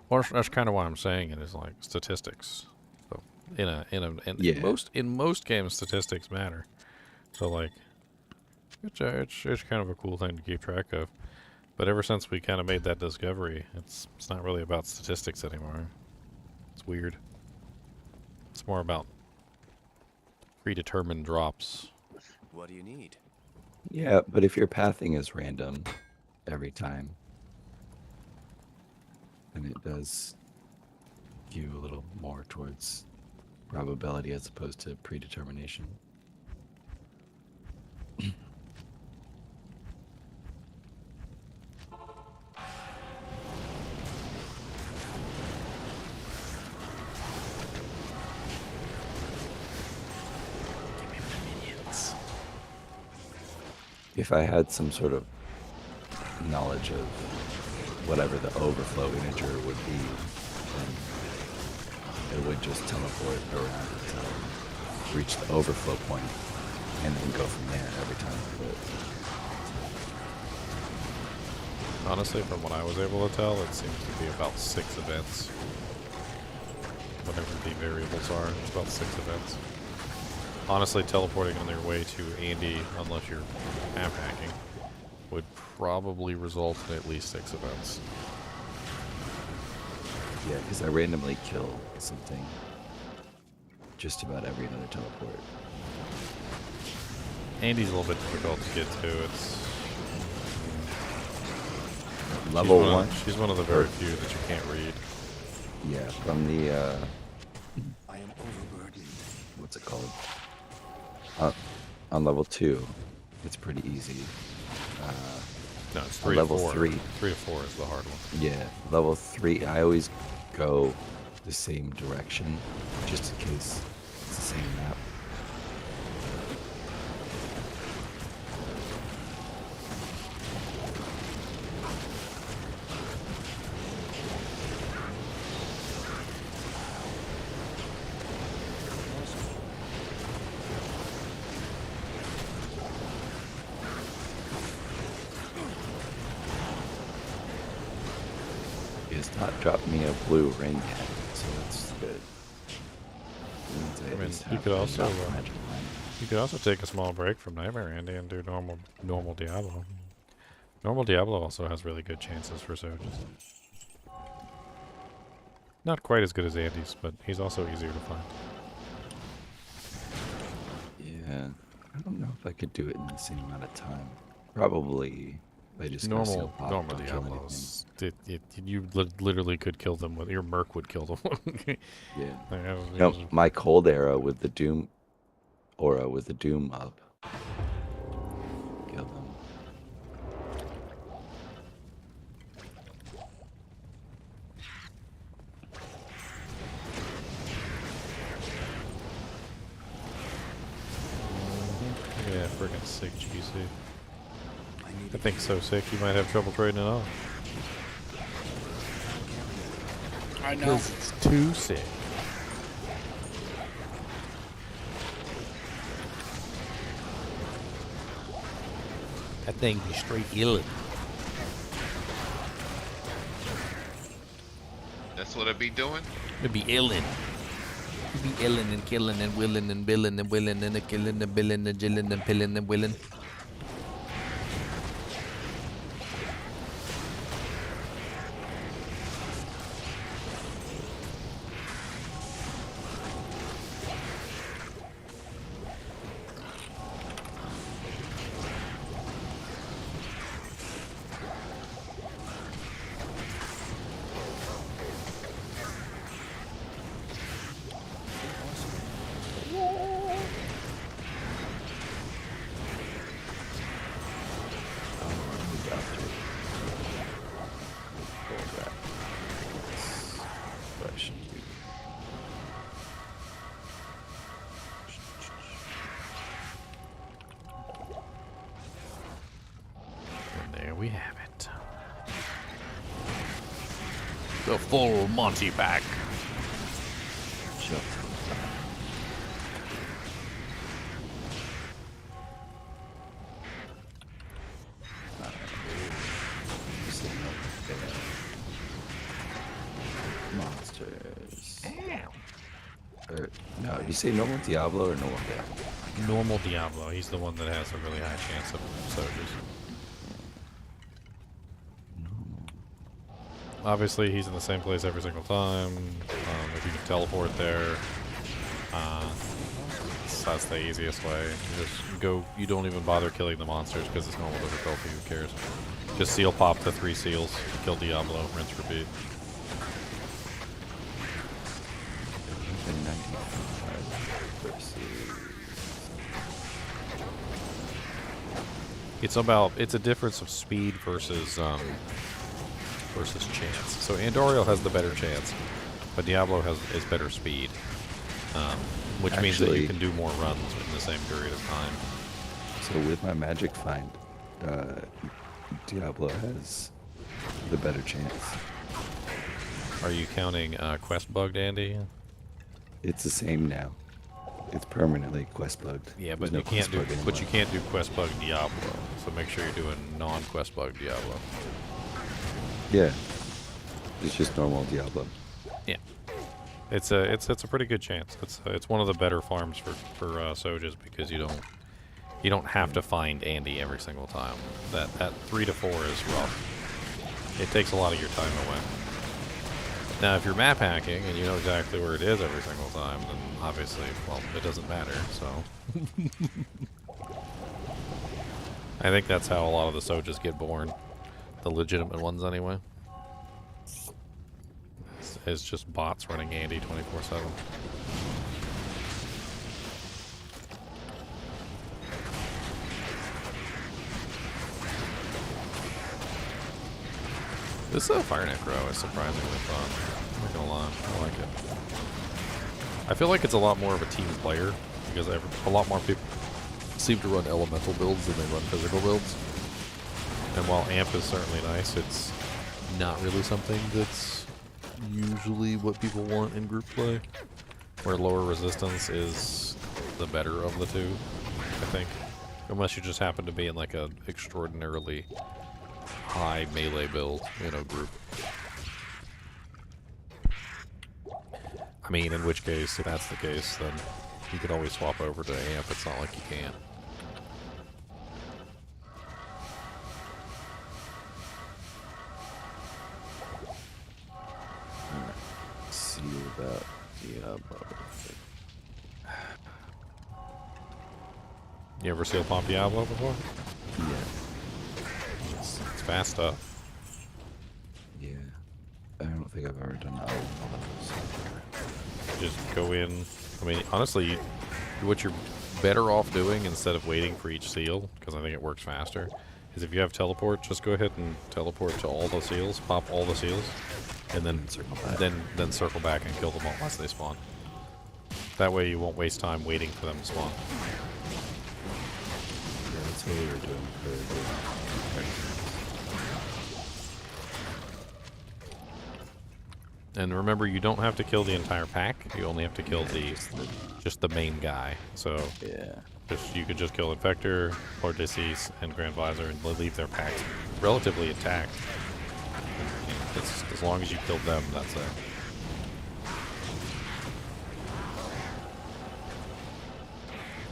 Well, that's kind of why I'm saying it is like statistics. So in most games, statistics matter. So like, it's kind of a cool thing to keep track of. But ever since we kind of made that discovery, it's not really about statistics anymore. It's weird. It's more about predetermined drops. What do you need? Yeah, but if your pathing is random every time, then it does skew a little more towards probability as opposed to predetermination. if I had some sort of knowledge of whatever the overflow integer would be, then it would just teleport around until reach the overflow point and then go from there every time. But honestly, from what I was able to tell, it seems to be about 6 events. Whatever the variables are, it's about 6 events. Honestly, teleporting on their way to Andy, unless you're map hacking, would probably result in at least 6 events. yeah, because I randomly kill something just about every other teleport. Andy's a little bit difficult to get to. It's level 1. She's one of the very few that you can't read. Yeah, from the I am overburdened. What's it called? On level 2, it's pretty easy. No, it's 3 level to 4. 3. 3 to 4 is the hard one. Yeah, level 3. I always go the same direction, just in case it's the same map. Dropped me a blue ring yet, so that's good. I mean, you could also take a small break from Nightmare Andy and do normal Diablo. Normal Diablo also has really good chances for Surges. Not quite as good as Andy's, but he's also easier to find. Yeah, I don't know if I could do it in the same amount of time. Probably. They just normal Diablos. You literally could kill them with your Merc would kill them. Yeah. No, my cold aura with the Doom up. Kill them. Yeah, friggin' sick GC. I think so sick you might have trouble trading it off. I know. It's too sick. That thing be straight illin'. That's what it be doing? It be illin'. It be illin' and killing and willing and billing and willing and a killing and billing and jilling and pilling and willing. We have it. The full Monty pack. Sure. Monsters. No, did you say normal Diablo or normal Diablo? Normal Diablo. He's the one that has a really high chance of soldiers. Obviously, he's in the same place every single time. If you can teleport there, that's the easiest way. You just go. You don't even bother killing the monsters because it's normal difficulty. Who cares? Just seal pop the 3 seals, kill Diablo, rinse, repeat. It's a difference of speed versus chance. So Andoriel has the better chance, but Diablo is better speed, which means that you can do more runs in the same period of time. So with my magic find, Diablo has the better chance. Are you counting quest bugged, Andy? It's the same now. It's permanently quest bugged. Yeah, There's but no you can't quest do bug anymore. you can't do quest bug Diablo. So make sure you're doing non-quest bug Diablo. Yeah. It's just normal Diablo. Yeah. It's a pretty good chance. It's one of the better farms for Sojas because you don't have to find Andy every single time. That 3 to 4 is rough. It takes a lot of your time away. Now, if you're map hacking and you know exactly where it is every single time, then obviously, well, it doesn't matter, so. I think that's how a lot of the Sojas get born. The legitimate ones, anyway. It's just bots running Andy 24/7. This Fire Necro is surprisingly fun. I'm not gonna lie, I like it. I feel like it's a lot more of a team player because a lot more people seem to run elemental builds than they run physical builds. And while Amp is certainly nice, it's not really something that's usually what people want in group play. Where lower resistance is the better of the two, I think. Unless you just happen to be in like a extraordinarily high melee build in a group. I mean, in which case, if that's the case, then you could always swap over to Amp. It's not like you can't. Let's see about Diablo. You ever seal pop Diablo before? Yeah. It's fast stuff. Yeah. I don't think I've ever done that. Just go in. I mean, honestly, what you're better off doing instead of waiting for each seal, because I think it works faster, is if you have teleport, just go ahead and teleport to all the seals, pop all the seals, and then circle back. Circle back and kill them all once they spawn. That way you won't waste time waiting for them to spawn. Yeah, that's what we were doing for And remember, you don't have to kill the entire pack. You only have to kill just the main guy. So yeah, you could just kill Infector, Lord Disease, and Grand Visor, and leave their packs relatively intact. It's, as long as you killed them, that's it.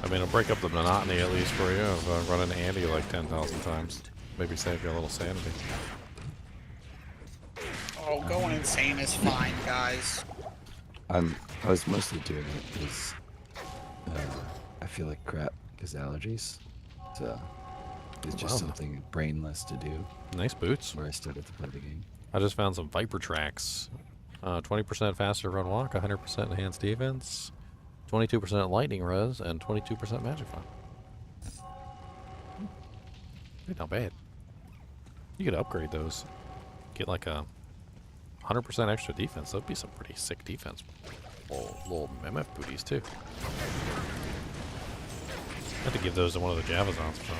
I mean, it'll break up the monotony at least for you of running Andy like 10,000 times. Maybe save you a little sanity. Oh, going insane is fine, guys. I was mostly doing it because I feel like crap because allergies. So it's just something brainless to do. Nice boots. Where I started to play the game. I just found some Viper tracks. 20% faster run walk, 100% enhanced defense, 22% lightning res, and 22% magic fire. Not bad. You could upgrade those. Get like a 100% extra defense. That'd be some pretty sick defense. Little MF booties too. I have to give those to one of the Javazons or something.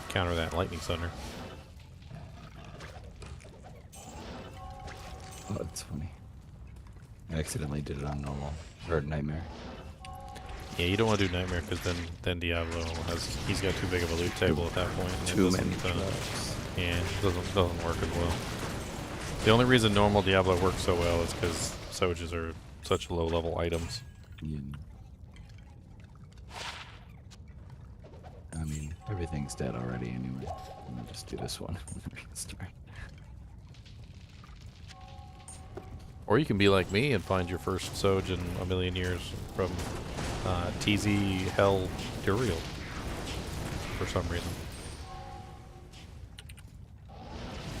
Counter that lightning thunder. Oh, that's funny. I accidentally did it on normal or nightmare. Yeah, you don't want to do nightmare because then Diablo he's got too big of a loot table at that point. And Too many yeah, it doesn't work as well. The only reason normal Diablo works so well is because Sojas are such low level items. Yeah. I mean, everything's dead already anyway. I'm gonna just do this one. Start. Or you can be like me and find your first Soj in a million years from TZ Hell Duriel for some reason.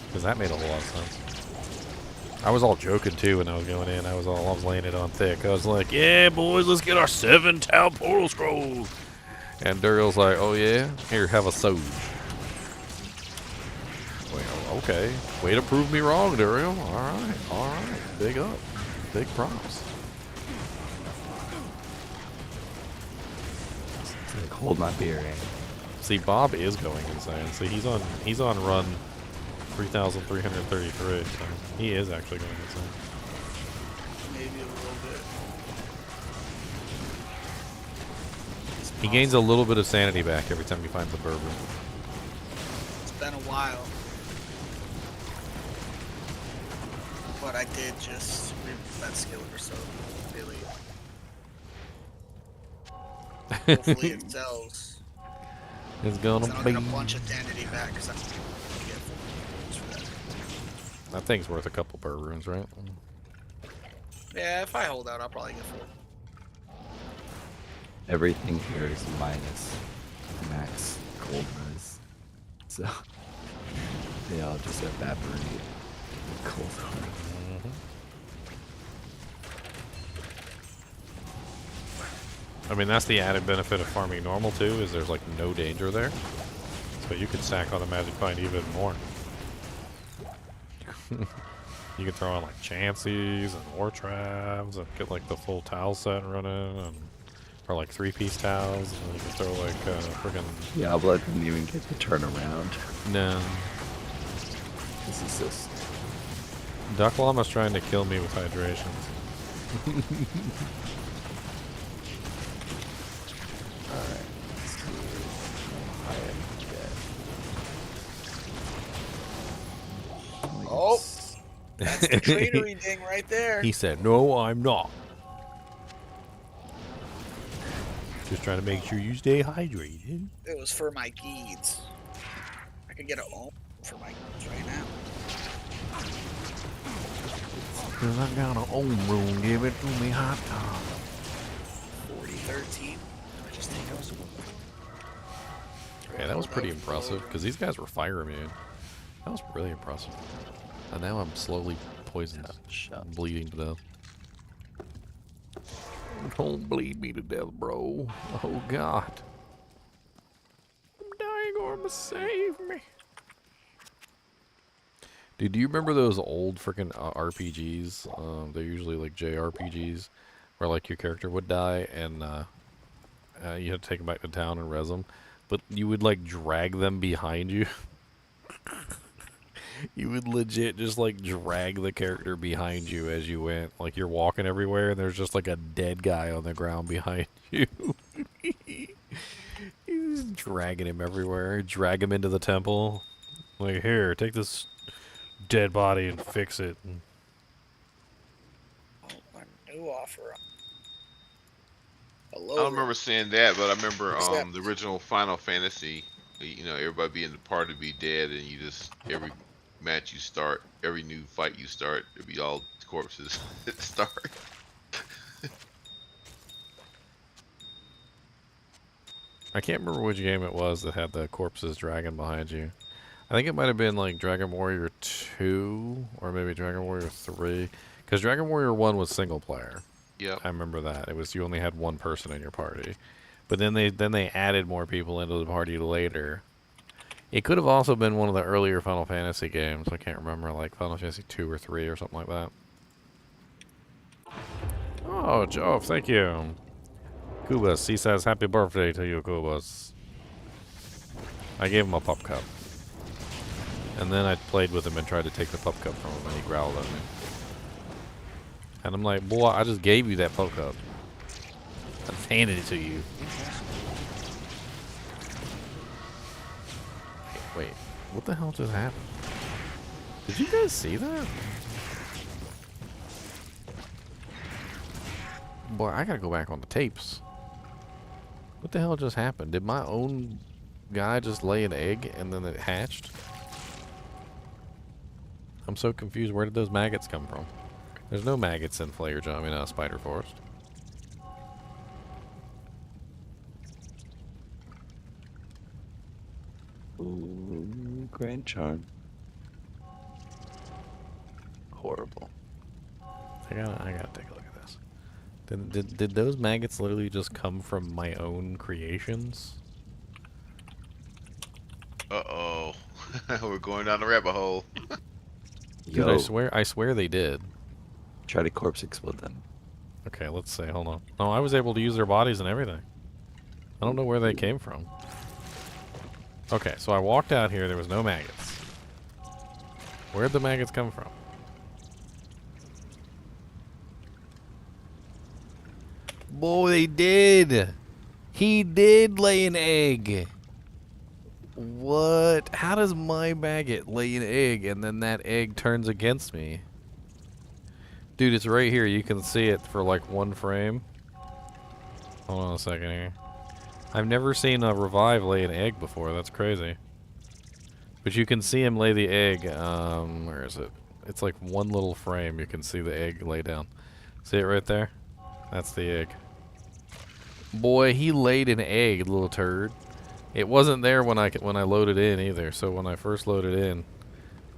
Because that made a whole lot of sense. I was all joking too when I was going in. I was laying it on thick. I was like, yeah, boys, let's get our 7 Tau Portal Scrolls. And Duriel's like, oh yeah? Here, have a Soj. Well, okay. Way to prove me wrong, Duriel. Alright. Big up. Big props. Like, hold my beer, eh? See, Bob is going insane. See, he's on run 3,333. So he is actually going insane. Maybe a little bit. He gains a little bit of sanity back every time he finds a Berber. It's been a while. But I did just remove that skill or so. Really. Hopefully it sells. It's gonna I'll be. get a bunch of sanity back because I'm for that. That thing's worth a couple Berberons, right? Yeah, if I hold out, I'll probably get 4. Everything here is minus max gold res. So they all just evaporate. Cold hard. I mean, that's the added benefit of farming normal too, is there's like no danger there. So you could stack on a magic find even more. You can throw on like chances and war traps and get like the full towel set running, and or like 3-piece towels, and you can throw like friggin' Diablo didn't even get to turn around. No. This is just Duck Llama's trying to kill me with hydration. Alright, let's see how high I can get. Oh! That's the tradery ding right there. He said, "No, I'm not. Just trying to make sure you stay hydrated." It was for my geeds. I could get a home for my geeds right now. Cause I got an old room, give it to me hot top. 40-13. I just think I was. Yeah, that was pretty impressive, because these guys were fire immune. That was really impressive. And now I'm slowly poisoned, bleeding to death. Don't bleed me to death, bro. Oh, God. I'm dying, Ormus, save me. Dude, do you remember those old freaking RPGs? They're usually like JRPGs, where like your character would die and you had to take them back to town and res them, but you would like drag them behind you. You would legit just like drag the character behind you as you went. Like you're walking everywhere and there's just like a dead guy on the ground behind you. You're just dragging him everywhere. Drag him into the temple. Like, here, take this dead body and fix it. Oh, a new offer. I don't remember seeing that, but I remember What's that? the original Final Fantasy. You know, everybody be in the party be dead, and you just every match you start, every new fight you start, it'd be all corpses at the start. I can't remember which game it was that had the corpses dragging behind you. I think it might have been like Dragon Warrior 2 or maybe Dragon Warrior 3, because Dragon Warrior 1 was single player. Yeah, I remember that. It was you only had one person in your party. But then they added more people into the party later. It could have also been one of the earlier Final Fantasy games. I can't remember, like Final Fantasy 2 or 3 or something like that. Oh, Joe, thank you. Kubas, he says happy birthday to you, Kubas. I gave him a pup cup. And then I played with him and tried to take the pup cup from him, and he growled at me. And I'm like, boy, I just gave you that pup cup. I just handed it to you. Wait, what the hell just happened? Did you guys see that? Boy, I gotta go back on the tapes. What the hell just happened? Did my own guy just lay an egg and then it hatched? I'm so confused. Where did those maggots come from? There's no maggots in Spider Forest. Ooh, Grand Charm. Horrible. I gotta take a look at this. Did those maggots literally just come from my own creations? Uh-oh. We're going down the rabbit hole. Dude, I swear they did. Try to corpse explode them. Okay, let's say, hold on. No, I was able to use their bodies and everything. I don't know where they came from. Okay, so I walked out here. There was no maggots. Where'd the maggots come from? Boy, they did. He did lay an egg. What? How does my maggot lay an egg and then that egg turns against me? Dude, it's right here. You can see it for like 1 frame. Hold on a second here. I've never seen a revive lay an egg before. That's crazy. But you can see him lay the egg. Where is it? It's like 1 little frame. You can see the egg lay down. See it right there? That's the egg. Boy, he laid an egg, little turd. It wasn't there when I loaded in either. So when I first loaded in,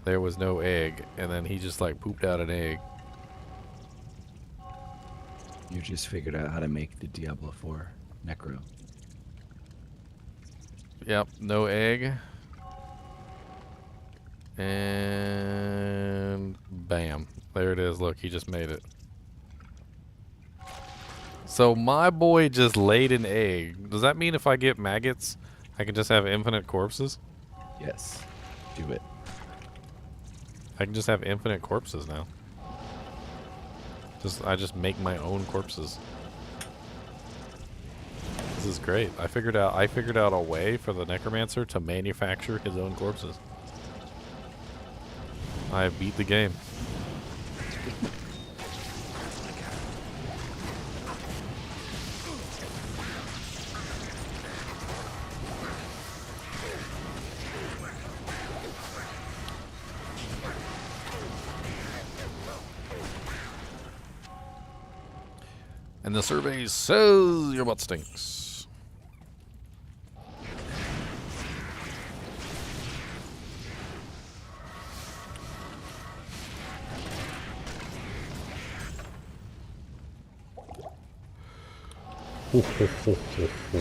there was no egg, and then he just like pooped out an egg. You just figured out how to make the Diablo 4 necro. Yep, no egg. And bam. There it is. Look, he just made it. So my boy just laid an egg. Does that mean if I get maggots, I can just have infinite corpses? Yes. Do it. I can just have infinite corpses now. I just make my own corpses. This is great. I figured out a way for the necromancer to manufacture his own corpses. I beat the game. And the survey says your butt stinks. Ho, ho, ho, ho, ho.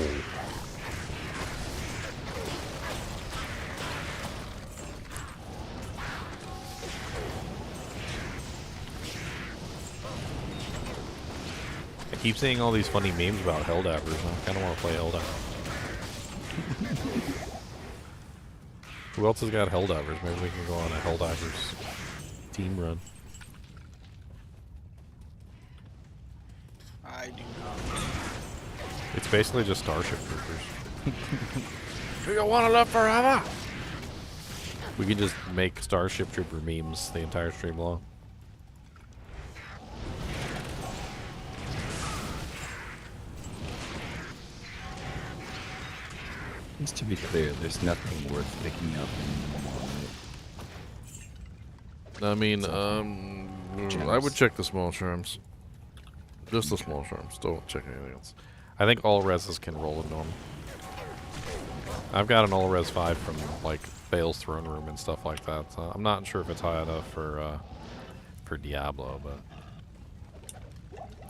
I keep seeing all these funny memes about Helldiver's, and I kind of want to play Helldiver. Who else has got Helldivers? Maybe we can go on a Helldivers team run. I do not. It's basically just Starship Troopers. Do you want to live forever? We can just make Starship Trooper memes the entire stream long. Just to be clear, there's nothing worth picking up anymore. I mean, I would check the small shrooms. Just the small shrooms. Don't check anything else. I think all reses can roll in normal. I've got an all res 5 from like Bale's throne room and stuff like that. So I'm not sure if it's high enough for Diablo, but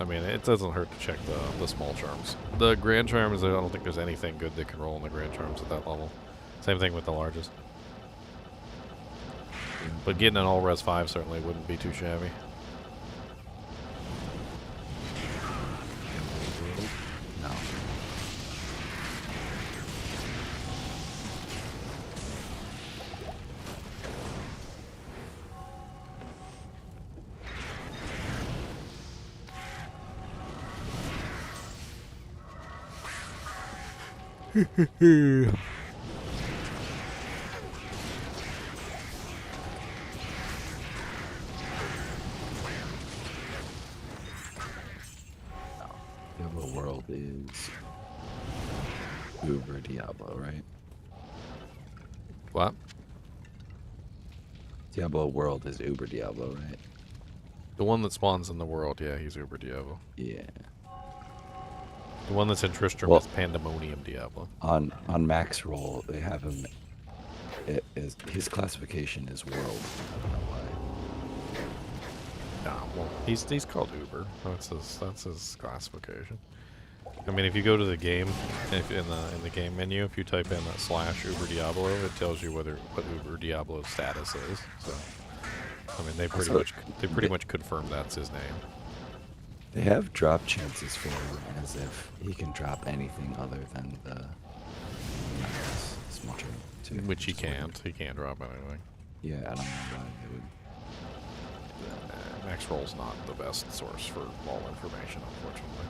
I mean, it doesn't hurt to check the small charms. The grand charms, I don't think there's anything good that can roll in the grand charms at that level. Same thing with the largest. But getting an all res 5 certainly wouldn't be too shabby. No. Diablo World is Uber Diablo, right? What? Diablo World is Uber Diablo, right? The one that spawns in the world, yeah, he's Uber Diablo. Yeah. The one that's in Tristram Well, is Pandemonium Diablo. On Max Roll, they have him. His classification is World. I don't know why. Nah, well, he's called Uber. That's his classification. I mean, if you go to the game, if in the game menu, if you type in / Uber Diablo, it tells you what Uber Diablo's status is. So, I mean, they pretty much confirmed that's his name. They have drop chances for him as if he can drop anything other than the small turtle too. Which he can't. He can't drop anything. Yeah, I don't know why they would. Max Roll's not the best source for all information, unfortunately.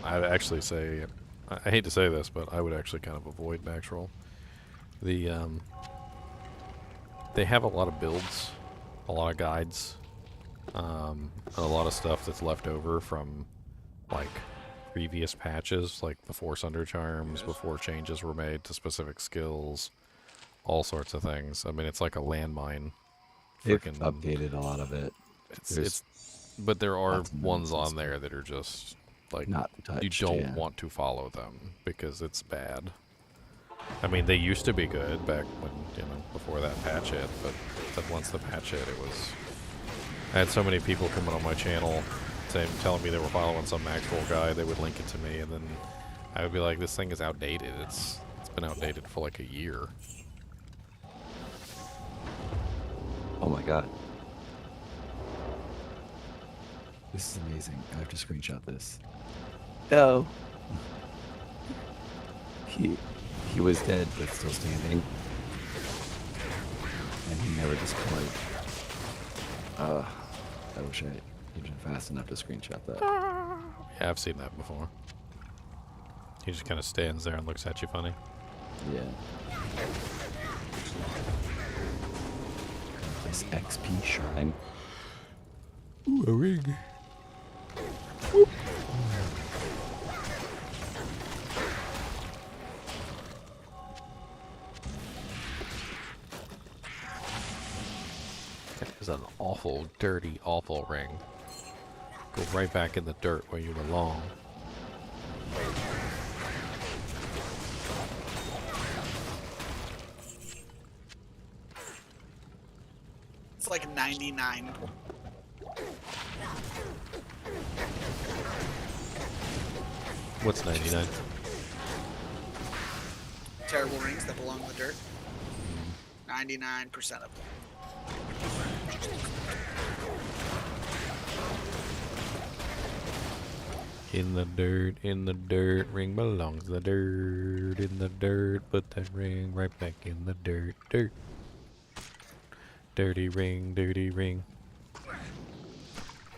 I'd actually say, I hate to say this, but I would actually kind of avoid Max Roll. They have a lot of builds, a lot of guides, and a lot of stuff that's left over from, like, previous patches, like before Sunder Charms, before changes were made to specific skills, all sorts of things. I mean, it's like a landmine. They've updated a lot of it. But there are ones on there that are just like not touched, you don't want to follow them because it's bad. I mean, they used to be good back when, you know, before that patch hit, but once the patch hit, it was. I had so many people coming on my channel telling me they were following some Max Roll guy. They would link it to me, and then I would be like, "This thing is outdated. It's been outdated for like a year." Oh my god. This is amazing. I have to screenshot this. No. He was dead, but still standing. And he never displayed. I wish I had been fast enough to screenshot that. Yeah, I've seen that before. He just kind of stands there and looks at you funny. Yeah. This XP shrine. Ooh, a ring. That is an awful, dirty, awful ring. Go right back in the dirt where you belong. It's like 99. What's 99? Terrible rings that belong in the dirt. 99% of them. In the dirt, ring belongs to the dirt. In the dirt, put that ring right back in the dirt. Dirty ring, dirty ring.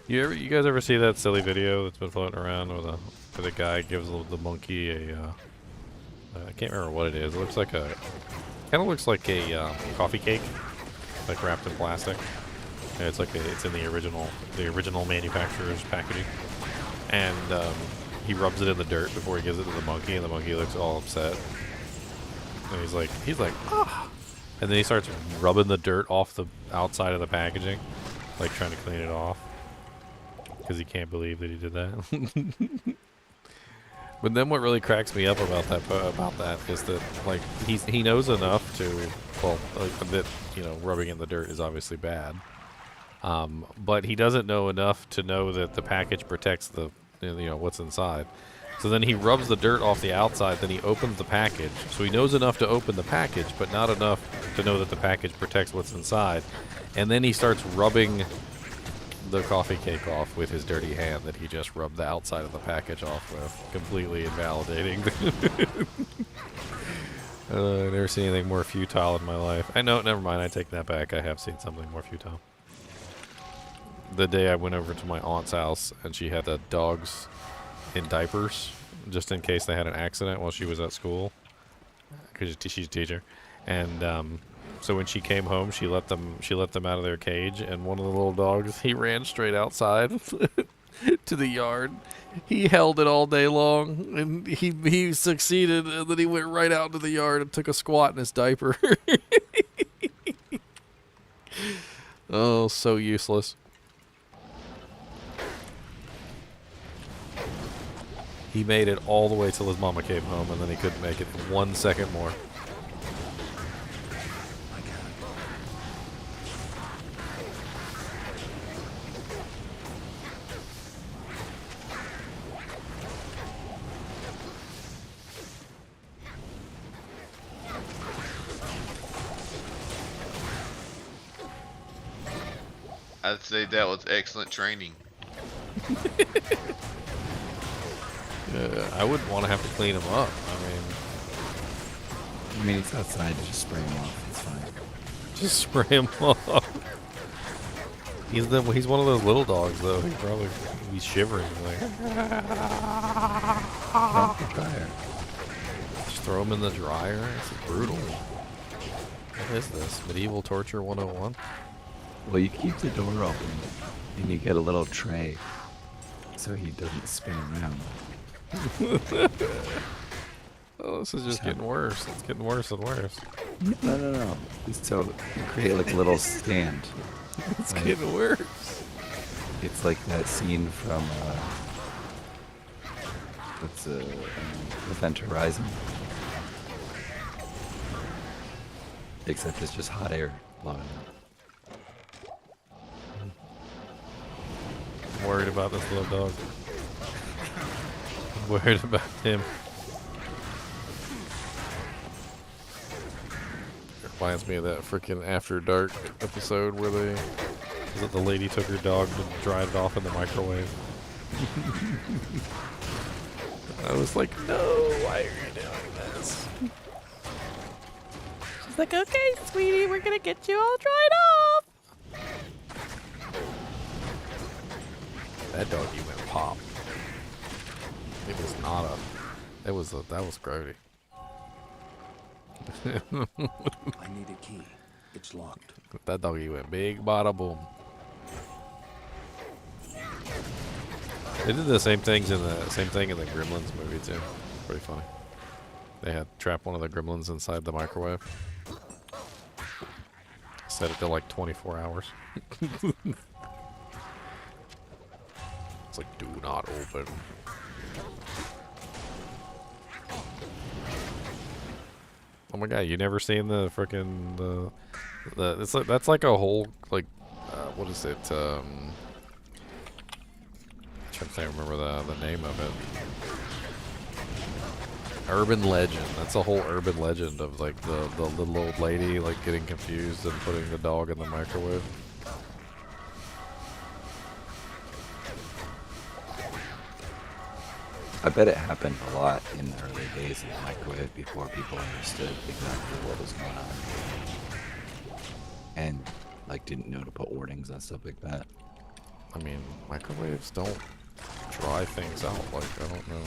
You guys ever see that silly video that's been floating around where the guy gives the monkey a I can't remember what it is. It looks like kind of looks like a coffee cake, like wrapped in plastic. And it's like it's in the original manufacturer's packaging. And he rubs it in the dirt before he gives it to the monkey, and the monkey looks all upset. And he's like, ah! And then he starts rubbing the dirt off the outside of the packaging, like trying to clean it off, because he can't believe that he did that. But then what really cracks me up about that is that, like, he knows enough to, well, that, you know, rubbing in the dirt is obviously bad. But he doesn't know enough to know that the package protects the, you know, what's inside. So then he rubs the dirt off the outside, then he opens the package. So he knows enough to open the package, but not enough to know that the package protects what's inside. And then he starts rubbing the coffee cake off with his dirty hand that he just rubbed the outside of the package off with, completely invalidating. I've never seen anything more futile in my life. I know, never mind, I take that back. I have seen something more futile. The day I went over to my aunt's house and she had the dogs in diapers just in case they had an accident while she was at school, because she's a teacher. And so when she came home, she let them out of their cage, and one of the little dogs, he ran straight outside to the yard. He held it all day long, and he succeeded, and then he went right out into the yard and took a squat in his diaper. Oh, so useless. He made it all the way till his mama came home, and then he couldn't make it 1 second more. I'd say that was excellent training. I wouldn't want to have to clean him up. I mean, he's outside. Just spray him off. It's fine. Just spray him off. He's one of those little dogs, though. He's probably shivering like. Just throw him in the dryer. It's brutal. What is this? Medieval torture 101? Well, you keep the door open, and you get a little tray, so he doesn't spin around. Oh, this is just getting worse. It's getting worse and worse. No. So you create like a little stand. It's getting worse. It's like that scene from Event Horizon. Except it's just hot air blowing up. I'm worried about this little dog. I'm worried about him. It reminds me of that freaking After Dark episode where the lady took her dog and dried it off in the microwave. I was like, no, why are you doing this? She's like, okay, sweetie, we're gonna get you all dried off. That doggy went pop. It was not a. That was grody. I need a key. It's locked. That doggy went big, bada boom. They did the same thing in the Gremlins movie too. Pretty funny. They had trapped one of the Gremlins inside the microwave. Set it to like 24 hours. It's like, do not open. Oh my god, you never seen the frickin' the it's like, that's like a whole like what is it? I'm trying to remember the name of it. Urban legend. That's a whole urban legend of like the little old lady like getting confused and putting the dog in the microwave. I bet it happened a lot in the early days of the microwave before people understood exactly what was going on. And like didn't know to put warnings on stuff like that. I mean, microwaves don't dry things out. Like, I don't know.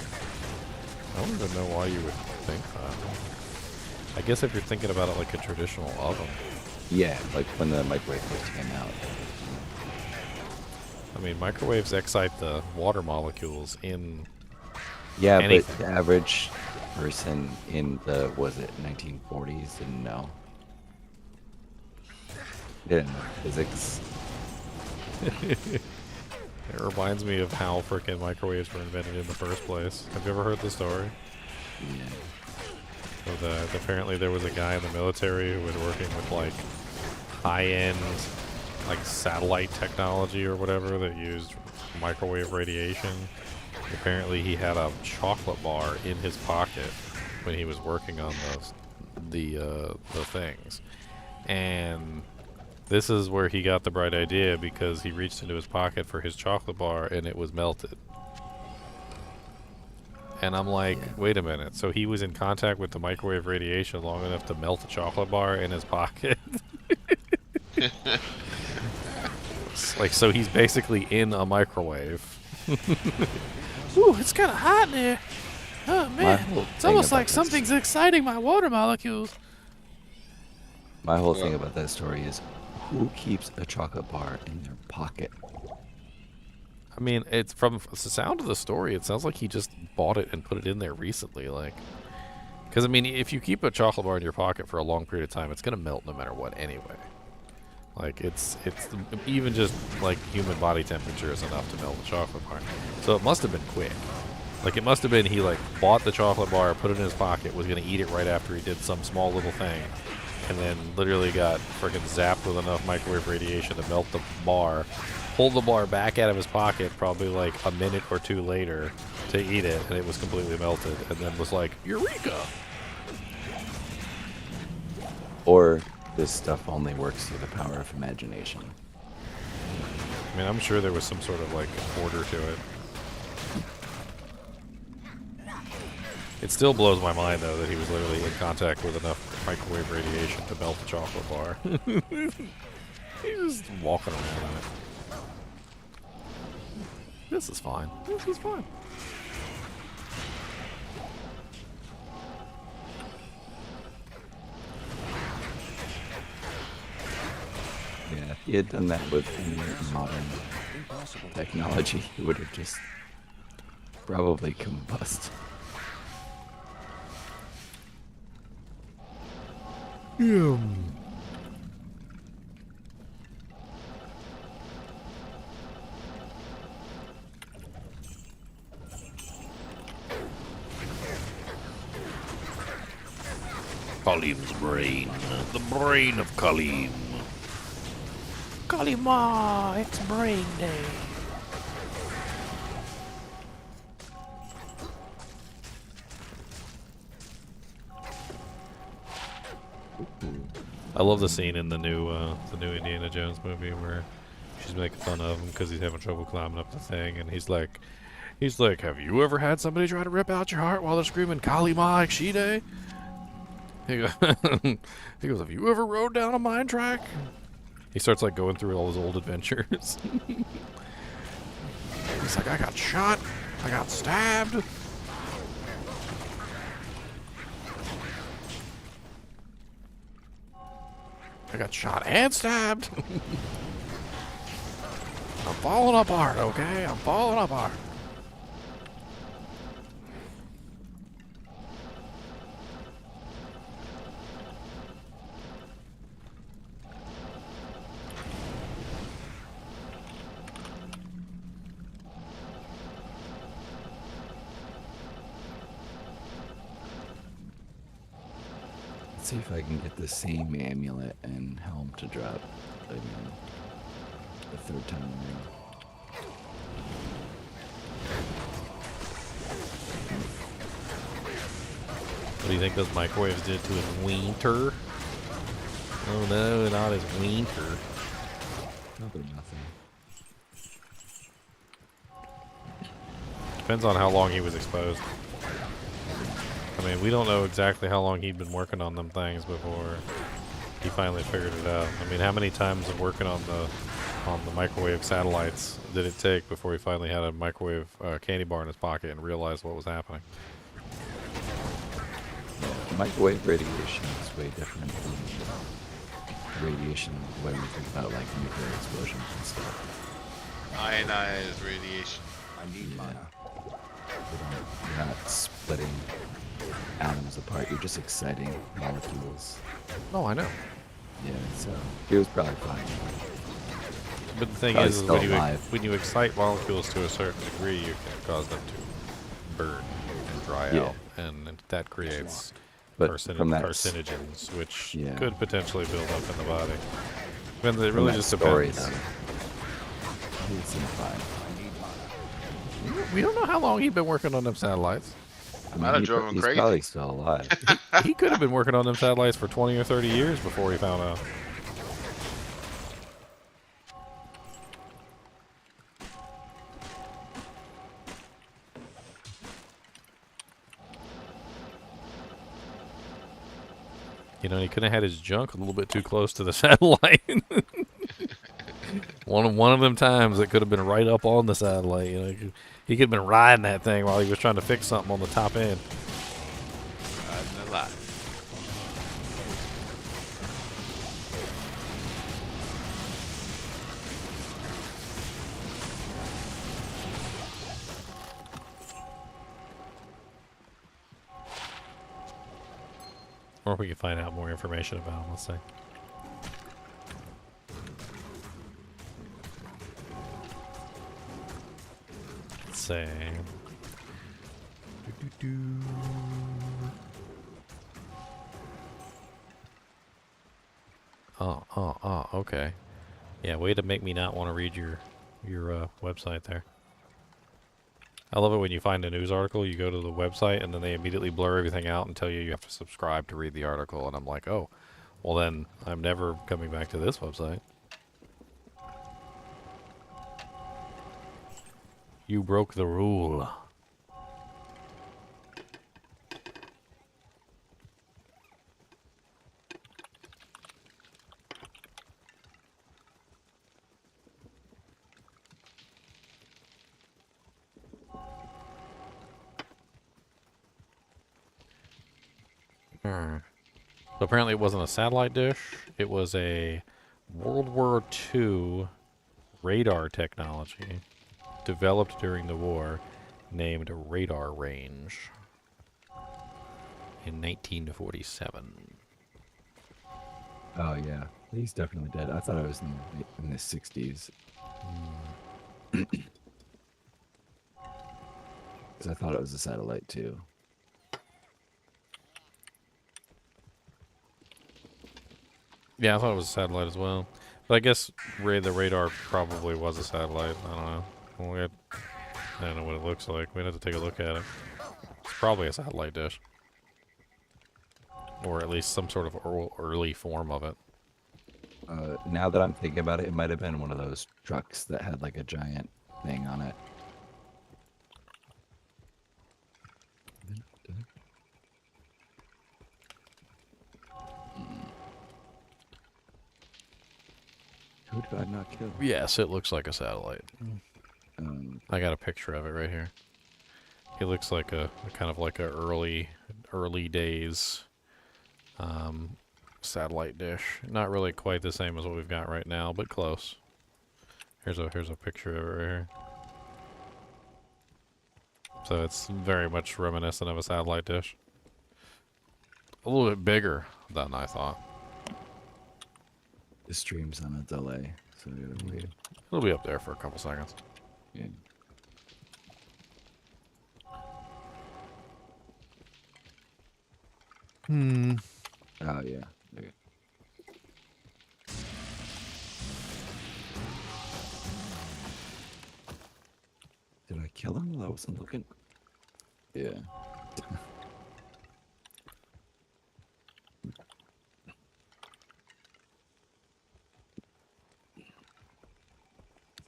I don't even know why you would think that. I guess if you're thinking about it like a traditional oven. Yeah, like when the microwave first came out. I mean, microwaves excite the water molecules in Yeah, anything. but the average person in the, was it 1940s didn't know. Didn't know physics. It reminds me of how frickin' microwaves were invented in the first place. Have you ever heard the story? Yeah. So apparently there was a guy in the military who was working with like high-end like satellite technology or whatever that used microwave radiation. Apparently he had a chocolate bar in his pocket when he was working on the things. And this is where he got the bright idea, because he reached into his pocket for his chocolate bar and it was melted. And I'm like, wait a minute. So he was in contact with the microwave radiation long enough to melt a chocolate bar in his pocket? Like, so he's basically in a microwave. Ooh, it's kind of hot in there. Oh man, it's almost like something's exciting my water molecules. My whole thing about that story is, who keeps a chocolate bar in their pocket? I mean, it's from the sound of the story, it sounds like he just bought it and put it in there recently, like, because I mean, if you keep a chocolate bar in your pocket for a long period of time, it's gonna melt no matter what anyway. Like, it's even just like human body temperature is enough to melt a chocolate bar. So it must have been quick. Like, it must have been he like bought the chocolate bar, put it in his pocket, was gonna eat it right after he did some small little thing, and then literally got freaking zapped with enough microwave radiation to melt the bar, pulled the bar back out of his pocket probably like a minute or two later to eat it, and it was completely melted, and then was like, Eureka! Or this stuff only works through the power of imagination. I mean, I'm sure there was some sort of like order to it. It still blows my mind though that he was literally in contact with enough microwave radiation to melt the chocolate bar. He's just walking around in it. This is fine. This is fine. Yeah, if he had done that with any modern technology, he would have just probably combust. Yeah. Kalim's brain. The brain of Kalim. Kalima, it's brain day. I love the scene in the new Indiana Jones movie where she's making fun of him because he's having trouble climbing up the thing, and he's like, have you ever had somebody try to rip out your heart while they're screaming Kalima Ikshide? He goes, have you ever rode down a mine track? He starts like going through all his old adventures. He's like, I got shot, I got stabbed. I got shot and stabbed. I'm falling apart, okay? I'm falling apart. Let's see if I can get the same amulet and helm to drop again. The third time around. What do you think those microwaves did to his wiener? Oh no, not his wiener. Probably nothing. Depends on how long he was exposed. I mean, we don't know exactly how long he'd been working on them things before he finally figured it out. I mean, how many times of working on the microwave satellites did it take before he finally had a microwave candy bar in his pocket and realized what was happening? Yeah, microwave radiation is way different from radiation when we think about like nuclear explosions and stuff. Ionized radiation. I need mana. You're not splitting atoms apart, you're just exciting molecules. Oh, I know. Yeah, so he was probably fine. But the thing Probably is still when alive. you excite molecules to a certain degree, you can cause them to burn and dry Yeah. out, and that creates But from that carcinogens, which yeah. could potentially build up in the body. But it From really that just story, depends. though, he seemed fine. We don't know how long he'd been working on them satellites. I mean, he's probably still alive. He could have been working on them satellites for 20 or 30 years before he found out. You know, he could have had his junk a little bit too close to the satellite. One of them times it could have been right up on the satellite. You know, he could have been riding that thing while he was trying to fix something on the top end. Riding a lot. Or if we can find out more information about him, let's say. Let's say. Oh, okay. Yeah, way to make me not want to read your website there. I love it when you find a news article, you go to the website, and then they immediately blur everything out and tell you have to subscribe to read the article. And I'm like, oh, well then I'm never coming back to this website. You broke the rule. So apparently it wasn't a satellite dish. It was a World War II radar technology developed during the war named Radar Range in 1947. Oh yeah, he's definitely dead. I thought I was in the 60s. Because I thought it was a satellite too. Yeah, I thought it was a satellite as well. But I guess the radar probably was a satellite. I don't know. I don't know what it looks like. We'd have to take a look at it. It's probably a satellite dish. Or at least some sort of early form of it. Now that I'm thinking about it, it might have been one of those trucks that had like a giant thing on it. Who did I not kill? Yes, it looks like a satellite. I got a picture of it right here. It looks like a kind of like a early days satellite dish. Not really quite the same as what we've got right now, but close. Here's a picture of it right here. So it's very much reminiscent of a satellite dish. A little bit bigger than I thought. The stream's on a delay, so we gotta wait. It'll be up there for a couple seconds. Yeah. Oh yeah. Okay. Did I kill him while I wasn't looking? Yeah.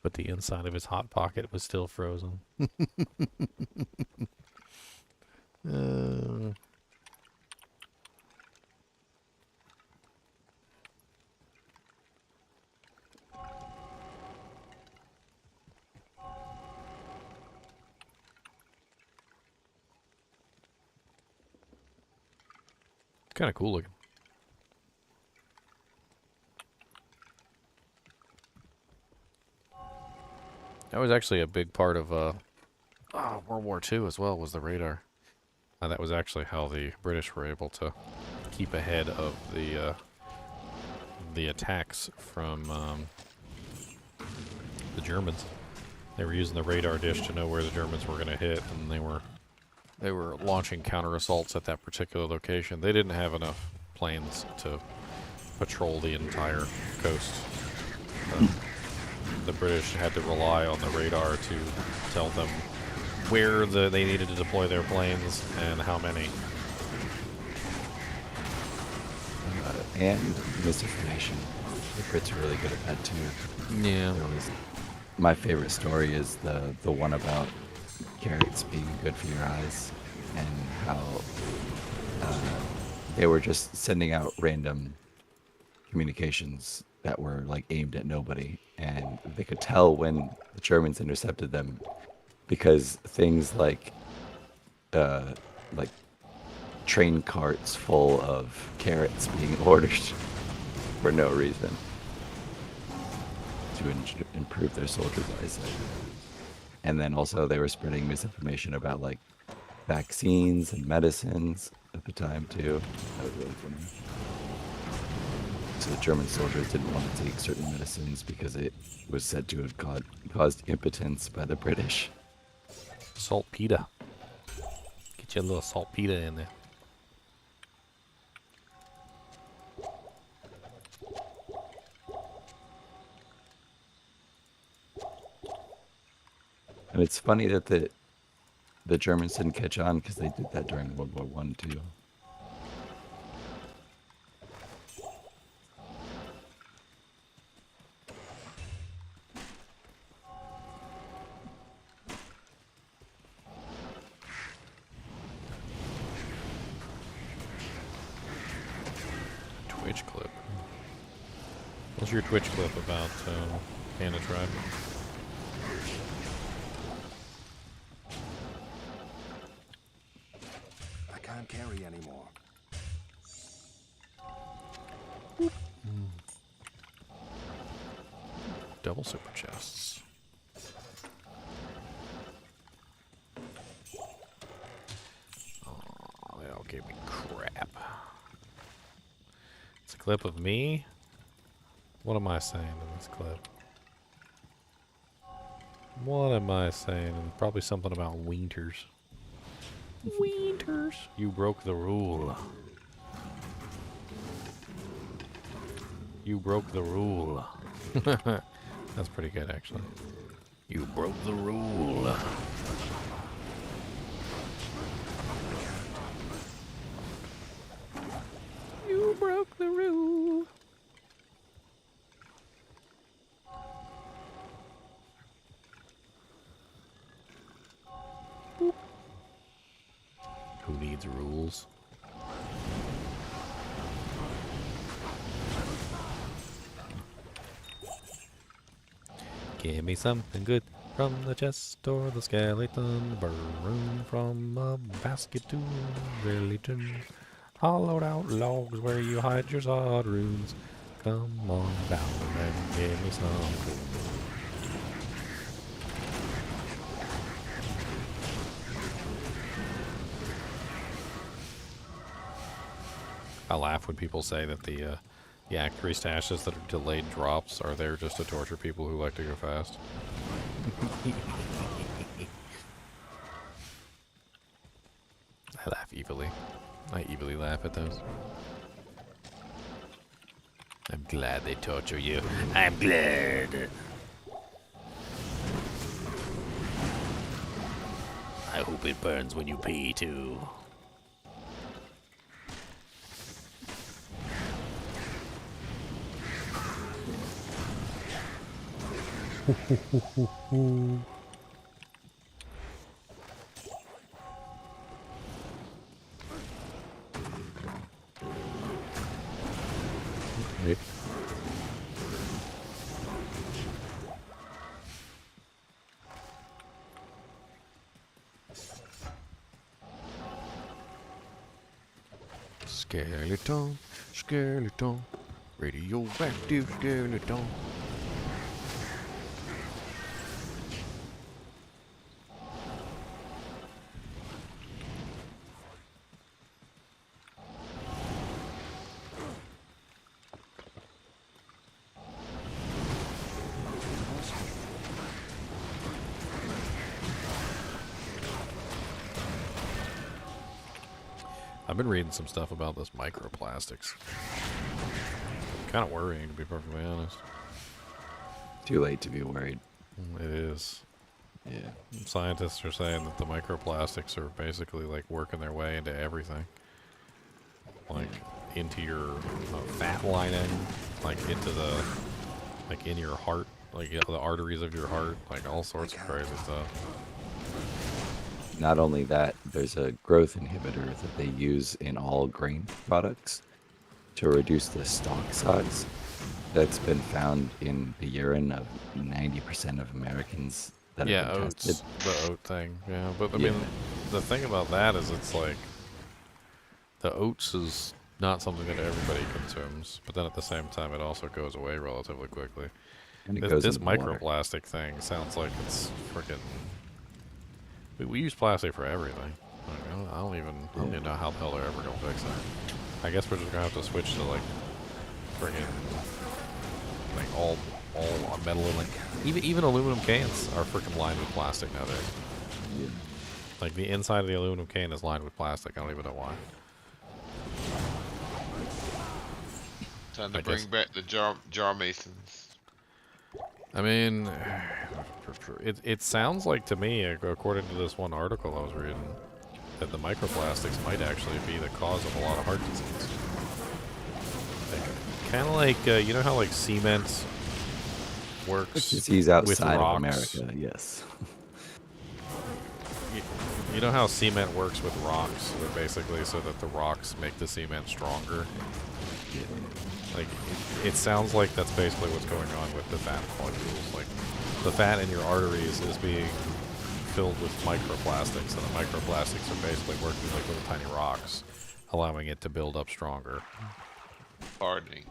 But the inside of his hot pocket was still frozen. Kind of cool looking. That was actually a big part of World War II as well, was the radar. That was actually how the British were able to keep ahead of the attacks from the Germans. They were using the radar dish to know where the Germans were going to hit, and they were launching counter assaults at that particular location. They didn't have enough planes to patrol the entire coast. The British had to rely on the radar to tell them where they needed to deploy their planes and how many. And misinformation. The Brits are really good at that too. Yeah. My favorite story is the one about carrots being good for your eyes, and how they were just sending out random communications that were like aimed at nobody, and they could tell when the Germans intercepted them because things like train carts full of carrots being ordered for no reason to improve their soldiers' eyesight. And then also they were spreading misinformation about like vaccines and medicines at the time too. That was really funny. So the German soldiers didn't want to take certain medicines because it was said to have caused impotence by the British. Saltpeter. Get your little saltpeter in there. And it's funny that the Germans didn't catch on because they did that during World War I too. Twitch clip? What's your Twitch clip about Panda Tribe? I can't carry anymore. Double super chests. Oh, they all gave me crap. It's a clip of me. What am I saying in this clip? What am I saying? Probably something about winters. Winters. You broke the rule. You broke the rule. That's pretty good, actually. You broke the rule. You broke the rule. Boop. Who needs rules? Give me something good from the chest or the skeleton. Burn from a basket to religion. Hollowed out logs where you hide your sod runes. Come on down and give me some food. I laugh when people say that the Yak 3 stashes that are delayed drops are there just to torture people who like to go fast. I laugh evilly. I evilly laugh at those. I'm glad they torture you. I'm glad. I hope it burns when you pee too. Skeleton, skeleton, radioactive skeleton. I've been reading some stuff about this microplastics. Kind of worrying, to be perfectly honest. Too late to be worried. It is. Yeah. Scientists are saying that the microplastics are basically like working their way into everything. Like into your fat lining, like into the, like in your heart, like the arteries of your heart, like all sorts of crazy stuff. Not only that, there's a growth inhibitor that they use in all grain products to reduce the stalk size. That's been found in the urine of 90% of Americans that have been tested. The oat thing. Yeah, but I mean, the thing about that is it's like the oats is not something that everybody consumes, but then at the same time it also goes away relatively quickly. And it goes this in the water. microplastic thing sounds like it's freaking. We use plastic for everything. Like, I don't even know how the hell they're ever gonna fix it. I guess we're just gonna have to switch to like friggin' like all metal and like even aluminum cans are freaking lined with plastic nowadays. Yeah. Like the inside of the aluminum can is lined with plastic. I don't even know why. Time to bring back the jar masons. I mean, it sounds like to me, according to this one article I was reading, that the microplastics might actually be the cause of a lot of heart disease. Like, kind of like, you know how like cement works Disease outside with of rocks? America, yes. You know how cement works with rocks, basically, so that the rocks make the cement stronger? Yeah. Like, it sounds like that's basically what's going on with the fat molecules. Like, the fat in your arteries is being filled with microplastics, and the microplastics are basically working like little tiny rocks, allowing it to build up stronger. Hardening.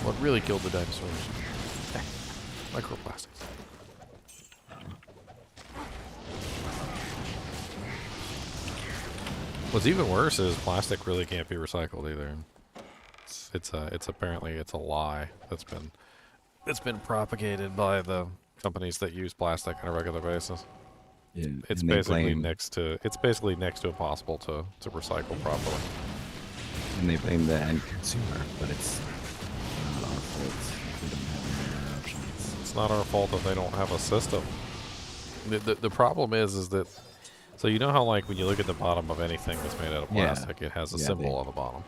What really killed the dinosaurs? Microplastics. What's even worse is plastic really can't be recycled either. It's apparently a lie that's been propagated by the companies that use plastic on a regular basis. Yeah, It's and they basically blame- next to impossible to recycle properly. And they blame the end consumer, but it's not our fault. We don't have any other options. It's not our fault that they don't have a system. The problem is that, so you know how like when you look at the bottom of anything that's made out of Yeah. plastic, it has a Yeah, symbol they- on the bottom.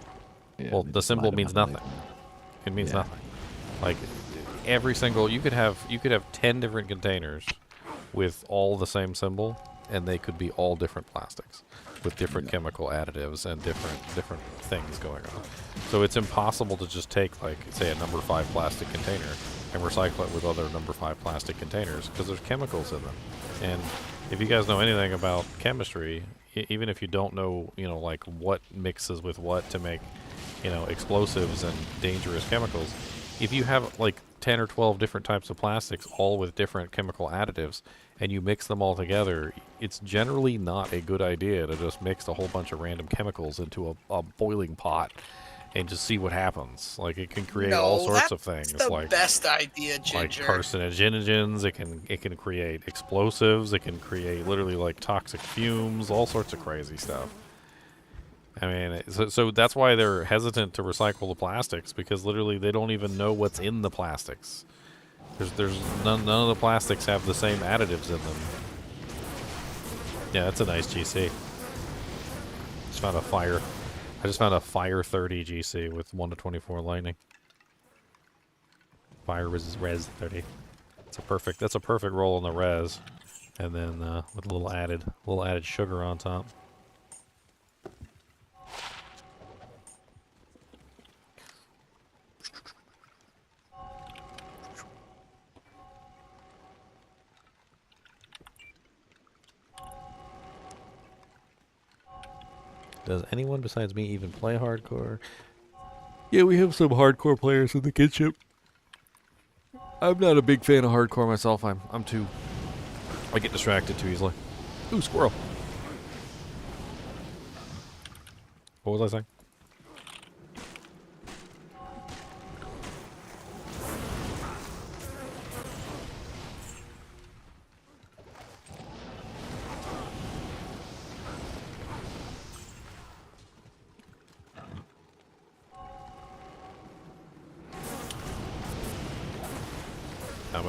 Yeah, Well, they the just symbol lied means about nothing. it. It means Yeah. nothing. Like every single, you could have 10 different containers with all the same symbol, and they could be all different plastics with different chemical additives and different things going on. So it's impossible to just take, like, say, a number 5 plastic container and recycle it with other number 5 plastic containers because there's chemicals in them. And if you guys know anything about chemistry, even if you don't know, like what mixes with what to make, explosives and dangerous chemicals, if you have like 10 or 12 different types of plastics, all with different chemical additives, and you mix them all together, it's generally not a good idea to just mix a whole bunch of random chemicals into a boiling pot and just see what happens. Like, it can create all sorts of things. That's the like best idea, like Ginger. carcinogens, it can create explosives, it can create literally like toxic fumes, all sorts of crazy stuff. I mean, so that's why they're hesitant to recycle the plastics, because literally they don't even know what's in the plastics. There's none of the plastics have the same additives in them. Yeah, that's a nice GC. Just found a fire. I just found a fire 30 GC with 1 to 24 lightning. Fire res 30. That's a perfect roll on the res, and then with a little added sugar on top. Does anyone besides me even play hardcore? Yeah, we have some hardcore players in the Kinship. I'm not a big fan of hardcore myself. I get distracted too easily. Ooh, squirrel. What was I saying?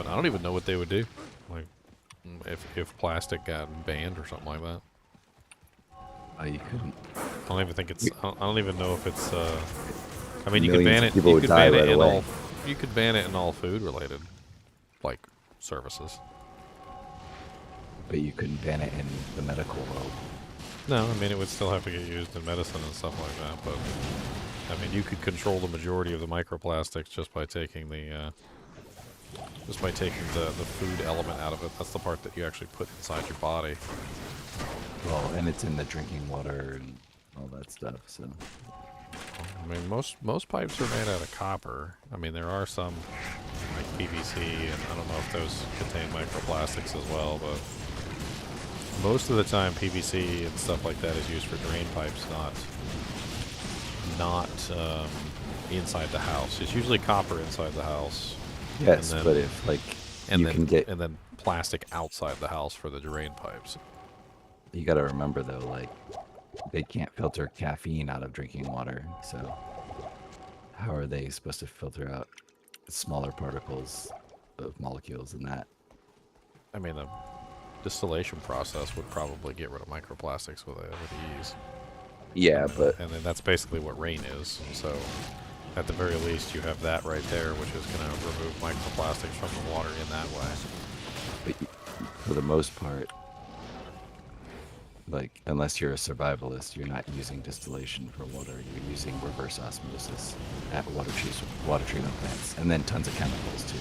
I don't even know what they would do, like if plastic got banned or something like that. Oh, you couldn't. I don't even think it's. I don't even know if it's. I mean, you could Millions ban of it. people You would could die ban it right in away. all. You could ban it in all food-related, like, services. But you couldn't ban it in the medical world. No, I mean it would still have to get used in medicine and stuff like that. But I mean, you could control the majority of the microplastics just by taking the. Just by taking the food element out of it. That's the part that you actually put inside your body. Well, and it's in the drinking water and all that stuff, so. I mean, most pipes are made out of copper. I mean, there are some, like PVC, and I don't know if those contain microplastics as well, but most of the time PVC and stuff like that is used for drain pipes, not inside the house. It's usually copper inside the house. Yes, and then, but if, like, and you then, can get... And then plastic outside the house for the drain pipes. You gotta remember, though, like, they can't filter caffeine out of drinking water, so... how are they supposed to filter out smaller particles of molecules than that? I mean, the distillation process would probably get rid of microplastics with ease. Yeah, and but then that's basically what rain is. So, at the very least, you have that right there, which is going to remove microplastics from the water in that way. But for the most part, like, unless you're a survivalist, you're not using distillation for water. You're using reverse osmosis at water treatment plants, and then tons of chemicals too.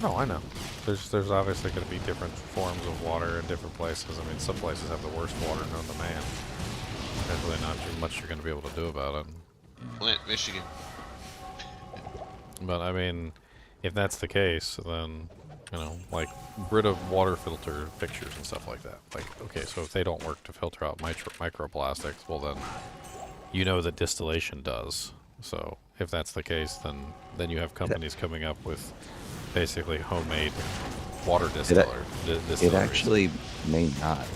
No, I know. There's obviously going to be different forms of water in different places. I mean, some places have the worst water known to man. There's really not too much you're going to be able to do about it. Flint, Michigan. But I mean, if that's the case, then, you know, like, rid of water filter fixtures and stuff like that. Like, okay, so if they don't work to filter out microplastics, well then, you know that distillation does. So if that's the case, then you have companies coming up with basically homemade water distillers. It actually may not,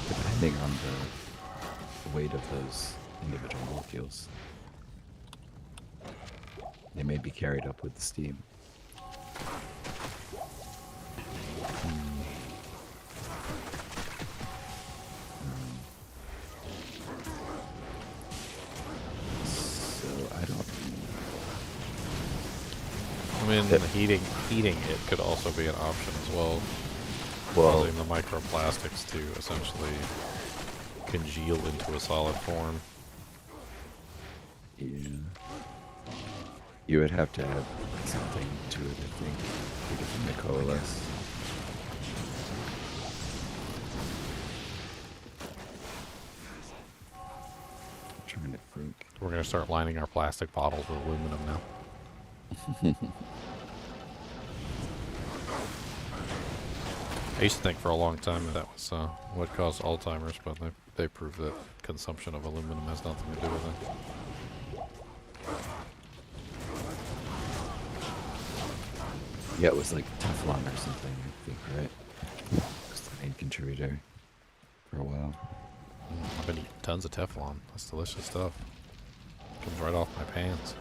depending on the weight of those individual molecules. They may be carried up with the steam. So I don't. I mean, heating it could also be an option as well. Well, causing the microplastics to essentially congeal into a solid form. Yeah. You would have to add something to it, I think, to get them to coalesce. I'm trying to think. We're going to start lining our plastic bottles with aluminum now. I used to think for a long time that was what caused Alzheimer's, but they proved that consumption of aluminum has nothing to do with it. Yeah, it was like Teflon or something, I think, right? It was the main contributor for a while. I've been eating tons of Teflon. That's delicious stuff. Comes right off my pans.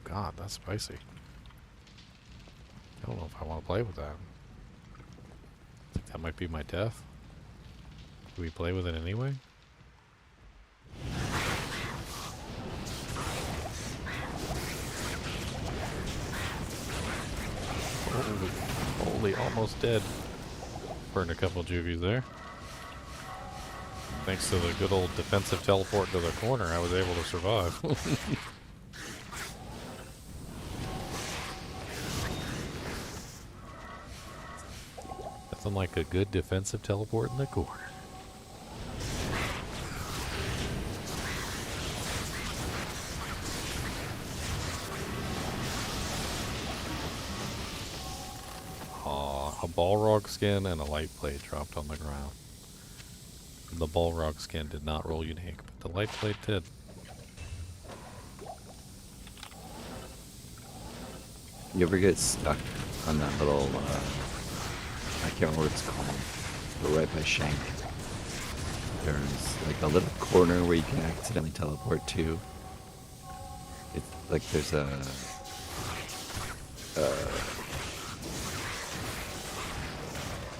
God, that's spicy. I don't know if I want to play with that. I think that might be my death. Do we play with it anyway? Holy, almost dead. Burned a couple juvies there. Thanks to the good old defensive teleport to the corner, I was able to survive. Nothing like a good defensive teleport in the corner. A Balrog skin and a light blade dropped on the ground. The Balrog skin did not roll unique, but the light blade did. You ever get stuck on that little, I can't remember what it's called, but right by Shank, there's like a little corner where you can accidentally teleport to. It's like there's a,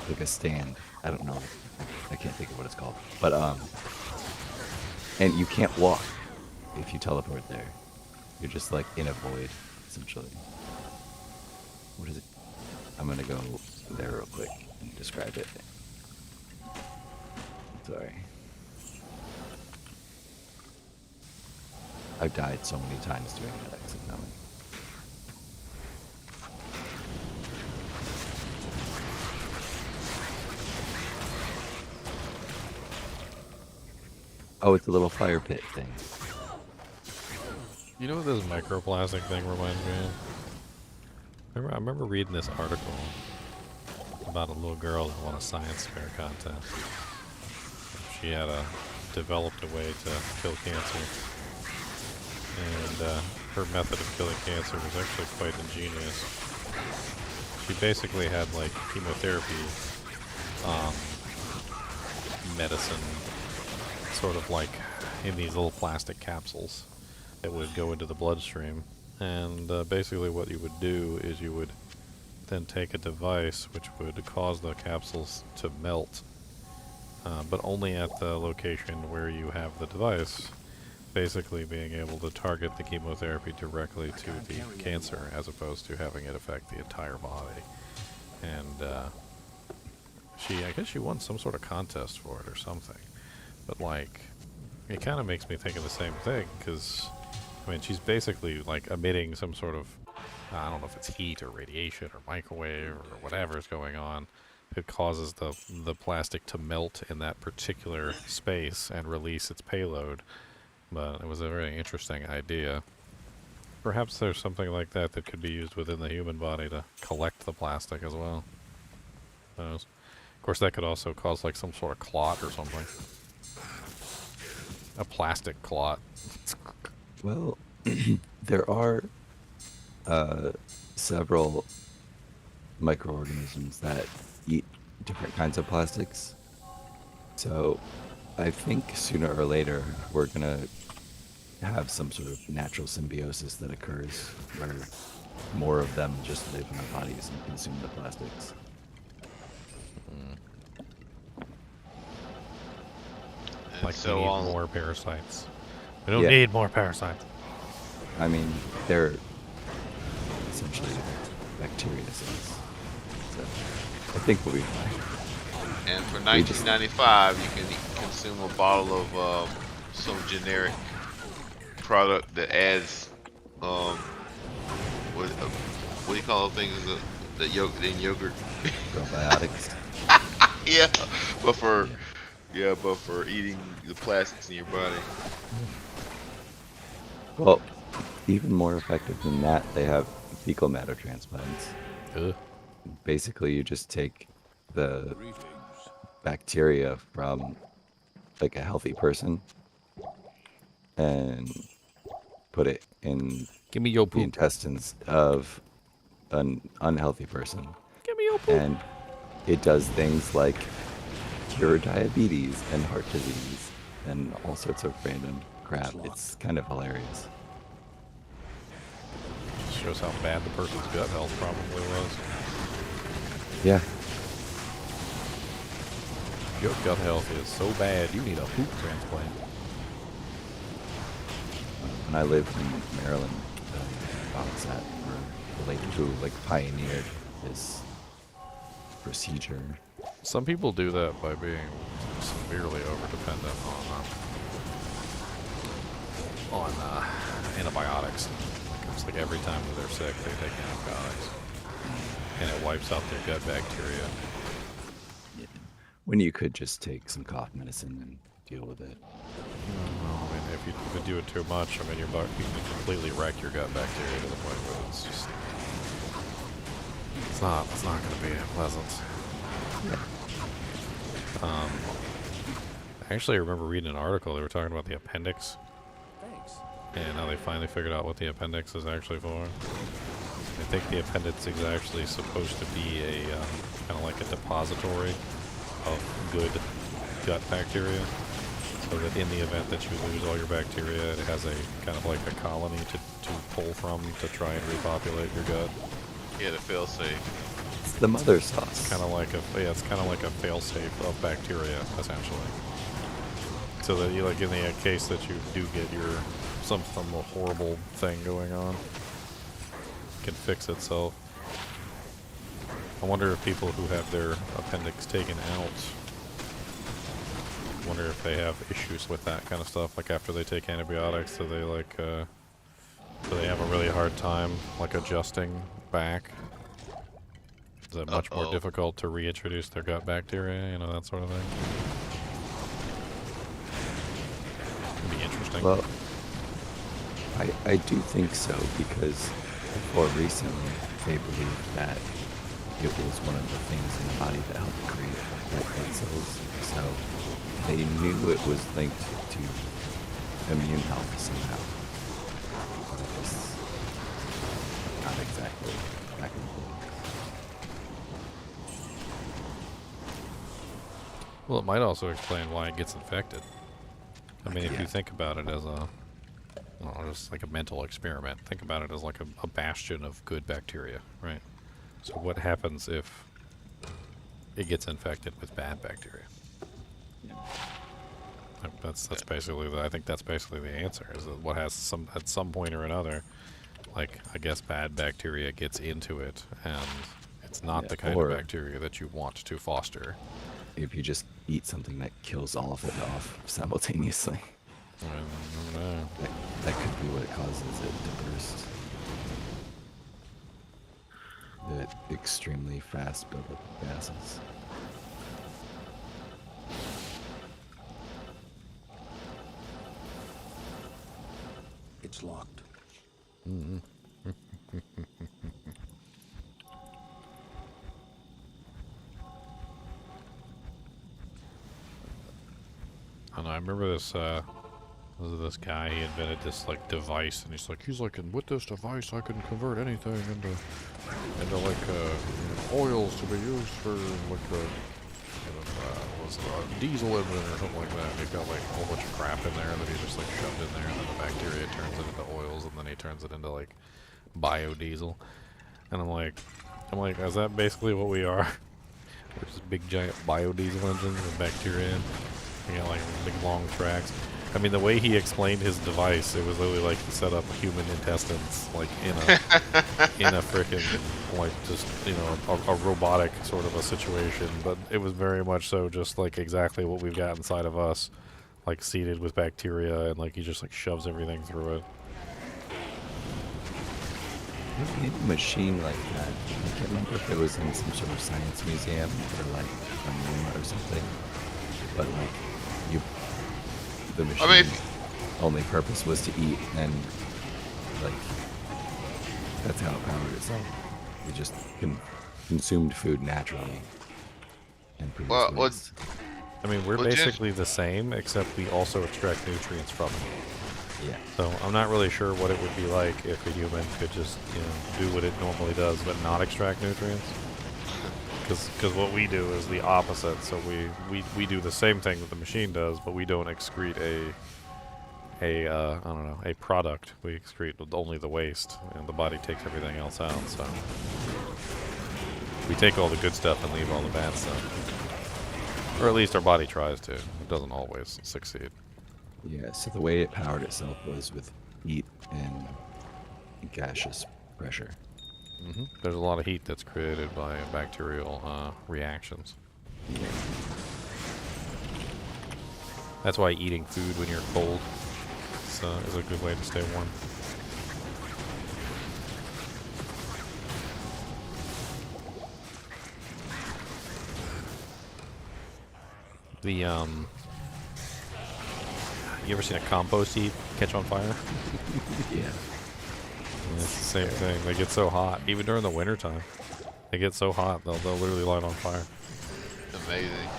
like a stand. I don't know. I can't think of what it's called. But, and you can't walk if you teleport there. You're just like in a void, essentially. What is it? I'm gonna go there real quick and describe it. Sorry. I've died so many times doing that exit now. Oh, it's a little fire pit thing. You know what this microplastic thing reminds me of? I remember reading this article about a little girl who won a science fair contest. She had developed a way to kill cancer, and her method of killing cancer was actually quite ingenious. She basically had like chemotherapy medicine, sort of like in these little plastic capsules that would go into the bloodstream. And basically what you would do is you would then take a device which would cause the capsules to melt, but only at the location where you have the device, basically being able to target the chemotherapy directly to the cancer as opposed to having it affect the entire body. And I guess she won some sort of contest for it or something. But like, it kind of makes me think of the same thing, because I mean, she's basically like emitting some sort of, I don't know if it's heat or radiation or microwave or whatever is going on. It causes the plastic to melt in that particular space and release its payload. But it was a very interesting idea. Perhaps there's something like that that could be used within the human body to collect the plastic as well. Of course, that could also cause like some sort of clot or something. A plastic clot. Well, there are several microorganisms that eat different kinds of plastics. So I think sooner or later we're going to have some sort of natural symbiosis that occurs where more of them just live in our bodies and consume the plastics. Like so we need on more parasites. We don't need more parasites. I mean, they're essentially bacteria cells. So I think we'll be fine. And for $19.95, you can consume a bottle of some generic product that adds what do you call those things that in yogurt? Probiotics. Yeah, but for eating the plastics in your body. Well, even more effective than that, they have fecal matter transplants. Ugh. Basically, you just take the bacteria from like a healthy person and put it in Give me your the poop. intestines of an unhealthy person. Give me your poop. And it does things like cure diabetes and heart disease and all sorts of random crap. It's kind of hilarious. Shows how bad the person's gut health probably was. Yeah. Your gut health is so bad, you need a poop transplant. When I lived in Maryland, Mascot were the lady who like pioneered this procedure. Some people do that by being severely over-dependent on antibiotics. It's like every time that they're sick, they take antibiotics, and it wipes out their gut bacteria. Yeah. When you could just take some cough medicine and deal with it. Well, I mean, if you do it too much, I mean, you can completely wreck your gut bacteria to the point where it's just it's not going to be pleasant. Yeah. I actually remember reading an article. They were talking about the appendix. Thanks. And how they finally figured out what the appendix is actually for. I think the appendix is actually supposed to be a kind of like a depository of good gut bacteria, so that in the event that you lose all your bacteria, it has a kind of like a colony to pull from to try and repopulate your gut. Yeah, the fail-safe. It's the mother sauce. Kind of like it's kind of like a fail-safe of bacteria, essentially. So that you, like, in the case that you do get some horrible thing going on, it can fix itself. I wonder if people who have their appendix taken out, wonder if they have issues with that kind of stuff, like after they take antibiotics, so they like so they have a really hard time like adjusting back. Is it much more difficult to reintroduce their gut bacteria, you know, that sort of thing? It'd be interesting. Well, I do think so, because before recently they believed that it was one of the things in the body that helped create white blood cells. So they knew it was linked to immune health somehow. But it's not exactly back and forth. Well, it might also explain why it gets infected. I mean, if Yeah. you think about it as a, well, just like a mental experiment, think about it as like a bastion of good bacteria, right? So what happens if it gets infected with bad bacteria? That's basically I think that's basically the answer. Is that what has at some point or another, like I guess bad bacteria gets into it, and it's not the kind of bacteria that you want to foster. If you just eat something that kills all of it off simultaneously. I don't know. That could be what causes it to burst. The extremely fast buildup of gases. It's locked. Mm-hmm. I don't know, I remember this, this guy, he invented this, like, device, and he's like, and with this device I can convert anything into like, oils to be used for, like, diesel engine or something like that. He's got, like, a whole bunch of crap in there that he just, like, shoved in there, and then the bacteria turns it into oils, and then he turns it into, like, biodiesel. And I'm like, is that basically what we are? We're just big, giant biodiesel engines with bacteria in. You got like big long tracks. I mean, the way he explained his device, it was literally like he set up human intestines, like in a frickin' like just a robotic sort of a situation. But it was very much so just like exactly what we've got inside of us, like seeded with bacteria, and like he just like shoves everything through it. Maybe a machine like that. I can't remember if it was in some sort of science museum or like a MoMA or something. But like the machine only purpose was to eat, and like that's how it powered itself. It just consumed food naturally and produced waste. I mean, we're basically the same, except we also extract nutrients from it. Yeah. So I'm not really sure what it would be like if a human could just, do what it normally does, but not extract nutrients. Because what we do is the opposite. So we do the same thing that the machine does, but we don't excrete a product. We excrete only the waste, and the body takes everything else out. So we take all the good stuff and leave all the bad stuff. Or at least our body tries to. It doesn't always succeed. Yeah, so the way it powered itself was with heat and gaseous pressure. Mm-hmm. There's a lot of heat that's created by bacterial reactions. Yeah. That's why eating food when you're cold is a good way to stay warm. You ever seen a compost heap catch on fire? Yeah. It's the same thing. They get so hot, even during the winter time. They get so hot, they'll literally light on fire. Amazing.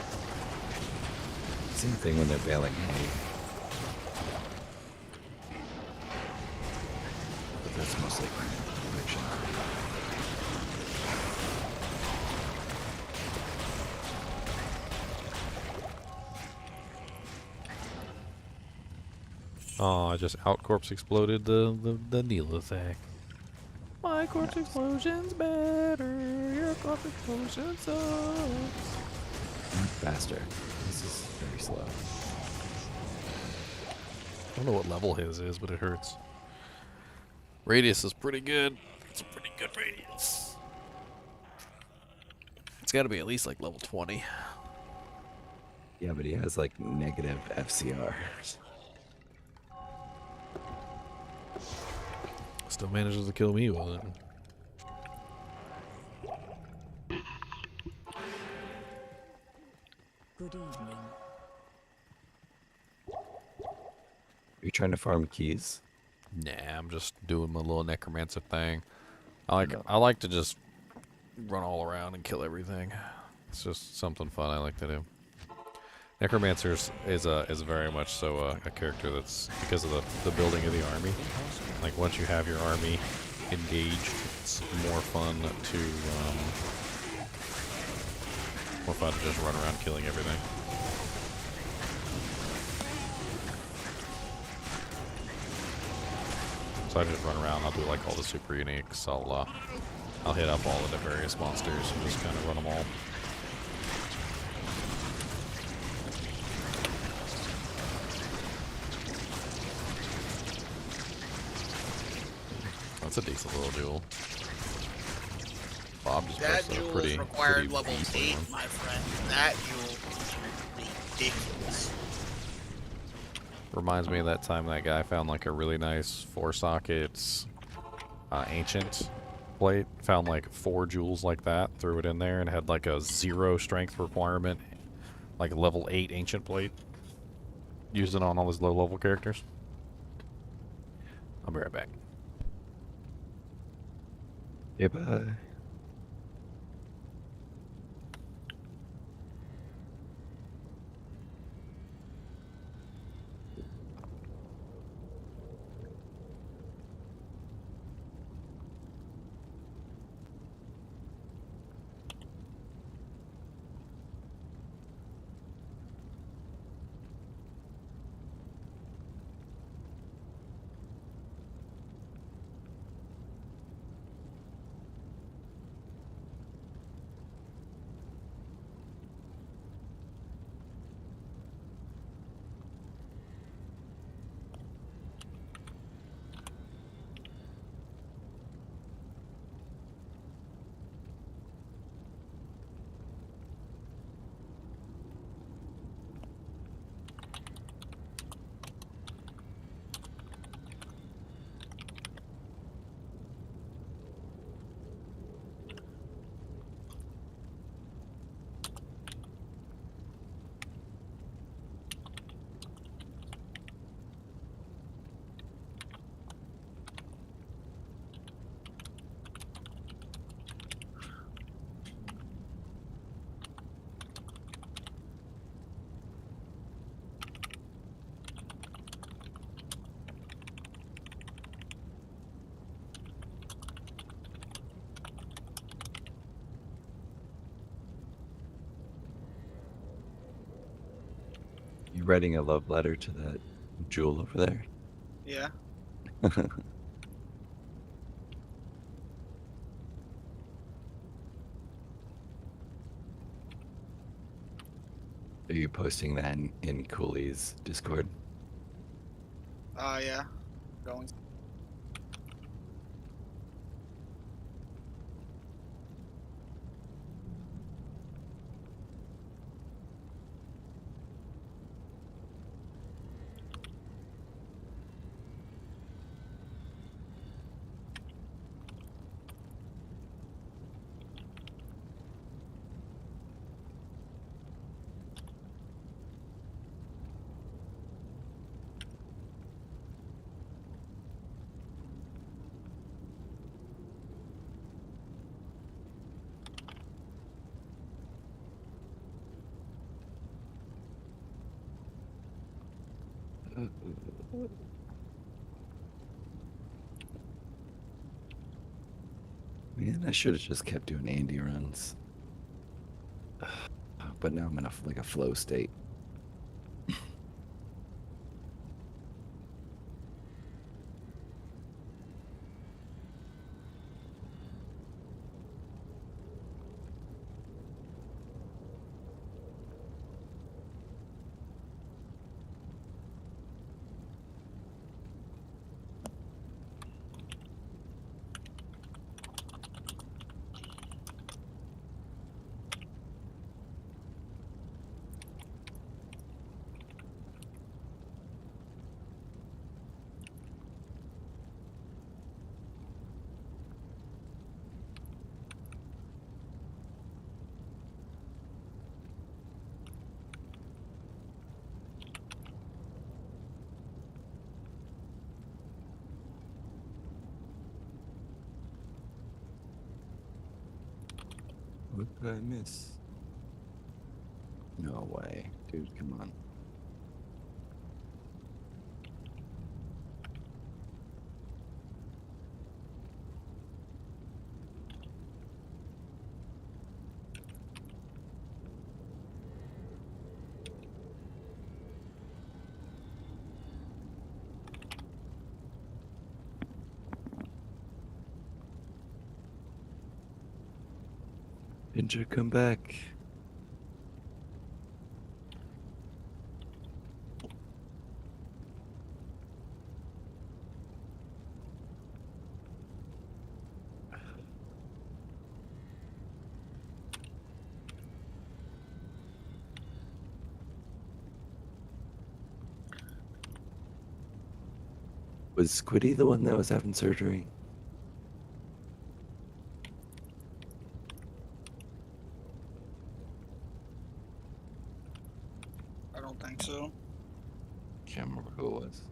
Same thing when they're baling hay. But that's mostly friction. Oh, I just out-corpse exploded the Neelathak. My corpse explosion's better. Your corpse explosion sucks. Faster. This is very slow. I don't know what level his is, but it hurts. Radius is pretty good. It's a pretty good radius. It's got to be at least like level 20. Yeah, but he has like negative FCR. Still manages to kill me with it. Good evening. Are you trying to farm keys? Nah, I'm just doing my little necromancer thing. I like to just run all around and kill everything. It's just something fun I like to do. Necromancers is very much so a character that's, because of the building of the army. Like once you have your army engaged, it's more fun to just run around killing everything. So I just run around. I'll do like all the super uniques. I'll hit up all of the various monsters and just kind of run them all. That's a decent little jewel. Bob just That pressed a jewel pretty is required pretty level decent 8, one. my friend. That jewel is ridiculous. Reminds me of that time that guy found like a really nice 4 sockets ancient plate. Found like 4 jewels like that, threw it in there, and had like a 0 strength requirement, like level 8 ancient plate. Used it on all his low level characters. I'll be right back. Yeah, bye. You writing a love letter to that jewel over there? Yeah. Are you posting that in Cooley's Discord? Yeah. Going. Man, I should have just kept doing Andy runs. But now I'm in a flow state. What did I miss? No way. Dude, come on. Ninja, come back. Was Squiddy the one that was having surgery? I don't think so. Can't remember who it was.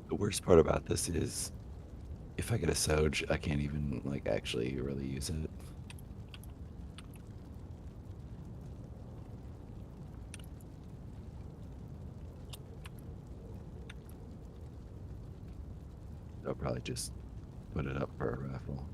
The worst part about this is if I get a Soj, I can't even like actually really use it. I'll probably just put it up for a raffle.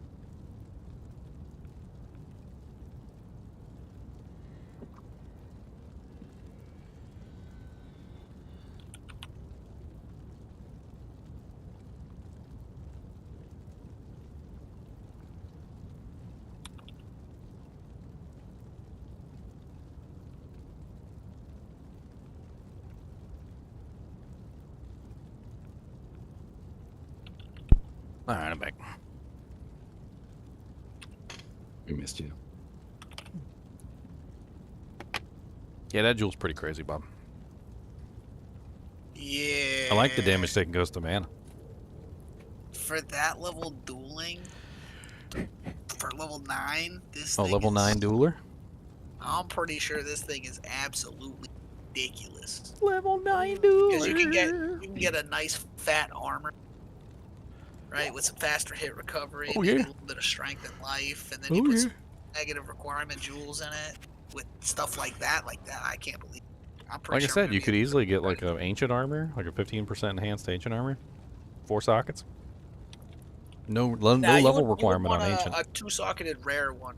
Alright, I'm back. We missed you. Yeah, that jewel's pretty crazy, Bob. Yeah. I like the damage taken goes to mana. For that level dueling, for level 9, this Oh, thing level is, 9 dueler? I'm pretty sure this thing is absolutely ridiculous. Level 9 dueler. Because you can get a nice fat armor, right, with some faster hit recovery, maybe a little bit of strength and life, and then you put some negative requirement jewels in it with stuff like that. I can't believe it. I'm pretty Like sure I said, you could easily get like an ancient armor, like a 15% enhanced ancient armor. 4 sockets. No level requirement on ancient. A 2-socketed rare one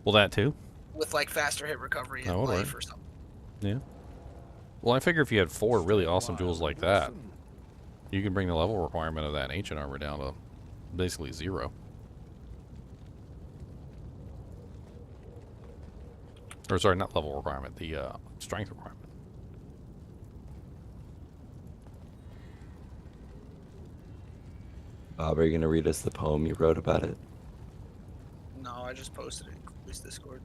Well, that too. with like faster hit recovery and would life work. or something. Yeah. Well, I figure if you had 4 really awesome jewels like that, you can bring the level requirement of that ancient armor down to basically 0. Or sorry, not level requirement, the strength requirement. Bob, are you going to read us the poem you wrote about it? No, I just posted it in Chloe's Discord.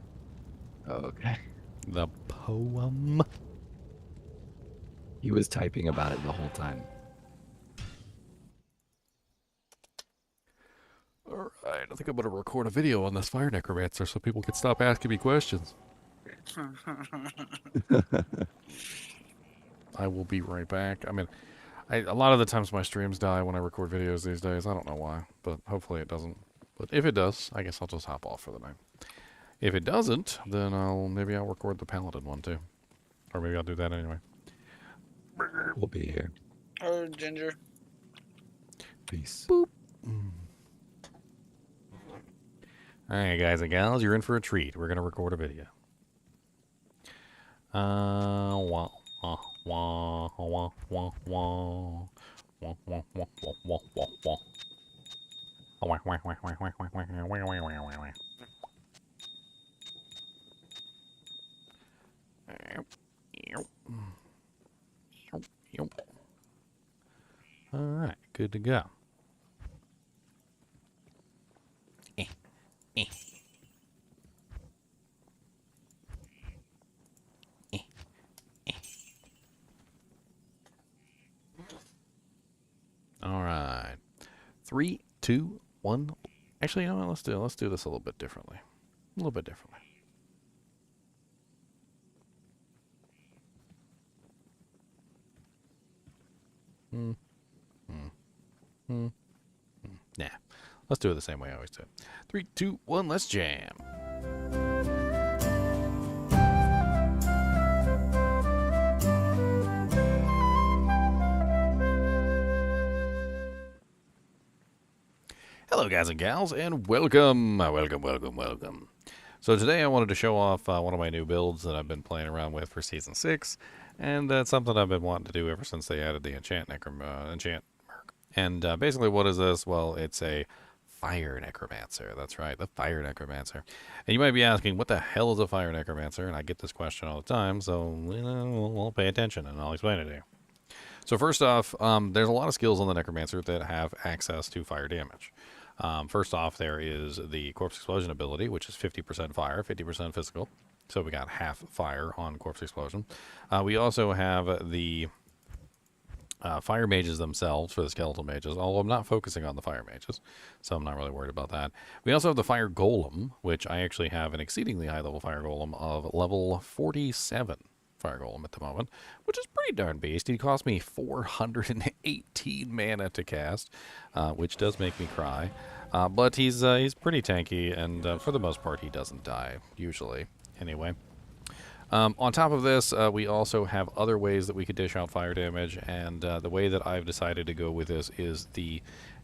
Oh, okay. The poem? He was typing about it the whole time. Alright, I think I'm going to record a video on this fire necromancer so people can stop asking me questions. I will be right back. I mean, a lot of the times my streams die when I record videos these days. I don't know why, but hopefully it doesn't. But if it does, I guess I'll just hop off for the night. If it doesn't, then maybe I'll record the Paladin one too. Or maybe I'll do that anyway. We'll be here. Oh, Ginger. Peace. Boop. Alright, guys and gals, you're in for a treat. We're going to record a video. Wah, wah, wah, wah, wah, wah. Wah, wah, wah, wah, wah, wah, wah. Wah, wah, wah, wah, wah, wah, wah, wah, wah, wah, wah. Alright, good to go. Alright. 3, 2, 1. Actually, you know what? Let's do this a little bit differently. A little bit differently. Nah. Let's do it the same way I always do it. 3, 2, 1, let's jam. Hello, guys and gals, and welcome. Welcome. So today I wanted to show off one of my new builds that I've been playing around with for Season 6, and that's something I've been wanting to do ever since they added the Enchant Enchant. And basically what is this? Well, it's a Fire Necromancer. That's right, the Fire Necromancer. And you might be asking, what the hell is a Fire Necromancer? And I get this question all the time, so we'll pay attention and I'll explain it to you. So first off, there's a lot of skills on the Necromancer that have access to fire damage. First off, there is the Corpse Explosion ability, which is 50% fire, 50% physical. So we got half fire on Corpse Explosion. We also have the fire mages themselves for the skeletal mages, although I'm not focusing on the fire mages, so I'm not really worried about that. We also have the fire golem, which I actually have an exceedingly high level fire golem of level 47 fire golem at the moment, which is pretty darn beast. He cost me 418 mana to cast, which does make me cry. But he's pretty tanky, and for the most part, he doesn't die, usually. Anyway. On top of this, we also have other ways that we could dish out fire damage, and the way that I've decided to go with this is the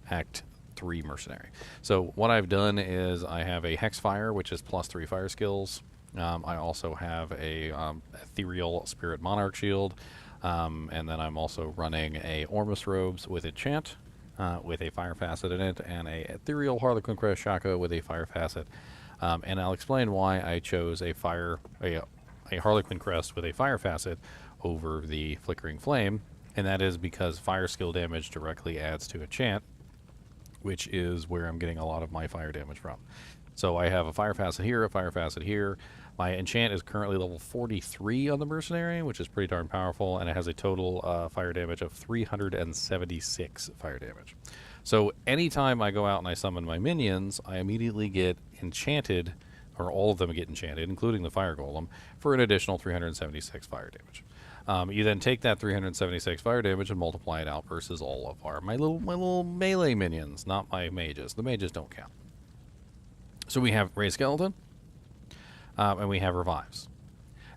Act 3 Mercenary. So what I've done is I have a Hex Fire, which is +3 fire skills. I also have a Ethereal Spirit Monarch Shield, and then I'm also running a Ormus Robes with Enchant, with a Fire Facet in it, and a Ethereal Harlequin Crest Shaka with a Fire Facet. And I'll explain why I chose a Harlequin Crest with a Fire Facet over the Flickering Flame, and that is because fire skill damage directly adds to Enchant, which is where I'm getting a lot of my fire damage from. So I have a Fire Facet here, a Fire Facet here. My Enchant is currently level 43 on the Mercenary, which is pretty darn powerful, and it has a total fire damage of 376 fire damage. So anytime I go out and I summon my minions, I immediately get enchanted, or all of them get enchanted, including the Fire Golem, for an additional 376 fire damage. You then take that 376 fire damage and multiply it out versus all of my little melee minions, not my mages. The mages don't count. So we have Raised Skeleton, and we have Revives.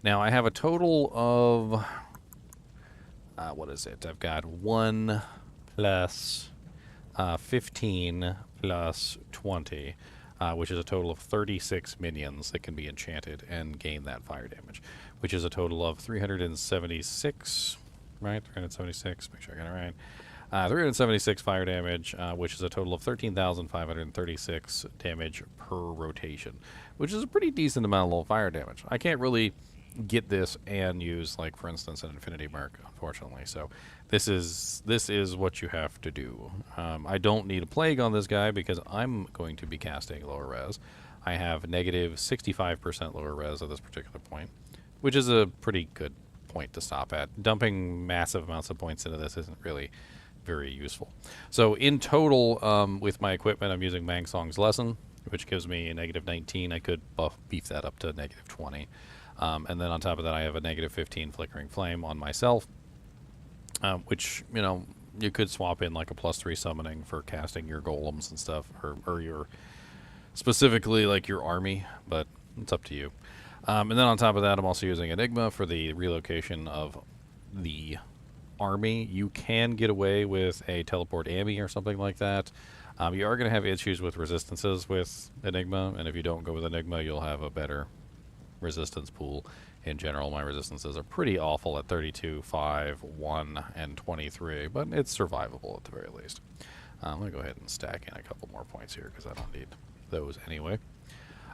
Now I have a total of, what is it? I've got 1 plus 15 plus 20, which is a total of 36 minions that can be enchanted and gain that fire damage, which is a total of 376, right? 376, make sure I got it right. 376 fire damage, which is a total of 13,536 damage per rotation, which is a pretty decent amount of low fire damage. I can't really get this and use, like, for instance, an Infinity Mark, unfortunately. So this is what you have to do. I don't need a Plague on this guy because I'm going to be casting lower res. I have negative 65% lower res at this particular point, which is a pretty good point to stop at. Dumping massive amounts of points into this isn't really very useful. So in total, with my equipment, I'm using Mang Song's Lesson, which gives me a negative 19. I could beef that up to negative 20. And then on top of that, I have a negative 15 Flickering Flame on myself, which, you know, you could swap in like a +3 summoning for casting your golems and stuff, or your, specifically like your army, but it's up to you. And then on top of that, I'm also using Enigma for the relocation of the army. You can get away with a teleport Ami or something like that. You are going to have issues with resistances with Enigma, and if you don't go with Enigma, you'll have a better resistance pool. In general, my resistances are pretty awful at 32, 5, 1, and 23, but it's survivable at the very least. I'm going to go ahead and stack in a couple more points here because I don't need those anyway.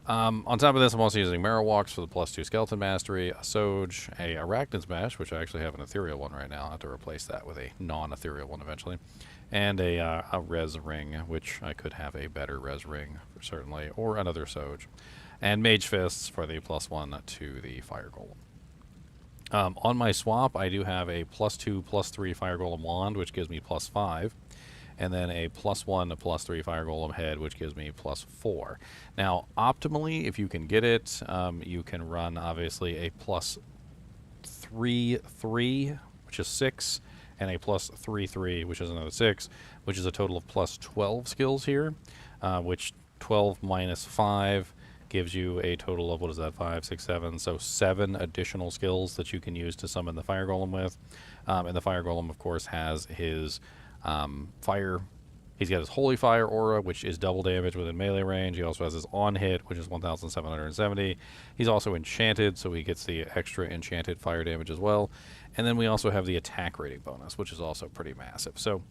On top of this, I'm also using Marrow Walks for the +2 Skeleton Mastery, a Soge, a Arachnid Smash, which I actually have an ethereal one right now. I'll have to replace that with a non-ethereal one eventually. And a Res Ring, which I could have a better Res Ring, certainly, or another Soge. And Mage Fists for the +1 to the Fire Golem. On my swap, I do have a +2, +3 Fire Golem Wand, which gives me +5. And then a +1 to +3 Fire Golem Head, which gives me +4. Now, optimally, if you can get it, you can run, obviously, a +3, which is 6, and a +3, which is another 6, which is a total of +12 skills here, which 12 minus 5 gives you a total of, what is that, 5, 6, 7, so 7 additional skills that you can use to summon the Fire Golem with. And the Fire Golem, of course, has his fire. He's got his Holy Fire aura, which is double damage within melee range. He also has his on hit, which is 1,770. He's also enchanted, so he gets the extra enchanted fire damage as well. And then we also have the attack rating bonus, which is also pretty massive. So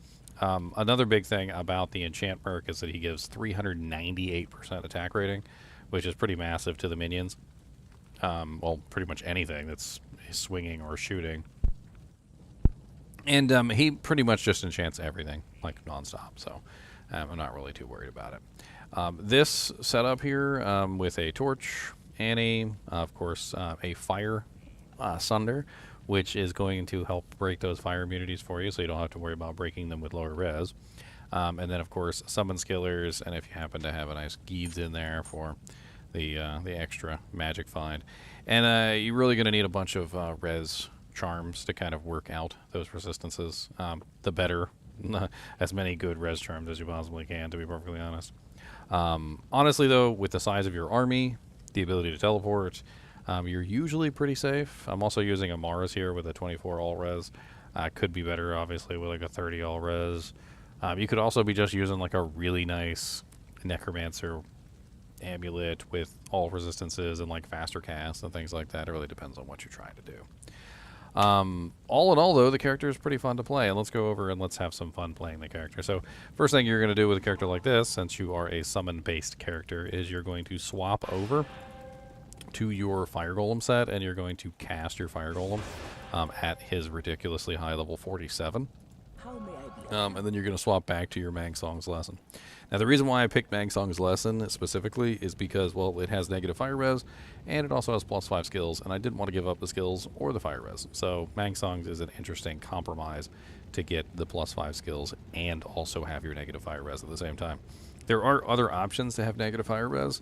another big thing about the enchant perk is that he gives 398% attack rating, which is pretty massive to the minions. Well, pretty much anything that's swinging or shooting. And he pretty much just enchants everything, like, nonstop, so I'm not really too worried about it. This setup here with a Torch, Annie, of course, a Fire Sunder, which is going to help break those fire immunities for you, so you don't have to worry about breaking them with lower res. And then, of course, Summon Skillers, and if you happen to have a nice Geeds in there for the extra magic find. And you're really going to need a bunch of res charms to kind of work out those resistances. The better, as many good res charms as you possibly can, to be perfectly honest. Honestly, though, with the size of your army, the ability to teleport, you're usually pretty safe. I'm also using Amaras here with a 24 all res. Could be better, obviously, with like a 30 all res. You could also be just using like a really nice Necromancer amulet with all resistances and like faster casts and things like that. It really depends on what you're trying to do. All in all, though, the character is pretty fun to play, and let's go over and let's have some fun playing the character. So first thing you're going to do with a character like this, since you are a summon-based character, is you're going to swap over to your Fire Golem set, and you're going to cast your Fire Golem at his ridiculously high level 47. And then you're going to swap back to your Mangsong's Lesson. Now, the reason why I picked Mangsong's Lesson specifically is because, well, it has negative fire res, and it also has +5 skills, and I didn't want to give up the skills or the fire res. So Mangsong's is an interesting compromise to get the +5 skills and also have your negative fire res at the same time. There are other options to have negative fire res.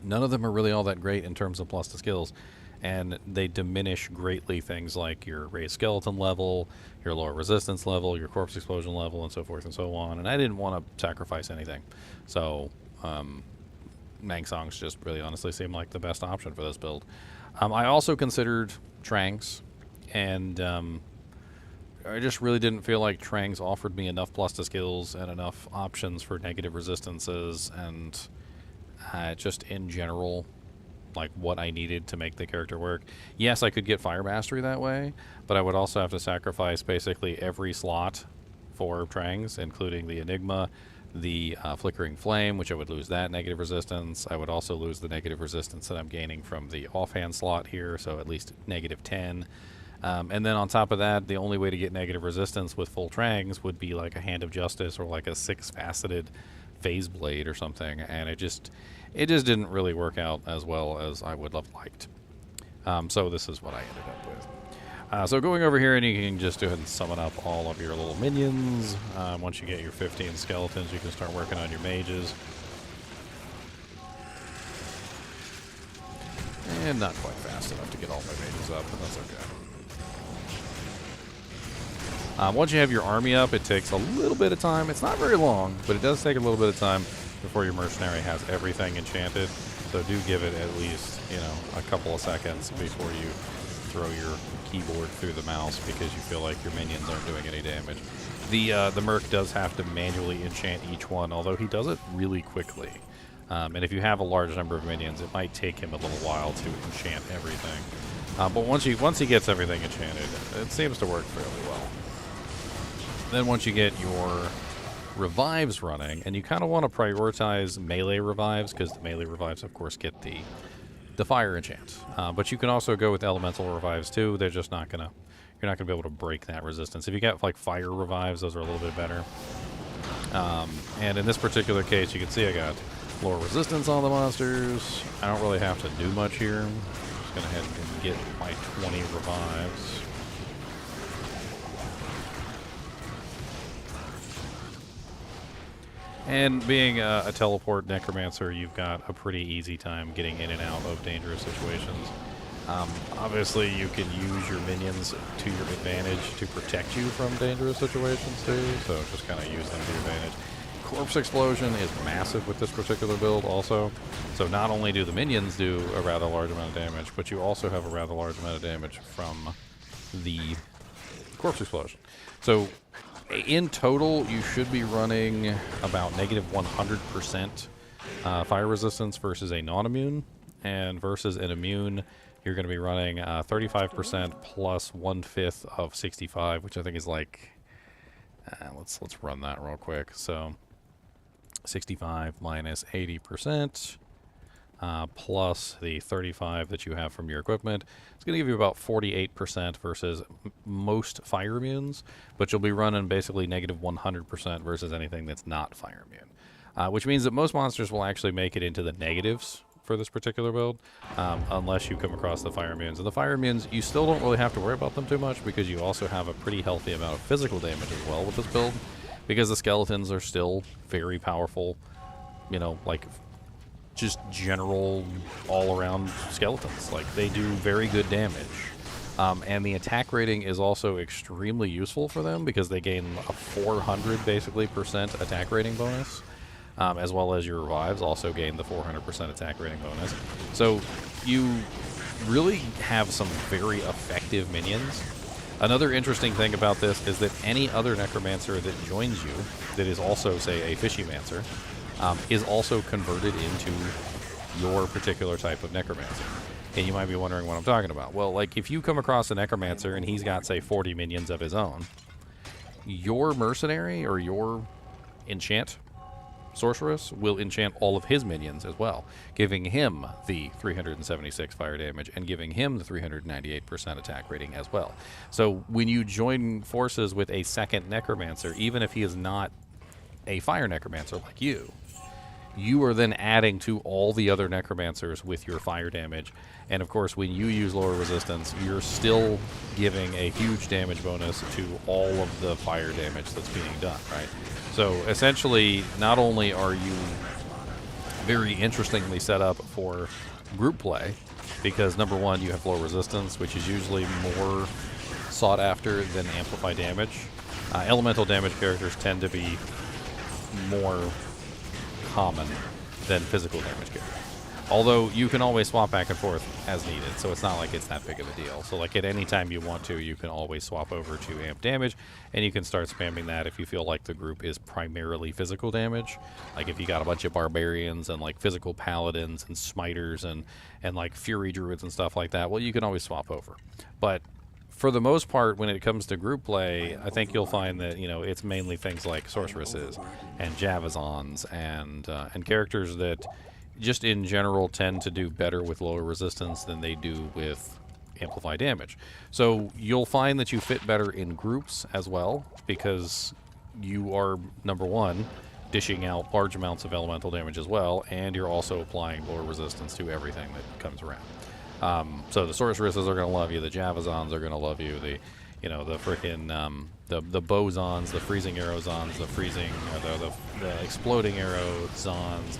None of them are really all that great in terms of plus to skills, and they diminish greatly things like your raised skeleton level, your lower resistance level, your corpse explosion level, and so forth and so on. And I didn't want to sacrifice anything. So Mangsong's just really honestly seemed like the best option for this build. I also considered Trangs, and I just really didn't feel like Trangs offered me enough plus to skills and enough options for negative resistances, and just in general, like what I needed to make the character work. Yes, I could get Fire Mastery that way, but I would also have to sacrifice basically every slot for Trangs, including the Enigma, the Flickering Flame, which I would lose that negative resistance. I would also lose the negative resistance that I'm gaining from the offhand slot here, so at least -10. And then on top of that, the only way to get negative resistance with full Trangs would be like a Hand of Justice or like a 6-faceted Phase Blade or something, and it just didn't really work out as well as I would have liked. So this is what I ended up with. So going over here, and you can just go ahead and summon up all of your little minions. Once you get your 15 skeletons, you can start working on your mages. And not quite fast enough to get all my mages up, but that's okay. Once you have your army up, it takes a little bit of time. It's not very long, but it does take a little bit of time before your mercenary has everything enchanted. So do give it at least, you know, a couple of seconds before you throw your keyboard through the mouse because you feel like your minions aren't doing any damage. The Merc does have to manually enchant each one, although he does it really quickly. And if you have a large number of minions, it might take him a little while to enchant everything. But once he gets everything enchanted, it seems to work fairly well. Then once you get your revives running, and you kind of want to prioritize melee revives, because the melee revives, of course, get the fire enchant. But you can also go with elemental revives too. They're just not gonna, you're not gonna be able to break that resistance. If you get like fire revives, those are a little bit better. And in this particular case, you can see I got lower resistance on the monsters. I don't really have to do much here. I'm just gonna head and get my 20 revives. And being a teleport necromancer, you've got a pretty easy time getting in and out of dangerous situations. Obviously, you can use your minions to your advantage to protect you from dangerous situations too, so just kind of use them to your advantage. Corpse explosion is massive with this particular build also. So not only do the minions do a rather large amount of damage, but you also have a rather large amount of damage from the corpse explosion. So in total, you should be running about negative 100% fire resistance versus a non-immune, and versus an immune, you're going to be running 35% plus 1/5 of 65, which I think is like, let's run that real quick. So 65 minus 80%. Plus the 35 that you have from your equipment. It's going to give you about 48% versus most fire immunes, but you'll be running basically negative 100% versus anything that's not fire immune. Which means that most monsters will actually make it into the negatives for this particular build, unless you come across the fire immunes. And the fire immunes, you still don't really have to worry about them too much because you also have a pretty healthy amount of physical damage as well with this build, because the skeletons are still very powerful, you know, like just general all-around skeletons. Like, they do very good damage. And the attack rating is also extremely useful for them because they gain a 400 basically % attack rating bonus, as well as your revives also gain the 400% attack rating bonus. So you really have some very effective minions. Another interesting thing about this is that any other necromancer that joins you that is also, say, a fishymancer, is also converted into your particular type of necromancer. And you might be wondering what I'm talking about. Well, like, if you come across a necromancer and he's got, say, 40 minions of his own, your mercenary or your enchant sorceress will enchant all of his minions as well, giving him the 376 fire damage and giving him the 398% attack rating as well. So when you join forces with a second necromancer, even if he is not a fire necromancer like you are then adding to all the other necromancers with your fire damage. And of course, when you use lower resistance, you're still giving a huge damage bonus to all of the fire damage that's being done, right? So essentially, not only are you very interestingly set up for group play, because number one, you have low resistance, which is usually more sought after than amplify damage. Elemental damage characters tend to be more common than physical damage characters. Although you can always swap back and forth as needed, so it's not like it's that big of a deal. So like at any time you want to, you can always swap over to amp damage, and you can start spamming that if you feel like the group is primarily physical damage. Like if you got a bunch of barbarians and like physical paladins and smiters and like fury druids and stuff like that, well, you can always swap over. But for the most part, when it comes to group play, I think you'll find that, you know, it's mainly things like sorceresses and javazons and characters that just in general tend to do better with lower resistance than they do with amplify damage. So you'll find that you fit better in groups as well, because you are, number one, dishing out large amounts of elemental damage as well, and you're also applying lower resistance to everything that comes around. So the sorceresses are going to love you, the javazons are going to love you, the freaking the bosons, the freezing arrow zons, the freezing the exploding arrow zons,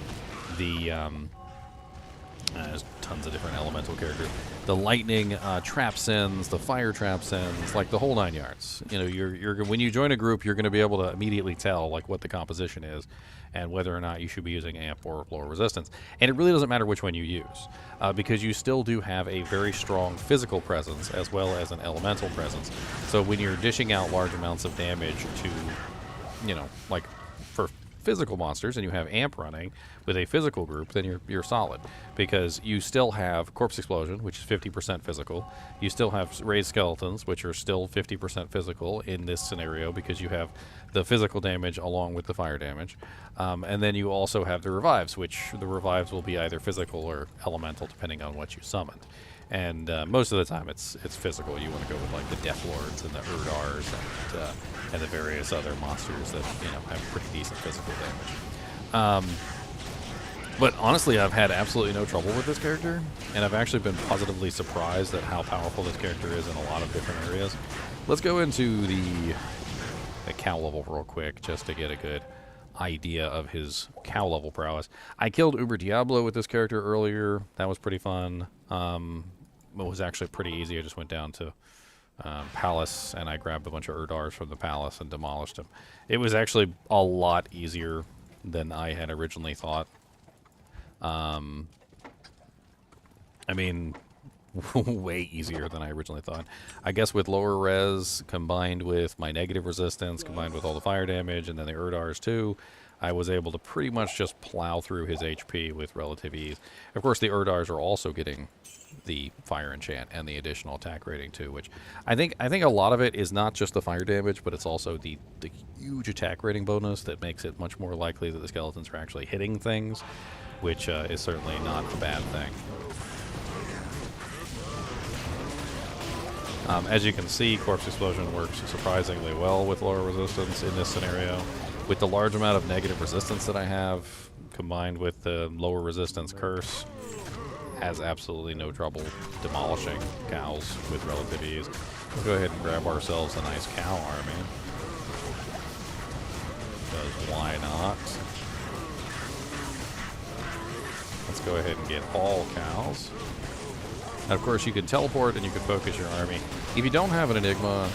there's tons of different elemental characters. The lightning trap sins, the fire trap sins, like the whole 9 yards. You know, you're when you join a group, you're going to be able to immediately tell like what the composition is and whether or not you should be using amp or lower resistance. And it really doesn't matter which one you use, because you still do have a very strong physical presence as well as an elemental presence. So when you're dishing out large amounts of damage to, you know, like for physical monsters, and you have amp running with a physical group, then you're solid, because you still have corpse explosion, which is 50% physical. You still have raised skeletons, which are still 50% physical in this scenario, because you have the physical damage along with the fire damage. And then you also have the revives, which the revives will be either physical or elemental depending on what you summoned. And most of the time it's physical. You want to go with like the Death Lords and the Urdars and the various other monsters that, you know, have pretty decent physical damage. But honestly, I've had absolutely no trouble with this character, and I've actually been positively surprised at how powerful this character is in a lot of different areas. Let's go into the cow level real quick just to get a good idea of his cow level prowess. I killed Uber Diablo with this character earlier. That was pretty fun. It was actually pretty easy. I just went down to Palace and I grabbed a bunch of Urdars from the Palace and demolished them. It was actually a lot easier than I had originally thought. I mean, way easier than I originally thought. I guess with lower res combined with my negative resistance, combined with all the fire damage, and then the Urdars too, I was able to pretty much just plow through his HP with relative ease. Of course, the Urdars are also getting the fire enchant and the additional attack rating too, which I think a lot of it is not just the fire damage, but it's also the huge attack rating bonus that makes it much more likely that the skeletons are actually hitting things, which is certainly not a bad thing. As you can see, Corpse Explosion works surprisingly well with lower resistance in this scenario. With the large amount of negative resistance that I have, combined with the lower resistance curse, has absolutely no trouble demolishing cows with relative ease. Let's go ahead and grab ourselves a nice cow army. Because why not? Let's go ahead and get all cows. And of course, you can teleport and you can focus your army. If you don't have an Enigma,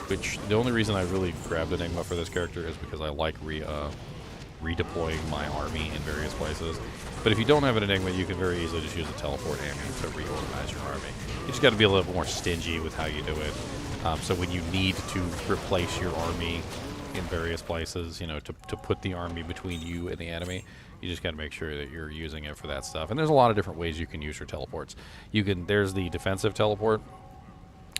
which the only reason I really grabbed Enigma for this character is because I like redeploying my army in various places. But if you don't have an Enigma, you can very easily just use a teleport amulet to reorganize your army. You just got to be a little more stingy with how you do it. So when you need to replace your army in various places, you know, to put the army between you and the enemy, you just got to make sure that you're using it for that stuff. And there's a lot of different ways you can use your teleports. There's the defensive teleport.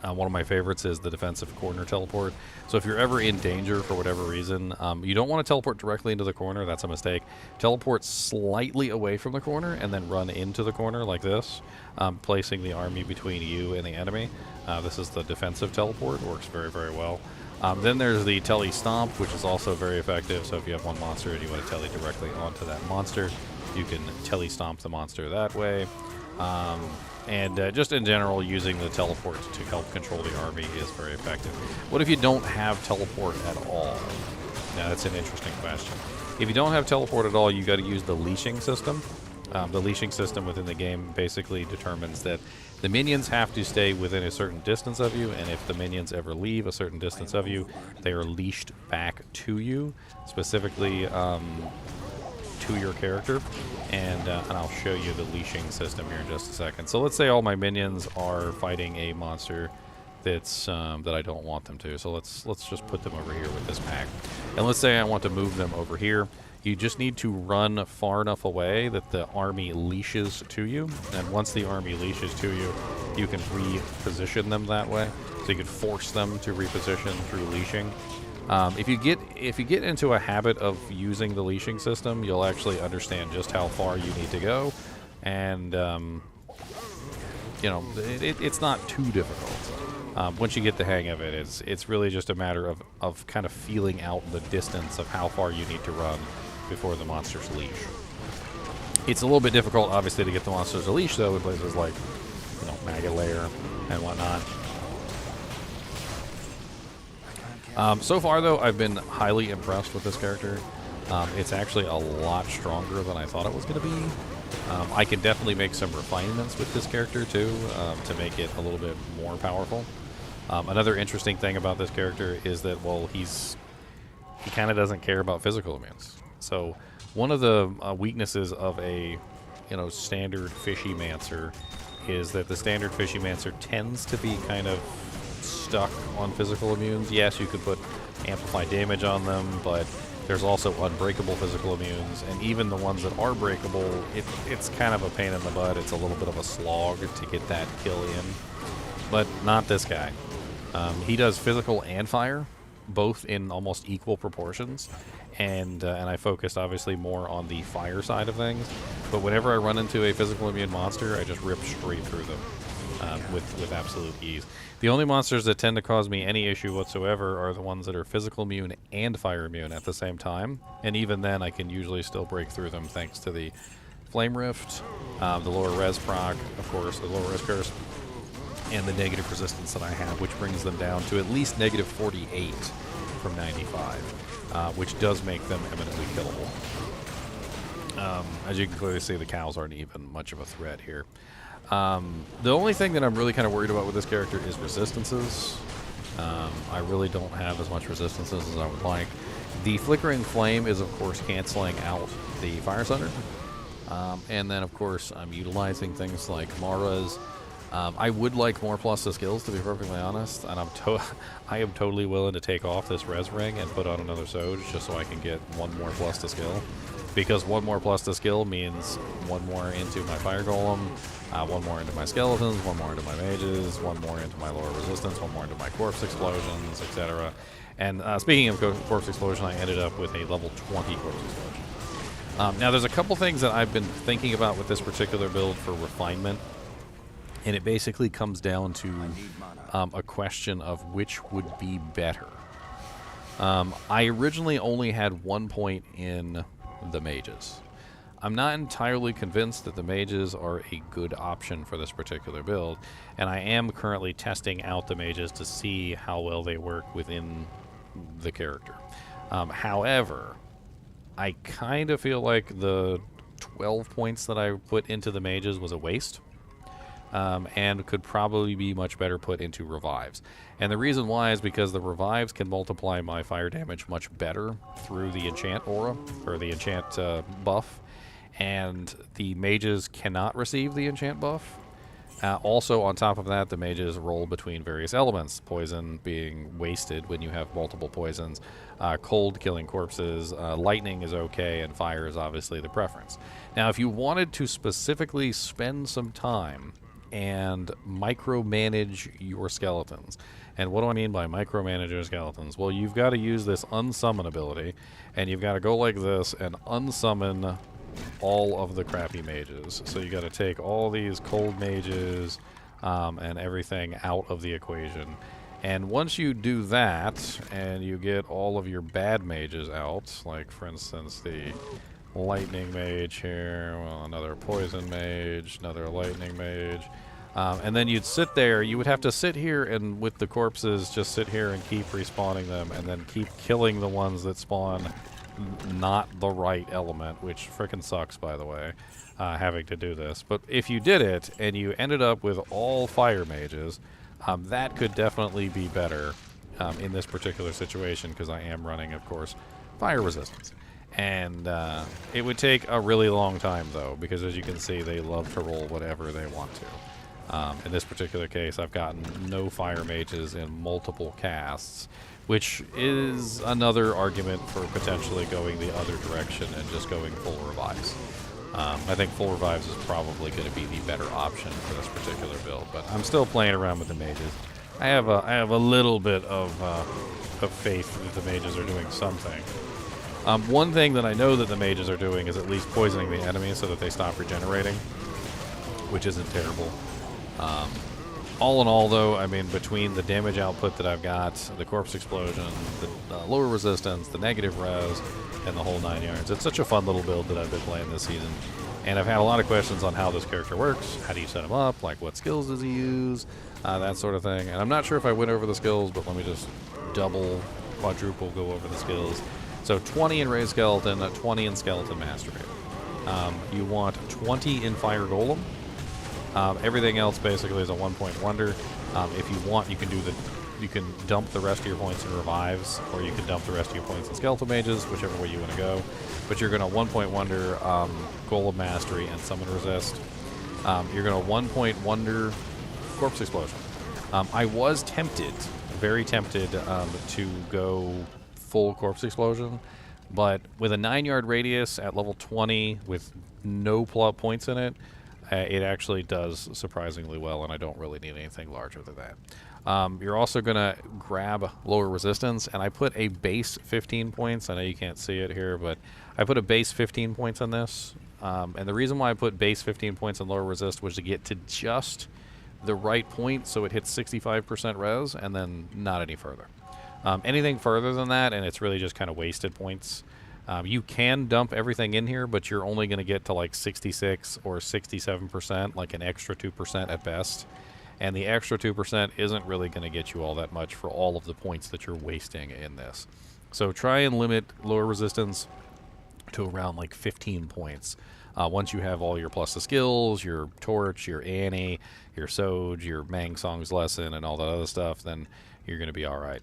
One of my favorites is the defensive corner teleport. So if you're ever in danger for whatever reason, you don't want to teleport directly into the corner. That's a mistake. Teleport slightly away from the corner and then run into the corner like this, placing the army between you and the enemy. This is the defensive teleport. Works very, very well. Then there's the tele stomp, which is also very effective. So if you have one monster and you want to tele directly onto that monster, you can tele stomp the monster that way. And just in general, using the teleport to help control the army is very effective. What if you don't have teleport at all? Now, that's an interesting question. If you don't have teleport at all, you got to use the leashing system. The leashing system within the game basically determines that the minions have to stay within a certain distance of you, and if the minions ever leave a certain distance of you, they are leashed back to you, specifically to your character. And I'll show you the leashing system here in just a second. So let's say all my minions are fighting a monster that's that I don't want them to. So let's just put them over here with this pack. And let's say I want to move them over here. You just need to run far enough away that the army leashes to you. And once the army leashes to you, you can reposition them that way. So you can force them to reposition through leashing. If you get into a habit of using the leashing system, you'll actually understand just how far you need to go, and you know, it's not too difficult. Once you get the hang of it, it's really just a matter of kind of feeling out the distance of how far you need to run before the monsters leash. It's a little bit difficult, obviously, to get the monsters to leash, though, in places like, you know, Maggot Lair and whatnot. So far, though, I've been highly impressed with this character. It's actually a lot stronger than I thought it was going to be. I can definitely make some refinements with this character too, to make it a little bit more powerful. Another interesting thing about this character is that, well, he kind of doesn't care about physical immunes. So one of the weaknesses of a standard fishy mancer is that the standard fishy mancer tends to be kind of stuck on physical immunes. Yes, you could put amplified damage on them, but there's also unbreakable physical immunes, and even the ones that are breakable, it's kind of a pain in the butt. It's a little bit of a slog to get that kill in, but not this guy. He does physical and fire, both in almost equal proportions, and I focused obviously more on the fire side of things. But whenever I run into a physical immune monster, I just rip straight through them with absolute ease. The only monsters that tend to cause me any issue whatsoever are the ones that are physical immune and fire immune at the same time, and even then I can usually still break through them thanks to the Flame Rift, the lower res proc, of course, the lower res curse, and the negative resistance that I have, which brings them down to at least negative 48 from 95, which does make them eminently killable. As you can clearly see, the cows aren't even much of a threat here. The only thing that I'm really kind of worried about with this character is resistances. I really don't have as much resistances as I would like. The Flickering Flame is, of course, canceling out the Fire Thunder. And then, of course, I'm utilizing things like Mara's. I would like more plus to skills, to be perfectly honest, and I am totally willing to take off this res ring and put on another Soj just so I can get one more plus to skill. Because one more plus to skill means one more into my fire golem, one more into my skeletons, one more into my mages, one more into my lower resistance, one more into my corpse explosions, etc. And speaking of corpse explosion, I ended up with a level 20 corpse explosion. Now there's a couple things that I've been thinking about with this particular build for refinement, and it basically comes down to a question of which would be better. I originally only had 1 point in the mages. I'm not entirely convinced that the mages are a good option for this particular build, and I am currently testing out the mages to see how well they work within the character. However, I kind of feel like the 12 points that I put into the mages was a waste. And could probably be much better put into revives. And the reason why is because the revives can multiply my fire damage much better through the enchant aura, or the enchant buff, and the mages cannot receive the enchant buff. Also, on top of that, the mages roll between various elements, poison being wasted when you have multiple poisons, cold killing corpses, lightning is okay, and fire is obviously the preference. Now, if you wanted to specifically spend some time and micromanage your skeletons. And what do I mean by micromanage your skeletons? Well, you've got to use this unsummon ability, and you've got to go like this and unsummon all of the crappy mages. So you got to take all these cold mages and everything out of the equation. And once you do that, and you get all of your bad mages out, like for instance the lightning mage here, well, another poison mage, another lightning mage, and then you'd sit there, you would have to sit here and with the corpses just sit here and keep respawning them and then keep killing the ones that spawn not the right element, which frickin' sucks, by the way, having to do this. But if you did it and you ended up with all fire mages, that could definitely be better in this particular situation, because I am running, of course, fire resistance. And it would take a really long time, though, because as you can see, they love to roll whatever they want to. In this particular case, I've gotten no fire mages in multiple casts, which is another argument for potentially going the other direction and just going full revives. I think full revives is probably going to be the better option for this particular build, but I'm still playing around with the mages. I have a little bit of faith that the mages are doing something. One thing that I know that the mages are doing is at least poisoning the enemy so that they stop regenerating, which isn't terrible. All in all, though, I mean, between the damage output that I've got, the corpse explosion, the lower resistance, the negative res, and the whole 9 yards, it's such a fun little build that I've been playing this season. And I've had a lot of questions on how this character works, how do you set him up, like what skills does he use, that sort of thing. And I'm not sure if I went over the skills, but let me just double, quadruple go over the skills. So 20 in Raised Skeleton, 20 in Skeleton Mastery. You want 20 in Fire Golem. Everything else basically is a 1-point wonder. If you want, you can dump the rest of your points in revives, or you can dump the rest of your points in skeletal mages, whichever way you want to go. But you're going to 1-point wonder Golem Mastery and Summon Resist. You're going to 1-point wonder Corpse Explosion. I was tempted, very tempted, to go full Corpse Explosion, but with a 9-yard radius at level 20 with no points in it, it actually does surprisingly well, and I don't really need anything larger than that. You're also going to grab lower resistance, and I put a base 15 points. I know you can't see it here, but I put a base 15 points on this. And the reason why I put base 15 points on lower resist was to get to just the right point so it hits 65% res, and then not any further. Anything further than that, and it's really just kind of wasted points. You can dump everything in here, but you're only going to get to like 66 or 67%, like an extra 2% at best. And the extra 2% isn't really going to get you all that much for all of the points that you're wasting in this. So try and limit lower resistance to around like 15 points. Once you have all your plus the skills, your Torch, your Annie, your Soj, your Mang Song's Lesson, and all that other stuff, then you're going to be all right.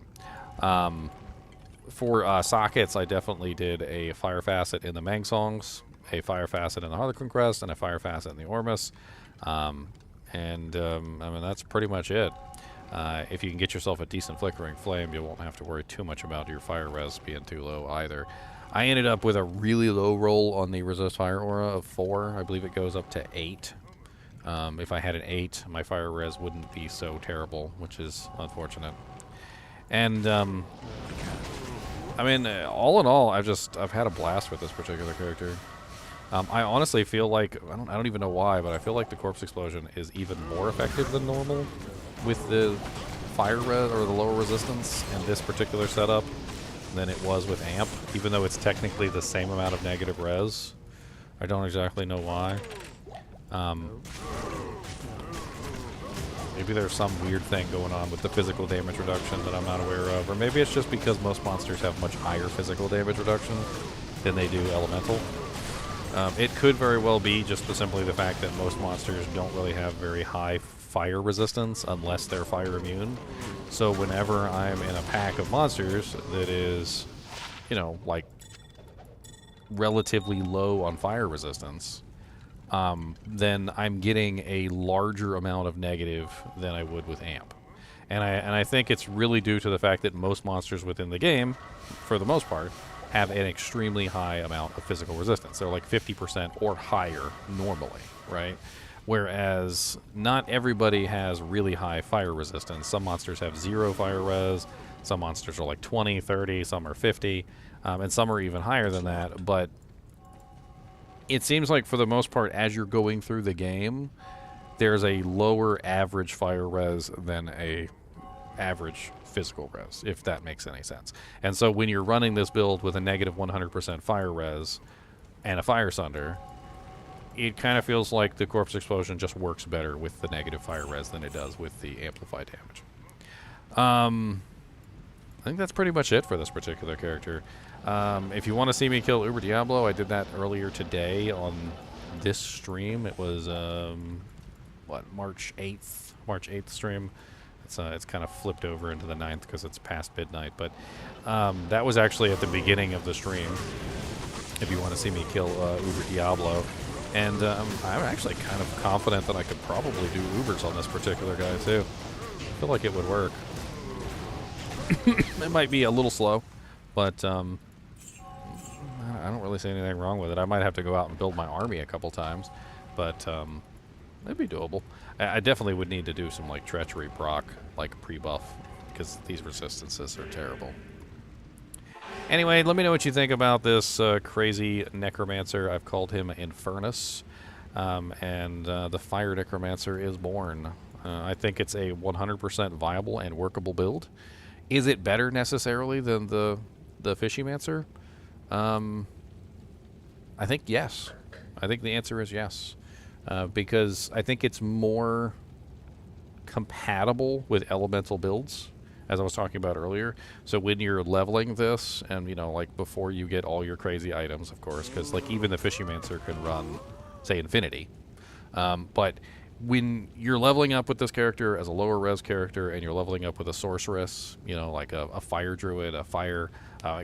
For sockets, I definitely did a Fire Facet in the Mang Songs, a Fire Facet in the Harlequin Crest, and a Fire Facet in the Ormus. I mean, that's pretty much it. If you can get yourself a decent Flickering Flame, you won't have to worry too much about your fire res being too low either. I ended up with a really low roll on the Resist Fire Aura of 4. I believe it goes up to 8. If I had an 8, my fire res wouldn't be so terrible, which is unfortunate. And, I mean, all in all, I've had a blast with this particular character. I honestly feel like, I don't even know why, but I feel like the Corpse Explosion is even more effective than normal with the fire res, or the lower resistance in this particular setup than it was with Amp, even though it's technically the same amount of negative res. I don't exactly know why. Maybe there's some weird thing going on with the physical damage reduction that I'm not aware of, or maybe it's just because most monsters have much higher physical damage reduction than they do elemental. It could very well be just simply the fact that most monsters don't really have very high fire resistance unless they're fire immune. So whenever I'm in a pack of monsters that is, you know, like relatively low on fire resistance, then I'm getting a larger amount of negative than I would with Amp. And I think it's really due to the fact that most monsters within the game, for the most part, have an extremely high amount of physical resistance. They're like 50% or higher normally, right? Whereas not everybody has really high fire resistance. Some monsters have 0 fire res, some monsters are like 20, 30, some are 50, and some are even higher than that. But it seems like for the most part, as you're going through the game, there's a lower average fire res than a average physical res, if that makes any sense. And so when you're running this build with a negative 100% fire res and a Fire Sunder, it kind of feels like the Corpse Explosion just works better with the negative fire res than it does with the amplified damage. I think that's pretty much it for this particular character. If you want to see me kill Uber Diablo, I did that earlier today on this stream. It was, March 8th stream. It's kind of flipped over into the 9th because it's past midnight, but that was actually at the beginning of the stream, if you want to see me kill Uber Diablo. And I'm actually kind of confident that I could probably do Ubers on this particular guy, too. I feel like it would work. It might be a little slow, but I don't really see anything wrong with it. I might have to go out and build my army a couple times, but it'd be doable. I definitely would need to do some like treachery proc, like pre-buff, because these resistances are terrible. Anyway, let me know what you think about this crazy necromancer. I've called him Infernus, and the Fire Necromancer is born. I think it's a 100% viable and workable build. Is it better necessarily than the Fishymancer? I think yes. I think the answer is yes. Because I think it's more compatible with elemental builds. as I was talking about earlier. So when you're leveling this, and you know, like before you get all your crazy items, of course, because like even the Fishymancer can run, say, infinity. But when you're leveling up with this character as a lower res character, and you're leveling up with a sorceress, you know, like a fire druid, a fire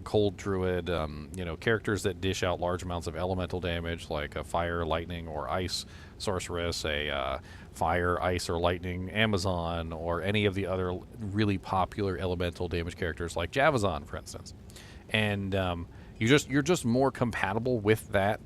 cold druid, you know, characters that dish out large amounts of elemental damage, like a fire, lightning, or ice sorceress, a fire, ice, or lightning Amazon, or any of the other really popular elemental damage characters like Javazon, for instance. And you're just more compatible with that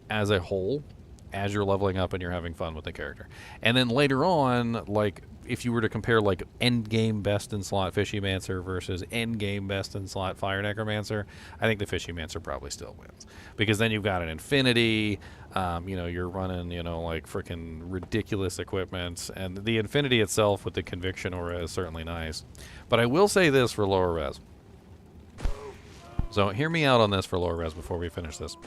as a whole as you're leveling up and you're having fun with the character. And then later on, like if you were to compare like end game best in slot Fishymancer versus end game best in slot Fire Necromancer, I think the Fishymancer probably still wins, because then you've got an infinity, you know, you're running, you know, like freaking ridiculous equipment, and the infinity itself with the conviction aura is certainly nice. But I will say this for lower res. So hear me out on this for lower res before we finish this.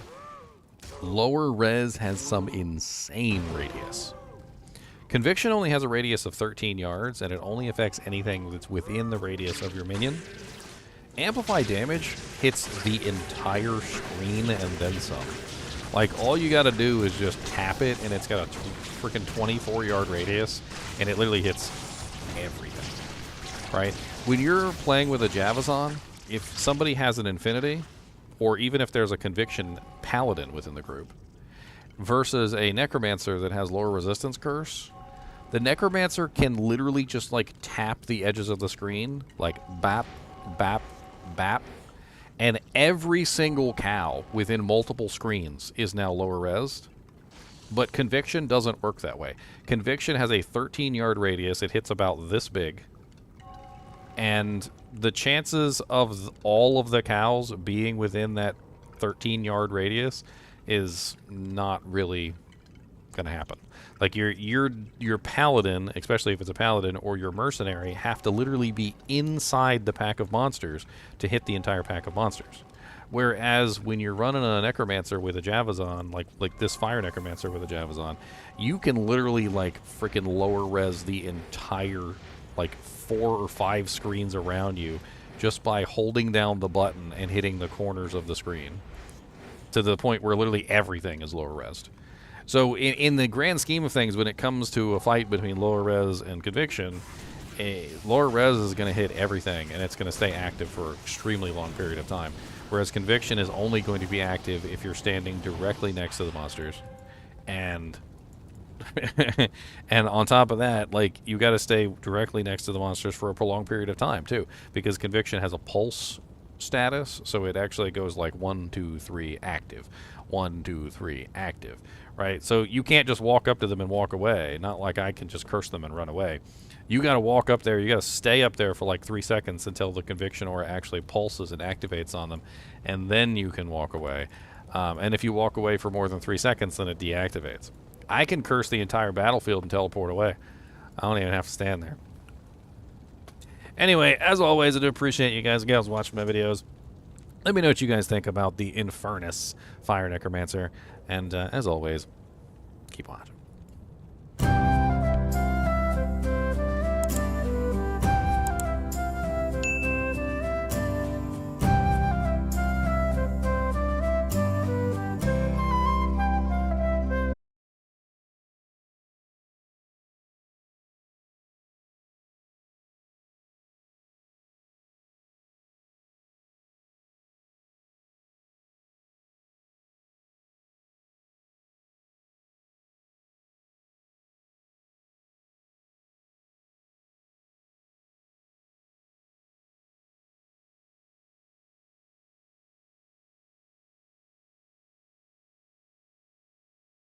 Lower res has some insane radius. Conviction only has a radius of 13 yards, and it only affects anything that's within the radius of your minion. Amplify damage hits the entire screen and then some. Like, all you gotta do is just tap it, and it's got a freaking 24-yard radius, and it literally hits everything, right? When you're playing with a Javazon, if somebody has an infinity, or even if there's a conviction paladin within the group, versus a necromancer that has lower resistance curse, the necromancer can literally just like tap the edges of the screen, like bap, bap, bap, and every single cow within multiple screens is now lower resed. But conviction doesn't work that way. Conviction has a 13-yard radius. It hits about this big. And the chances of all of the cows being within that 13-yard radius is not really going to happen. Like your paladin, especially if it's a paladin, or your mercenary, have to literally be inside the pack of monsters to hit the entire pack of monsters. Whereas when you're running a necromancer with a Javazon, like this fire necromancer with a Javazon, you can literally like freaking lower res the entire like 4 or 5 screens around you just by holding down the button and hitting the corners of the screen, to the point where literally everything is lower resed. So in the grand scheme of things, when it comes to a fight between lower res and conviction, lower res is going to hit everything, and it's going to stay active for an extremely long period of time. Whereas conviction is only going to be active if you're standing directly next to the monsters. And and on top of that, like, you got to stay directly next to the monsters for a prolonged period of time too, because conviction has a pulse status, so it actually goes like 1, 2, 3 active, 1, 2, 3 active, right? So you can't just walk up to them and walk away. Not like I can just curse them and run away. You got to walk up there. You got to stay up there for like 3 seconds until the conviction aura actually pulses and activates on them, and then you can walk away. And if you walk away for more than 3 seconds, then it deactivates. I can curse the entire battlefield and teleport away. I don't even have to stand there. Anyway, as always, I do appreciate you guys and gals watching my videos. Let me know what you guys think about the Infernus Fire Necromancer. And as always, keep watching.